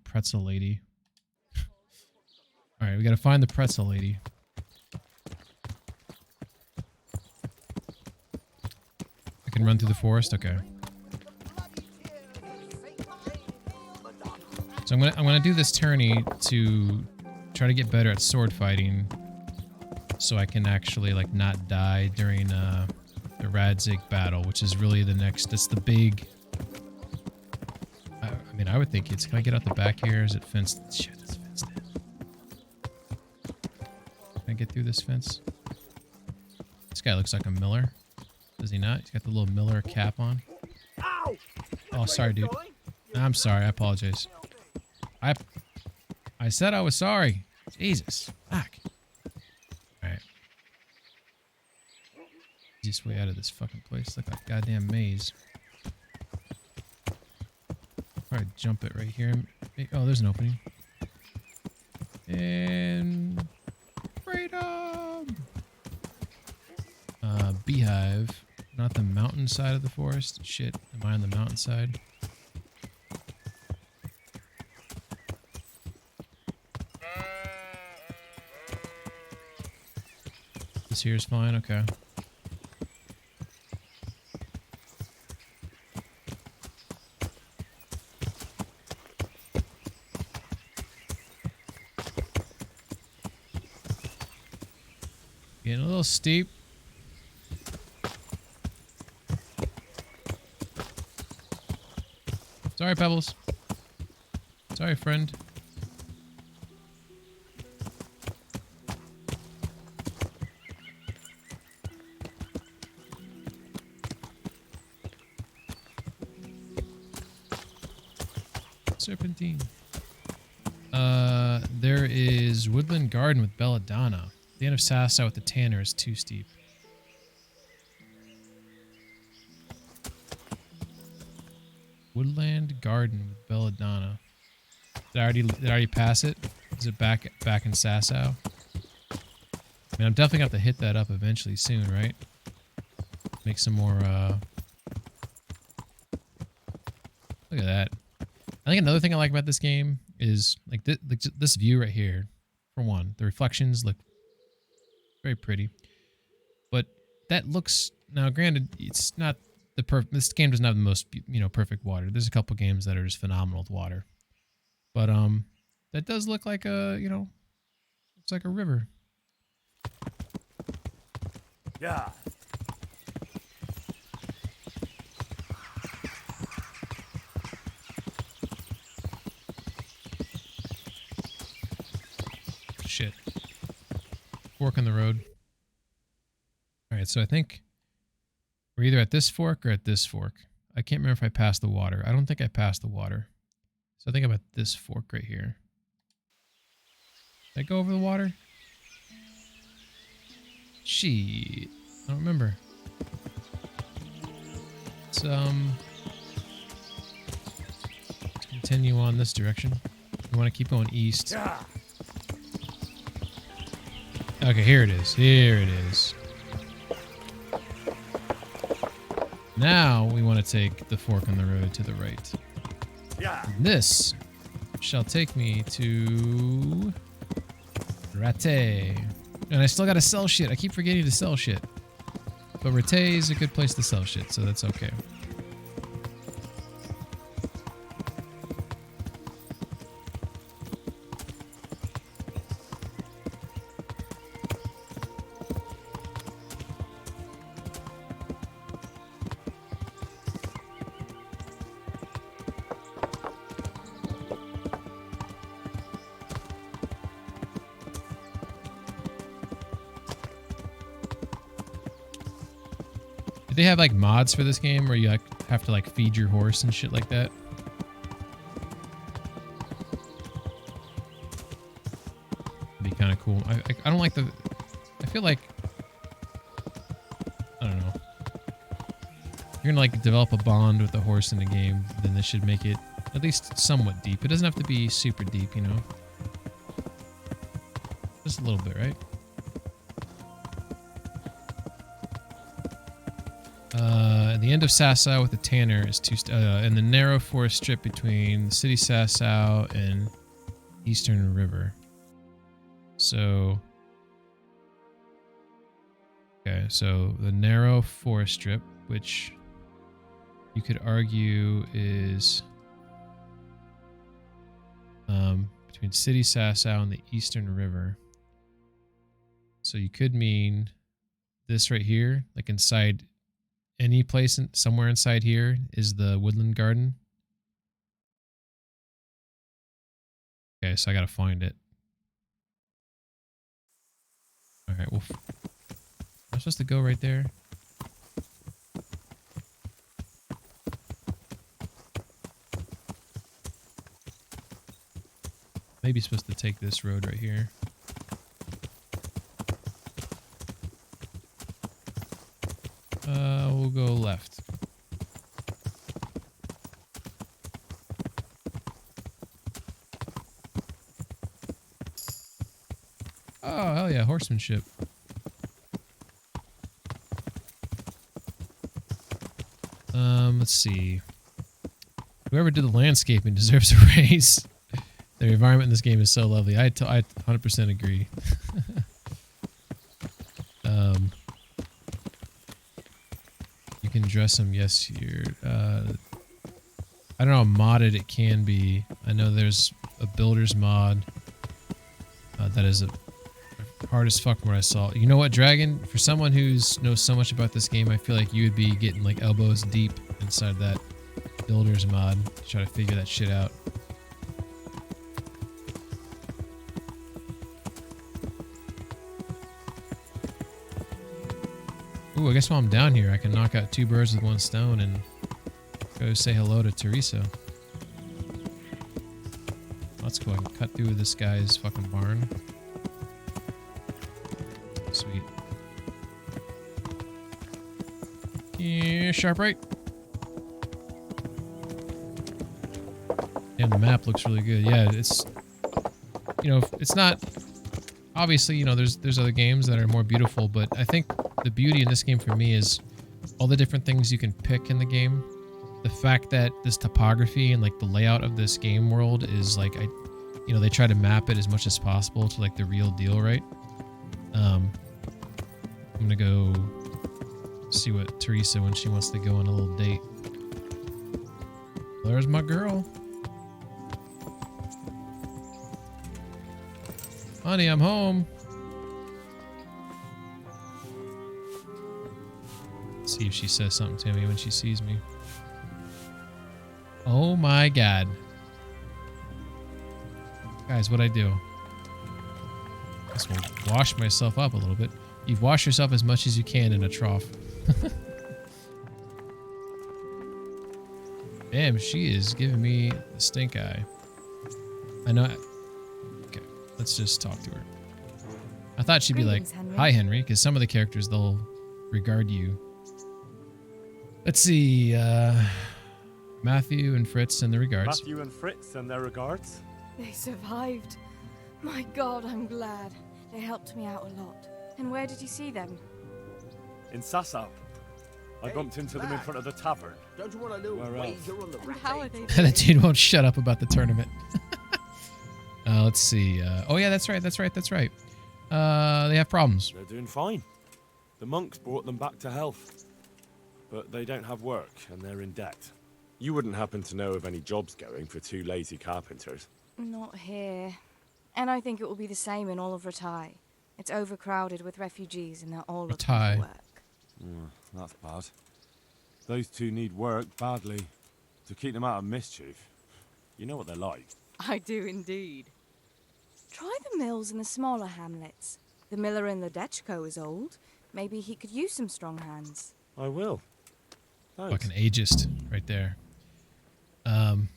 pretzel lady. All right, we gotta find the pretzel lady. I can run through the forest. Okay. So I'm gonna do this tourney to try to get better at sword fighting, so I can actually like not die during the Radzig battle, which is really the next. That's the big. I mean, I would think it's. Can I get out the back here? Is it fenced? Shit, it's fenced in. Can I get through this fence? This guy looks like a miller. Does he not? He's got the little miller cap on. Oh, sorry, dude. I'm sorry. I apologize. I said I was sorry. Jesus. Fuck. easiest way out of this fucking place. Look like a goddamn maze. Probably jump it right here. Oh, there's an opening. And freedom! Beehive. Not the mountain side of the forest. Shit, am I on the mountain side? This here is fine, okay. Getting a little steep. Sorry, Pebbles. Sorry, friend. Serpentine. There is Woodland Garden with Belladonna. The end of Sasau with the Tanner is too steep. Woodland Garden with Belladonna. Did I already pass it? Is it back in Sasau? I mean, I'm definitely gonna have to hit that up eventually soon, right? Make some more. Look at that. I think another thing I like about this game is like this view right here. For one, the reflections look very pretty, but that looks now. Granted, it's not the perfect. This game doesn't have the most perfect water. There's a couple games that are just phenomenal with water, but that does look like a looks like a river. Yeah. Shit. Fork in the road. Alright, so I think we're either at this fork or at this fork. I can't remember if I passed the water. I don't think I passed the water. So I think I'm at this fork right here. Did I go over the water? Shit. I don't remember. Let's continue on this direction. We want to keep going east. Yeah. Okay, here it is. Here it is. Now we want to take the fork on the road to the right. Yeah. And this shall take me to Rattay. And I still gotta sell shit. I keep forgetting to sell shit. But Rattay is a good place to sell shit, so that's okay. Do they have like mods for this game where you like have to like feed your horse and shit like that? It'd be kind of cool. I don't like the. I feel like. I don't know. If you're gonna like develop a bond with the horse in the game, then this should make it at least somewhat deep. It doesn't have to be super deep, you know. Just a little bit, right? The end of Sasau with the Tanner is and the narrow forest strip between the city Sasau and Eastern River. So, okay, so the narrow forest strip, which you could argue is between city Sasau and the Eastern River. So you could mean this right here, like inside. Any place somewhere inside here is the Woodland Garden. Okay, so I gotta find it. Alright, well, I'm supposed to go right there. Maybe supposed to take this road right here. We'll go left. Oh, hell yeah, horsemanship. Let's see. Whoever did the landscaping deserves a raise. The environment in this game is so lovely. I 100% agree. You can dress them. Yes, you're. I don't know how modded it can be. I know there's a builder's mod that is a hard as fuck from what I saw. You know what, Dragon? For someone who knows so much about this game, I feel like you would be getting like elbows deep inside that builder's mod to try to figure that shit out. Ooh, I guess while I'm down here, I can knock out 2 birds with 1 stone and go say hello to Teresa. Let's go and cut through this guy's fucking barn. Sweet. Yeah, sharp right. Damn, the map looks really good. Yeah, it's, you know, it's not, obviously, you know, there's other games that are more beautiful, but I think the beauty in this game for me is all the different things you can pick in the game. The fact that this topography and like the layout of this game world is like, you know, they try to map it as much as possible to like the real deal, right? I'm gonna go see what Teresa, when she wants to go on a little date. There's my girl. Honey, I'm home. Let's see if she says something to me when she sees me. Oh my god. Guys, what'd I do? Guess we'll wash myself up a little bit. You've washed yourself as much as you can in a trough. Damn, she is giving me the stink eye. I know. Okay, let's just talk to her. I thought she'd be like, "Hi, Henry," because some of the characters, they'll regard you. Let's see. Matthew and Fritz send their regards. Matthew and Fritz send their regards. They survived. My God, I'm glad. They helped me out a lot. And where did you see them? In Sasau. I bumped into them in front of the tavern. Don't you want a little wager on the rat? How are they? The dude won't shut up about the tournament. Let's see. Oh yeah, that's right. They have problems. They're doing fine. The monks brought them back to health. But they don't have work, and they're in debt. You wouldn't happen to know of any jobs going for 2 lazy carpenters? Not here. And I think it will be the same in all of Ratai. It's overcrowded with refugees, and they're all looking for work. That's bad. Those 2 need work badly. To keep them out of mischief. You know what they're like. I do indeed. Try the mills in the smaller hamlets. The miller in Ledechko is old. Maybe he could use some strong hands. I will. Thanks. Fucking ageist right there. On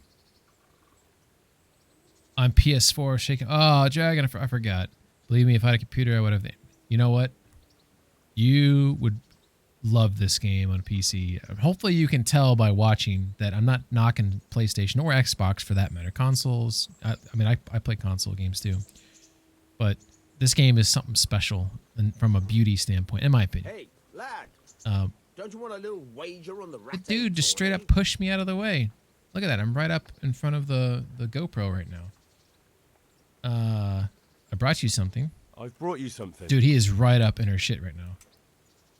PS4, shaking. Oh, Dragon, I forgot. Believe me, if I had a computer, I would have. You know what? You would love this game on PC. Hopefully, you can tell by watching that I'm not knocking PlayStation or Xbox for that matter. Consoles. I mean, I play console games too, but this game is something special and from a beauty standpoint, in my opinion. Hey, lad. Don't you want a little wager on the rat? The dude just straight up pushed me out of the way. Look at that. I'm right up in front of the GoPro right now. I brought you something. I've brought you something. Dude, he is right up in her shit right now.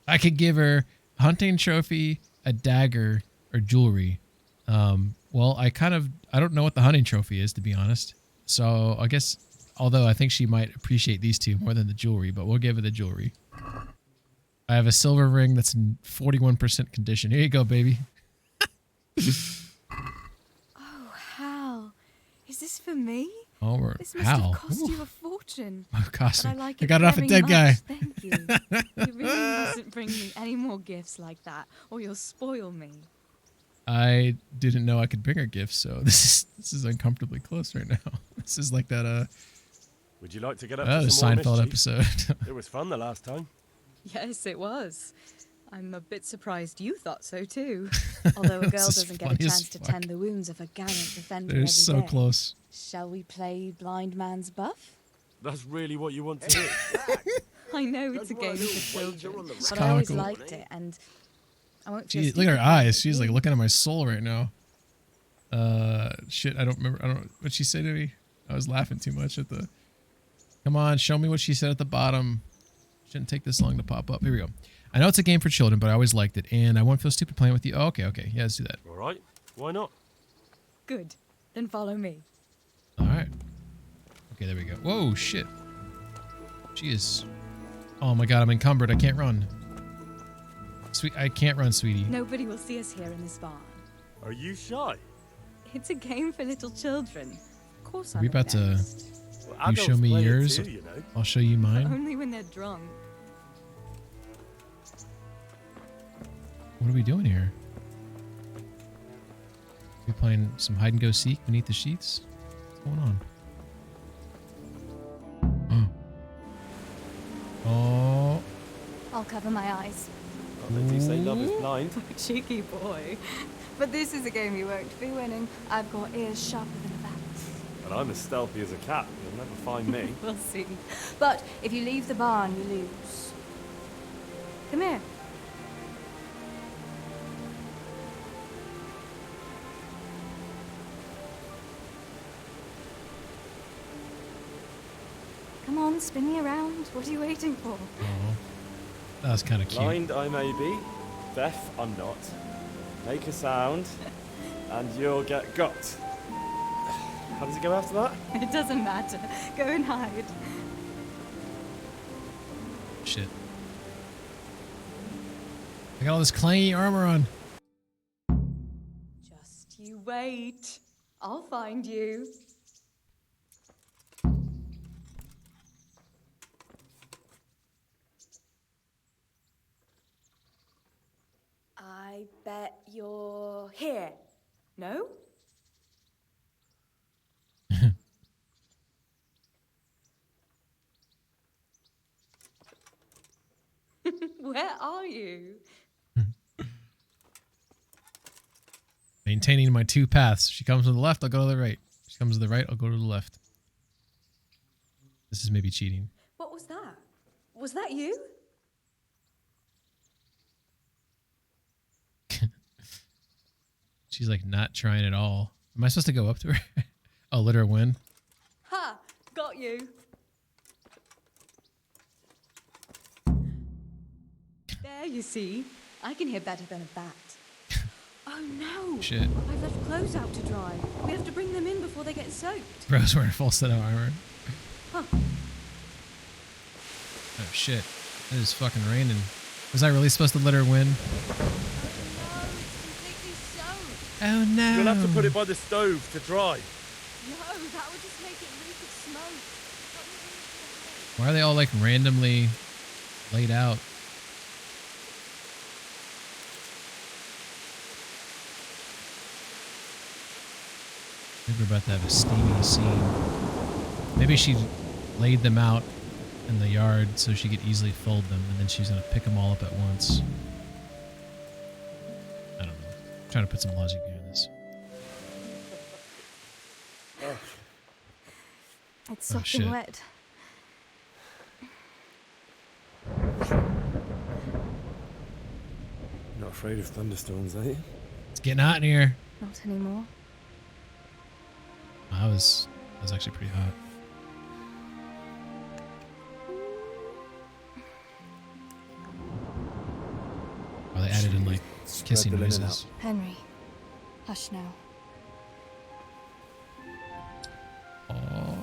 I could give her a hunting trophy, a dagger, or jewelry. Well, I don't know what the hunting trophy is, to be honest. So I guess, although I think she might appreciate these 2 more than the jewelry, but we'll give her the jewelry. I have a silver ring that's in 41% condition. Here you go, baby. Oh, Hal. Is this for me? Oh, this must Hal. have cost you a fortune. Cost me. But I like I it got it off a very dead much. guy. Thank you. You really mustn't bring me any more gifts like that, or you'll spoil me. I didn't know I could bring her gifts, so this is uncomfortably close right now. This is like that Would you like to get up to some more Seinfeld mischief? episode. It was fun the last time. Yes, it was. I'm a bit surprised you thought so too. Although a girl This is doesn't get a funny as chance to fuck. tend the wounds of a gallant defender They're every so day. close. Shall we play blind man's buff? That's really what you want to do. I know it's a game for children, It's but I always comical. liked it, and I won't feel Gee, look at her stupid eyes. playing She's like with looking at my soul right now. Shit, I don't remember. I don't know what she said to me. I was laughing too much at the. Come on, show me what she said at the bottom. Shouldn't take this long to pop up. Here we go. I know it's a game for children, but I always liked it, and I won't feel stupid playing with you. Oh, okay, okay. Yeah, let's do that. All right, why not? Good. Then follow me. All right. Okay, there we go. Whoa, shit. She is. Oh my god, I'm encumbered. I can't run. I can't run, sweetie. Nobody will see us here in this barn. Are you shy? It's a game for little children. Of course Are I'm we about to? next. Well, You show adults me play it yours. too, you know. I'll show you mine. Only when they're drunk. What are we doing here? We playing some hide and go seek beneath the sheets? What's going on? Oh. I'll cover my eyes. Well, they do say love is blind. Cheeky boy. But this is a game you won't be winning. I've got ears sharper than a bat's. And I'm as stealthy as a cat. You'll never find me. We'll see. But if you leave the barn, you lose. Come here. Come on, spin me around. What are you waiting for? Oh. That was kind of cute. Blind I may be, deaf I'm not. Make a sound, and you'll get got. How does it go after that? It doesn't matter. Go and hide. Shit. I got all this clangy armor on. Just you wait. I'll find you. I bet you're here. No? Where are you? Maintaining my two paths. She comes to the left, I'll go to the right. She comes to the right, I'll go to the left. This is maybe cheating. What was that? Was that you? She's like not trying at all. Am I supposed to go up to her? Oh, let her win. Ha! Got you. There, you see. I can hear better than a bat. Oh no! Shit. I've left clothes out to dry. We have to bring them in before they get soaked. Bro's wearing full set of armor. Huh. Oh shit. It is fucking raining. Was I really supposed to let her win? Oh no. You'll have to put it by the stove to dry. No, that would just make it reek of smoke. Why are they all like randomly laid out? Maybe we're about to have a steamy scene. Maybe she laid them out in the yard so she could easily fold them, and then she's gonna pick them all up at once. I don't know. I'm trying to put some logic behind this. It's Oh, soft shit. and wet. Not afraid of thunderstorms, are you? It's getting hot in here. Not anymore. I was actually pretty hot. Oh, they added in like kissing the linen noises. Henry, hush now. Oh.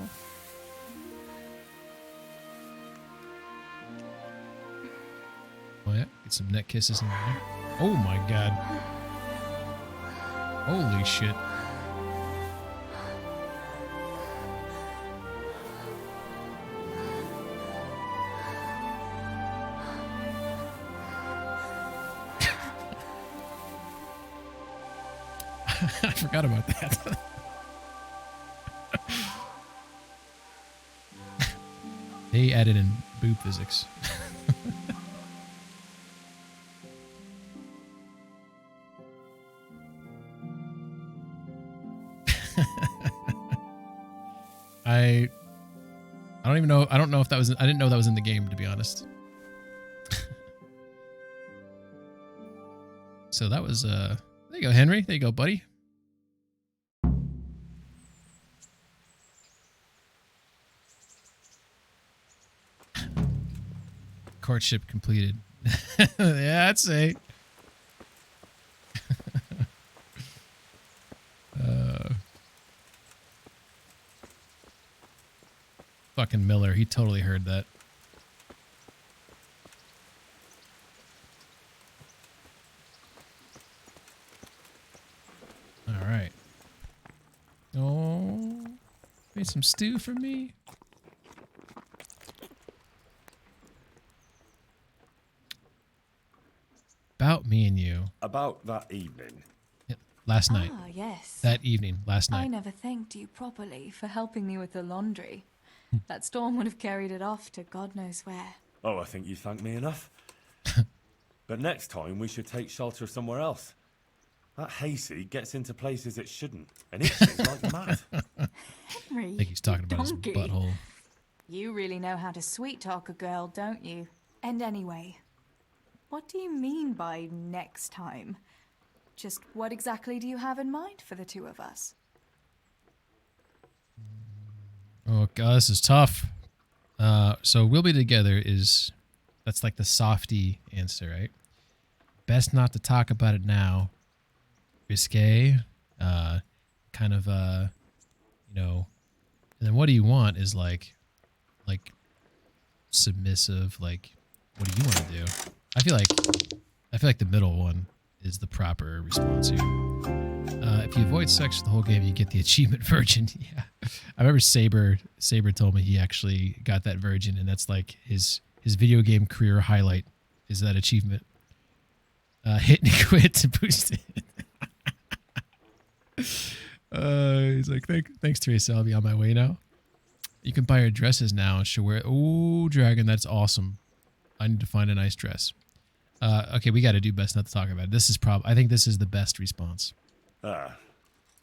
Oh yeah, get some neck kisses in there. Oh my god. Holy shit. I forgot about that. They added in boob physics. I don't even know. I don't know if that was. I didn't know that was in the game, to be honest. So that was. There you go, Henry. There you go, buddy. Courtship completed. Yeah, I'd say. Fucking Miller, he totally heard that. All right. Oh, made some stew for me. About me and you. About that evening. Last night. Ah, yes. That evening, last I night. never thanked you properly for helping me with the laundry. That storm would have carried it off to God knows where. Oh, I think you thanked me enough. But next time we should take shelter somewhere else. That hayseed gets into places it shouldn't, and itches like mad. Henry, I think he's talking about donkey. his butthole. You really know how to sweet talk a girl, don't you? And anyway, what do you mean by next time? Just what exactly do you have in mind for the two of us? Oh god, this is tough. So we'll be together that's like the softy answer, right? Best not to talk about it now. Risque, kind of you know. And then what do you want is like submissive, like what do you want to do? I feel like the middle one is the proper response here. If you avoid sex the whole game, you get the achievement virgin. Yeah, I remember Saber told me he actually got that virgin, and that's like his video game career highlight is that achievement. Hit and quit to boost it. He's like, thanks Teresa, I'll be on my way now. You can buy her dresses now and she'll wear it. Ooh, Dragon, that's awesome. I need to find a nice dress. Okay, we got to do best not to talk about it. I think this is the best response.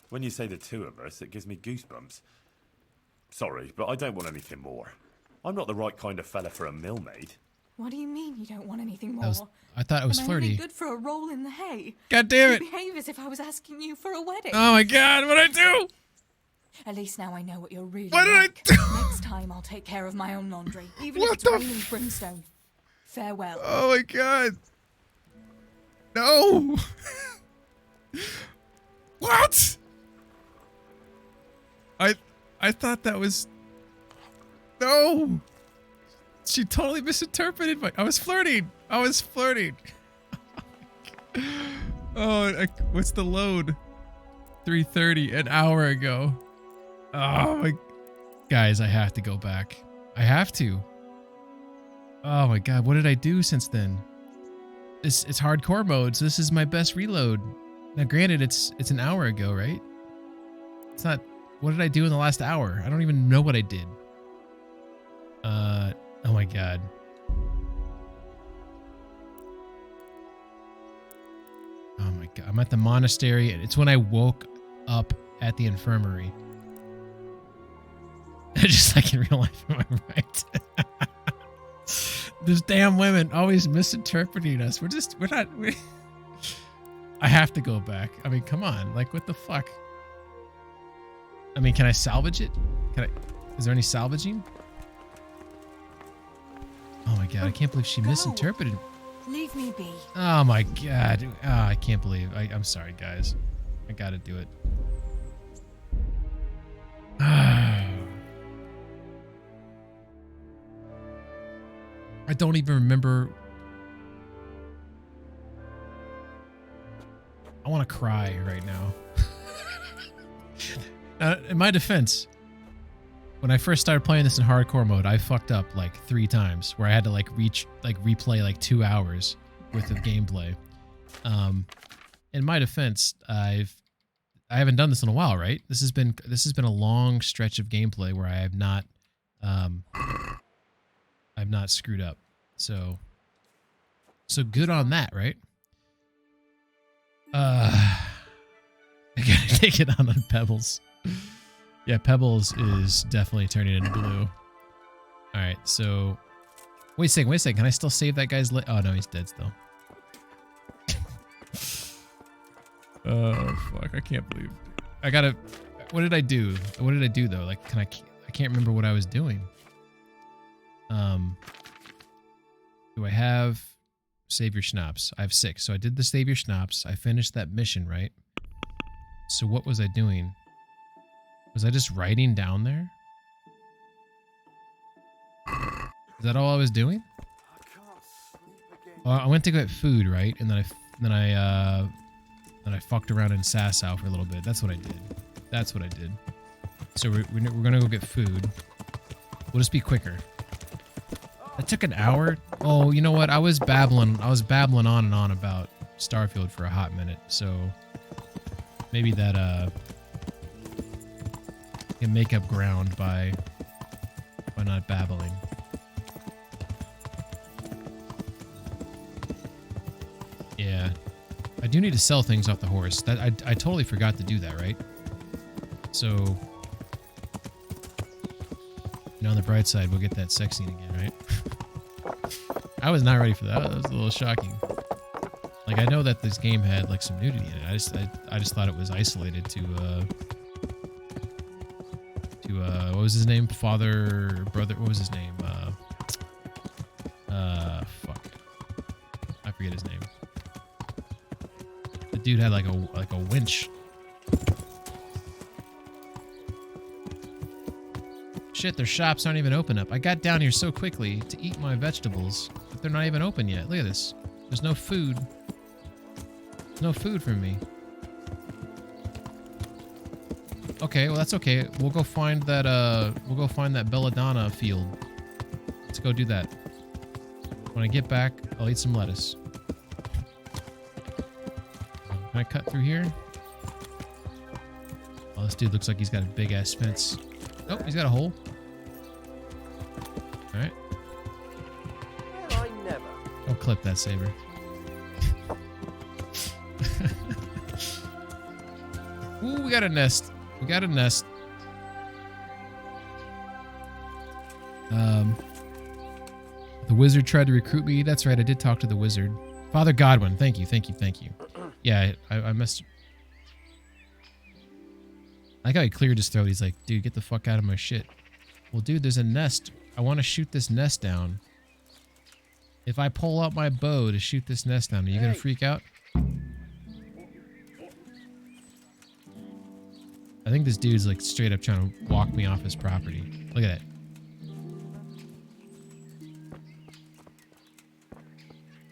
When you say the two of us, it gives me goosebumps. Sorry, but I don't want anything more. I'm not the right kind of fella for a millmaid. What do you mean you don't want anything more? I thought it was Am flirty. I only good for a roll in the hay? God damn it! You behave as if I was asking you for a wedding. Oh my god, what'd I do? At least now I know what you're really What did like. I do? Next time I'll take care of my own laundry, even What if it's the raining brimstone. Farewell. Oh my god. No. What? I thought that was... No. She totally misinterpreted I was flirting. Oh, what's the load? 3:30, an hour ago. Oh my... Guys, I have to go back. I have to. Oh my god, what did I do since then? It's hardcore mode, so this is my best reload. Now granted, it's an hour ago, right? It's not... What did I do in the last hour? I don't even know what I did. Oh my god. Oh my god. I'm at the monastery. It's when I woke up at the infirmary. Just like in real life, am I right? Those damn women always misinterpreting us. I have to go back. I mean, come on. Like, what the fuck? I mean, can I salvage it? Is there any salvaging? Oh my god, I can't believe she misinterpreted. Leave me be. Oh my god. Oh, I can't believe. I'm sorry, guys. I gotta do it. I don't even remember. I want to cry right now. In my defense, when I first started playing this in hardcore mode, I fucked up like 3 times where I had to replay like 2 hours worth of gameplay. In my defense, I haven't done this in a while, right? This has been a long stretch of gameplay where I have not I've not screwed up. So good on that, right? I gotta take it on Pebbles. Yeah, Pebbles is definitely turning into blue. Alright, so... Wait a second. Can I still save that guy's leg? Oh, no, he's dead still. Oh, fuck. I can't believe... I gotta... What did I do? What did I do, though? Like, I can't remember what I was doing. Do I have... Save your schnapps? I have 6. So I did the save your schnapps. I finished that mission, right? So what was I doing? Was I just writing down there? Is that all I was doing? Well, I went to get food, right? And then I fucked around in Sasau for a little bit. That's what I did. So we're gonna go get food. We'll just be quicker. That took an hour. Oh, you know what? I was babbling on and on about Starfield for a hot minute. So maybe that can make up ground by not babbling. Yeah, I do need to sell things off the horse. That I totally forgot to do that, right? So, you know, on the bright side, we'll get that sex scene again, right? I was not ready for that. That was a little shocking. Like, I know that this game had like some nudity in it. I just thought it was isolated to what was his name? Father, brother. What was his name? Fuck. I forget his name. The dude had like a winch. Shit, their shops aren't even open up. I got down here so quickly to eat my vegetables, but they're not even open yet. Look at this. There's no food. There's no food for me. Okay, well that's okay. We'll go find that belladonna field. Let's go do that. When I get back, I'll eat some lettuce. Can I cut through here? Oh, this dude looks like he's got a big ass fence. Oh, he's got a hole. Alright. Well, I never. Don't clip that saber. Ooh, we got a nest. We got a nest. The wizard tried to recruit me. That's right, I did talk to the wizard. Father Godwin, thank you. Yeah, I messed... I like how he cleared his throat. He's like, dude, get the fuck out of my shit. Well, dude, there's a nest. I want to shoot this nest down. If I pull out my bow to shoot this nest down, are you going to freak out? I think this dude's like straight up trying to walk me off his property. Look at it.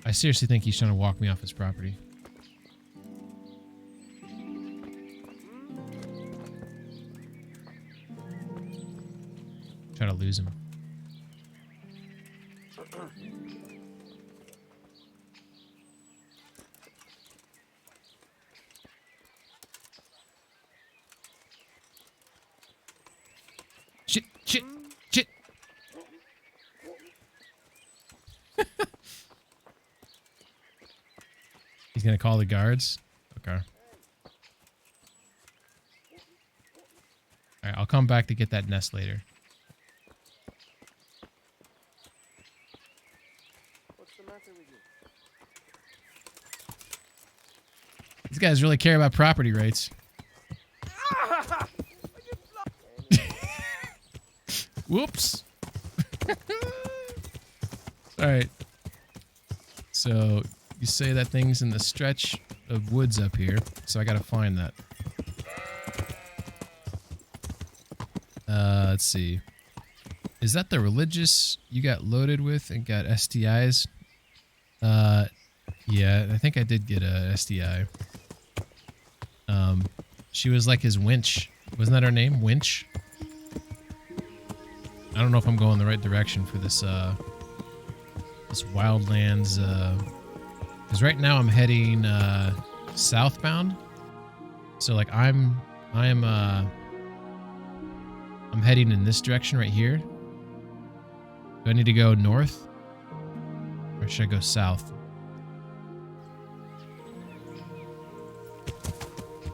I seriously think he's trying to walk me off his property. Try to lose him. Shit. He's gonna call the guards? Okay. Alright, I'll come back to get that nest later. What's the matter with you? These guys really care about property rights. Whoops. Alright. So, you say that thing's in the stretch of woods up here, so I gotta find that. Let's see. Is that the religious you got loaded with and got STIs? Yeah, I think I did get a STI. She was like his winch. Wasn't that her name? Winch? I don't know if I'm going the right direction for this, this Wildlands, because right now I'm heading, southbound. So, like, I'm heading in this direction right here. Do I need to go north? Or should I go south?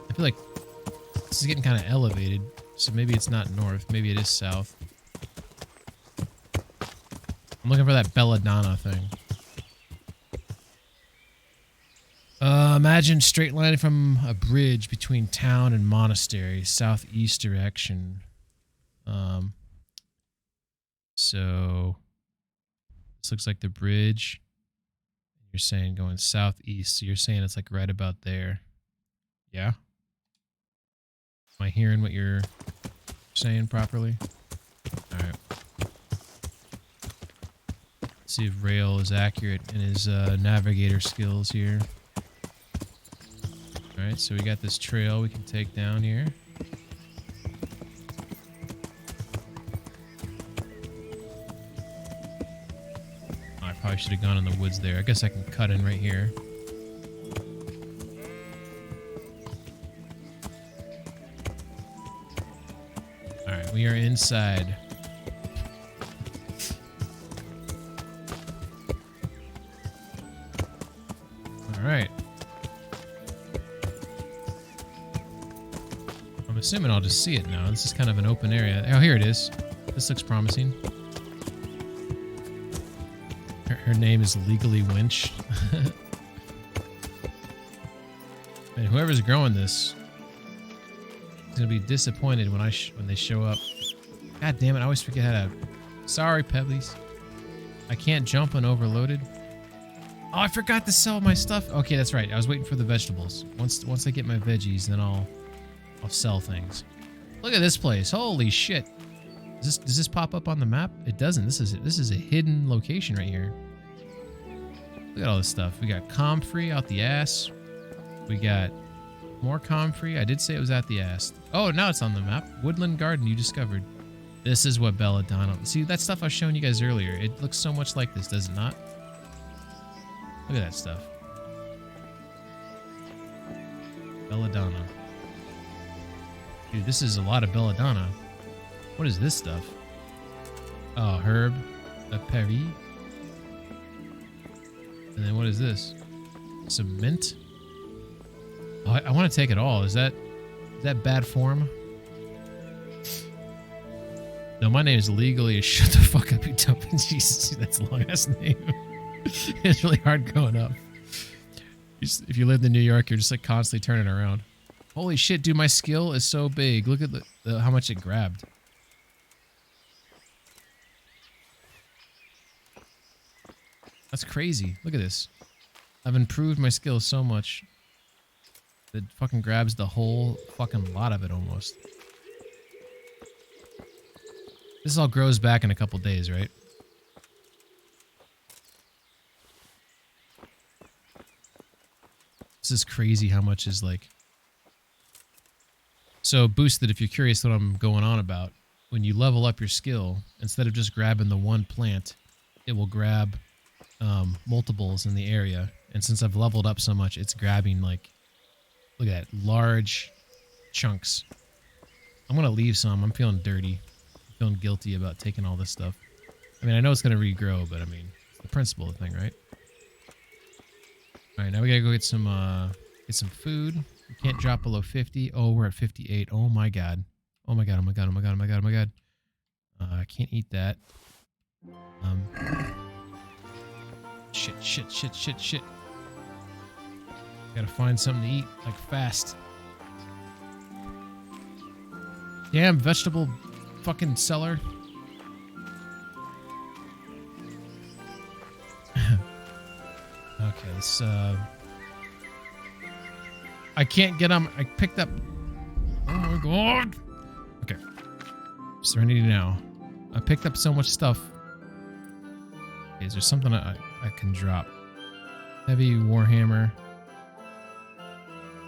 I feel like this is getting kind of elevated. So maybe it's not north. Maybe it is south. I'm looking for that belladonna thing. Imagine straight line from a bridge between town and monastery, southeast direction. So this looks like the bridge. You're saying going southeast, so you're saying it's like right about there. Yeah? Am I hearing what you're saying properly? Alright. See if Rail is accurate in his navigator skills here. Alright, so we got this trail we can take down here. I probably should have gone in the woods there. I guess I can cut in right here. Alright, we are inside. Alright. I'm assuming I'll just see it now. This is kind of an open area. Oh, here it is. This looks promising. Her name is Legally Winch. And whoever's growing this is gonna be disappointed when when they show up. God damn it! I always forget how to. Sorry, Pebblies. I can't jump when overloaded. Oh, I forgot to sell my stuff. Okay, that's right. I was waiting for the vegetables. Once I get my veggies, then I'll sell things. Look at this place. Holy shit! Does this pop up on the map? It doesn't. This is a hidden location right here. Look at all this stuff. We got comfrey out the ass. We got more comfrey. I did say it was out the ass. Oh, now it's on the map. Woodland garden you discovered. This is what belladonna. See, that stuff I was showing you guys earlier. It looks so much like this, does it not? Look at that stuff. Belladonna. Dude, this is a lot of belladonna. What is this stuff? Oh, herb. A Paris. And then what is this? Some mint? Oh, I want to take it all. Is that bad form? No, my name is Legally. Shut the fuck up, you dumping. Jesus, that's a long ass name. It's really hard going up. If you lived in New York, you're just like constantly turning around. Holy shit, dude, my skill is so big. Look at how much it grabbed. That's crazy. Look at this. I've improved my skill so much. It fucking grabs the whole fucking lot of it almost. This all grows back in a couple days, right? This is crazy how much is like... So boosted, if you're curious what I'm going on about, when you level up your skill, instead of just grabbing the one plant, it will grab multiples in the area. And since I've leveled up so much, it's grabbing like, look at that, large chunks. I'm going to leave some. I'm feeling dirty. I'm feeling guilty about taking all this stuff. I mean, I know it's going to regrow, but I mean, it's the principle of the thing, right? All right, now we got to go get some food. We can't drop below 50. Oh, we're at 58. Oh my god. Oh my god, oh my god, oh my god, oh my god, oh my god. I can't eat that. Shit. Gotta find something to eat, like fast. Damn, vegetable fucking seller. Okay, let's, I can't get on. I picked up. Oh my god. Okay. Serenity now. I picked up so much stuff. Okay, is there something I can drop? Heavy Warhammer.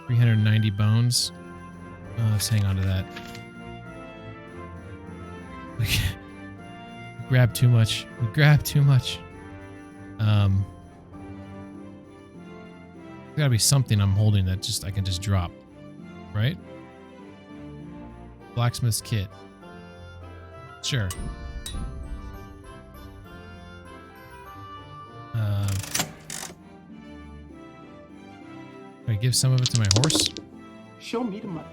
390 bones. Let's hang on to that. We grabbed too much. We grabbed too much. There gotta be something I'm holding that I can just drop, right? Blacksmith's kit. Sure. Can I give some of it to my horse? Show me the money.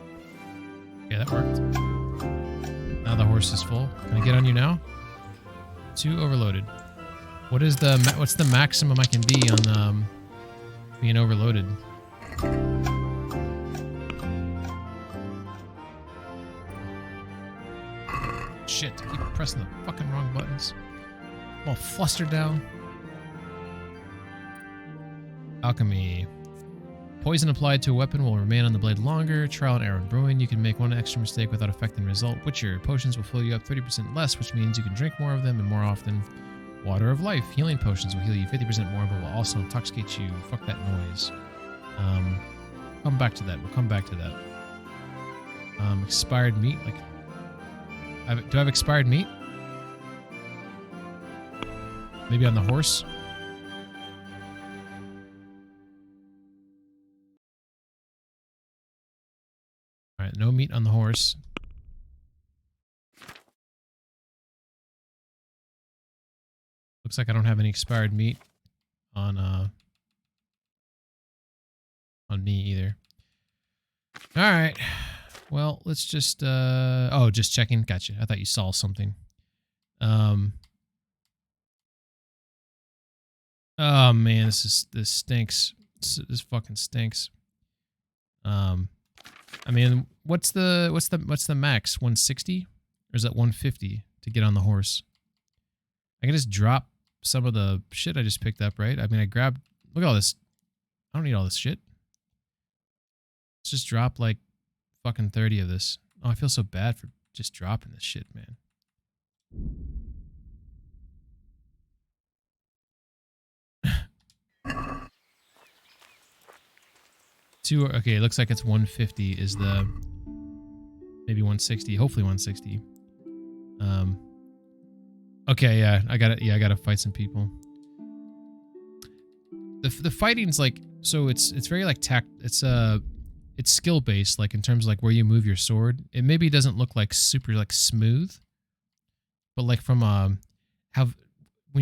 Yeah, that worked. Now the horse is full. Can I get on you now? 2 overloaded. What's the maximum I can be on being overloaded? Shit, I keep pressing the fucking wrong buttons. I'm all flustered now. Alchemy. Poison applied to a weapon will remain on the blade longer. Trial and error in brewing. You can make one extra mistake without affecting the result. Witcher. Potions will fill you up 30% less, which means you can drink more of them and more often. Water of life. Healing potions will heal you 50% more, but will also intoxicate you. Fuck that noise. Come back to that. We'll come back to that. Expired meat. Like, do I have expired meat? Maybe on the horse? Alright, no meat on the horse. Looks like I don't have any expired meat on me either. Alright. Well, let's just oh, just checking. Gotcha. I thought you saw something. Oh man, this stinks. This fucking stinks. I mean, what's the max? 160? Or is that 150 to get on the horse? I can just drop some of the shit I just picked up, right? I mean, I grabbed... Look at all this. I don't need all this shit. Let's just drop, like, fucking 30 of this. Oh, I feel so bad for just dropping this shit, man. Okay, it looks like it's 150 is the... Maybe 160. Hopefully 160. Okay, yeah, I gotta fight some people. The fighting's like... So it's very like it's skill based, like in terms of like where you move your sword. It maybe doesn't look like super like smooth, but like from when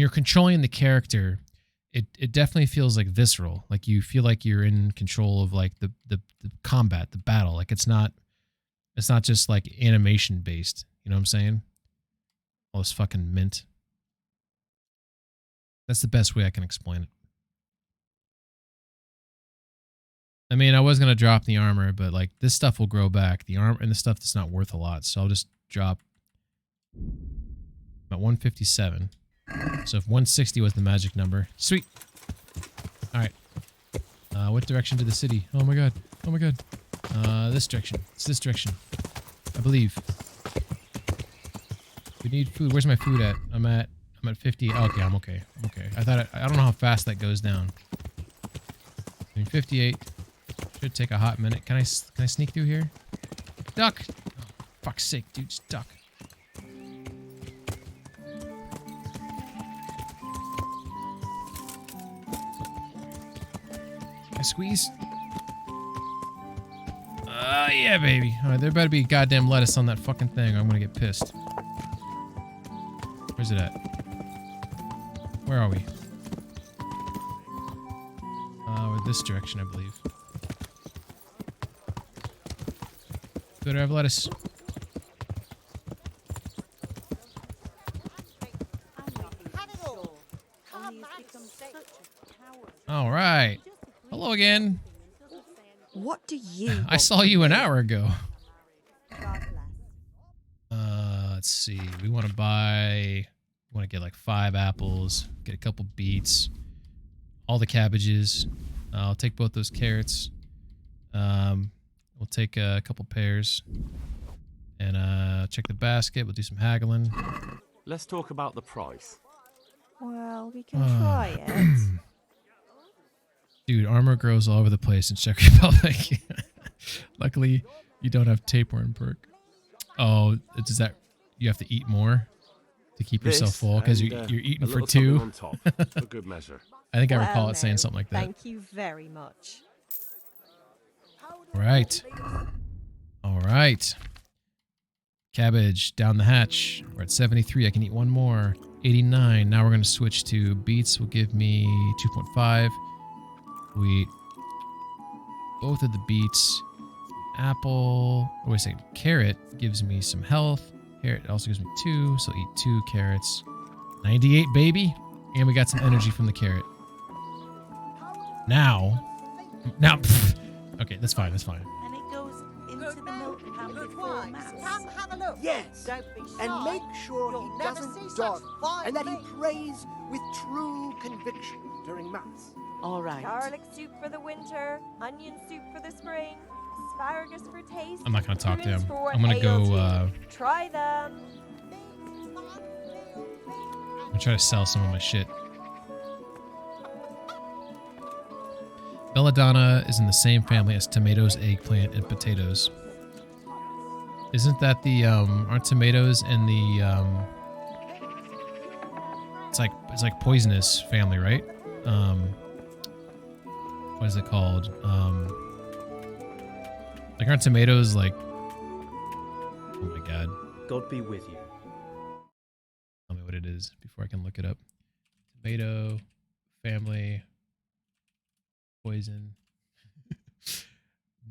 you're controlling the character, it definitely feels like visceral. Like you feel like you're in control of like the combat, the battle. Like it's not just like animation based. You know what I'm saying? All this fucking mint. That's the best way I can explain it. I mean, I was going to drop the armor, but like this stuff will grow back. The armor and the stuff that's not worth a lot. So I'll just drop about 157. So if 160 was the magic number. Sweet. All right. What direction to the city? Oh my god. Oh my god. This direction. It's this direction. I believe. We need food. Where's my food at? I'm at 50. Oh, okay, I'm okay. I'm okay. I don't know how fast that goes down. I mean, 58. Should take a hot minute. Can I sneak through here? Duck! Oh, fuck's sake, dude, just duck. Can I squeeze? Yeah, baby. Alright, there better be goddamn lettuce on that fucking thing or I'm gonna get pissed. Where's it at? Where are we? We're this direction, I believe. Better have lettuce. All right. Hello again. What do you? I saw you an hour ago. Let's see. We want to buy. We want to get like 5 apples. Get a couple beets. All the cabbages. I'll take both those carrots. We'll take a couple pears. And check the basket. We'll do some haggling. Let's talk about the price. Well, we can try it. Dude, armor grows all over the place in Czech Republic. Luckily, you don't have tapeworm perk. Oh, does that... You have to eat more to keep yourself full because you're eating for 2. On top, for good measure. I think I recall it saying something like that. Thank you very much. All right. All right. Cabbage down the hatch. We're at 73. I can eat 1 more. 89. Now we're going to switch to beets. Will give me 2.5. We eat both of the beets. Apple. Oh, wait a second. Carrot gives me some health. Carrot also gives me 2, so I'll eat 2 carrots. 98, baby. And we got some energy from the carrot. Now. Pfft. Okay, that's fine. That's fine. And it goes into the milk pan before mass. Come have a look. Yes. Don't be shy. And make sure You'll he never doesn't see dawdle, such fine and that he meat. prays with true conviction during Mass. All right. Garlic soup for the winter, onion soup for the spring, asparagus for taste. I'm not gonna talk to prunes him. for what I'm gonna go, ails you. Try them. I'm gonna try to sell some of my shit. Belladonna is in the same family as tomatoes, eggplant, and potatoes. Isn't that the aren't tomatoes in the it's like poisonous family, right? What is it called? Like aren't tomatoes like, oh my god. God be with you. Tell me what it is before I can look it up. Tomato family. Poison.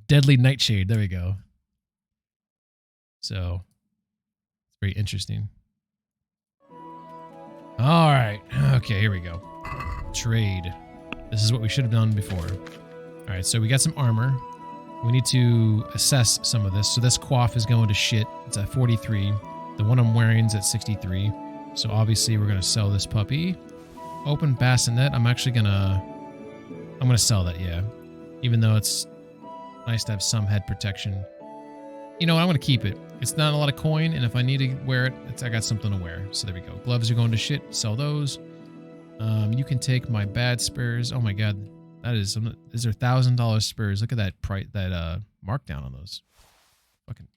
Deadly nightshade. There we go. So, it's very interesting. All right. Okay, here we go. Trade. This is what we should have done before. All right, so we got some armor. We need to assess some of this. So this coif is going to shit. It's at 43. The one I'm wearing is at 63. So obviously we're going to sell this puppy. Open bassinet. I'm going to sell that, yeah. Even though it's nice to have some head protection. You know what? I'm going to keep it. It's not a lot of coin, and if I need to wear it, I got something to wear. So there we go. Gloves are going to shit. Sell those. You can take my bad spurs. Oh my god. That is... These are $1,000 spurs. Look at that price, that markdown on those. Fucking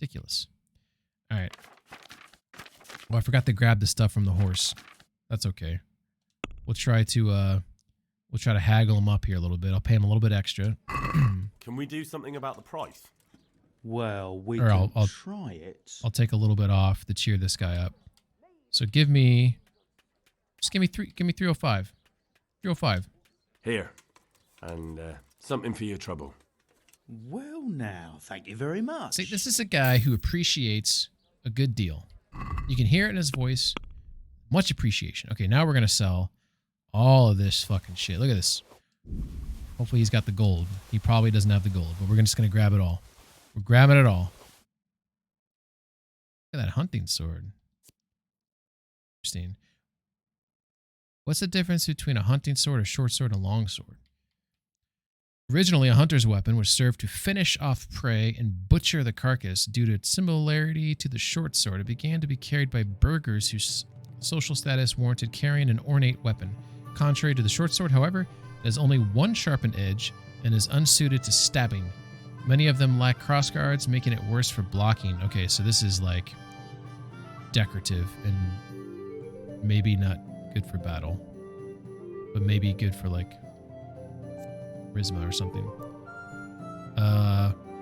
ridiculous. All right. Well, I forgot to grab the stuff from the horse. That's okay. We'll try to haggle him up here a little bit. I'll pay him a little bit extra. Can we do something about the price? Well, we can try it. I'll take a little bit off to cheer this guy up. So give me 305. 305. Here. And something for your trouble. Well now, thank you very much. See, this is a guy who appreciates a good deal. You can hear it in his voice. Much appreciation. Okay, now we're going to sell all of this fucking shit. Look at this. Hopefully he's got the gold. He probably doesn't have the gold, but we're just going to grab it all. We're grabbing it all. Look at that hunting sword. Interesting. What's the difference between a hunting sword, a short sword, and a long sword? Originally, a hunter's weapon was served to finish off prey and butcher the carcass. Due to its similarity to the short sword, it began to be carried by burghers whose social status warranted carrying an ornate weapon. Contrary to the short sword, however, it has only one sharpened edge and is unsuited to stabbing. Many of them lack crossguards, making it worse for blocking. Okay, so this is like decorative and maybe not good for battle, but maybe good for like charisma or something.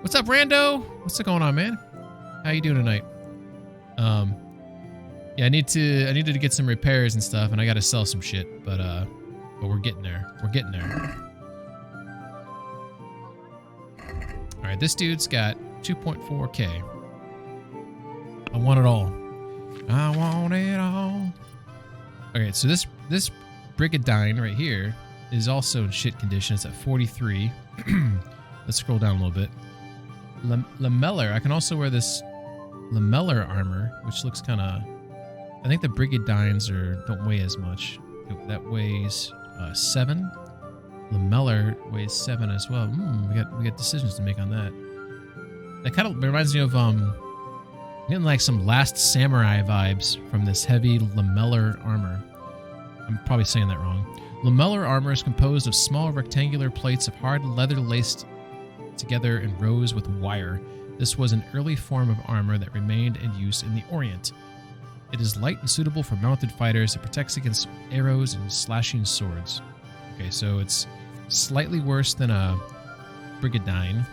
What's up, Rando? What's going on, man? How you doing tonight? Yeah, I needed to get some repairs and stuff, and I got to sell some shit, but we're getting there. We're getting there. All right, this dude's got 2.4K. I want it all. I want it all. Okay, so this Brigadine right here is also in shit condition. It's at 43. Let's scroll down a little bit. Lamellar. I can also wear this lamellar armor, which looks kind of... I think the Brigadines don't weigh as much. That weighs 7. Lamellar weighs 7 as well. We got decisions to make on that. That kind of reminds me of getting like some Last Samurai vibes from this heavy lamellar armor. I'm probably saying that wrong. Lamellar armor is composed of small rectangular plates of hard leather laced together in rows with wire. This was an early form of armor that remained in use in the Orient. It is light and suitable for mounted fighters. It protects against arrows and slashing swords. Okay, so it's slightly worse than a Brigadine,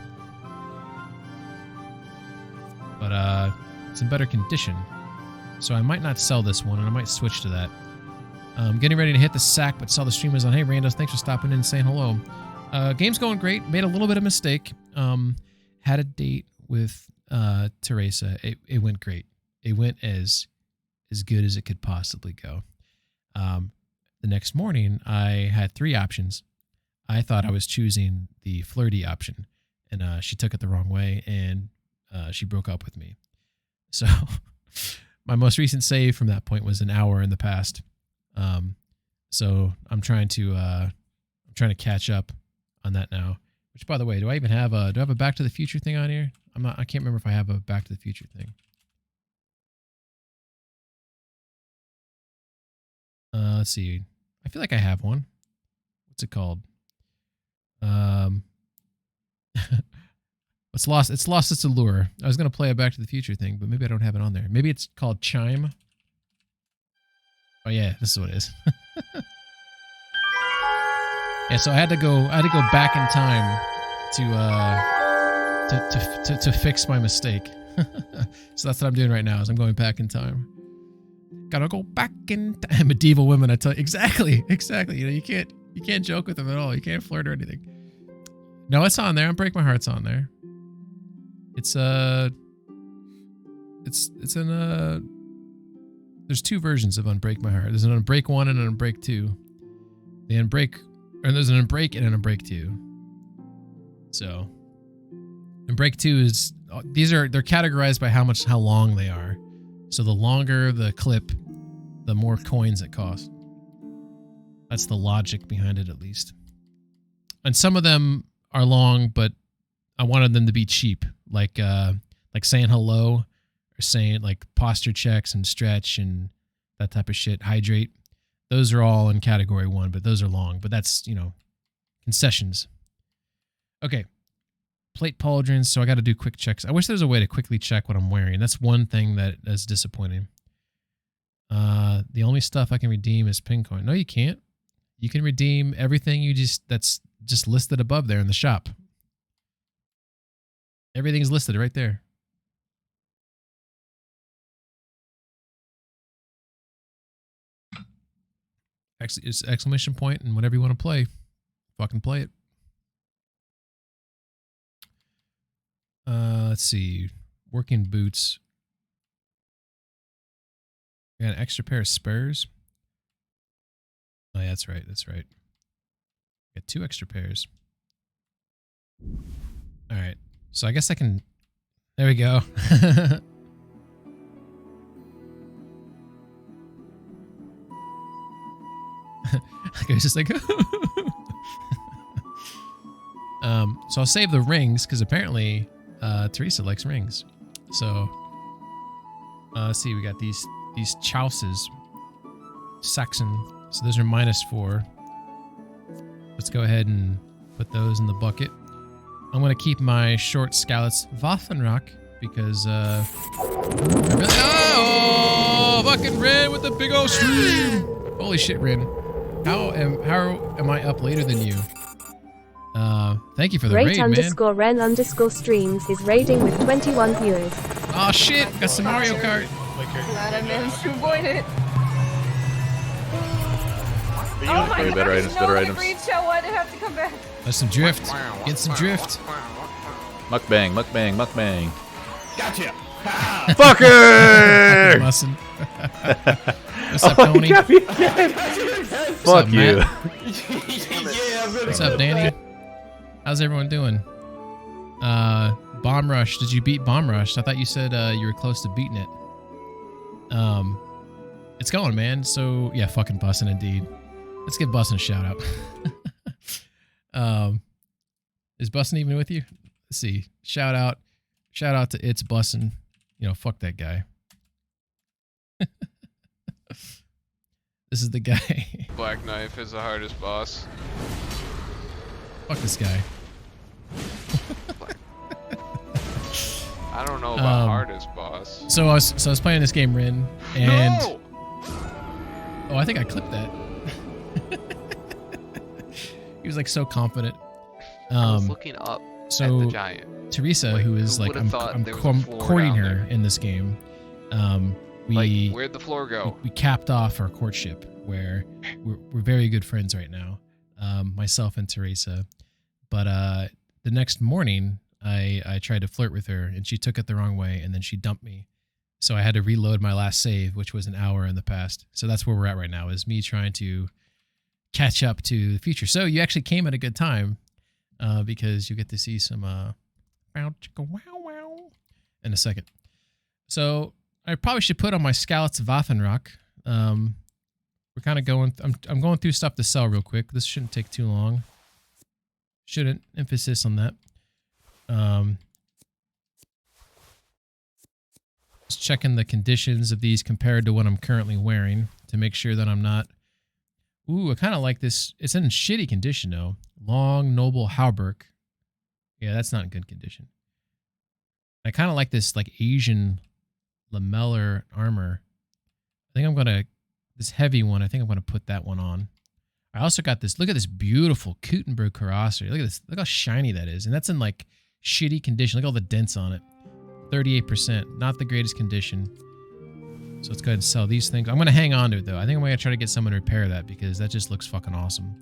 but it's in better condition. So I might not sell this one, and I might switch to that. Getting ready to hit the sack, but saw the stream was on. Hey, Randos, thanks for stopping in and saying hello. Game's going great. Made a little bit of mistake. Had a date with Teresa. It went great. it went as good as it could possibly go. The next morning, I had 3 options. I thought I was choosing the flirty option, and she took it the wrong way, and she broke up with me. So my most recent save from that point was an hour in the past. So I'm trying to catch up on that now. Which, by the way, do I have a Back to the Future thing on here? I can't remember if I have a Back to the Future thing. Let's see. I feel like I have one. What's it called? It's lost its allure. I was gonna play a Back to the Future thing, but maybe I don't have it on there. Maybe it's called Chime. Oh yeah, this is what it is. Yeah, so I had to go back in time to fix my mistake. So that's what I'm doing right now. Is I'm going back in time. Gotta go back in time. Medieval women, I tell you. Exactly. You know, you can't joke with them at all. You can't flirt or anything. No, it's on there. Unbreak My Heart's on there. It's in there's 2 versions of Unbreak My Heart. There's an Unbreak 1 and an Unbreak 2. There's an Unbreak and an Unbreak 2. So Unbreak 2 is they're categorized by how long they are. So the longer the clip, the more coins it costs. That's the logic behind it, at least. And some of them are long, but I wanted them to be cheap, like saying hello or saying like posture checks and stretch and that type of shit. Hydrate. Those are all in category 1, but those are long. But that's, you know, concessions. Okay. Plate pauldrons, so I got to do quick checks. I wish there was a way to quickly check what I'm wearing. That's one thing that is disappointing. The only stuff I can redeem is pin coin. No, you can't. You can redeem everything that's just listed above there in the shop. Everything's listed right there. It's exclamation point and whatever you want to play, fucking play it. Let's see. Working boots. I got an extra pair of spurs. Oh, yeah, that's right. Got 2 extra pairs. All right. So I guess I can... There we go. I was just like... So I'll save the rings, because apparently Teresa likes rings. So... let's see, we got these chouses. Saxon. So those are -4. Let's go ahead and put those in the bucket. I'm going to keep my short scallots Waffenrock because fucking Ren with the big old stream. Holy shit, Ren. How am I up later than you? Thank you for the raid, man. Ren_streams is raiding with 21 viewers. Oh shit, got some Mario Kart. Glad I managed to avoid it. Oh my god, better items, better items. Why'd it have to come back? There's some drift. Get some drift. Mukbang. Gotcha. Fucker! What's up, Tony? Fuck you. What's up, Danny? How's everyone doing? Bomb Rush. Did you beat Bomb Rush? I thought you said you were close to beating it. It's going, man. So yeah, fucking bussin' indeed. Let's give Bussin' a shout out. Is Bussin' even with you? Let's see. Shout out to It's Bussin'. You know, fuck that guy. This is the guy. Black Knife is the hardest boss. Fuck this guy. I don't know about hardest boss. So I was playing this game, Rin, and No! Oh, I think I clipped that. He was like so confident. I was looking up at the giant. Teresa, who is like I'm courting her in this game. Where'd the floor go? We capped off our courtship where we're very good friends right now, myself and Teresa. But the next morning, I tried to flirt with her, and she took it the wrong way, and then she dumped me. So I had to reload my last save, which was an hour in the past. So that's where we're at right now, is me trying to catch up to the future. So you actually came at a good time, because you get to see some wow in a second. So I probably should put on my Scouts Waffenrock. We're kind of going. I'm going through stuff to sell real quick. This shouldn't take too long. Shouldn't. Emphasis on that. Just checking the conditions of these compared to what I'm currently wearing to make sure that I'm not. Ooh, I kind of like this. It's in shitty condition though. Long noble hauberk. Yeah, that's not in good condition. I kind of like this like Asian lamellar armor. I think I'm gonna. This heavy one, I think I'm going to put that one on. I also got this. Look at this beautiful Kuttenberg carrosserie. Look at this. Look how shiny that is. And that's in like shitty condition. Look at all the dents on it. 38%. Not the greatest condition. So let's go ahead and sell these things. I'm going to hang on to it though. I think I'm going to try to get someone to repair that because that just looks fucking awesome.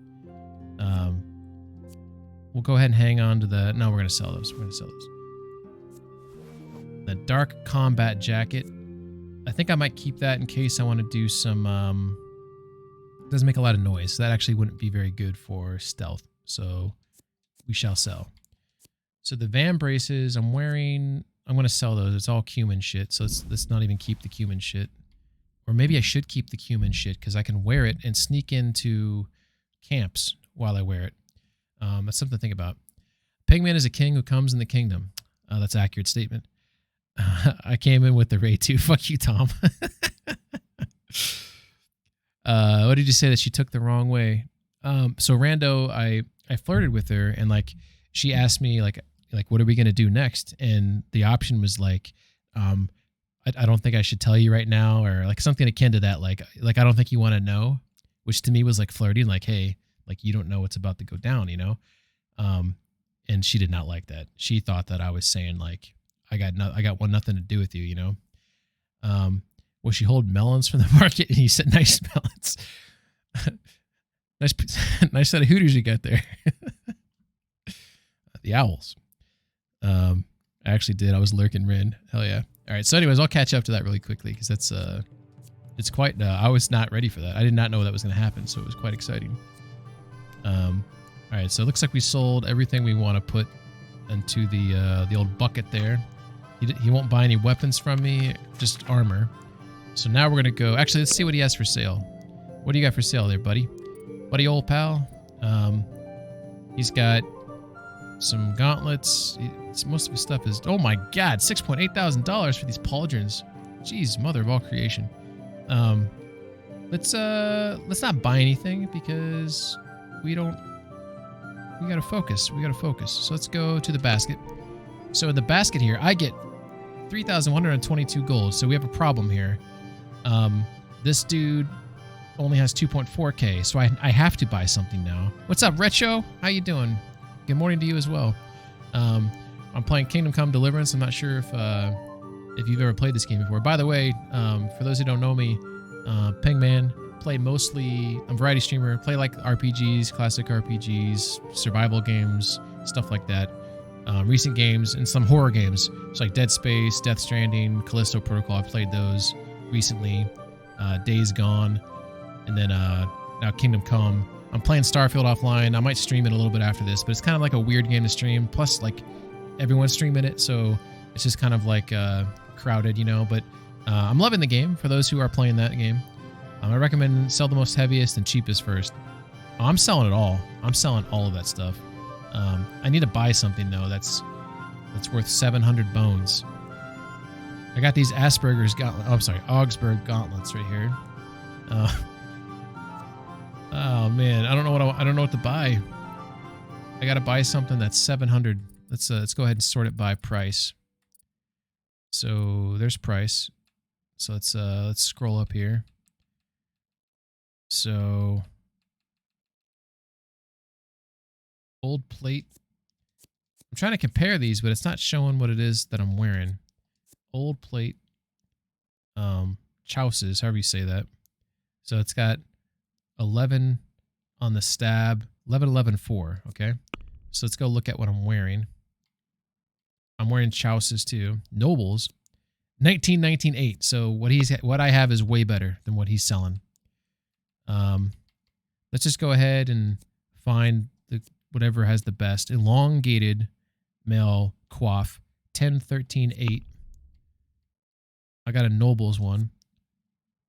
We'll go ahead and hang on to the... No, we're going to sell those. We're going to sell those. The dark combat jacket. I think I might keep that in case I want to do some, it doesn't make a lot of noise, so that actually wouldn't be very good for stealth, so we shall sell. So the Van braces I'm wearing, I'm going to sell those. It's all cumin shit, so let's not even keep the cumin shit. Or maybe I should keep the cumin shit, because I can wear it and sneak into camps while I wear it. That's something to think about. Pigman is a king who comes in the kingdom. That's an accurate statement. I came in with the Ray 2. Fuck you, Tom. What did you say that she took the wrong way? So Rando, I flirted with her and like she asked me like what are we gonna do next? And the option was like, I don't think I should tell you right now, or like something akin to that. Like I don't think you want to know, which to me was like flirting. Like, hey, like you don't know what's about to go down, you know? And she did not like that. She thought that I was saying like, I got nothing to do with you, you know. Will she hold melons from the market? And he said, "Nice melons, nice set of hooters you got there." The owls. I actually did. I was lurking Rin. Hell yeah! All right. So, anyways, I'll catch up to that really quickly because that's it's quite. I was not ready for that. I did not know that was going to happen, so it was quite exciting. All right. So it looks like we sold everything we want to put into the old bucket there. He won't buy any weapons from me, just armor. So now we're going to go... Actually, let's see what he has for sale. What do you got for sale there, buddy? Buddy old pal. He's got some gauntlets. Most of his stuff is... Oh my god, $6,800 for these pauldrons. Jeez, mother of all creation. Let's not buy anything because we don't... We got to focus. We got to focus. So let's go to the basket. So in the basket here, I get 3,122 gold. So we have a problem here. This dude only has 2.4k, so I have to buy something now. What's up, Retro? How you doing? Good morning to you as well. I'm playing Kingdom Come Deliverance. I'm not sure if you've ever played this game before. By the way, for those who don't know me, Pingman, play mostly... I'm a variety streamer. Play like RPGs, classic RPGs, survival games, stuff like that. Recent games and some horror games. It's like Dead Space, Death Stranding, Callisto Protocol. I've played those recently. Days Gone, and then now Kingdom Come. I'm playing Starfield offline. I might stream it a little bit after this, but it's kind of like a weird game to stream. Plus, like everyone's streaming it, so it's just kind of like crowded, you know. But I'm loving the game. For those who are playing that game, I recommend sell the most heaviest and cheapest first. Oh, I'm selling it all. I'm selling all of that stuff. I need to buy something though that's worth 700 bones. I got these Asperger's gauntlet. Oh, I'm sorry, Augsburg gauntlets right here. Oh man, I don't know what to buy. I gotta buy something that's 700. Let's go ahead and sort it by price. So there's price. So let's scroll up here. So gold plate. I'm trying to compare these, but it's not showing what it is that I'm wearing. Old plate, chouses, however you say that. So it's got 11 on the stab, 11, 11, 4. Okay, so let's go look at what I'm wearing. I'm wearing chouses too. Nobles, 19.8. So what I have is way better than what he's selling. Let's just go ahead and find whatever has the best elongated male coif. 10.13.8. I got a Nobles one.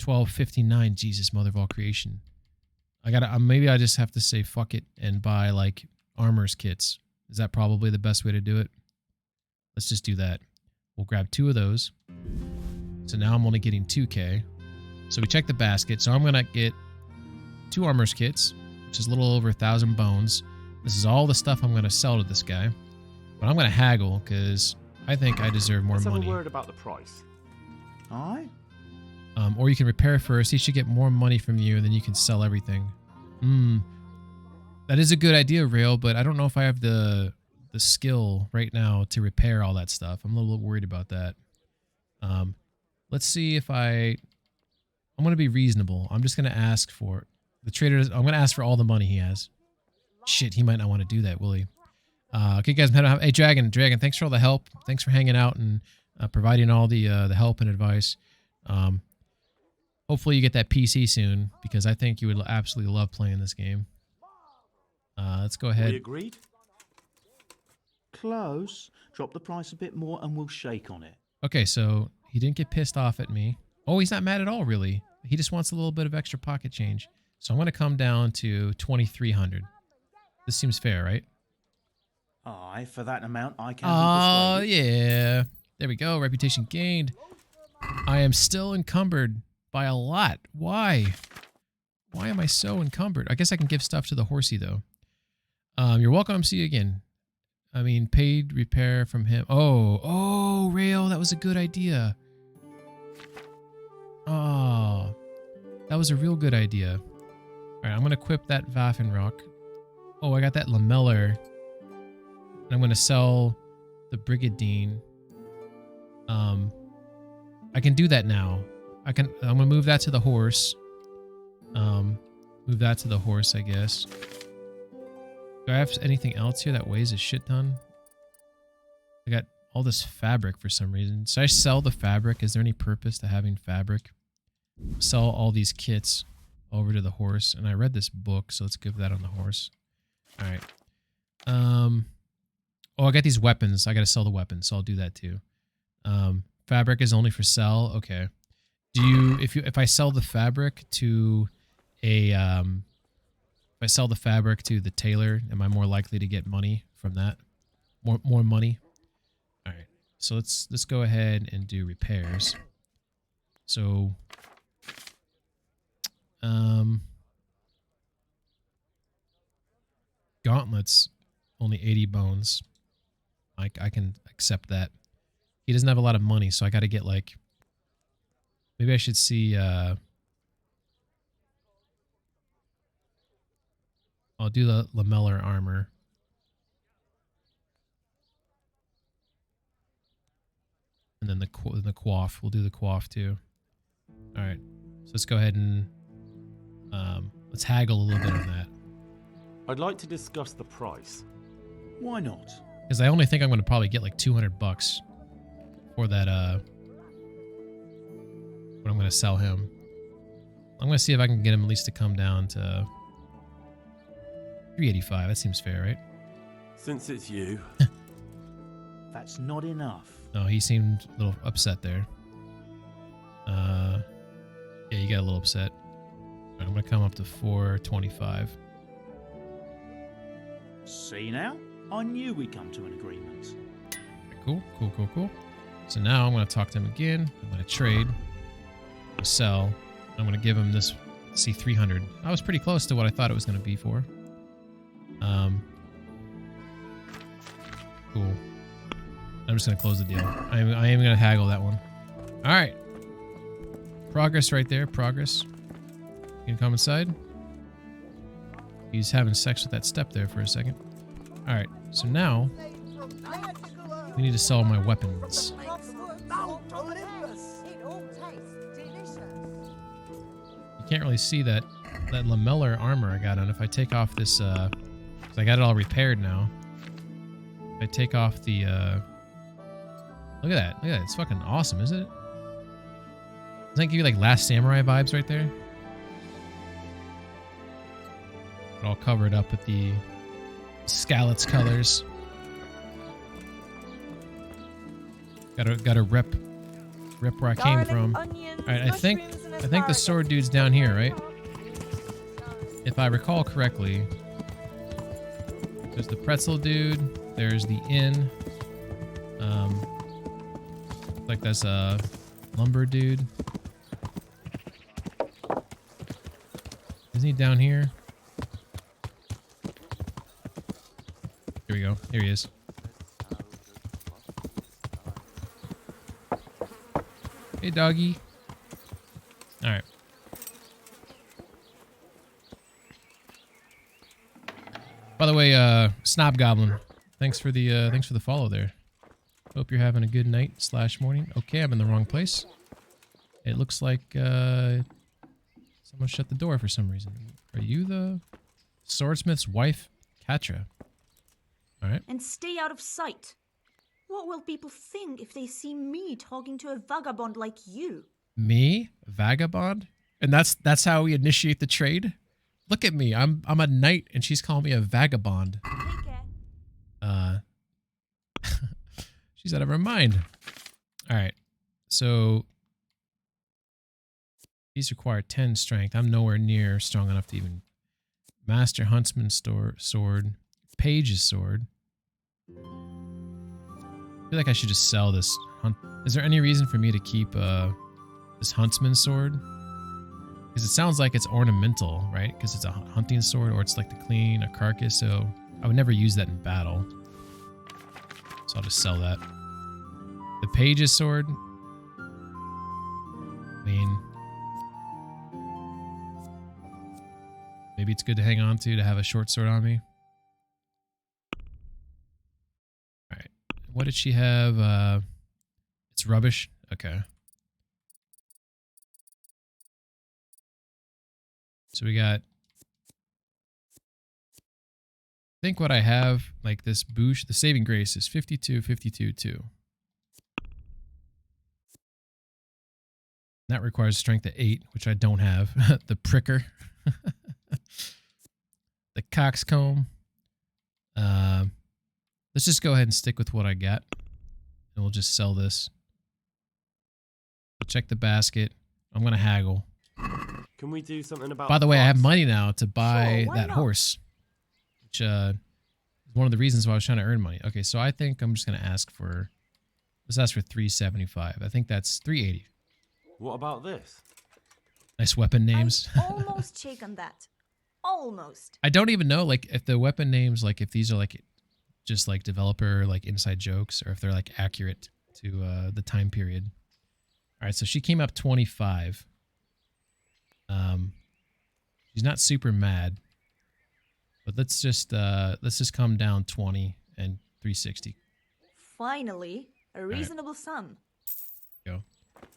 12.59. Jesus, mother of all creation. Maybe I just have to say fuck it and buy like armor's kits. Is that probably the best way to do it? Let's just do that. We'll grab 2 of those. So now I'm only getting 2K. So we check the basket. So I'm going to get 2 armor's kits, which is a little over 1,000 bones. This is all the stuff I'm going to sell to this guy. But I'm going to haggle because I think I deserve more Let's money. have a word about the price. Aye? Or you can repair first. He should get more money from you, and then you can sell everything. That is a good idea, Rail, but I don't know if I have the skill right now to repair all that stuff. I'm a little worried about that. Let's see if I'm going to be reasonable. I'm just going to ask for the trader. I'm going to ask for all the money he has. Shit, he might not want to do that, will he? Okay, guys. Hey, Dragon, thanks for all the help. Thanks for hanging out and providing all the help and advice. Hopefully you get that PC soon, because I think you would absolutely love playing this game. Let's go ahead. We agreed? Close. Drop the price a bit more and we'll shake on it. Okay, so he didn't get pissed off at me. Oh, he's not mad at all, really. He just wants a little bit of extra pocket change. So I'm going to come down to 2,300. This seems fair, right? Aye, for that amount I can Oh, be persuaded. yeah. There we go. Reputation gained. I am still encumbered by a lot. Why? Why am I so encumbered? I guess I can give stuff to the horsey, though. You're welcome. See you again. I mean, paid repair from him. Oh, Rail, that was a good idea. Oh, that was a real good idea. All right, I'm going to equip that Waffenrock. Oh, I got that Lameller. And I'm going to sell the Brigadine. I can do that now. I'm going to move that to the horse. Move that to the horse, I guess. Do I have anything else here that weighs a shit ton? I got all this fabric for some reason. Should I sell the fabric? Is there any purpose to having fabric? Sell all these kits over to the horse. And I read this book, so let's give that on the horse. All right. Oh, I got these weapons. I got to sell the weapons, so I'll do that too. Fabric is only for sell. Okay. If I sell the fabric to if I sell the fabric to the tailor, am I more likely to get money from that? More money? All right. So let's go ahead and do repairs. So gauntlets, only 80 bones. I can accept that. He doesn't have a lot of money, so I got to get like, maybe I should see I'll do the Lameller armor. And then the coif. We'll do the coif too. All right. So let's go ahead and let's haggle a little bit on that. I'd like to discuss the price. Why not? Because I only think I'm going to probably get like $200 for that. What I'm going to sell him. I'm going to see if I can get him at least to come down to 385. That seems fair, right? Since it's you. That's not enough. No, he seemed a little upset there. Yeah, you got a little upset. All right, I'm going to come up to 425. See now? I knew we'd come to an agreement. Cool. So now I'm going to talk to him again. I'm going to trade. I'm going to sell. I'm going to give him this C300. I was pretty close to what I thought it was going to be for. Cool. I'm just going to close the deal. I am going to haggle that one. All right. Progress right there. Progress. You can come inside. He's having sex with that step there for a second. All right. So now we need to sell my weapons. You can't really see that Lameller armor I got on. If I take off this, 'cause I got it all repaired now. If I take off the, look at that. It's fucking awesome, isn't it? Doesn't that give you like Last Samurai vibes right there? But all covered up with the Skalitz colors. Gotta rep where I came from. Alright, I think the sword dude's down here, right? If I recall correctly. There's the pretzel dude, there's the inn. Like that's a lumber dude. Isn't he down here? Here we go. Here he is. Hey, doggy. All right. By the way, Snob Goblin, thanks for the follow there. Hope you're having a good night / morning. Okay, I'm in the wrong place. It looks like someone shut the door for some reason. Are you the swordsmith's wife, Katra? All right. And stay out of sight. What will people think if they see me talking to a vagabond like you? Me, vagabond, and that's how we initiate the trade. Look at me. I'm a knight, and she's calling me a vagabond. She's out of her mind. All right. So these require 10 strength. I'm nowhere near strong enough to even master huntsman's sword, page's sword. I feel like I should just sell this. Is there any reason for me to keep this huntsman's sword? Because it sounds like it's ornamental, right? Because it's a hunting sword, or it's like to clean a carcass. So I would never use that in battle. So I'll just sell that. The page's sword. I mean, maybe it's good to hang on to have a short sword on me. All right. What did she have? It's rubbish. Okay. So we got, I think what I have, like this boosh, the saving grace is 52, 52, 2. That requires strength of 8, which I don't have. The pricker. The coxcomb. Let's just go ahead and stick with what I got. And we'll just sell this. Check the basket. I'm going to haggle. Can we do something about... By the way, I have money now to buy that horse. Which is one of the reasons why I was trying to earn money. Okay, so I think I'm just going to ask for... Let's ask for 375. I think that's 380. What about this? Nice weapon names. Almost check on that. Almost. I don't even know, like, if the weapon names, like, if these are, like, just, like, developer, like, inside jokes, or if they're, like, accurate to the time period. All right, so she came up 25. She's not super mad, but let's just come down 20 and 360. Finally, a reasonable sum. Go.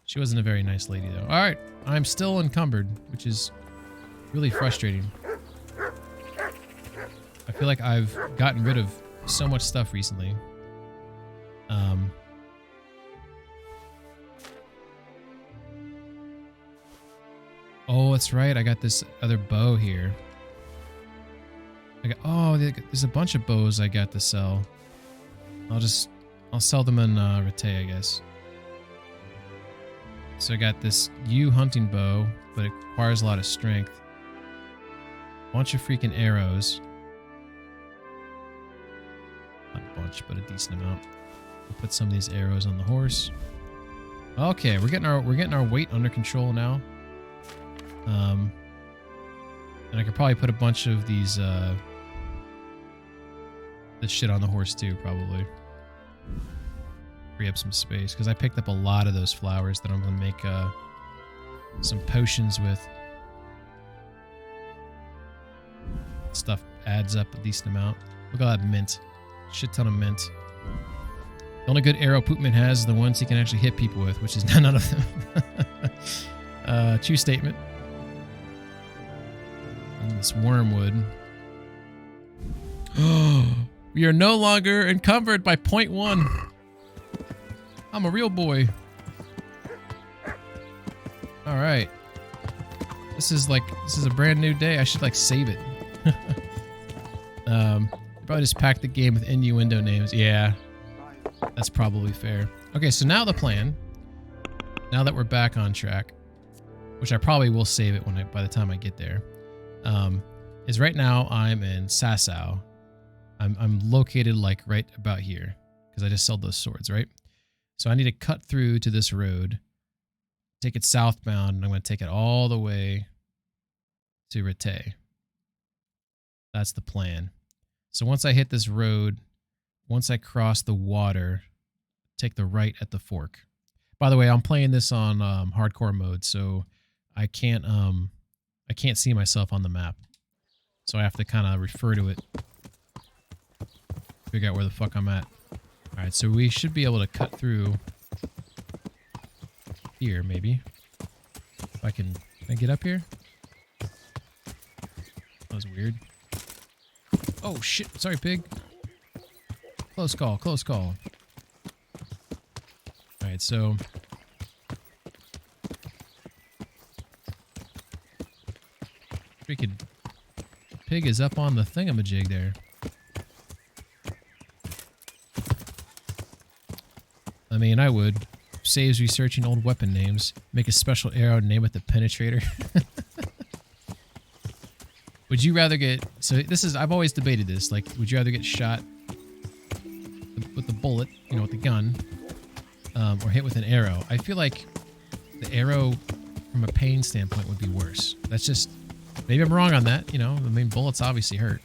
She wasn't a very nice lady though. All right, I'm still encumbered, which is really frustrating. I feel like I've gotten rid of so much stuff recently. Oh, that's right. I got this other bow here. There's a bunch of bows I got to sell. I'll sell them in Rete, I guess. So I got this yew hunting bow, but it requires a lot of strength. Bunch of freaking arrows. Not a bunch, but a decent amount. We'll put some of these arrows on the horse. Okay, we're getting our weight under control now. And I could probably put a bunch of these, this shit on the horse too, probably. Free up some space, because I picked up a lot of those flowers that I'm going to make, some potions with. Stuff adds up a decent amount. Look at that mint. Shit ton of mint. The only good arrow Poopman has is the ones he can actually hit people with, which is none of them. True statement. And this wormwood. We are no longer encumbered by 0.1. I'm a real boy. All right. This is a brand new day. I should like save it. Probably just pack the game with innuendo names. Yeah, that's probably fair. Okay, so now the plan, now that we're back on track, which I probably will save it by the time I get there, is right now I'm in Sasau. I'm located like right about here because I just sold those swords, right? So I need to cut through to this road, take it southbound, and I'm going to take it all the way to Rete. That's the plan. So once I hit this road, once I cross the water, take the right at the fork. By the way, I'm playing this on hardcore mode, so I can't see myself on the map. So I have to kind of refer to it, figure out where the fuck I'm at. All right, so we should be able to cut through here, maybe. If I can get up here? That was weird. Oh shit, sorry pig. Close call, close call. Alright, so freaking pig is up on the thingamajig there. I mean, I would. Saves researching old weapon names. Make a special arrow and name it the Penetrator. Would you rather get... So this is... I've always debated this. Like, would you rather get shot with the bullet, you know, with the gun, or hit with an arrow? I feel like the arrow, from a pain standpoint, would be worse. That's just... Maybe I'm wrong on that, you know? I mean, bullets obviously hurt.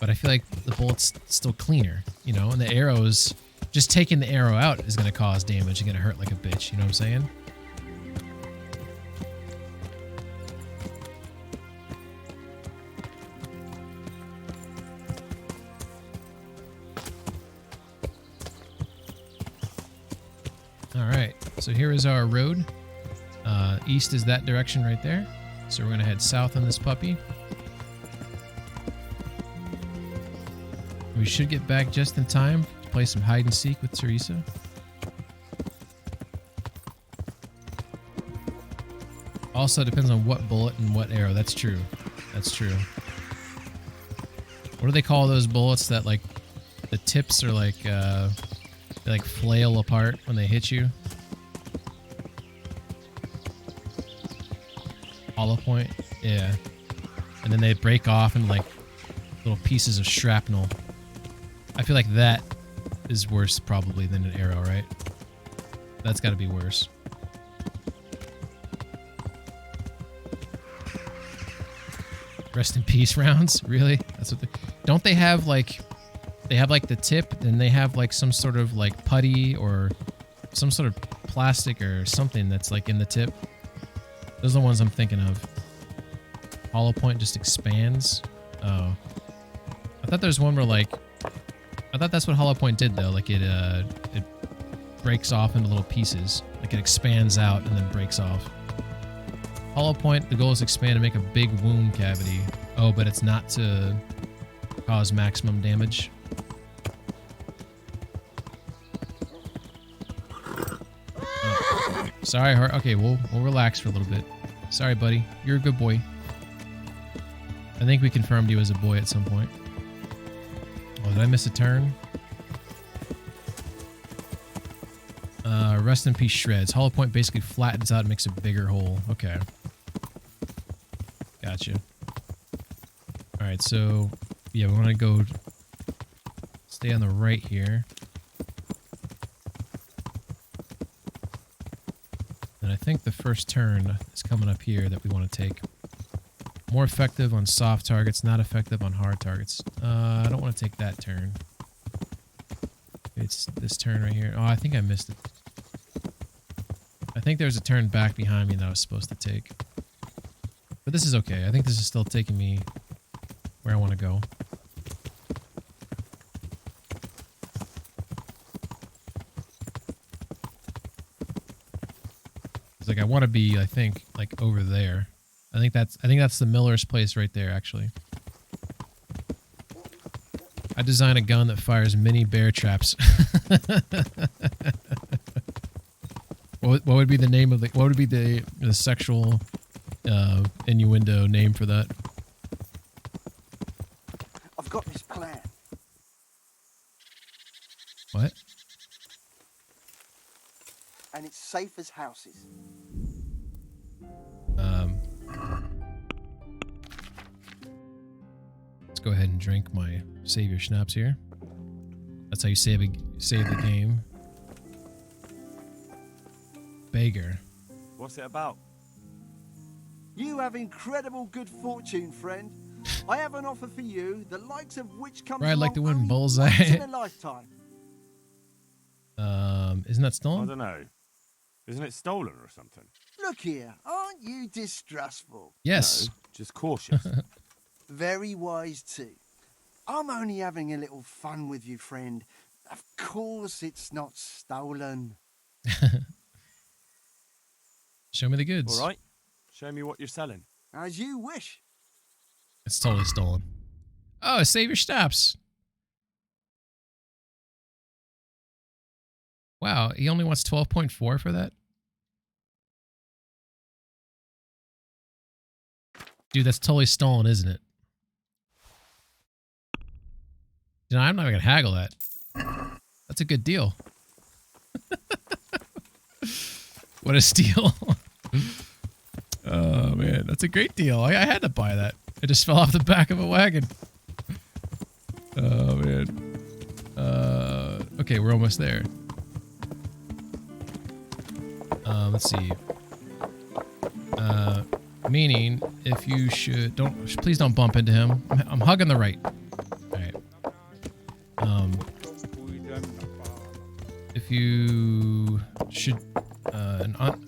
But I feel like the bullet's still cleaner, you know? And the arrows... Just taking the arrow out is going to cause damage and going to hurt like a bitch, you know what I'm saying? Alright, so here is our road. East is that direction right there. So we're going to head south on this puppy. We should get back just in time to play some hide and seek with Teresa. Also, it depends on what bullet and what arrow. That's true. That's true. What do they call those bullets that, like, the tips are like, they like flail apart when they hit you? Hollow point? Yeah. And then they break off in like little pieces of shrapnel. I feel like that is worse probably than an arrow, right? That's got to be worse. Rest in peace rounds? Really? That's what don't they have like... They have like the tip, then they have like some sort of like putty or some sort of plastic or something that's like in the tip. Those are the ones I'm thinking of. Hollow point just expands. Oh. I thought there's one where like... I thought that's what hollow point did though. Like it breaks off into little pieces. Like it expands out and then breaks off. Hollow point, the goal is to expand and make a big wound cavity. Oh, but it's not to cause maximum damage. Oh. Sorry, Heart. Okay, we'll relax for a little bit. Sorry, buddy. You're a good boy. I think we confirmed you as a boy at some point. Oh, did I miss a turn? Rest in peace shreds. Hollow point basically flattens out and makes a bigger hole. Okay. Gotcha. Alright, so... Yeah, we want to go... Stay on the right here. And I think the first turn is coming up here that we want to take. More effective on soft targets, not effective on hard targets. I don't want to take that turn. It's this turn right here. Oh, I think I missed it. I think there's a turn back behind me that I was supposed to take. But this is okay. I think this is still taking me where I want to go. It's like I want to be, I think, like over there. I think that's the Miller's place right there, actually. I designed a gun that fires mini bear traps. What would be the name of the? What would be the sexual innuendo name for that? I've got this plan. What? And it's safe as houses. Let's go ahead and drink my save your schnapps here. That's how you save the game. Beggar. What's it about? You have incredible good fortune, friend. I have an offer for you, the likes of which comes Right, I'd like to along win only bullseye. once in a lifetime. Isn't that I stolen? don't know. Isn't it stolen or something? Look here, aren't you distrustful? Yes. No, just cautious. Very wise too. I'm only having a little fun with you, friend. Of course it's not stolen. Show me the goods. All right. Show me what you're selling. As you wish. It's totally stolen. Oh, save your steps. Wow, he only wants 12.4 for that? Dude, that's totally stolen, isn't it? You know, I'm not even gonna haggle that. That's a good deal. What a steal. Oh, man, that's a great deal. I had to buy that. It just fell off the back of a wagon. Oh, man. Okay, we're almost there. Let's see. Meaning, if you should... Please don't bump into him. I'm hugging the right. Alright. If you should...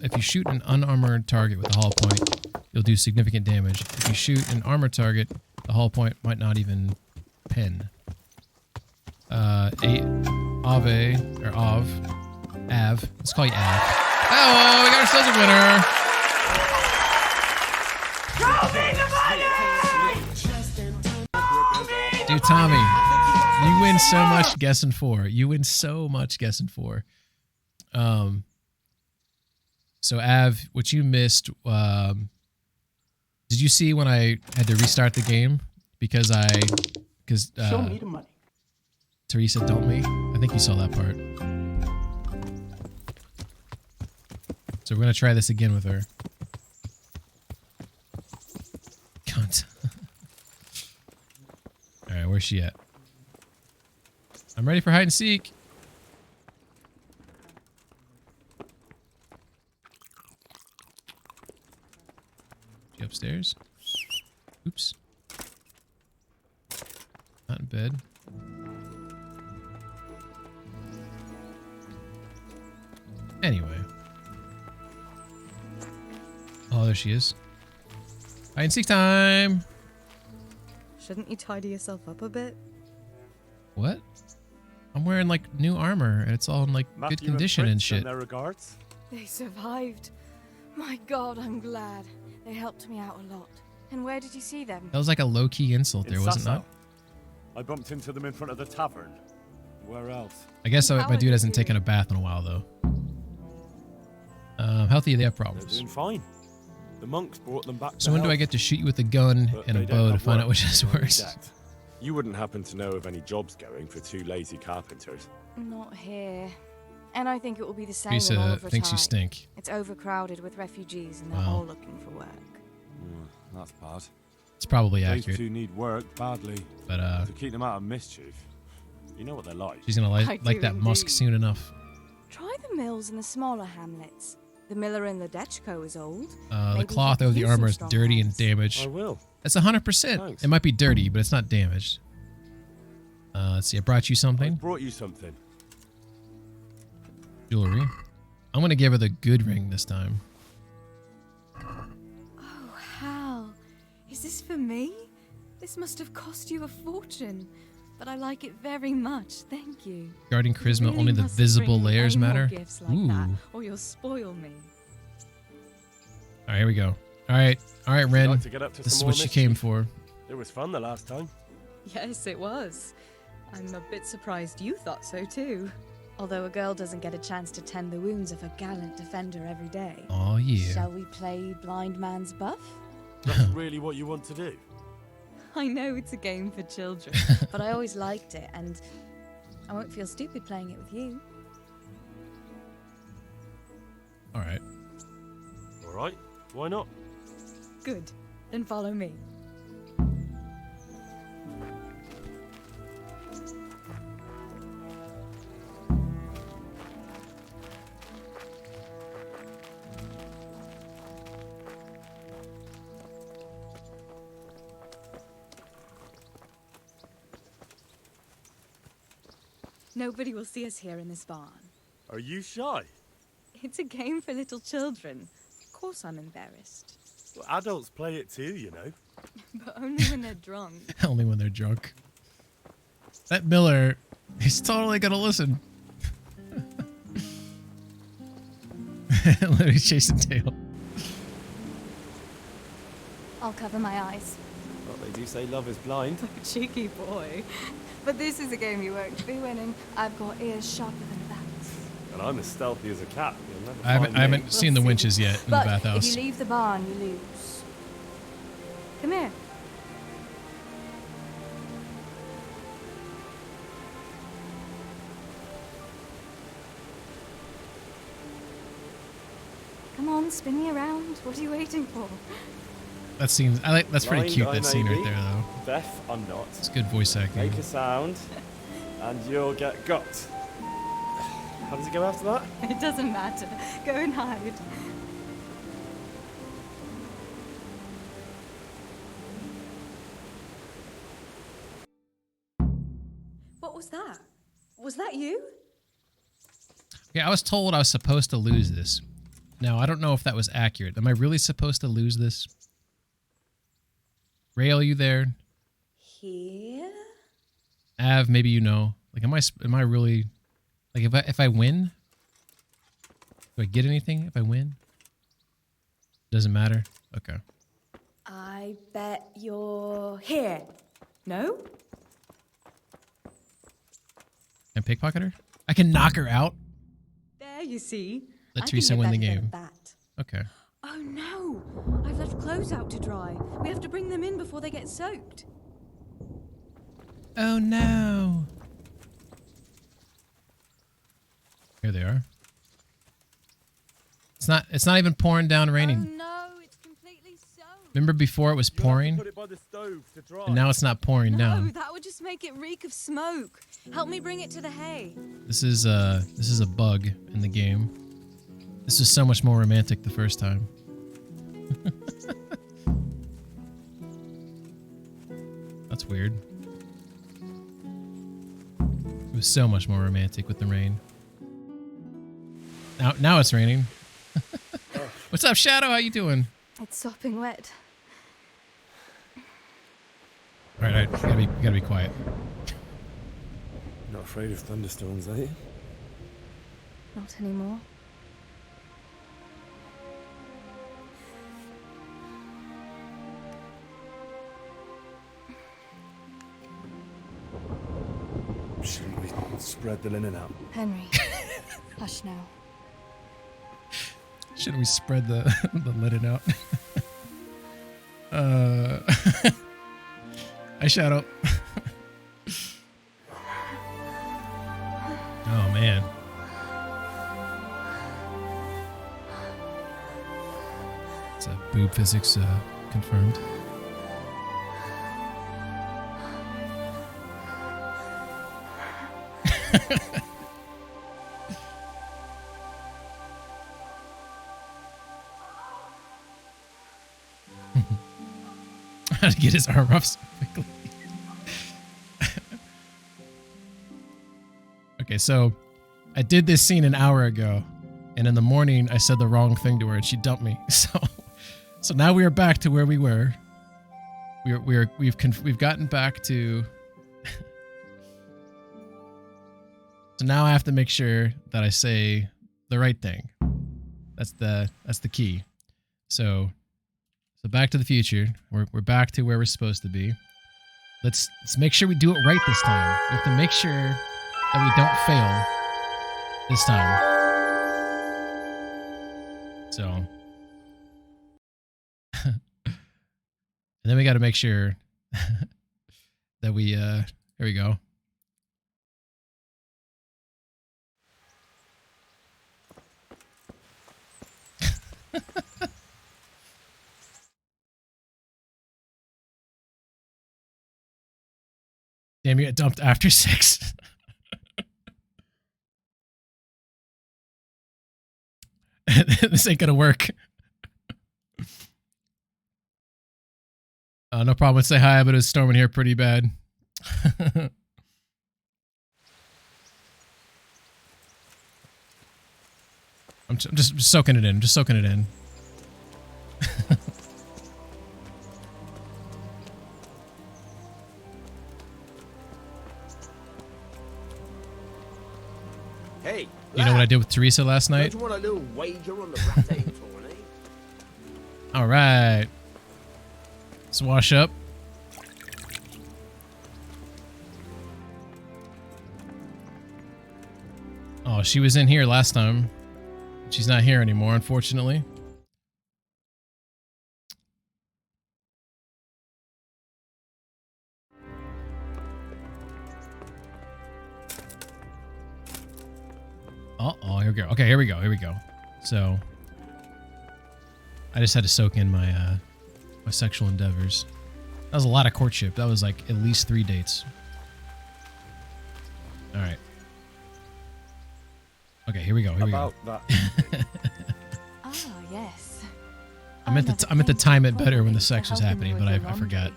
if you shoot an unarmored target with a hollow point, you'll do significant damage. If you shoot an armored target, the hollow point might not even pin. Ave, or Av. Let's call you Av. Oh, we got ourselves a winner! Dude, Tommy, you win so much guessing 4. You win so much guessing 4. So Av, what you missed, did you see when I had to restart the game? Because Show me the money. Teresa dumped me? I think you saw that part. So we're going to try this again with her. Cunt. Alright, where's she at? I'm ready for hide and seek. She upstairs? Oops. Not in bed. Anyway. Oh, there she is. Hide and seek time! Shouldn't you tidy yourself up a bit? What? I'm wearing like new armor and it's all in like Matthew good condition and shit. Their regards. They survived. My God, I'm glad. They helped me out a lot. And where did you see them? That was like a low-key insult there, wasn't it? I bumped into them in front of the tavern. Where else? I guess my dude hasn't taken a bath in a while though. Healthy, they have They're problems. doing fine. The monks brought them back. So when do I get to shoot you with a gun and a bow to find out which is worse? You wouldn't happen to know of any jobs going for 2 lazy carpenters? Not here. And I think it will be the same Teresa in all of thinks you Ratai. stink. It's overcrowded with refugees and they're Wow. all looking for work. That's bad. It's probably Those accurate. 2 need work badly. But to keep them out of mischief. You know what they're like. she's gonna I like do that musk indeed. soon enough. Try the mills in the smaller hamlets. The miller in Ledechko is old. The Maybe cloth he over could the use armor some is strong dirty and hands. damaged. I will. That's 100%. Thanks. It might be dirty, but it's not damaged. Let's see. I brought you something. Brought you something. Jewelry. I'm gonna give her the good ring this time. Oh, Hal. Is this for me? This must have cost you a fortune. But I like it very much. Thank you. Regarding You charisma, really only the must visible bring me layers any more matter. gifts like Ooh. that, or you'll spoil me. All right, here we go. All right, Would you Ren. like to get up to This is some what more she came mischief? for. It was fun the last time. Yes, it was. I'm a bit surprised you thought so too. Although a girl doesn't get a chance to tend the wounds of a gallant defender every day. Oh, yeah. Shall we play blind man's buff? That's really what you want to do? I know it's a game for children, but I always liked it, and I won't feel stupid playing it with you. All right. All right. Why not? Good. Then follow me. Nobody will see us here in this barn. Are you shy? It's a game for little children. Of course I'm embarrassed. Well, adults play it too, you know. But only when they're drunk. Only when they're drunk. That Miller, he's totally gonna listen. Literally chasing tail. I'll cover my eyes. Well, they do say love is blind. Cheeky boy. But this is a game you won't be winning. I've got ears sharper than bats. And I'm as stealthy as a cat. You'll never I find me. haven't seen the winches yet in the But bathhouse. if you leave the barn, you lose. Come here. Come on, spin me around. What are you waiting for? That scene, that's pretty Blind cute. I That may scene right be, there, though. Deaf I'm not. It's good voice acting. Make a sound, and you'll get got. How does it go after that? It doesn't matter. Go and hide. What was that? Was that you? Okay, I was told I was supposed to lose this. Now, I don't know if that was accurate. Am I really supposed to lose this? Ray, are you there? Here? Av, maybe you know. Like, am I really... Like, if I win? Do I get anything if I win? Doesn't matter? Okay. I bet you're here. No? Can I pickpocket her? I can knock her out? There, you see. Let I Teresa think win the you're better game. than that. Okay. Oh no! I've left clothes out to dry. We have to bring them in before they get soaked. Oh no! Here they are. It's not even pouring down raining. Oh no, it's completely soaked. Remember before it was pouring? Put it by the stove to dry. And now it's not pouring No, down. that would just make it reek of smoke. Help me bring it to the hay. This is a bug in the game. This was so much more romantic the first time. That's weird. It was so much more romantic with the rain. Now it's raining. What's up, Shadow? How you doing? It's sopping wet. All right, you gotta be quiet. Not afraid of thunderstorms, are you? Not anymore. Shouldn't we spread the linen out? Henry, hush now. Shouldn't we spread the linen out? Hi, Shadow. Oh man. It's a boob physics confirmed. How to get his arm off so quickly. Okay, so I did this scene an hour ago, and in the morning I said the wrong thing to her, and she dumped me. So now we are back to where we were. We've gotten back to. So now I have to make sure that I say the right thing. That's the key. So Back to the Future. We're back to where we're supposed to be. Let's make sure we do it right this time. We have to make sure that we don't fail. this time. So, and then we got to make sure that we, here we go. Damn, you get dumped after 6. This ain't gonna work. No problem. Say hi, but it's storming here pretty bad. I'm just soaking it in. Just soaking it in. Hey, You know what I did with Teresa last night? don't you want a little wager on the ratting tourney? All right. Let's wash up. Oh, she was in here last time. She's not here anymore, unfortunately. Oh, here we go. Okay, here we go. Here we go. So, I just had to soak in my my sexual endeavors. That was a lot of courtship. That was like at least 3 dates. All right. Okay, here we go. Here we go. Ah, yes. I meant to time it better when the sex was happening, but I forgot.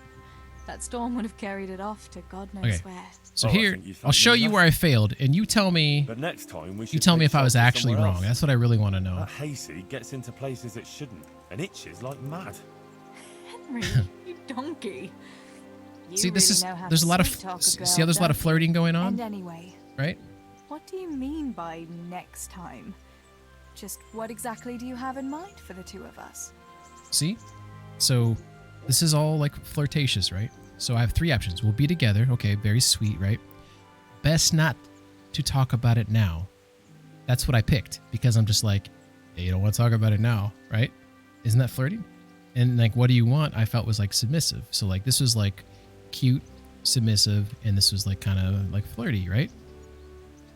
That storm would have carried it off to God knows Okay. where. So here, I'll show you where I failed, and you tell me. But next time we should You tell me take if I was shelter actually somewhere wrong. else. That's what I really want to know. That hayseed gets into places it shouldn't and itches like mad. Henry, you donkey. You See, this really is know how there's to a lot of sweet-talk a see girl, how there's a lot of don't flirting going you? on, And anyway, right? what do you mean by next time? Just what exactly do you have in mind for the two of us? See, so this is all like flirtatious, right? So I have 3 options. We'll be together. Okay, very sweet, right? Best not to talk about it now. That's what I picked because I'm just like, hey, you don't want to talk about it now, right? Isn't that flirting? And like, what do you want? I felt was like submissive. So like, this was like cute, submissive, and this was like kind of like flirty, right?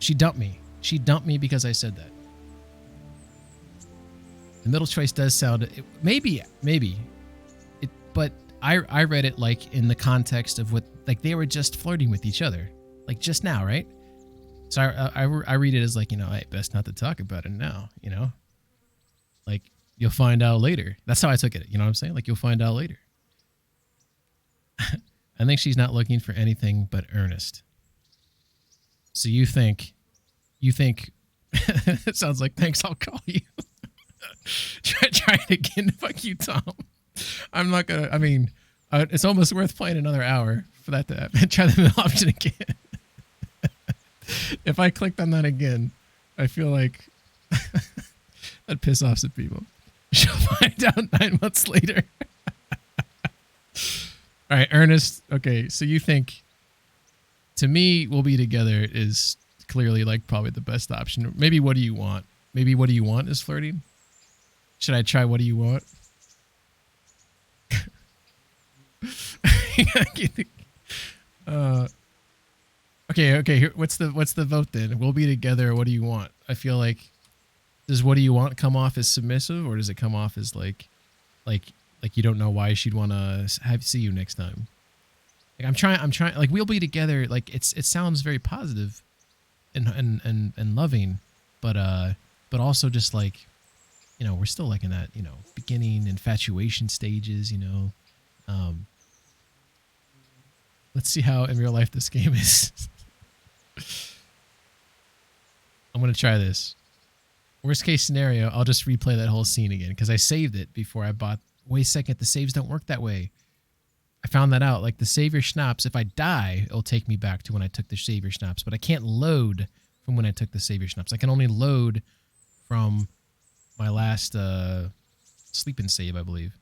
She dumped me. She dumped me because I said that. The middle choice does sound maybe, but I read it like in the context of what like they were just flirting with each other, like just now, right? So I read it as like, you know, hey, best not to talk about it now, you know, like you'll find out later. That's how I took it. You know what I'm saying? Like you'll find out later. I think she's not looking for anything but earnest. So you think it sounds like thanks. I'll call you. Try it again. Fuck you, Tom. I'm not gonna. I mean, it's almost worth playing another hour for that to happen. Try the middle option again. If I clicked on that again, I feel like that'd piss off some people. She'll find out 9 months later. All right, Ernest. Okay, so you think to me, we'll be together is clearly like probably the best option. Maybe what do you want? Maybe what do you want is flirting. Should I try what do you want? Okay. Here, what's the vote then? We'll be together. What do you want? I feel like does what do you want come off as submissive, or does it come off as like you don't know why she'd want to see you next time? Like I'm trying. Like we'll be together. Like it sounds very positive, and loving, but also just like, you know, we're still like in that, you know, beginning infatuation stages, you know. Let's see how in real life this game is. I'm going to try this. Worst case scenario, I'll just replay that whole scene again because I saved it before I bought. Wait a second, the saves don't work that way. I found that out. Like the save your schnapps, if I die, it'll take me back to when I took the save your schnapps, but I can't load from when I took the save your schnapps. I can only load from my last sleep and save, I believe.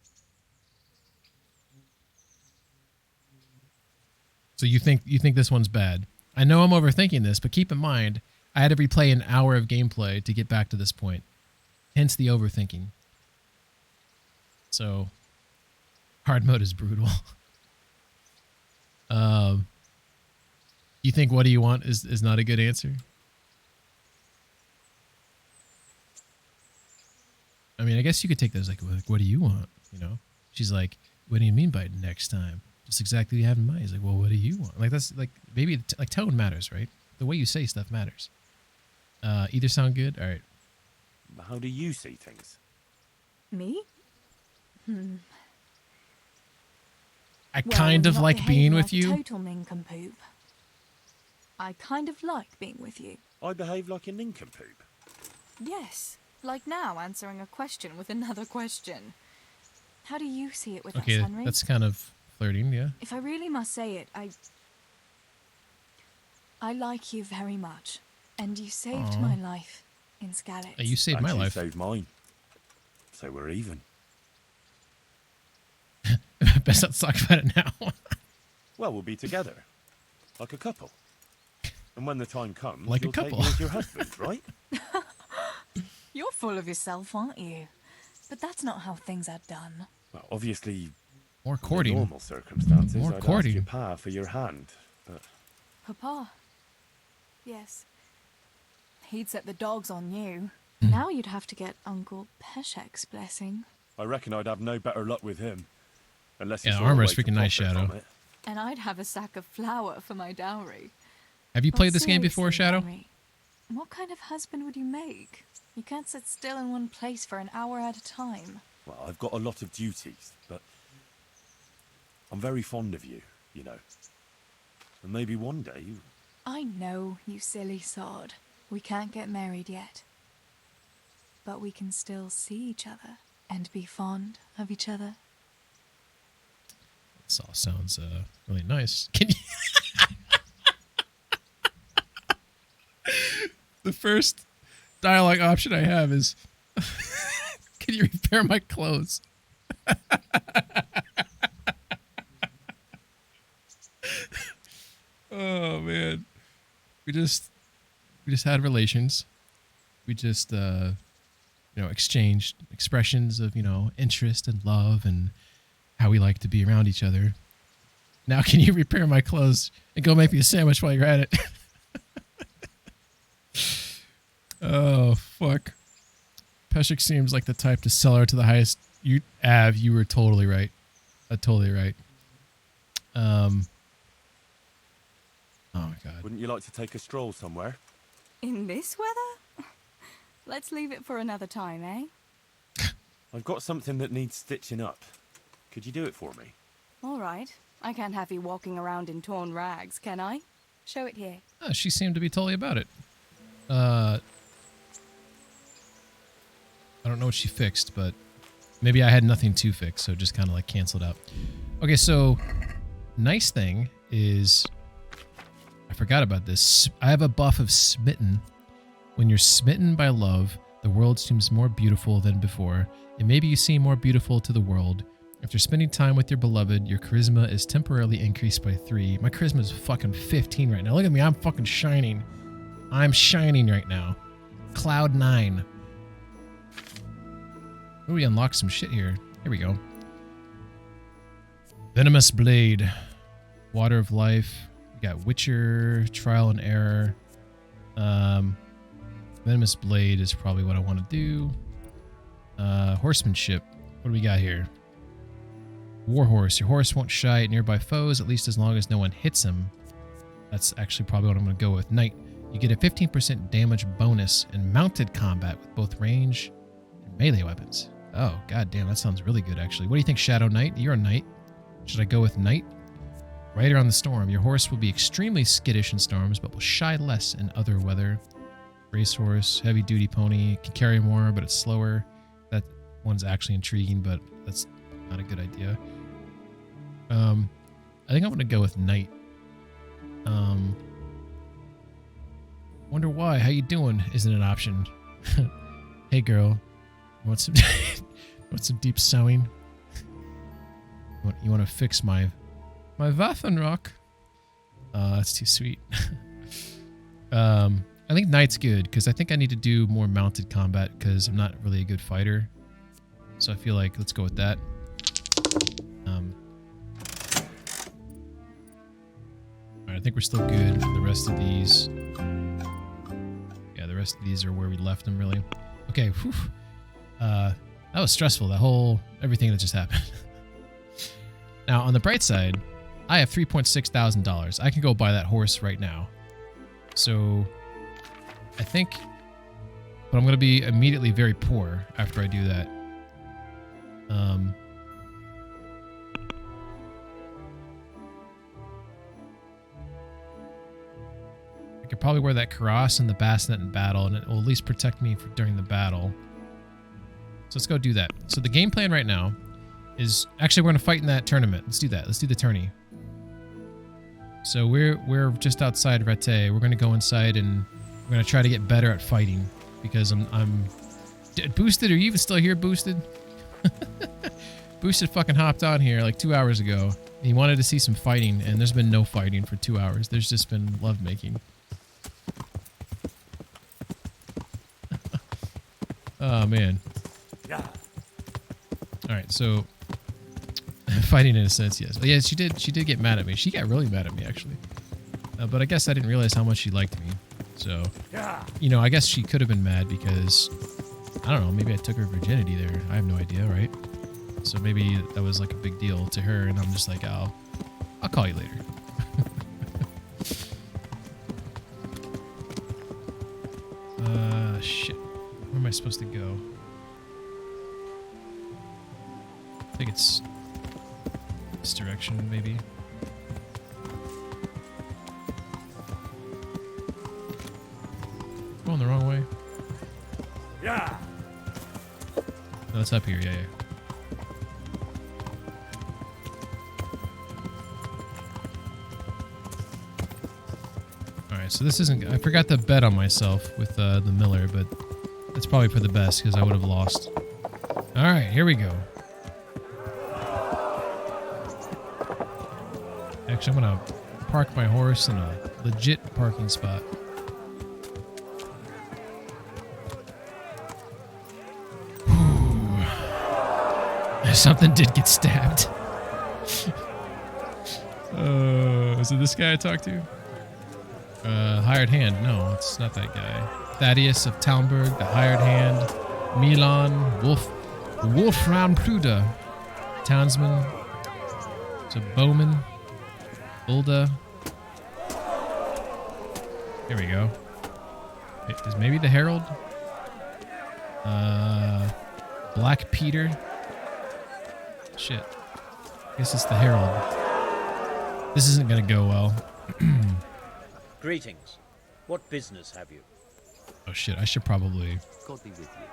So you think this one's bad? I know I'm overthinking this, but keep in mind, I had to replay an hour of gameplay to get back to this point. Hence the overthinking. So, hard mode is brutal. You think what do you want is not a good answer? I mean, I guess you could take those like, what do you want? You know? She's like, what do you mean by next time? Just exactly what you have in mind. He's like, well, what do you want? Like, that's like, maybe like tone matters, right? The way you say stuff matters. Either sound good? All right. How do you see things? Me? I kind of like being with you. Total nincompoop. I kind of like being with you. I behave like a nincompoop. Yes, like now answering a question with another question. How do you see it with us, Okay, Henry? that's kind of flirting, yeah. If I really must say it, I like you very much, and you saved Aw. my life in Scarlet. You saved my life. You saved mine. So we're even. Best not talk about it now. Well, we'll be together. Like a couple. And when the time comes, Like a you'll take couple. me as your husband, right? You're full of yourself, aren't you? But that's not how things are done. Well, obviously, More courting. in normal circumstances, More I'd courting. ask your pa for your hand, but Papa. Yes. He'd set the dogs on you. Hmm. Now you'd have to get Uncle Peshek's blessing. I reckon I'd have no better luck with him. Unless he Yeah, saw a armor's way to freaking nice, profit Shadow. from it. And I'd have a sack of flour for my dowry. Have you But played this game before, seriously, Shadow? Henry, what kind of husband would you make? You can't sit still in one place for an hour at a time. Well, I've got a lot of duties, but I'm very fond of you, you know. And maybe one day you... I know, you silly sod. We can't get married yet. But we can still see each other and be fond of each other. This all sounds really nice. Can you... The first dialogue option I have is, can you repair my clothes? Oh man, we just had relations. We just exchanged expressions of interest and love and how we like to be around each other. Now can you repair my clothes and go make me a sandwich while you're at it? Oh fuck. Peshek seems like the type to sell her to the highest. You were totally right. Totally right. Oh my god. Wouldn't you like to take a stroll somewhere? In this weather? Let's leave it for another time, eh? I've got something that needs stitching up. Could you do it for me? All right. I can't have you walking around in torn rags, can I? Show it here. Oh, she seemed to be totally about it. I don't know what she fixed, but maybe I had nothing to fix, so it just kind of like canceled out. Okay, so nice thing is I forgot about this. I have a buff of smitten. When you're smitten by love, the world seems more beautiful than before, and maybe you seem more beautiful to the world. After spending time with your beloved, your charisma is temporarily increased by 3. My charisma is fucking 15 right now. Look at me, I'm fucking shining. I'm shining right now. Cloud 9. Ooh, we unlocked some shit here. Here we go. Venomous Blade. Water of Life. We got Witcher, Trial and Error. Venomous Blade is probably what I want to do. Horsemanship. What do we got here? Warhorse. Your horse won't shy at nearby foes, at least as long as no one hits him. That's actually probably what I'm going to go with. Knight. You get a 15% damage bonus in mounted combat with both range and melee weapons. Oh, goddamn, that sounds really good, actually. What do you think, Shadow Knight? You're a knight. Should I go with Knight? Rider on the Storm. Your horse will be extremely skittish in storms, but will shy less in other weather. Racehorse, heavy-duty pony. Can carry more, but it's slower. That one's actually intriguing, but that's not a good idea. I think I'm going to go with Knight. Wonder why. How you doing? Isn't an option. Hey, girl. Want some deep sewing? You want to fix my Waffenrock? That's too sweet. I think knight's good because I think I need to do more mounted combat because I'm not really a good fighter. So I feel like let's go with that. Alright, I think we're still good. The rest of these... Yeah, the rest of these are where we left them, really. Okay, whew. That was stressful, that whole... everything that just happened. Now, on the bright side, I have $3,600. I can go buy that horse right now. So, I think... But I'm going to be immediately very poor after I do that. I could probably wear that cuirass and the bassinet in battle, and it will at least protect me during the battle. So let's go do that. So the game plan right now is... Actually, we're going to fight in that tournament. Let's do that. Let's do the tourney. So we're just outside Rete. We're going to go inside, and we're going to try to get better at fighting. Because I'm... Boosted, are you even still here, Boosted? Boosted fucking hopped on here like 2 hours ago. He wanted to see some fighting, and there's been no fighting for 2 hours. There's just been lovemaking. Oh, man. Yeah. Alright, so... fighting in a sense, yes. Yeah, she did get mad at me. She got really mad at me, actually. But I guess I didn't realize how much she liked me. So, you know, I guess she could have been mad because... I don't know, maybe I took her virginity there. I have no idea, right? So maybe that was like a big deal to her, and I'm just like, I'll call you later. Shit. Where am I supposed to go? I think it's this direction, maybe. Going the wrong way. Yeah. No, it's up here. Yeah, yeah. Alright, so this isn't... I forgot to bet on myself with the miller, but that's probably for the best because I would have lost. Alright, here we go. Actually, I'm going to park my horse in a legit parking spot. Something did get stabbed. Is it this guy I talked to? Hired hand. No, it's not that guy. Thaddeus of Talmberg, the hired hand. Milan, Wolfram Pruda, townsman. So Bowman, Ulda. Here we go. Is maybe the Herald? Black Peter. Shit. Guess it's the Herald. This isn't gonna go well. Greetings. What business have you? Oh shit, I should probably... God be with you.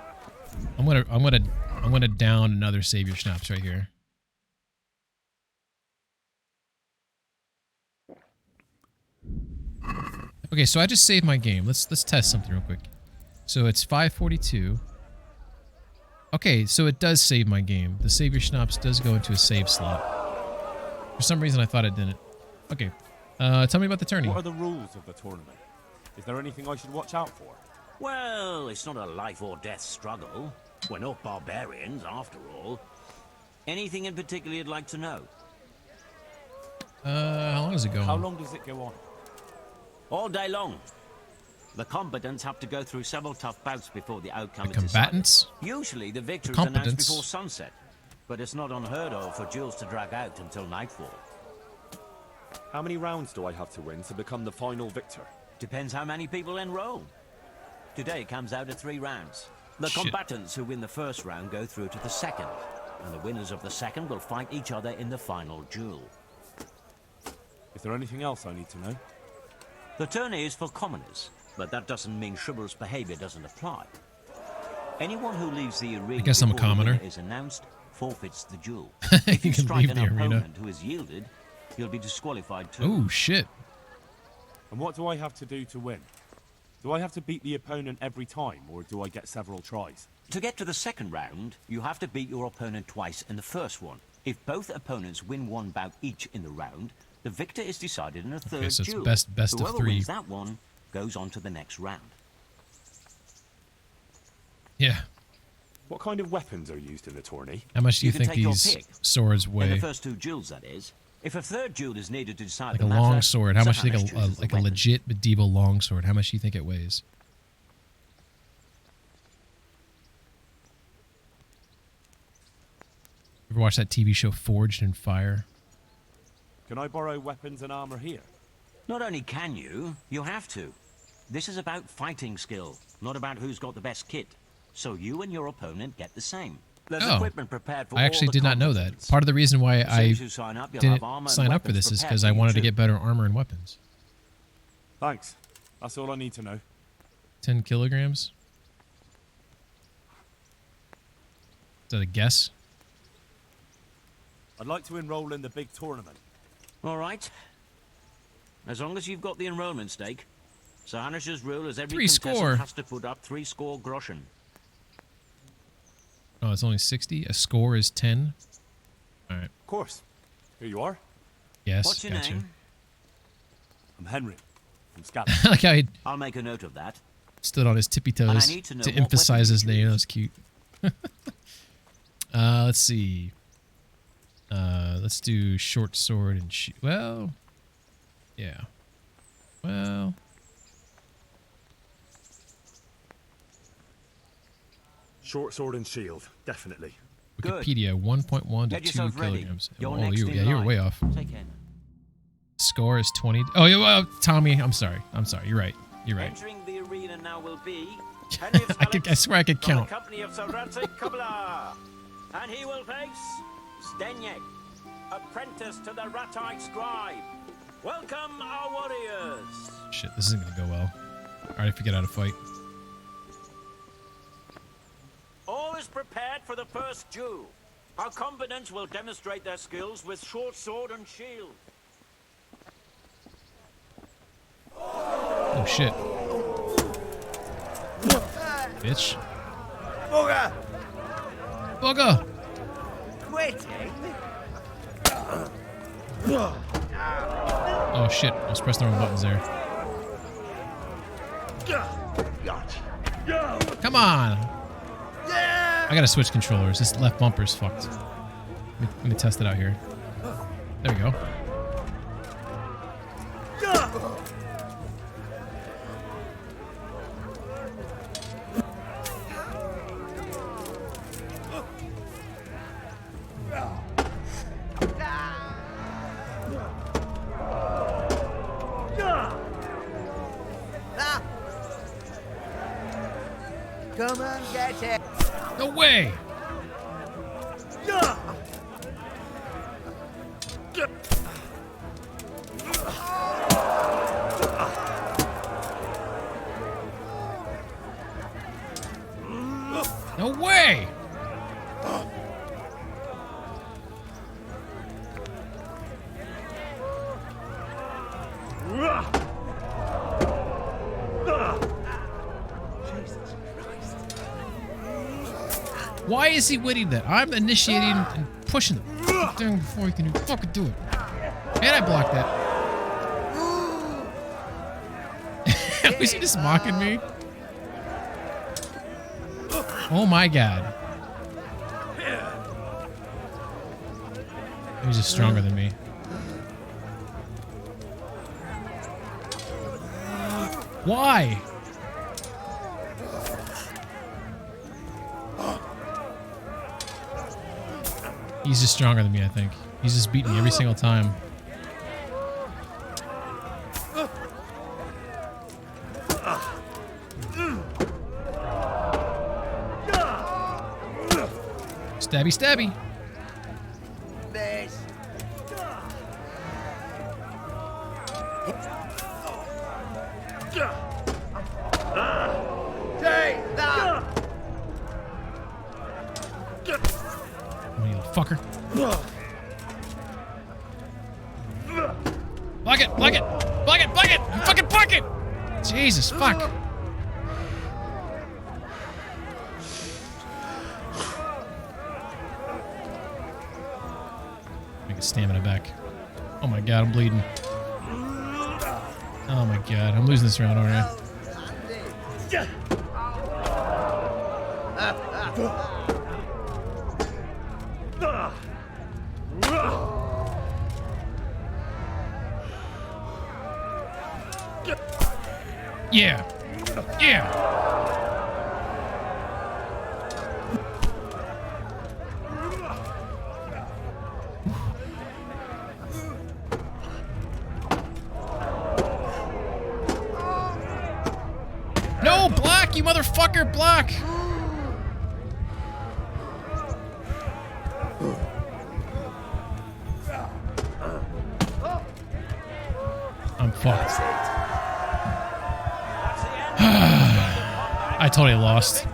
I'm gonna down another savior schnapps right here. Okay, so I just saved my game. Let's test something real quick. So it's 5:42. Okay, so it does save my game. The savior schnapps does go into a save slot. For some reason, I thought it didn't. Okay, tell me about the tourney. What are the rules of the tournament? Is there anything I should watch out for? Well, it's not a life or death struggle. We're not barbarians, after all. Anything in particular you'd like to know? How long does it go on? How long does it go on? All day long. The combatants have to go through several tough bouts before the outcome is combatants? decided. Usually the victor is announced before sunset, but it's not unheard of for duels to drag out until nightfall. How many rounds do I have to win to become the final victor? Depends how many people enroll. Today it comes out at 3 rounds. The combatants who win the first round go through to the second, and the winners of the second will fight each other in the final duel. Is there anything else I need to know? The tourney is for commoners, but that doesn't mean chivalrous behavior doesn't apply. Anyone who leaves the arena I guess I'm a before the commoner. winner is announced forfeits the duel. If you can strike leave an the arena. opponent who has yielded, you'll be disqualified too. Oh shit. And what do I have to do to win? Do I have to beat the opponent every time, or do I get several tries? To get to the second round, you have to beat your opponent twice in the first one. If both opponents win 1 bout each in the round, the victor is decided in a third so it's duel. best of Whoever 3. wins that one goes on to the next round. Yeah. What kind of weapons are used in the tourney? How much do you can think take your these pick. swords In weigh? the first 2 duels, that is. If a third duel is needed to decide Like the a matter, long sword. How much do you Sahanesh think chooses the like a weapon. legit medieval long sword? How much do you think it weighs? Ever watch that TV show Forged in Fire? Can I borrow weapons and armor here? Not only can you, you have to. This is about fighting skill, not about who's got the best kit. So you and your opponent get the same. There's equipment prepared for I actually all the did not know that. combatants. Part of the reason why As I soon as you sign up, you'll didn't have armor and sign up for weapons this is prepared because for I you wanted to too. get better armor and weapons. Thanks. That's all I need to know. 10 kilograms? Is that a guess? I'd like to enroll in the big tournament. All right. As long as you've got the enrollment stake. Sahanesh's rule is every 3 contestant score. has to put up 3 score groschen. Oh, it's only 60? A score is 10? Alright. Of course. Here you are. Yes, What's your gotcha. name? I'm Henry. From Scotland. Like how he I'll make a note of that. stood on his tippy And I toes need to know to what emphasize weapon his you name. That was cute. Let's see. Let's do short sword and shoot. Well, yeah. Well, Short sword and shield, definitely. Wikipedia 1.1 to Get 2 yourself ready. kilograms. You're Oh, next you, in yeah, you were line. way off. Take care. Score is 20. Oh, yeah, well, Tommy, I'm sorry. You're right. You're right. Entering the arena now will be Henry of I swear I could from count. the company of Sir Ramsay Kubla. And he will face Stenyek, apprentice to the Ratite scribe. Welcome, our warriors. Shit, this isn't gonna go well. Alright, if we get out of fight. All is prepared for the first duel. Our combatants will demonstrate their skills with short sword and shield. Oh shit. Bitch. Booger! Booger! Quitting? Oh shit, I was pressing the wrong buttons there. Come on! I gotta switch controllers. This left bumper's fucked. Let me test it out here. There we go. Come and get it. No way! No way! Why is he winning that? I'm initiating and pushing the thing before he can fucking do it. And I blocked that. Was he just mocking me? Oh my god. He's just stronger than me. Why? He's just stronger than me, I think. He's just beating me every single time. Stabby, stabby. This. Take that. Oh, you little fucker. Block it, block it, block it, block it! You fucking block it! Jesus, fuck. Make his stamina back. Oh my god, I'm bleeding. Oh my god, I'm losing this round, aren't I? Yeah. Yeah. No, block, you motherfucker, block. I'm fucked. I totally lost.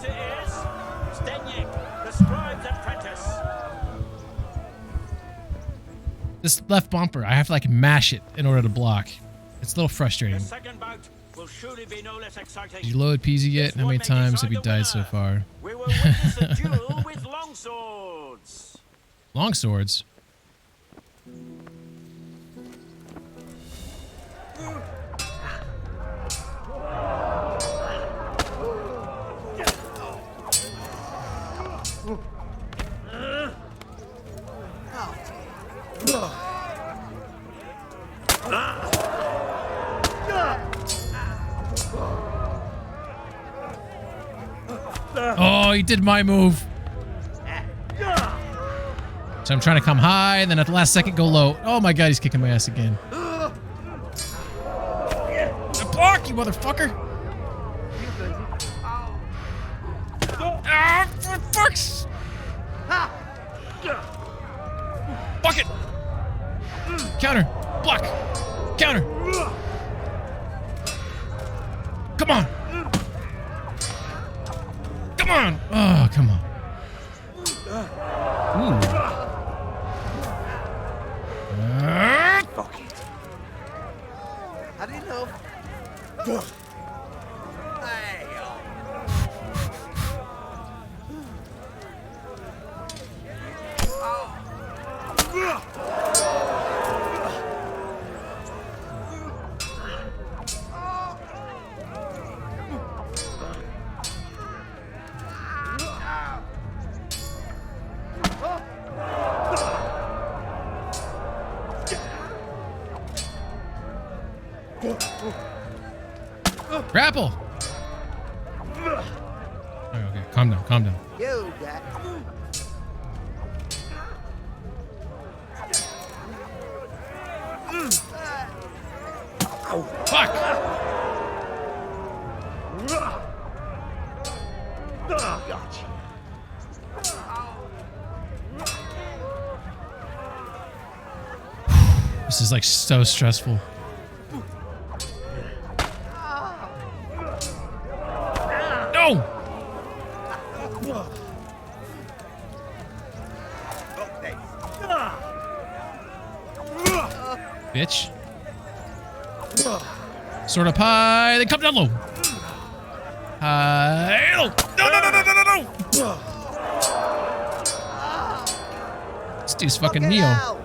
This left bumper, I have to like mash it in order to block. It's a little frustrating. Did you load Peasy yet? How many times have you died so far? We will witness a duel with longswords. Longswords? Oh, he did my move. So I'm trying to come high, and then at the last second go low. Oh my god, he's kicking my ass again. Block, you motherfucker! Ah, for fuck's... Bucket! Counter! Block! Counter! Come on! Come on! Oh, come on. Ooh. Fuck it. How do you know? Hey, Grapple! Okay, calm down, calm down. You got. Oh, fuck! Gotcha. This is like so stressful. No! Bitch. Sort of high, then come down low. High, low. No, no, no, no, no, no, no. This dude's fucking Neo.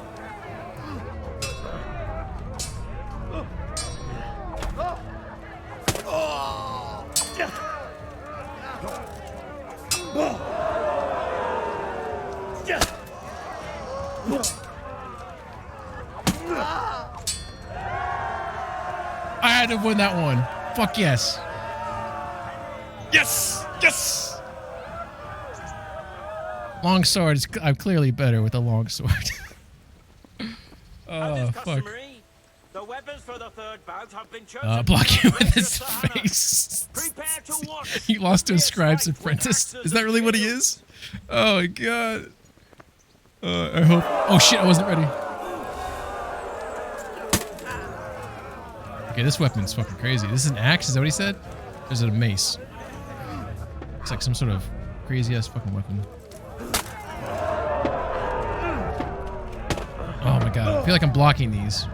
I had to win that one. Fuck yes. Yes! Yes! Long sword. I'm clearly better with a long sword. Oh, fuck. The weapons for the third bout have been chosen. Block you in his face. He lost to a scribe's apprentice. Is that really what he is? Oh my god. I hope. Oh shit, I wasn't ready. Okay, this weapon's fucking crazy. This is an axe, is that what he said? Or is it a mace? It's like some sort of crazy ass fucking weapon. Oh my god, I feel like I'm blocking these.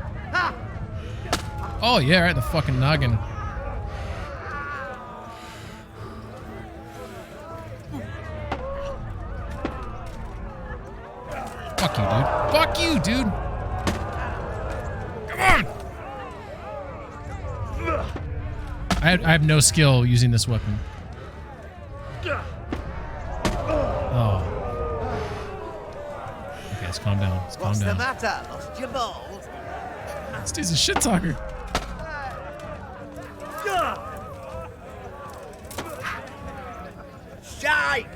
Oh yeah, right, the fucking noggin. Fuck you, dude. Fuck you, dude. Come on. I have no skill using this weapon. Oh. Okay, let's calm down. Let's calm What's the down. matter? Lost your balls? This dude's a shit talker. Shite!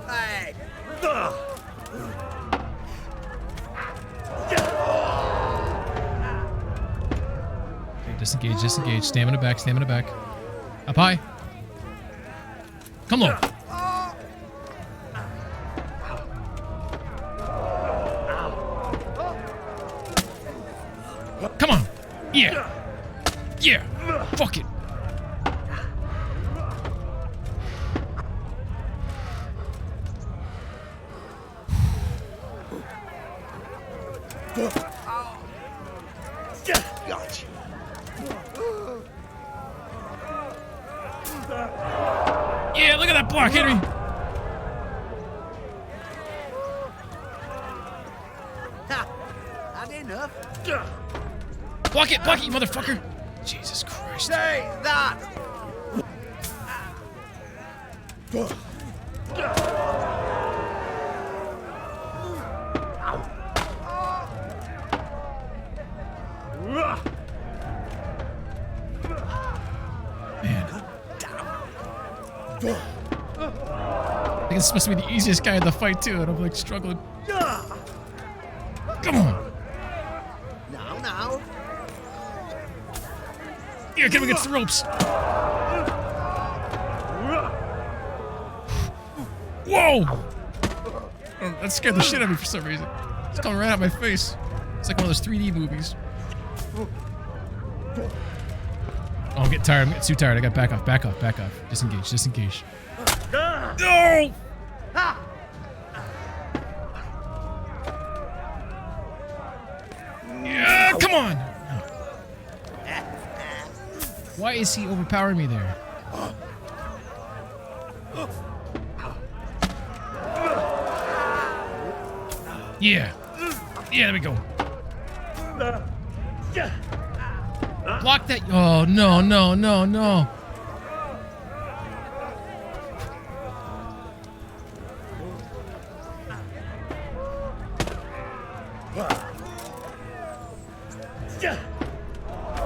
Hey! Okay, disengage, disengage. Stamina back, stamina back. Up high. Come on. Come on. Yeah. Yeah. Fuck it. Gotcha. Yeah, look at that block, Henry. Ha! Had enough. Block it, you motherfucker. Jesus Christ. Say that! I think it's supposed to be the easiest guy in the fight too, and I'm like struggling. Come on. Now. Yeah, get him against the ropes. Whoa! Oh, that scared the shit out of me for some reason. It's coming right out my face. It's like one of those 3D movies. Oh, I'm getting tired. I'm getting too tired. I got back off. Disengage. No! Yeah, come on! Why is he overpowering me there? Yeah, there we go. Block that. Oh, no.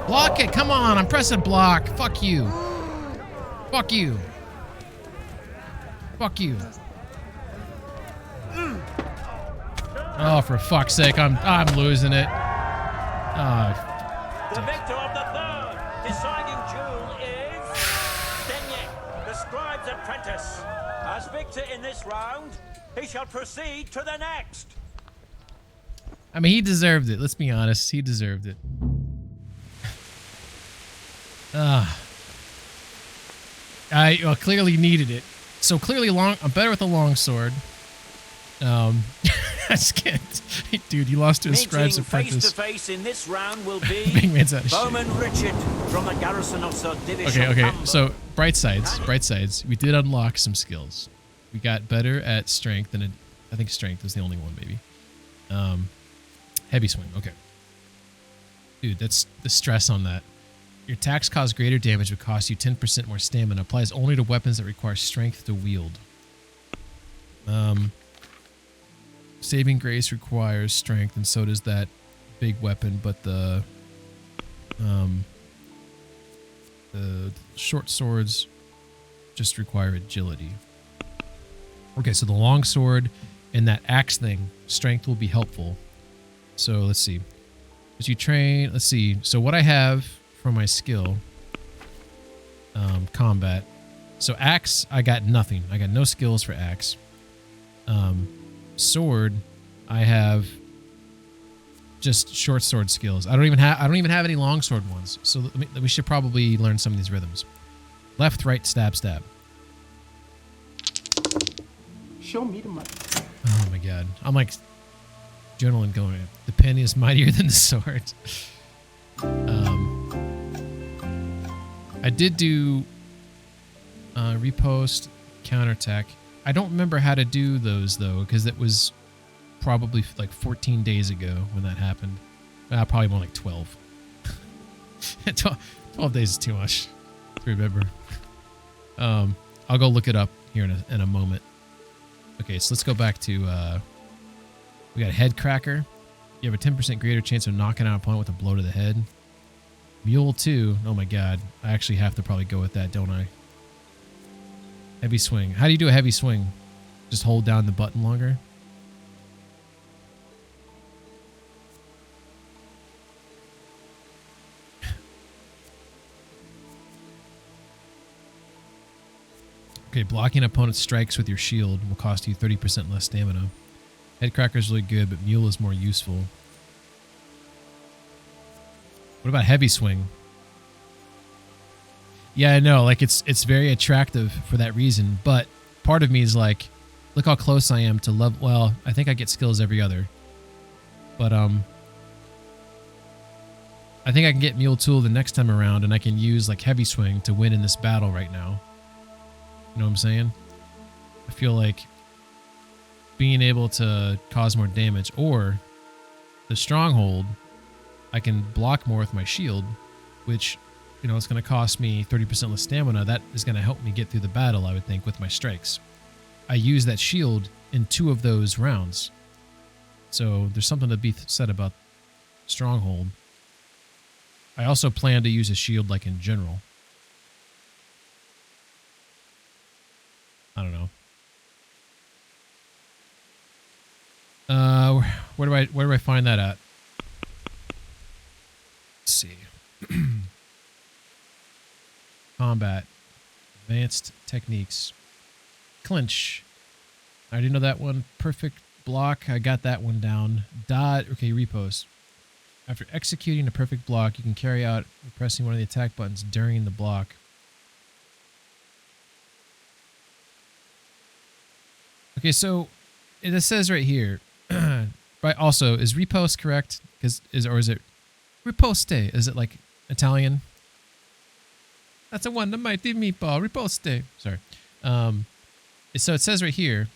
Block it. Come on. I'm pressing block. Fuck you. Oh, for fuck's sake. I'm losing it. The victor of the third deciding duel is Denyek, the scribe's apprentice. As victor in this round, he shall proceed to the next. I mean, he deserved it. Let's be honest. He deserved it. I clearly needed it. So clearly I'm better with a long sword. I just can't. Hey, dude, you lost to a scribe's apprentice. Face to face in this round will be Big man's out of shit. Bowman Richard from the garrison of Sir Division. Okay. So bright sides. We did unlock some skills. We got better at strength, and I think strength was the only one, maybe. Heavy swing. Okay. Dude, that's the stress on that. Your attacks cause greater damage, but cost you 10% more stamina. Applies only to weapons that require strength to wield. Saving grace requires strength, and so does that big weapon, but the short swords just require agility. Okay, so the long sword and that axe thing, strength will be helpful. So let's see. As you train, let's see. So what I have for my skill, combat. So axe, I got nothing. I got no skills for axe. Sword, I have just short sword skills. I don't even have any long sword ones. So we should probably learn some of these rhythms. Left, right, stab, stab. Show me the money. Oh my god. I'm like journaling going, the pen is mightier than the sword. I did do Repost, counterattack. I don't remember how to do those though, because it was probably like 14 days ago when that happened. Probably more like 12. 12 days is too much to remember. I'll go look it up here in a moment. Okay, so let's go back to, we got Head Cracker. You have a 10% greater chance of knocking out an opponent with a blow to the head. Mule 2. Oh my god. I actually have to probably go with that, don't I? Heavy swing. How do you do a heavy swing? Just hold down the button longer? Okay, blocking opponent's strikes with your shield will cost you 30% less stamina. Headcracker is really good, but Mule is more useful. What about heavy swing? Yeah, I know, like it's very attractive for that reason, but part of me is like, look how close I am to level. Well, I think I get skills every other, but I think I can get Mule Tool the next time around, and I can use like heavy swing to win in this battle right now. You know what I'm saying? I feel like being able to cause more damage, or the stronghold, I can block more with my shield, which, you know, it's going to cost me 30% less stamina. That is going to help me get through the battle, I would think, with my strikes. I use that shield in 2 of those rounds. So there's something to be said about stronghold. I also plan to use a shield like in general. I don't know. Where do I find that at? Let's see. Combat. Advanced techniques. Clinch. I already know that one. Perfect block. I got that one down. Dodge. Okay, repost. After executing a perfect block, you can carry out pressing one of the attack buttons during the block. Okay, so it says right here. But also, is repost correct? Or is it riposte? Is it like Italian? That's a one, the mighty meatball. Riposte. Sorry. So it says right here,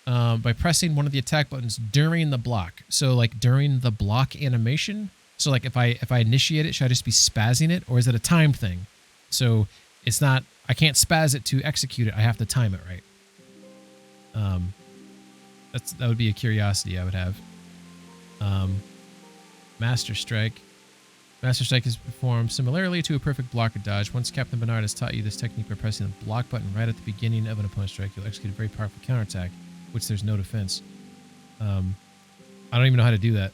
by pressing one of the attack buttons during the block. So like during the block animation. So like if I initiate it, should I just be spazzing it, or is it a time thing? So it's not. I can't spaz it to execute it. I have to time it right. That would be a curiosity I would have. Master Strike. Master Strike is performed similarly to a perfect block or dodge. Once Captain Bernard has taught you this technique by pressing the block button right at the beginning of an opponent's strike, you'll execute a very powerful counterattack, which there's no defense. I don't even know how to do that.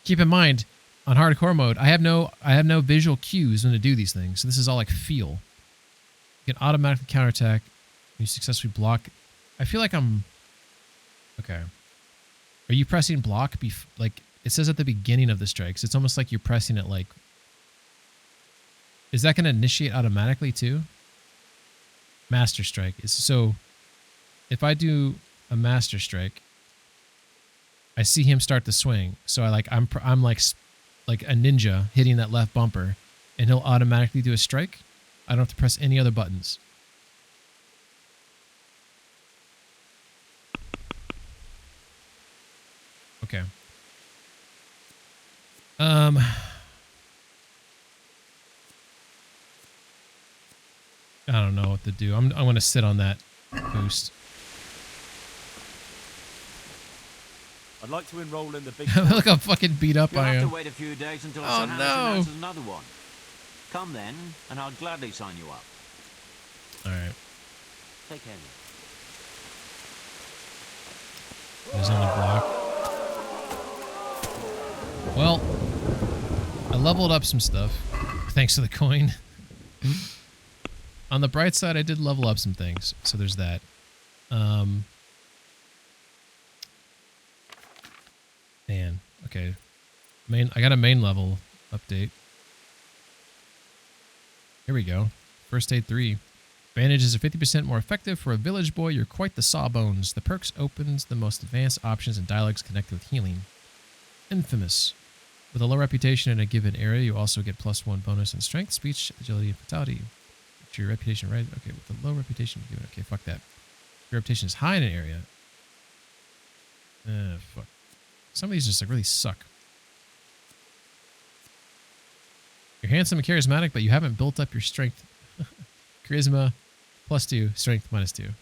Keep in mind, on hardcore mode, I have no visual cues when to do these things. So this is all like feel. You can automatically counterattack. You successfully block. I feel like I'm... Okay. Are you pressing block? Like, it says at the beginning of the strikes. It's almost like you're pressing it like... Is that going to initiate automatically too? Master Strike. So, if I do a Master Strike, I see him start to swing. So I'm like a ninja hitting that left bumper, and he'll automatically do a strike. I don't have to press any other buttons. Okay. I don't know what to do. I'm going to sit on that boost. I'd like to enroll in the big... Look how fucking beat up You'll I am. have to wait a few days until Sir Harrison announces another one. Come then, and I'll gladly sign you up. All right. Take care. There's on the block. Well, I leveled up some stuff thanks to the coin. On the bright side, I did level up some things, so there's that. Man, okay. I got a main level update. Here we go. First aid 3. Bandages are 50% more effective for a village boy. You're quite the sawbones. The perks opens the most advanced options and dialogues connected with healing. Infamous. With a low reputation in a given area, you also get +1 bonus in strength, speech, agility, and vitality. Your reputation, right? Okay, with the low reputation given. Okay, fuck that. Your reputation is high in an area. Fuck. Some of these just like really suck. You're handsome and charismatic, but you haven't built up your strength. Charisma, +2. Strength, -2.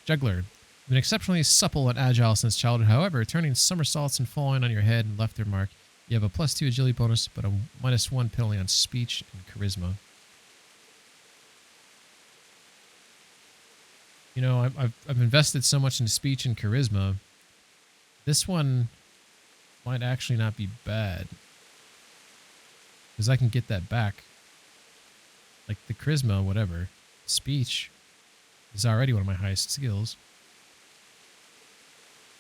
Juggler. You've been exceptionally supple and agile since childhood. However, turning somersaults and falling on your head and left or mark. You have a +2 agility bonus, but a -1 penalty on speech and charisma. You know, I've invested so much into speech and charisma. This one might actually not be bad. Because I can get that back. Like the charisma, whatever. Speech is already one of my highest skills.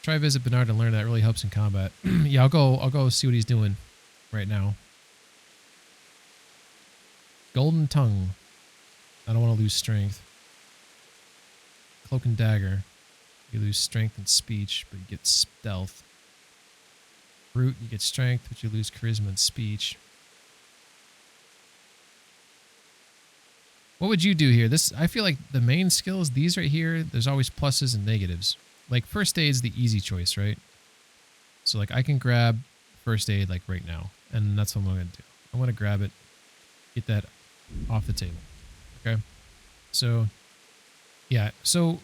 Try visit Bernard and learn that really helps in combat. Yeah, I'll go see what he's doing right now. Golden Tongue. I don't want to lose strength. Cloak and Dagger. You lose strength and speech, but you get stealth. Brute, you get strength, but you lose charisma and speech. What would you do here? I feel like the main skills, these right here, there's always pluses and negatives. Like first aid's the easy choice, right? So like I can grab first aid like right now, and that's what I'm going to do. I'm going to grab it, get that off the table. Okay? So yeah, so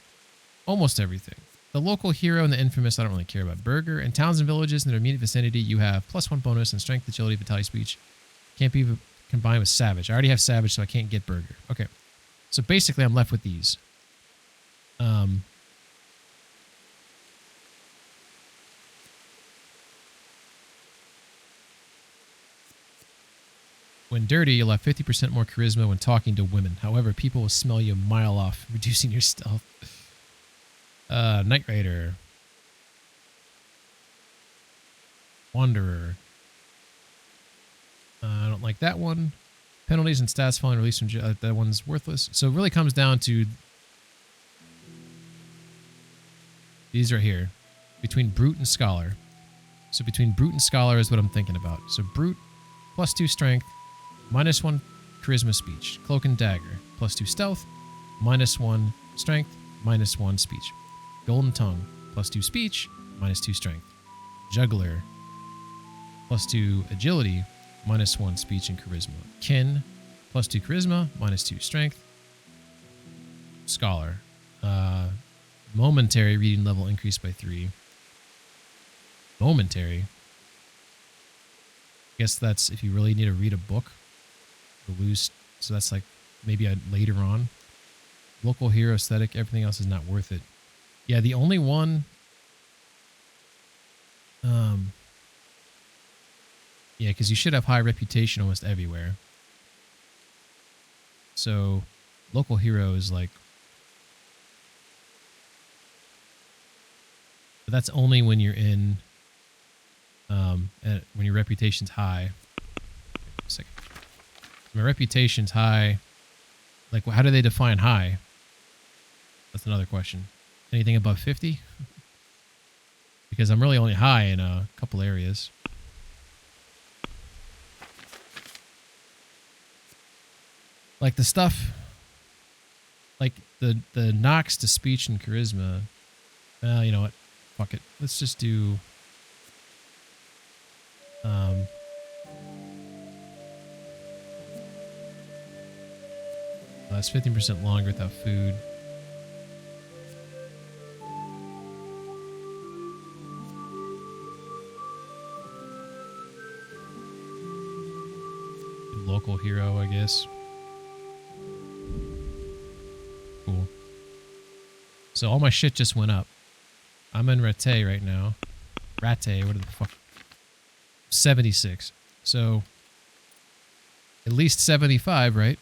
almost everything. The local hero and the infamous, I don't really care about. Burger and towns and villages in their immediate vicinity, you have +1 bonus in strength, agility, vitality, speech. Can't be combined with savage. I already have savage, so I can't get burger. Okay. So basically I'm left with these. When dirty, you'll have 50% more charisma when talking to women. However, people will smell you a mile off, reducing your stealth. Night Raider. Wanderer. I don't like that one. Penalties and stats following release from jail. That one's worthless. So it really comes down to these right here. Between Brute and Scholar. So between Brute and Scholar is what I'm thinking about. So Brute, +2 strength, -1 charisma speech. Cloak and Dagger, +2 stealth, -1 strength, -1 speech. Golden Tongue, +2 speech, -2 strength. Juggler, +2 agility, -1 speech and charisma. Kin, +2 charisma, -2 strength. Scholar, momentary reading level increased by 3. Momentary. I guess that's if you really need to read a book. Lose, so that's like maybe later on. Local hero aesthetic, everything else is not worth it. Yeah, the only one. Yeah, because you should have high reputation almost everywhere. So, local hero is like. But that's only when you're in. When your reputation's high. A second. My reputation's high. Like, how do they define high? That's another question. Anything above 50? Because I'm really only high in a couple areas. Like the stuff, like the knocks to speech and charisma. You know what? Fuck it. Let's just do. That's 15% longer without food. Local hero, I guess. Cool. So all my shit just went up. I'm in Rattay right now. Rattay, what the fuck? 76. So at least 75, right?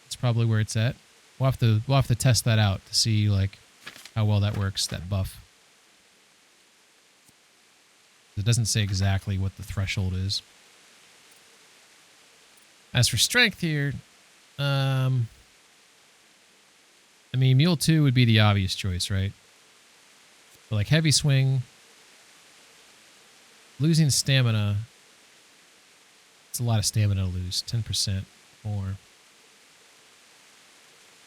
That's probably where it's at. We'll have to test that out to see like how well that works, that buff. It doesn't say exactly what the threshold is. As for strength here, I mean, Mule 2 would be the obvious choice, right? But like heavy swing, losing stamina, it's a lot of stamina to lose, 10% more.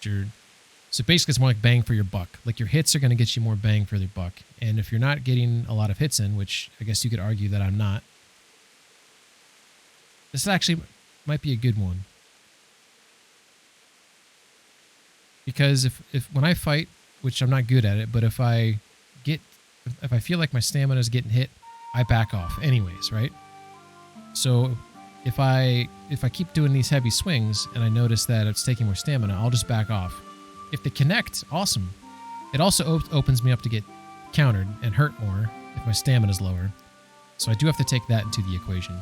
So basically, it's more like bang for your buck. Like your hits are going to get you more bang for your buck. And if you're not getting a lot of hits in, which I guess you could argue that I'm not, this actually might be a good one. Because if when I fight, which I'm not good at it, but if I feel like my stamina is getting hit, I back off anyways, right? So if I keep doing these heavy swings and I notice that it's taking more stamina, I'll just back off. If they connect, awesome. It also opens me up to get countered and hurt more if my stamina is lower. So I do have to take that into the equation.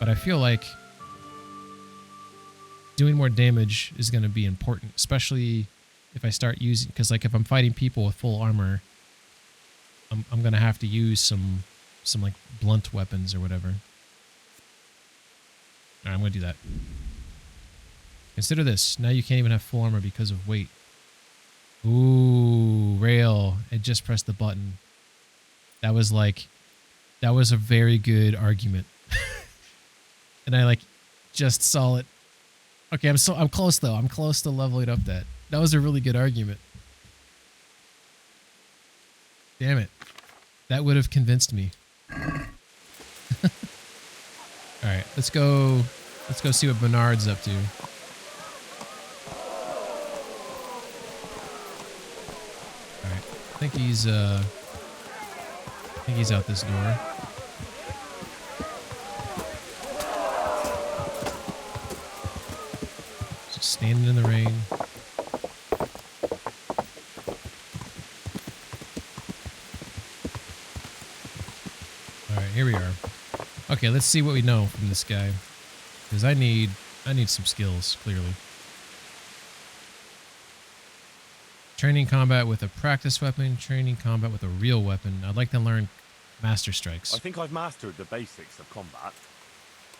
But I feel like doing more damage is going to be important, especially if I start using, because like if I'm fighting people with full armor, I'm going to have to use some like blunt weapons or whatever. All right, I'm going to do that. Consider this. Now you can't even have full armor because of weight. Ooh, rail. And just press the button. That was a very good argument. And I just saw it. Okay, I'm close though. I'm close to leveling up that. That was a really good argument. Damn it. That would have convinced me. All right, let's go see what Bernard's up to. All right, I think he's out this door. Just standing in the rain. All right, here we are. Okay, let's see what we know from this guy, because I need some skills, clearly. Training combat with a practice weapon, training combat with a real weapon. I'd like to learn master strikes. I think I've mastered the basics of combat.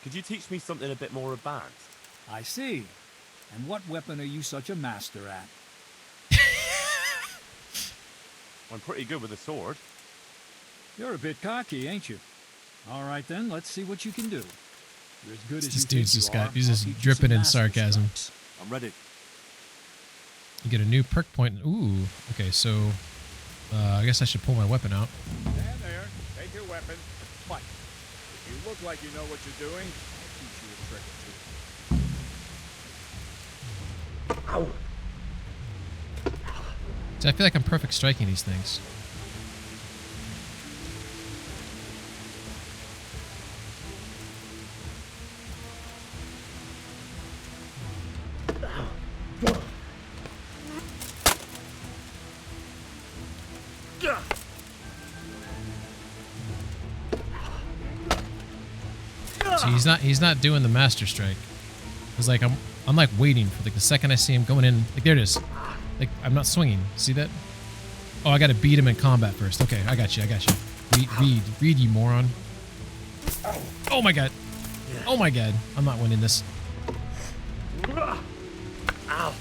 Could you teach me something a bit more advanced? I see. And what weapon are you such a master at? I'm pretty good with a sword. You're a bit cocky, ain't you? All right then, let's see what you can do. You're as good as This you think dude's you just are. he's I'll just teach you dripping some in master sarcasm. strikes. I'm ready. You get a new perk point. Ooh, okay, so I guess I should pull my weapon out. Stand there, take your weapon, fight. If you look like you know what you're doing, I'll teach you a trick or two. Ow. So I feel like I'm perfect striking these things. So he's not doing the master strike. It's like I'm like waiting for the second I see him going in. Like there it is. Like I'm not swinging. See that? Oh, I got to beat him in combat first. Okay, I got you. Read, you moron. Oh my god. Oh my god. I'm not winning this. Ow.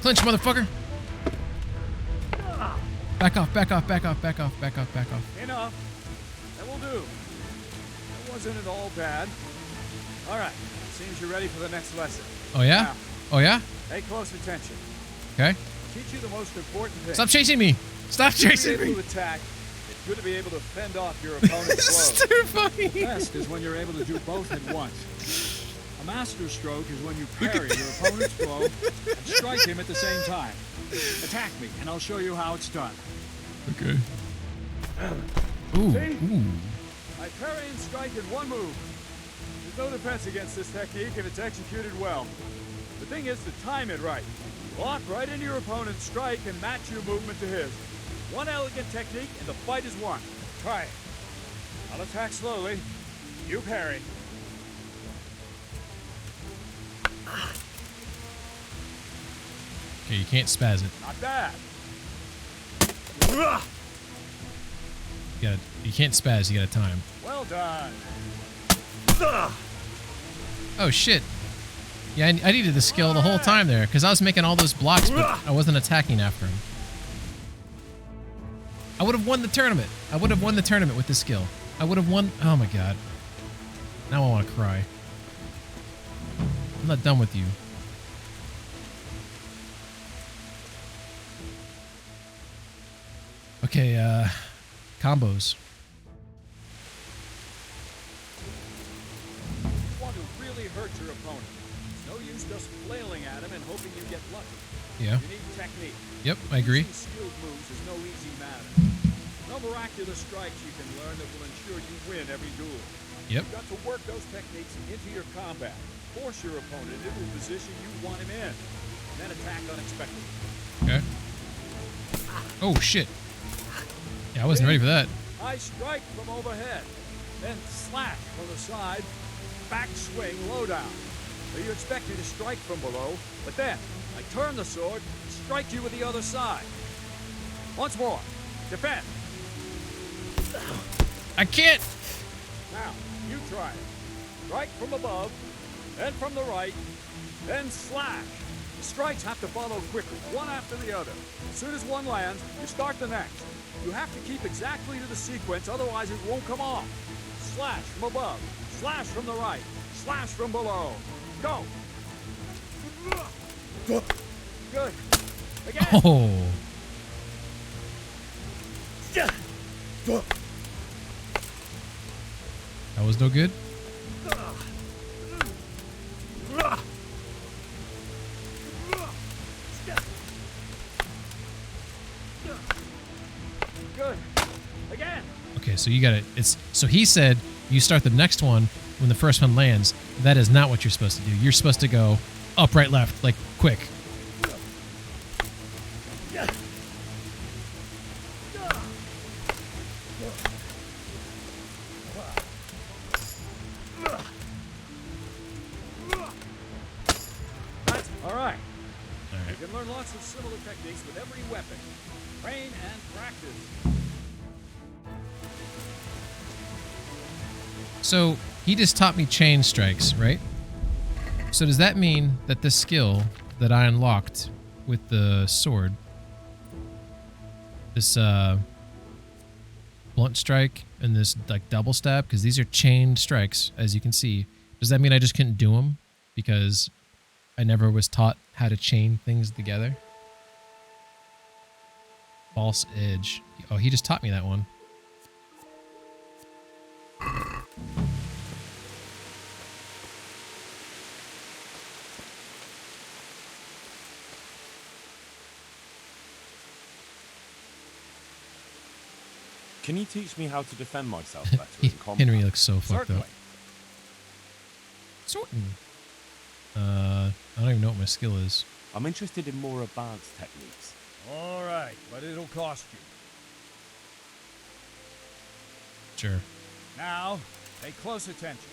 Clinch, motherfucker. Back off, back off, back off, back off, back off, back off. Enough. That will do. That wasn't at all bad. All right. Seems you're ready for the next lesson. Oh yeah? Now, Oh yeah? pay close attention. Okay. I'll teach you the most important thing. Stop chasing me. Stop chasing To be me. able to attack, it's good to be able to fend off your opponent's blows. This is too funny. The best is when you're able to do both at once. A master stroke is when you parry your opponent's blow and strike him at the same time. Attack me, and I'll show you how it's done. Okay. Ooh, See? ooh. I parry and strike in one move. There's no defense against this technique if it's executed well. The thing is to time it right. Lock right into your opponent's strike and match your movement to his. One elegant technique and the fight is won. Try it. I'll attack slowly. You parry. Okay, you can't spaz it. Not bad. You can't spaz, you gotta time. Well done. Oh shit. Yeah, I needed the skill the whole time there, because I was making all those blocks, but I wasn't attacking after him. I would have won the tournament. I would have won the tournament with this skill. I would have won. Oh my god. Now I want to cry. I'm not done with you. Okay, combos. You want to really hurt your opponent. It's no use just flailing at him and hoping you get lucky. Yeah. You need technique. Yep, I agree. Using skilled moves is no easy matter. No miraculous strikes you can learn that will ensure you win every duel. Yep. You've got to work those techniques into your combat. Force your opponent into a position you want him in. Then attack unexpectedly. Okay. Oh, shit. Yeah, I wasn't ready for that. I strike from overhead. Then slash from the side. Back swing, low down. So you expect me to strike from below, but then I turn the sword and strike you with the other side. Once more. Defend. I can't. Now, you try it. Strike from above, then from the right, then slash. The strikes have to follow quickly, one after the other. As soon as one lands, you start the next. You have to keep exactly to the sequence, otherwise it won't come off. Slash from above, slash from the right, slash from below. Go! Good. Again. Oh. That was no good. Good. Again. Okay, so you got it. It's so he said you start the next one when the first one lands. That is not what you're supposed to do. You're supposed to go up, right, left, like quick. All right. You can learn lots of similar techniques with every weapon. Train and practice. So he just taught me chain strikes, right? So does that mean that this skill that I unlocked with the sword, this blunt strike and this like double stab, because these are chained strikes, as you can see, does that mean I just couldn't do them because I never was taught how to chain things together? False edge. Oh, he just taught me that one. Can you teach me how to defend myself better in combat? Henry looks so fucked Certainly. up. I don't even know what my skill is. I'm interested in more advanced techniques. All right, but it'll cost you. Sure. Now, pay close attention.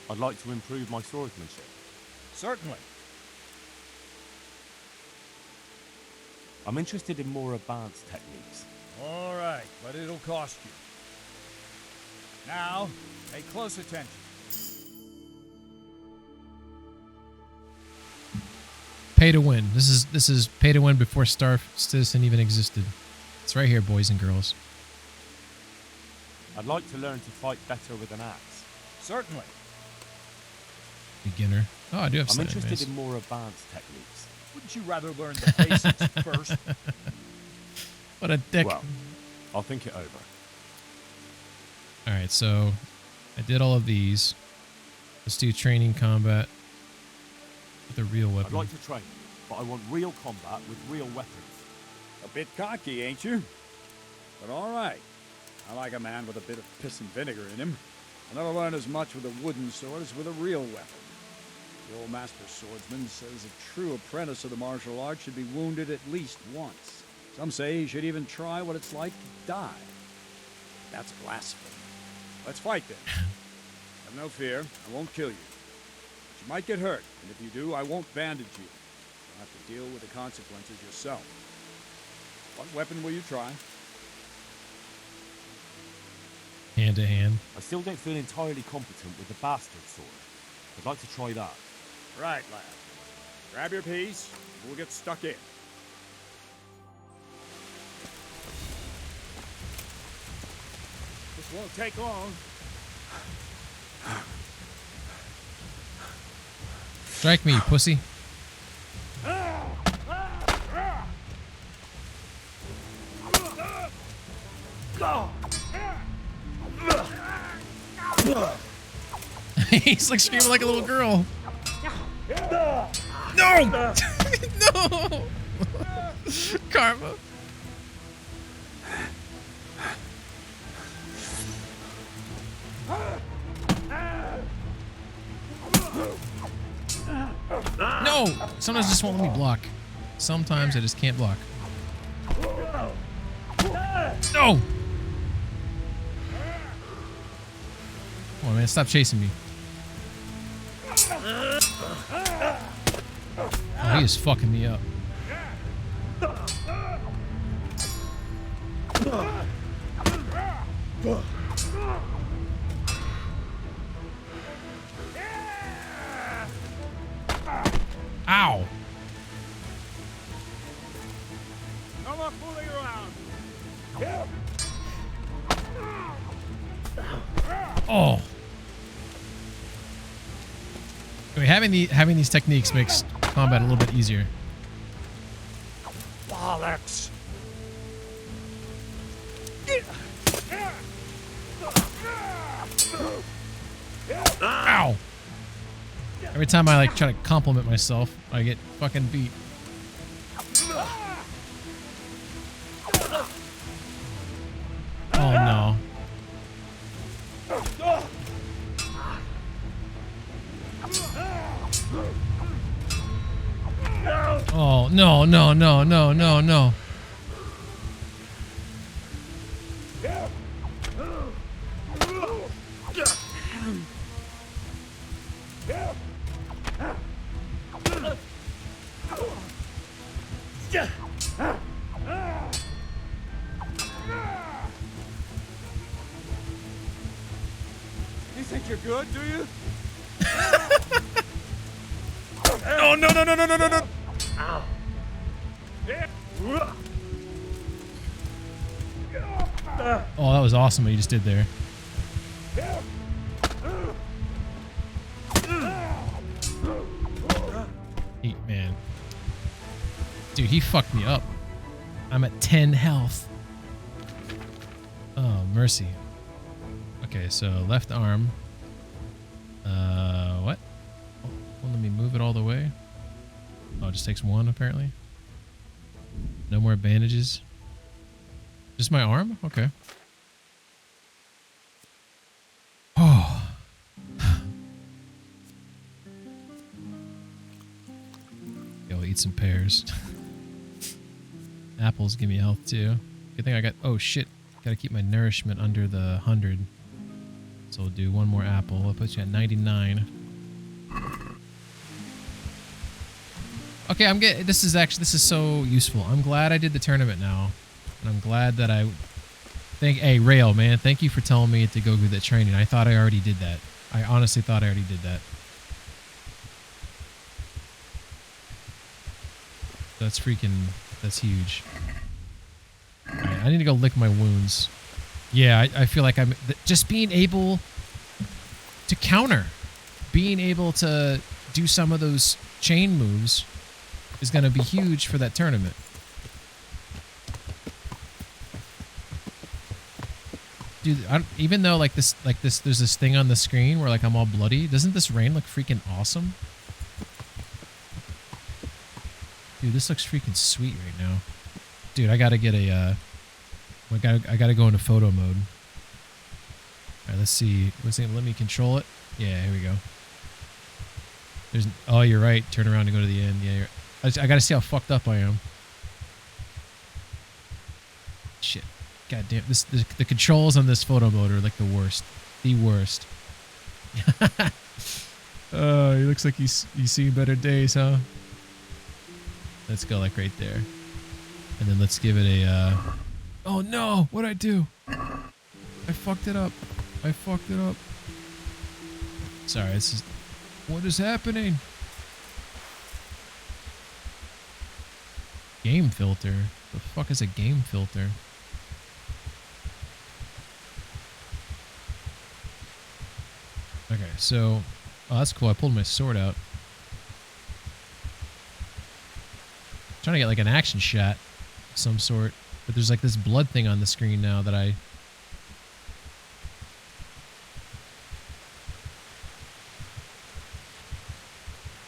I'd like to improve my swordsmanship. Certainly. I'm interested in more advanced techniques. All right, but it'll cost you. Now, pay close attention. Pay to win. This is pay to win before Star Citizen even existed. It's right here, boys and girls. I'd like to learn to fight better with an axe. Certainly. Beginner. Oh, I do have I'm some interested advanced. in more advanced techniques. Wouldn't you rather learn the basics first? What a dick. Well, I'll think it over. Alright, so I did all of these. Let's do training combat with a real I'd weapon. like to train, but I want real combat with real weapons. A bit cocky, ain't you? But all right. I like a man with a bit of piss and vinegar in him. I'll never learn as much with a wooden sword as with a real weapon. The old master swordsman says a true apprentice of the martial arts should be wounded at least once. Some say he should even try what it's like to die. That's blasphemy. Let's fight then. Have no fear, I won't kill you. But you might get hurt, and if you do, I won't bandage you. You'll have to deal with the consequences yourself. What weapon will you try? Hand to hand. I still don't feel entirely competent with the bastard sword. I'd like to try that. Right, lad. Grab your piece, and we'll get stuck in. This won't take long. Strike me, pussy. He's like screaming like a little girl. No! No! Karma. No! Sometimes it just won't let me block. Sometimes I just can't block. No! Come on, man. Stop chasing me. Oh, he is fucking me up. Ow! No more fooling around. Oh. I mean, having these techniques makes combat a little bit easier. Bollocks. Ow! Every time I like try to compliment myself, I get fucking beat. Oh no. Oh no, no, no, no, no, no. You think you're good, do you? Oh no, no, no, no, no, no, no. Oh, that was awesome what you just did there. Man. Dude, he fucked me up. I'm at 10 health. Oh, mercy. Okay, so left arm. What? Well, let me move it all the way. Oh, it just takes one, apparently. No more bandages. Just my arm? Okay. Oh. Yo, eat some pears. Apples give me health too. Good thing I got... Oh, shit. Gotta keep my nourishment under the 100. So we'll do one more apple. I'll put you at 99. Okay, I'm getting... This is so useful. I'm glad I did the tournament now. And I'm glad that I... Hey, Rail, man. Thank you for telling me to go through that training. I thought I already did that. I honestly thought I already did that. That's freaking... That's huge. Alright, I need to go lick my wounds. Yeah, I feel like I'm... Just being able to counter. Being able to do some of those chain moves is going to be huge for that tournament. Dude, even though there's this thing on the screen where like I'm all bloody, doesn't this rain look freaking awesome? Dude, this looks freaking sweet right now. Dude, I gotta get a I gotta go into photo mode. Alright, let's see. What's it? Let me control it. Yeah, here we go. Oh, you're right. Turn around to go to the end. Yeah, I gotta see how fucked up I am. Shit. God damn. The controls on this photo mode are like the worst. The worst. Oh, he looks like he's seen better days, huh? Let's go like right there. And then let's give it a... Oh no! What'd I do? I fucked it up. I fucked it up. Sorry, this is... What is happening? Game filter? The fuck is a game filter? Okay, so... Oh, that's cool. I pulled my sword out. Trying to get like an action shot of some sort. But there's like this blood thing on the screen now that I...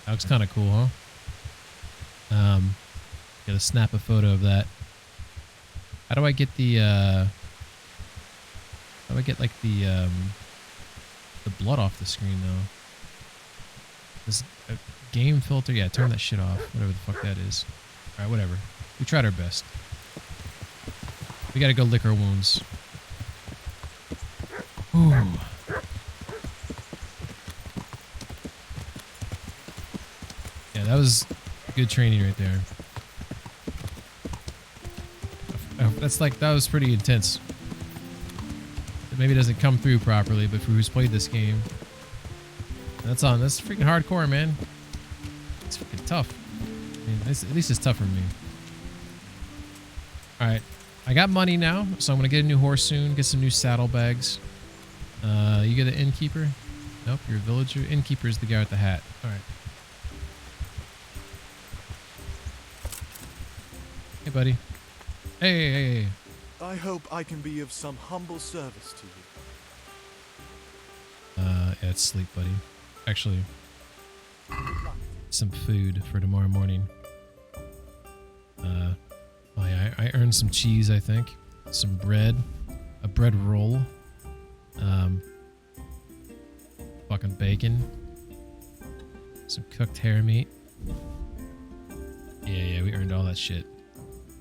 That looks kind of cool, huh? Gotta snap a photo of that. How do I get the, how do I get like the blood off the screen though? This game filter, yeah, turn that shit off. Whatever the fuck that is. Alright, whatever. We tried our best. We gotta go lick our wounds. Ooh. Yeah, that was good training right there. That's like, that was pretty intense. It maybe doesn't come through properly, but for who's played this game, that's freaking hardcore, man. It's freaking tough. I mean, at least it's tough for me. Alright, I got money now, so I'm gonna get a new horse soon, get some new saddlebags. You get an innkeeper? Nope, you're a villager. Innkeeper is the guy with the hat. Alright. Hey, buddy. Hey. I hope I can be of some humble service to you. Yeah, it's sleep, buddy. Actually, some food for tomorrow morning. Oh yeah, I earned some cheese, I think. Some bread. A bread roll. Fucking bacon. Some cooked hare meat. Yeah, we earned all that shit.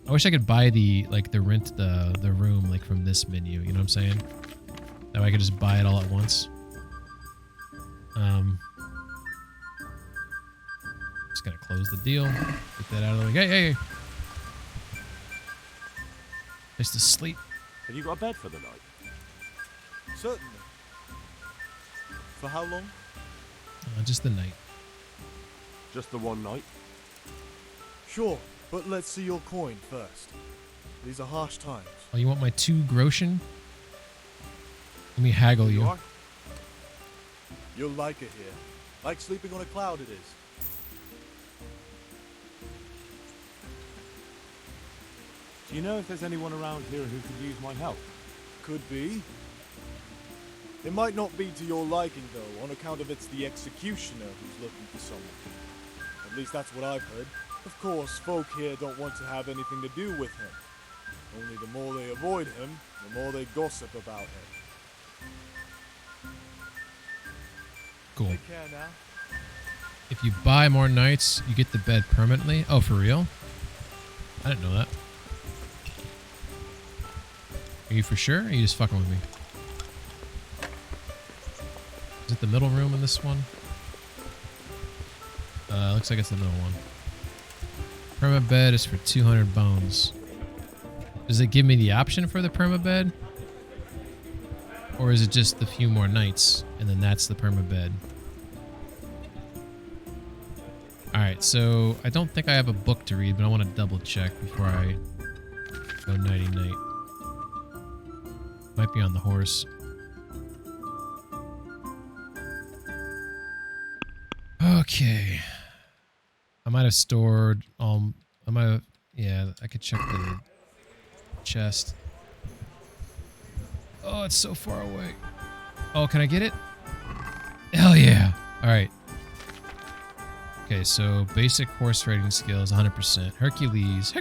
I wish I could buy the rent the room like from this menu, you know what I'm saying? That way I could just buy it all at once. Just gotta close the deal. Get that out of the way. Hey! Just to sleep. Have you got a bed for the night? Certainly. For how long? Just the night. Just the one night? Sure, but let's see your coin first. These are harsh times. Oh, you want my 2 groschen? Let me haggle you. You'll like it here. Like sleeping on a cloud it is. Do you know if there's anyone around here who could use my help? Could be. It might not be to your liking, though, on account of it's the executioner who's looking for someone. At least that's what I've heard. Of course, folk here don't want to have anything to do with him. Only the more they avoid him, the more they gossip about him. Cool. Take care now. If you buy more nights, you get the bed permanently. Oh, for real? I didn't know that. Are you for sure? Or are you just fucking with me? Is it the middle room in this one? Looks like it's the middle one. Perma bed is for 200 bones. Does it give me the option for the perma bed? Or is it just the few more nights and then that's the perma bed? Alright, so I don't think I have a book to read, but I want to double check before I go nighty night. Might be on the horse. Okay. I might have stored yeah, I could check the chest. Oh, it's so far away. Oh, can I get it? Hell yeah. All right. Okay, so basic horse riding skills, 100%. Hercules.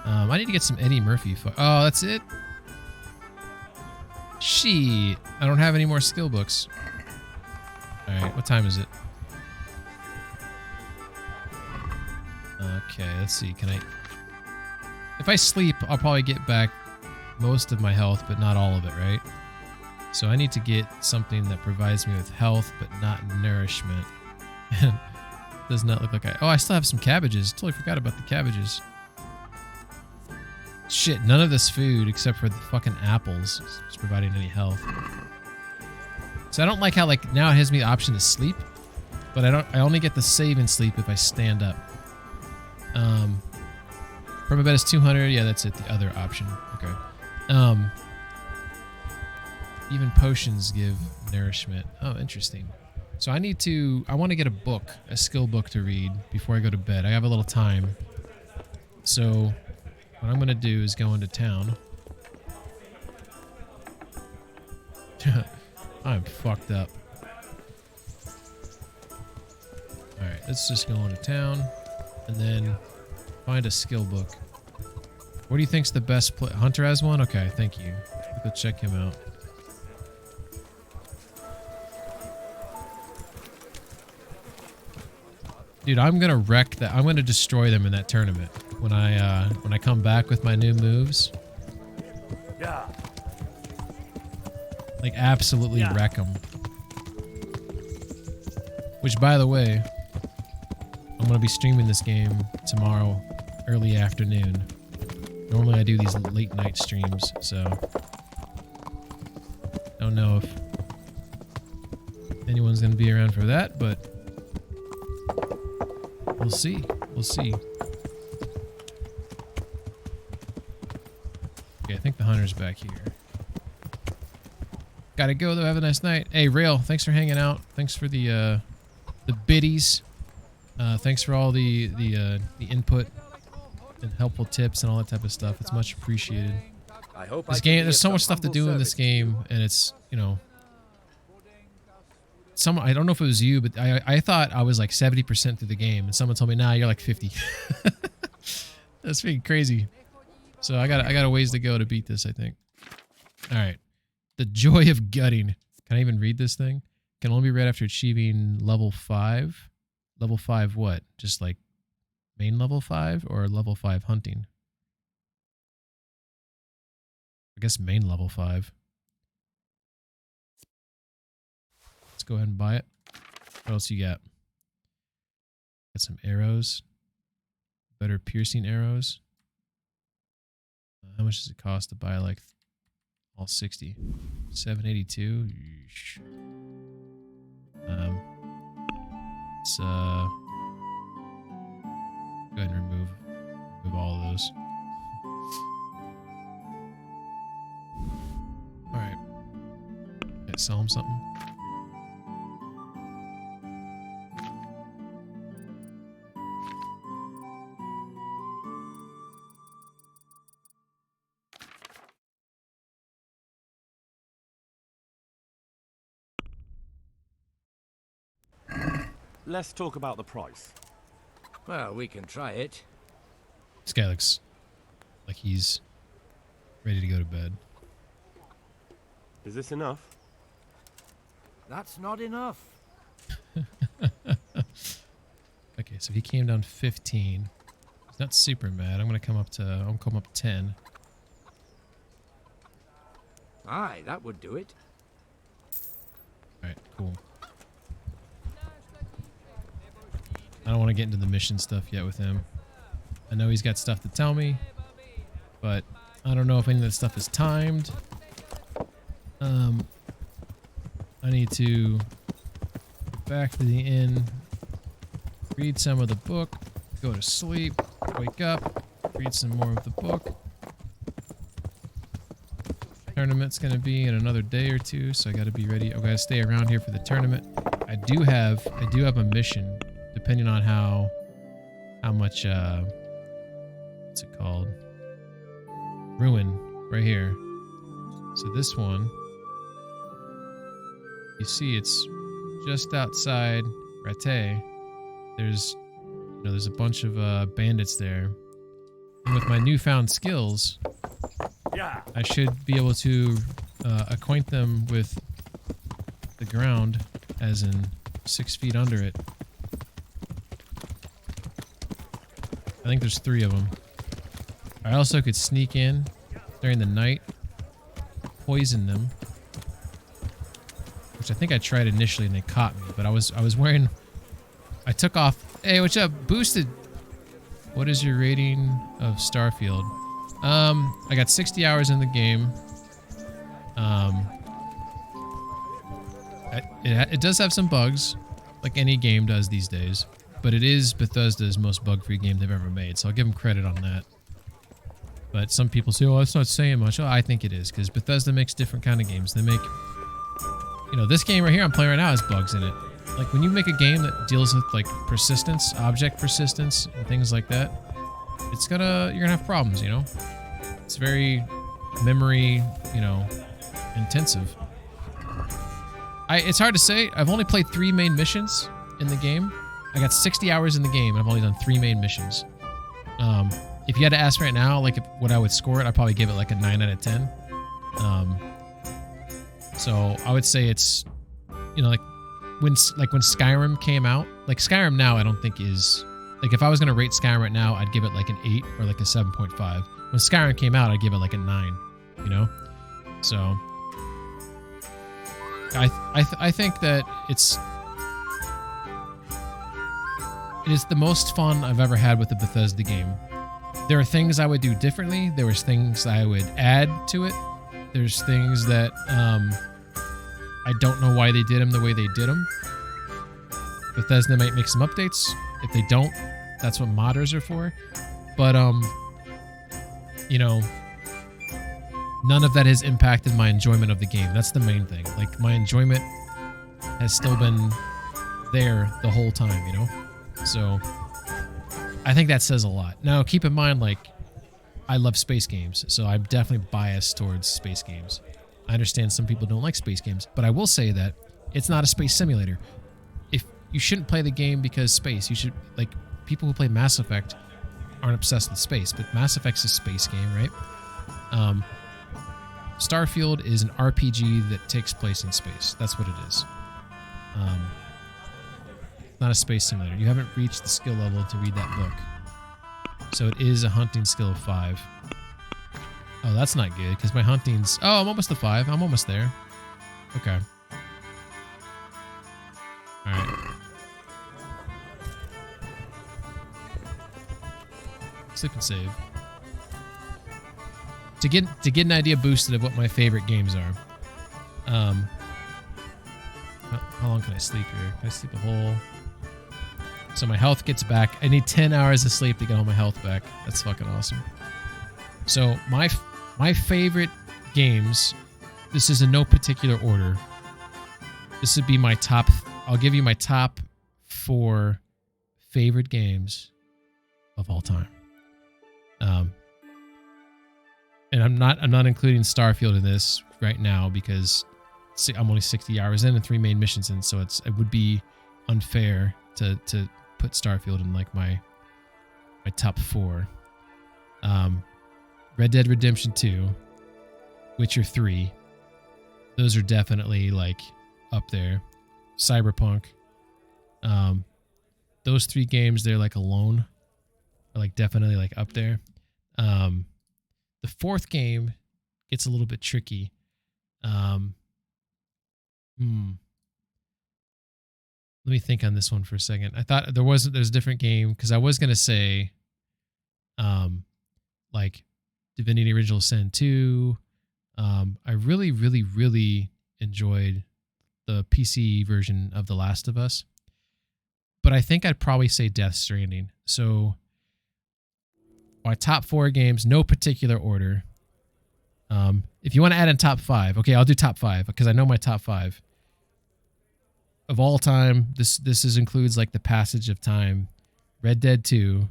I need to get some Eddie Murphy. Oh, that's it? Shit. I don't have any more skill books. All right, what time is it? Okay, let's see. Can I... If I sleep, I'll probably get back most of my health, but not all of it, right? So I need to get something that provides me with health, but not nourishment. Does not look like I... Oh, I still have some cabbages. Totally forgot about the cabbages. Shit, none of this food, except for the fucking apples, is providing any health. So I don't like how like now it has me the option to sleep, but I only get the save and sleep if I stand up. From a bed is 200. Yeah, that's it. The other option. Okay. Even potions give nourishment. Oh, interesting. So I want to get a book, a skill book to read before I go to bed. I have a little time. So what I'm going to do is go into town. I'm fucked up. Alright, let's just go into town and then find a skill book. What do you think's the best play? Hunter has one? Okay, thank you. Go check him out. Dude, I'm gonna wreck that. I'm gonna destroy them in that tournament when I come back with my new moves. Yeah. Like absolutely wreck them. Which, by the way, I'm gonna be streaming this game tomorrow, early afternoon. Normally I do these late night streams, so don't know if anyone's gonna be around for that, but we'll see. We'll see. Okay, I think the hunter's back here. Gotta go though. Have a nice night. Hey, Rail, thanks for hanging out. Thanks for the biddies. Thanks for all the input and helpful tips and all that type of stuff. It's much appreciated. I hope This game, there's so much stuff to do in this game, and it's, you know, I don't know if it was you, but I thought I was like 70% through the game, and someone told me, nah, you're like 50. That's freaking crazy. So I got a ways to go to beat this, I think. All right. The joy of gutting. Can I even read this thing? Can only be read after achieving level 5. Level 5 what? Just like main level 5 or level 5 hunting? I guess main level 5. Let's go ahead and buy it. What else you got? Got some arrows. Better piercing arrows. How much does it cost to buy like all 60? 782. Yeesh. Let's go ahead and remove all of those. All right. Let's sell him something. Let's talk about the price. Well, we can try it. This guy looks like he's ready to go to bed. Is this enough? That's not enough. Okay, so he came down 15. He's not super mad. I'll come up 10. Aye, that would do it. Alright, cool. I don't want to get into the mission stuff yet with him. I know he's got stuff to tell me, but I don't know if any of that stuff is timed. I need to go back to the inn, read some of the book, go to sleep, wake up, read some more of the book. Tournament's going to be in another day or two, so I got to be ready. I got to stay around here for the tournament. I do have a mission, depending on how much what's it called? Ruin right here. So this one, you see, it's just outside Rattay. There's a bunch of bandits there, and with my newfound skills, I should be able to acquaint them with the ground, as in 6 feet under it. I think there's 3 of them. I also could sneak in during the night, poison them, which I think I tried initially and they caught me, but I was wearing, I took off. Hey, what's up? Boosted. What is your rating of Starfield? I got 60 hours in the game. it does have some bugs, like any game does these days, but it is Bethesda's most bug-free game they've ever made, so I'll give them credit on that. But some people say, oh, that's not saying much. Oh, I think it is, because Bethesda makes different kind of games. They make, you know, this game right here I'm playing right now has bugs in it. Like, when you make a game that deals with, like, persistence, object persistence, and things like that, you're gonna have problems, you know? It's very memory, you know, intensive. It's hard to say. I've only played 3 main missions in the game. I got 60 hours in the game, and I've only done 3 main missions. If you had to ask right now, like, what I would score it, I'd probably give it, like, a 9 out of 10. So I would say it's, you know, like when Skyrim came out, like, Skyrim now I don't think is, like, if I was going to rate Skyrim right now, I'd give it, like, an 8 or, like, a 7.5. When Skyrim came out, I'd give it, like, a 9, you know? So I think that it is the most fun I've ever had with a Bethesda game. There are things I would do differently. There was things I would add to it. There's things that I don't know why they did them the way they did them. Bethesda might make some updates. If they don't, that's what modders are for. But you know, none of that has impacted my enjoyment of the game. That's the main thing. Like, my enjoyment has still been there the whole time, you know? So I think that says a lot. Now, keep in mind, like, I love space games, so I'm definitely biased towards space games. I understand some people don't like space games, but I will say that it's not a space simulator. If you shouldn't play the game because space, you should, like, people who play Mass Effect aren't obsessed with space, but Mass Effect's a space game, right? Starfield is an RPG that takes place in space. That's what it is. Not a space simulator. You haven't reached the skill level to read that book. So it is a hunting skill of 5. Oh, that's not good, because my hunting's... Oh, I'm almost to 5. I'm almost there. Okay. Alright. Sleep and save. To get an idea boosted of what my favorite games are. How long can I sleep here? Can I sleep a whole... So my health gets back. I need 10 hours of sleep to get all my health back. That's fucking awesome. So my favorite games, this is in no particular order. This would be my top... I'll give you my top 4 favorite games of all time. And I'm not including Starfield in this right now because I'm only 60 hours in and 3 main missions in, so it would be unfair to put Starfield in, like, my top 4. Red Dead Redemption 2, Witcher 3. Those are definitely, like, up there. Cyberpunk. Those 3 games, they're, like, alone are, like, definitely, like, up there. The 4th game gets a little bit tricky. Let me think on this one for a second. I thought there's a different game, because I was going to say, like, Divinity Original Sin 2. I really, really, really enjoyed the PC version of The Last of Us. But I think I'd probably say Death Stranding. So my top 4 games, no particular order. If you want to add in top 5, okay, I'll do top 5 because I know my top 5 of all time. This includes, like, the passage of time. Red Dead 2.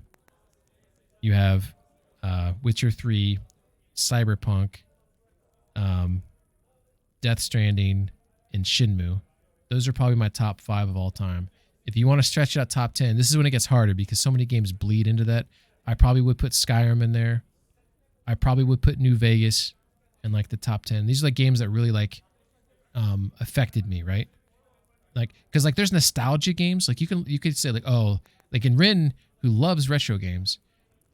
You have Witcher 3, Cyberpunk, Death Stranding, and Shenmue. Those are probably my top 5 of all time. If you want to stretch it out top 10, this is when it gets harder because so many games bleed into that. I probably would put Skyrim in there. I probably would put New Vegas in, like, the top 10. These are, like, games that really, like, affected me, right? Like, because, like, there's nostalgia games. Like, you could say, like, oh, like, in Rin, who loves retro games,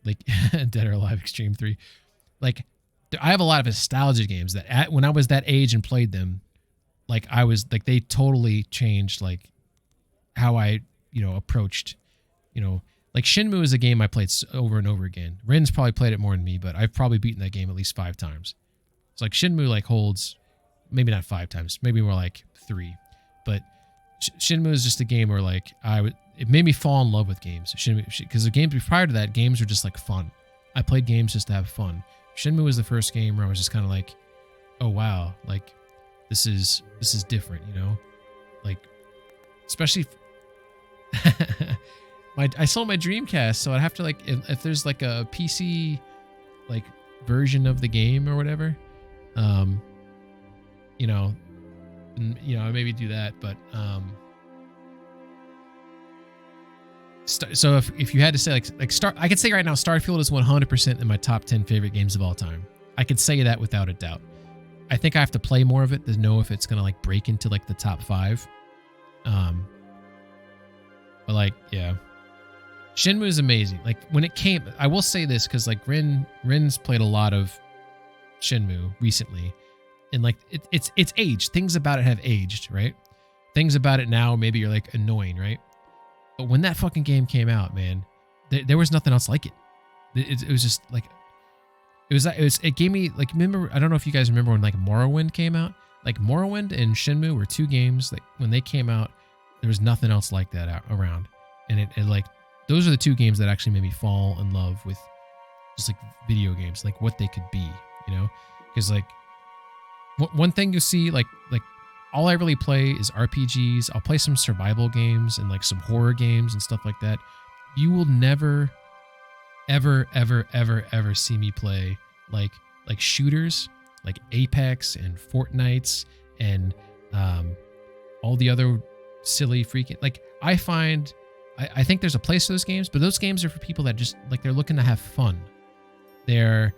like Dead or Alive Extreme 3, like, I have a lot of nostalgia games that when I was that age and played them, like, I was, like, they totally changed, like, how I, approached, like, Shenmue is a game I played over and over again. Rin's probably played it more than me, but I've probably beaten that game at least 5 times. It's like Shenmue, like, holds, maybe not 5 times, maybe more like 3. But Shenmue is just a game where like it made me fall in love with games. Because the games prior to that, games were just like fun. I played games just to have fun. Shenmue was the first game where I was just kind of like, oh wow, like this is different, you know, like especially. I sold my Dreamcast, so I'd have to like if there's like a PC like version of the game or whatever, you know, I maybe do that, but so if you had to say I could say right now Starfield is 100% in my top 10 favorite games of all time. I could say that without a doubt. I think I have to play more of it to know if it's gonna like break into like the top 5. But like, yeah, Shenmue is amazing. Like when it came, I will say this because like Rin's played a lot of Shenmue recently, and like it's aged. Things about it have aged, right? Things about it now maybe you're like annoying, right? But when that fucking game came out, man, there was nothing else like it. It was just like it gave me like, remember, I don't know if you guys remember when like Morrowind came out. Like Morrowind and Shenmue were two games that when they came out, there was nothing else like that around. And it like, those are the two games that actually made me fall in love with just like video games, like what they could be, you know? Because like one thing you see, like all I really play is RPGs. I'll play some survival games and like some horror games and stuff like that. You will never, ever, ever, ever, ever see me play like shooters, like Apex and Fortnites and all the other silly freaking, like I think there's a place for those games, but those games are for people that just like, they're looking to have fun. They're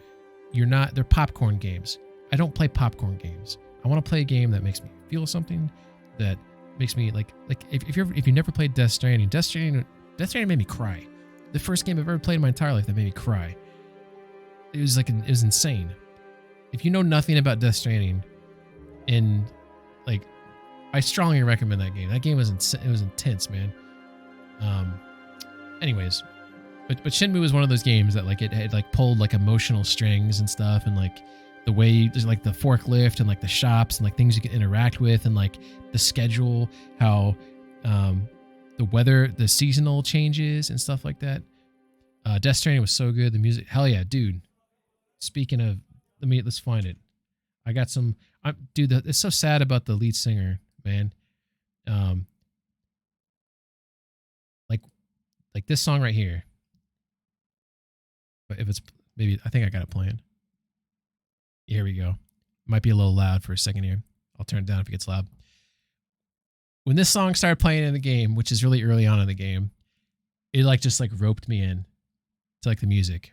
popcorn games. I don't play popcorn games. I want to play a game that makes me feel something, that makes me like if you never played Death Stranding made me cry. The first game I've ever played in my entire life that made me cry. It was like, it was insane. If you know nothing about Death Stranding, and like, I strongly recommend that game. That game was intense, man. Anyways, but Shenmue was one of those games that like it had like pulled like emotional strings and stuff, and like the way there's like the forklift and like the shops and like things you can interact with, and like the schedule, how the weather, the seasonal changes and stuff like that. Death Stranding was so good. The music, hell yeah, dude. Speaking of, let's find it. I got some. Dude, it's so sad about the lead singer, man. Like this song right here. But if it's maybe, I think I got it playing. Here we go. Might be a little loud for a second here. I'll turn it down if it gets loud. When this song started playing in the game, which is really early on in the game, it like just like roped me in to like the music.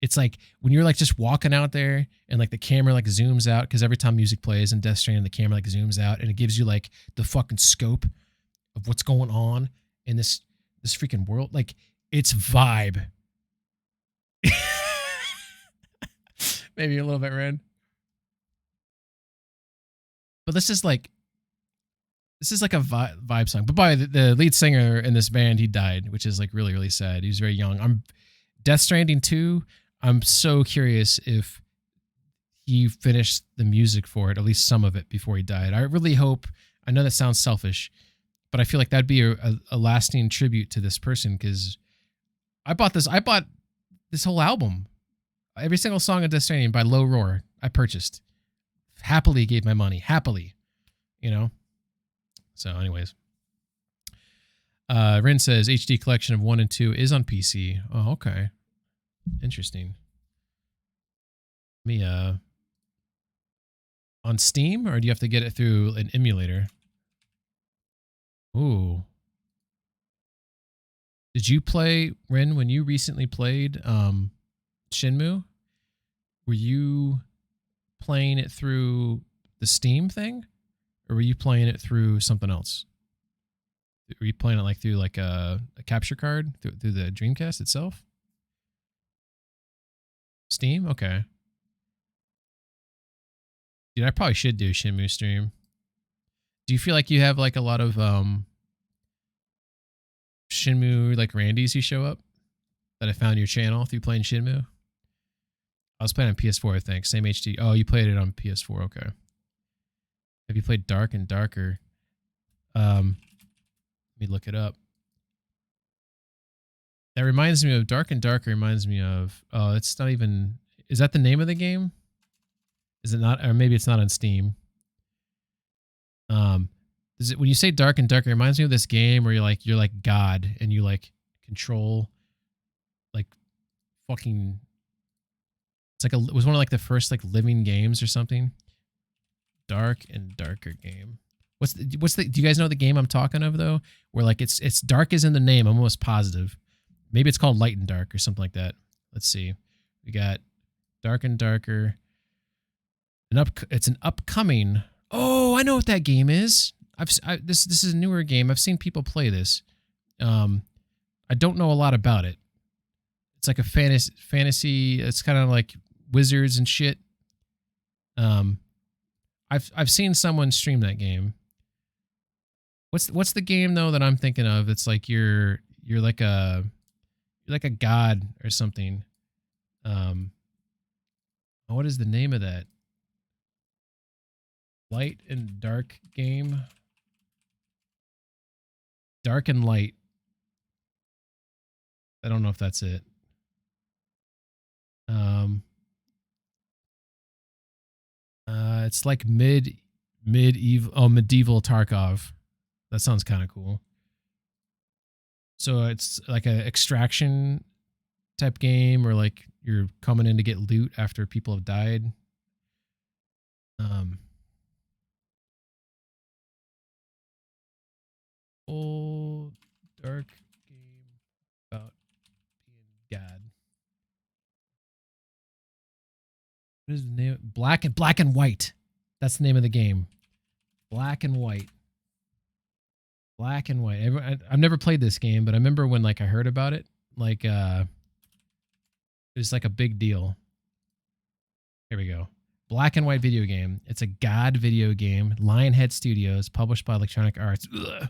It's like when you're like just walking out there and like the camera like zooms out, because every time music plays in Death Stranding, the camera like zooms out and it gives you like the fucking scope of what's going on in this freaking world. Like, it's vibe. Maybe a little bit red. But this is like a vibe song. But by the lead singer in this band, he died, which is like really, really sad. He was very young. Death Stranding 2, I'm so curious if he finished the music for it, at least some of it, before he died. I really hope, I know that sounds selfish, but I feel like that'd be a lasting tribute to this person, because I bought this whole album. Every single song of Death Stranding by Low Roar, I purchased. Happily gave my money. Happily. You know? So anyways. Rin says HD collection of 1 and 2 is on PC. Oh, okay. Interesting. Me, on Steam, or do you have to get it through an emulator? Ooh. Did you play, Rin, when you recently played Shenmue? Were you playing it through the Steam thing? Or were you playing it through something else? Were you playing it like through like a capture card through the Dreamcast itself? Steam? Okay. Dude, I probably should do a Shenmue stream. Do you feel like you have like a lot of Shenmue like Randys who show up that I found your channel through playing Shenmue? I was playing on PS4, I think. Same HD. Oh, you played it on PS4. Okay. Have you played Dark and Darker? Let me look it up. That reminds me of Dark and Darker. Reminds me of. Oh, it's not even. Is that the name of the game? Is it not? Or maybe it's not on Steam. Is it when you say Dark and Darker? It reminds me of this game where you're like God and you like control, like, fucking. It's like it was one of like the first like living games or something. Dark and Darker game. What's the? Do you guys know the game I'm talking of though? Where like it's dark is in the name. I'm almost positive. Maybe it's called Light and Dark or something like that. Let's see. We got Dark and Darker. It's an upcoming. Oh, I know what that game is. This is a newer game. I've seen people play this. I don't know a lot about it. It's like a fantasy. It's kind of like wizards and shit. I've seen someone stream that game. What's the game though that I'm thinking of? It's like you're like a god or something. What is the name of that? Light and Dark game. Dark and Light. I don't know if that's it. It's like medieval Tarkov. That sounds kind of cool. So it's like an extraction type game, or like you're coming in to get loot after people have died. Old dark game about being God. What is the name? Black and White. That's the name of the game. Black and White. Black and White. I've never played this game, but I remember when like I heard about it, like it was like a big deal. Here we go. Black and White video game. It's a God video game. Lionhead Studios, published by Electronic Arts. Ugh.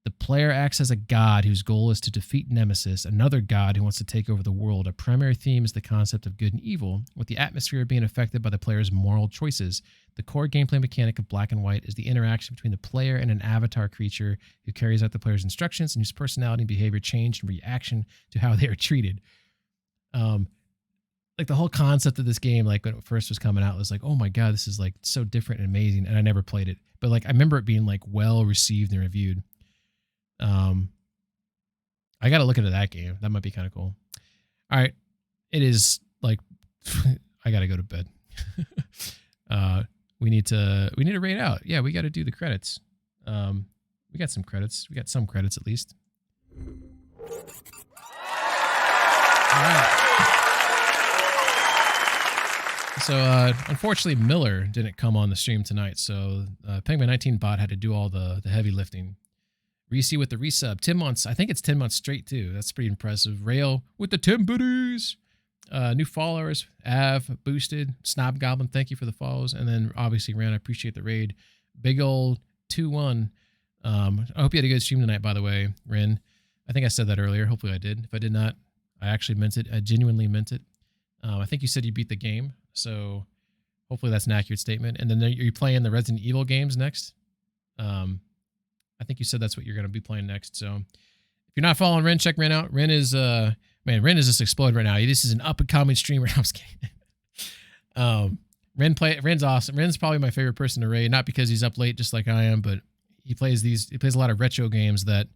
The player acts as a god whose goal is to defeat Nemesis, another god who wants to take over the world. A primary theme is the concept of good and evil, with the atmosphere being affected by the player's moral choices. The core gameplay mechanic of Black and White is the interaction between the player and an avatar creature who carries out the player's instructions and whose personality and behavior change in reaction to how they are treated. Like the whole concept of this game, like when it first was coming out, was like, oh my god, this is like so different and amazing, and I never played it. But like I remember it being like well received and reviewed. I got to look into that game. That might be kind of cool. All right. It is like, I got to go to bed. We need to rate out. Yeah, we got to do the credits. We got some credits. We got some credits at least. All right. So, unfortunately, Miller didn't come on the stream tonight. So, Penguin 19 Bot had to do all the heavy lifting. Reese with the resub. 10 months. I think it's 10 months straight, too. That's pretty impressive. Rail with the 10 booties. New followers. Av, Boosted. Snob Goblin, thank you for the follows. And then, obviously, Ran, I appreciate the raid. Big old 2-1. I hope you had a good stream tonight, by the way, Ren. I think I said that earlier. Hopefully I did. If I did not, I actually meant it. I genuinely meant it. I think you said you beat the game. So, hopefully that's an accurate statement. And then are you playing the Resident Evil games next? I think you said that's what you're going to be playing next. So if you're not following Ren, check Ren out. Ren is Ren is just exploded right now. This is an up and coming streamer. I'm just kidding. Ren's awesome. Ren's probably my favorite person to raid, not because he's up late just like I am, but he plays a lot of retro games that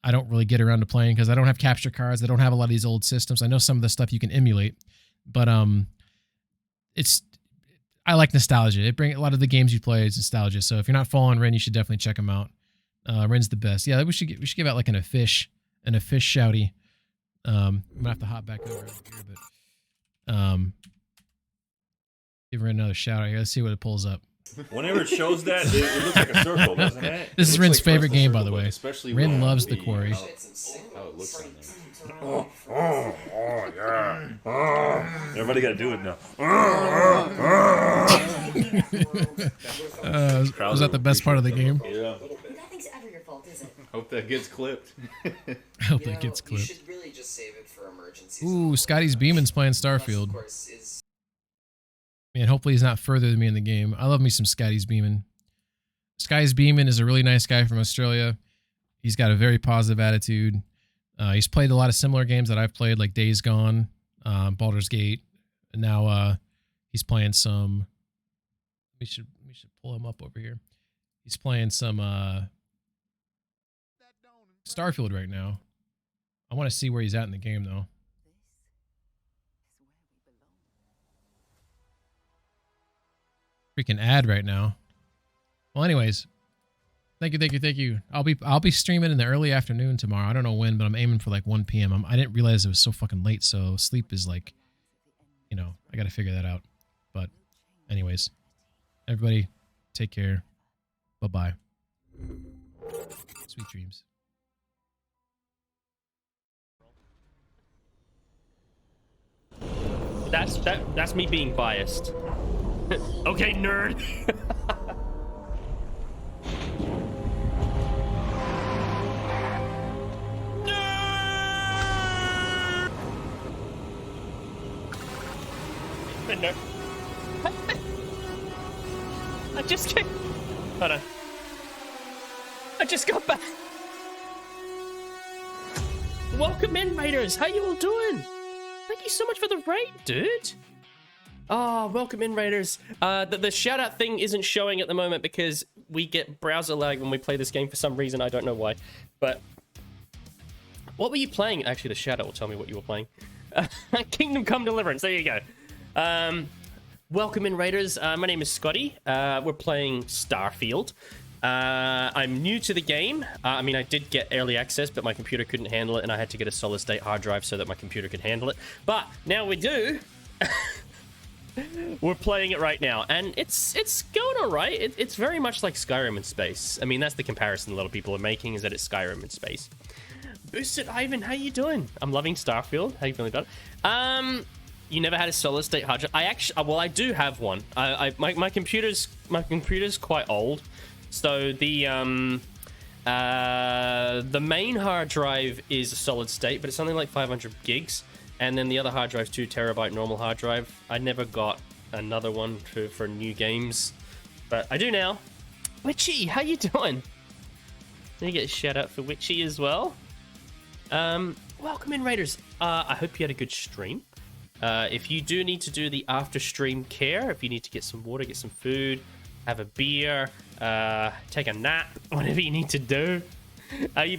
I don't really get around to playing because I don't have capture cards. I don't have a lot of these old systems. I know some of the stuff you can emulate, but I like nostalgia. A lot of the games you play is nostalgia. So if you're not following Ren, you should definitely check him out. Ren's the best. Yeah, we should give out like a fish shouty. I'm gonna have to hop back over here, but give Ren another shout out here. Let's see what it pulls up. Whenever it shows that, it looks like a circle, doesn't it? This is Ren's favorite game, by the way. Especially Ren loves the quarry. How it looks on there. Yeah. Everybody got to do it now. Was that the best part of the game? Yeah. Nothing's ever your fault, is it? Hope that gets clipped. I hope that gets clipped. You should really just save it for emergencies. Ooh, Scotty's Beeman's playing Starfield. Man, hopefully he's not further than me in the game. I love me some Scotty's Beeman. Sky's Beeman is a really nice guy from Australia. He's got a very positive attitude. He's played a lot of similar games that I've played, like Days Gone, Baldur's Gate, and now he's playing some. We should pull him up over here. He's playing some Starfield right now. I want to see where he's at in the game, though. Freaking ad right now. Well, anyways, thank you. I'll be streaming in the early afternoon tomorrow. I don't know when, but I'm aiming for like 1 p.m. I didn't realize it was so fucking late, so sleep is like, you know, I got to figure that out. But anyways, everybody, take care. Bye-bye. Sweet dreams. That's me being biased. Okay, nerd. Nerd. I just came. Hold on. I just got back. Welcome in, Raiders. How you all doing? Thank you so much for the raid, dude. Oh, welcome in, Raiders. The shout out thing isn't showing at the moment because we get browser lag when we play this game for some reason. I don't know why. But what were you playing? Actually, the shout out will tell me what you were playing. Kingdom Come Deliverance. There you go. Welcome in, Raiders. My name is Scotty. We're playing Starfield. I'm new to the game. I mean, I did get early access, but my computer couldn't handle it, and I had to get a solid-state hard drive so that my computer could handle it. But now we do. We're playing it right now, and it's going all right. It's very much like Skyrim in space. I mean, that's the comparison a lot of people are making, is that it's Skyrim in space. Boosted Ivan, how you doing? I'm loving Starfield. How you feeling about it? You never had a solid-state hard drive? I do have one. My computer's quite old. So the main hard drive is a solid state, but it's something like 500 gigs. And then the other hard drive's 2 terabyte normal hard drive. I never got another one for new games, but I do now. Witchy, how you doing? Did you get a shout out for Witchy as well? Welcome in, Raiders. I hope you had a good stream. If you do need to do the after stream care, if you need to get some water, get some food, have a beer, take a nap, whatever you need to do. You been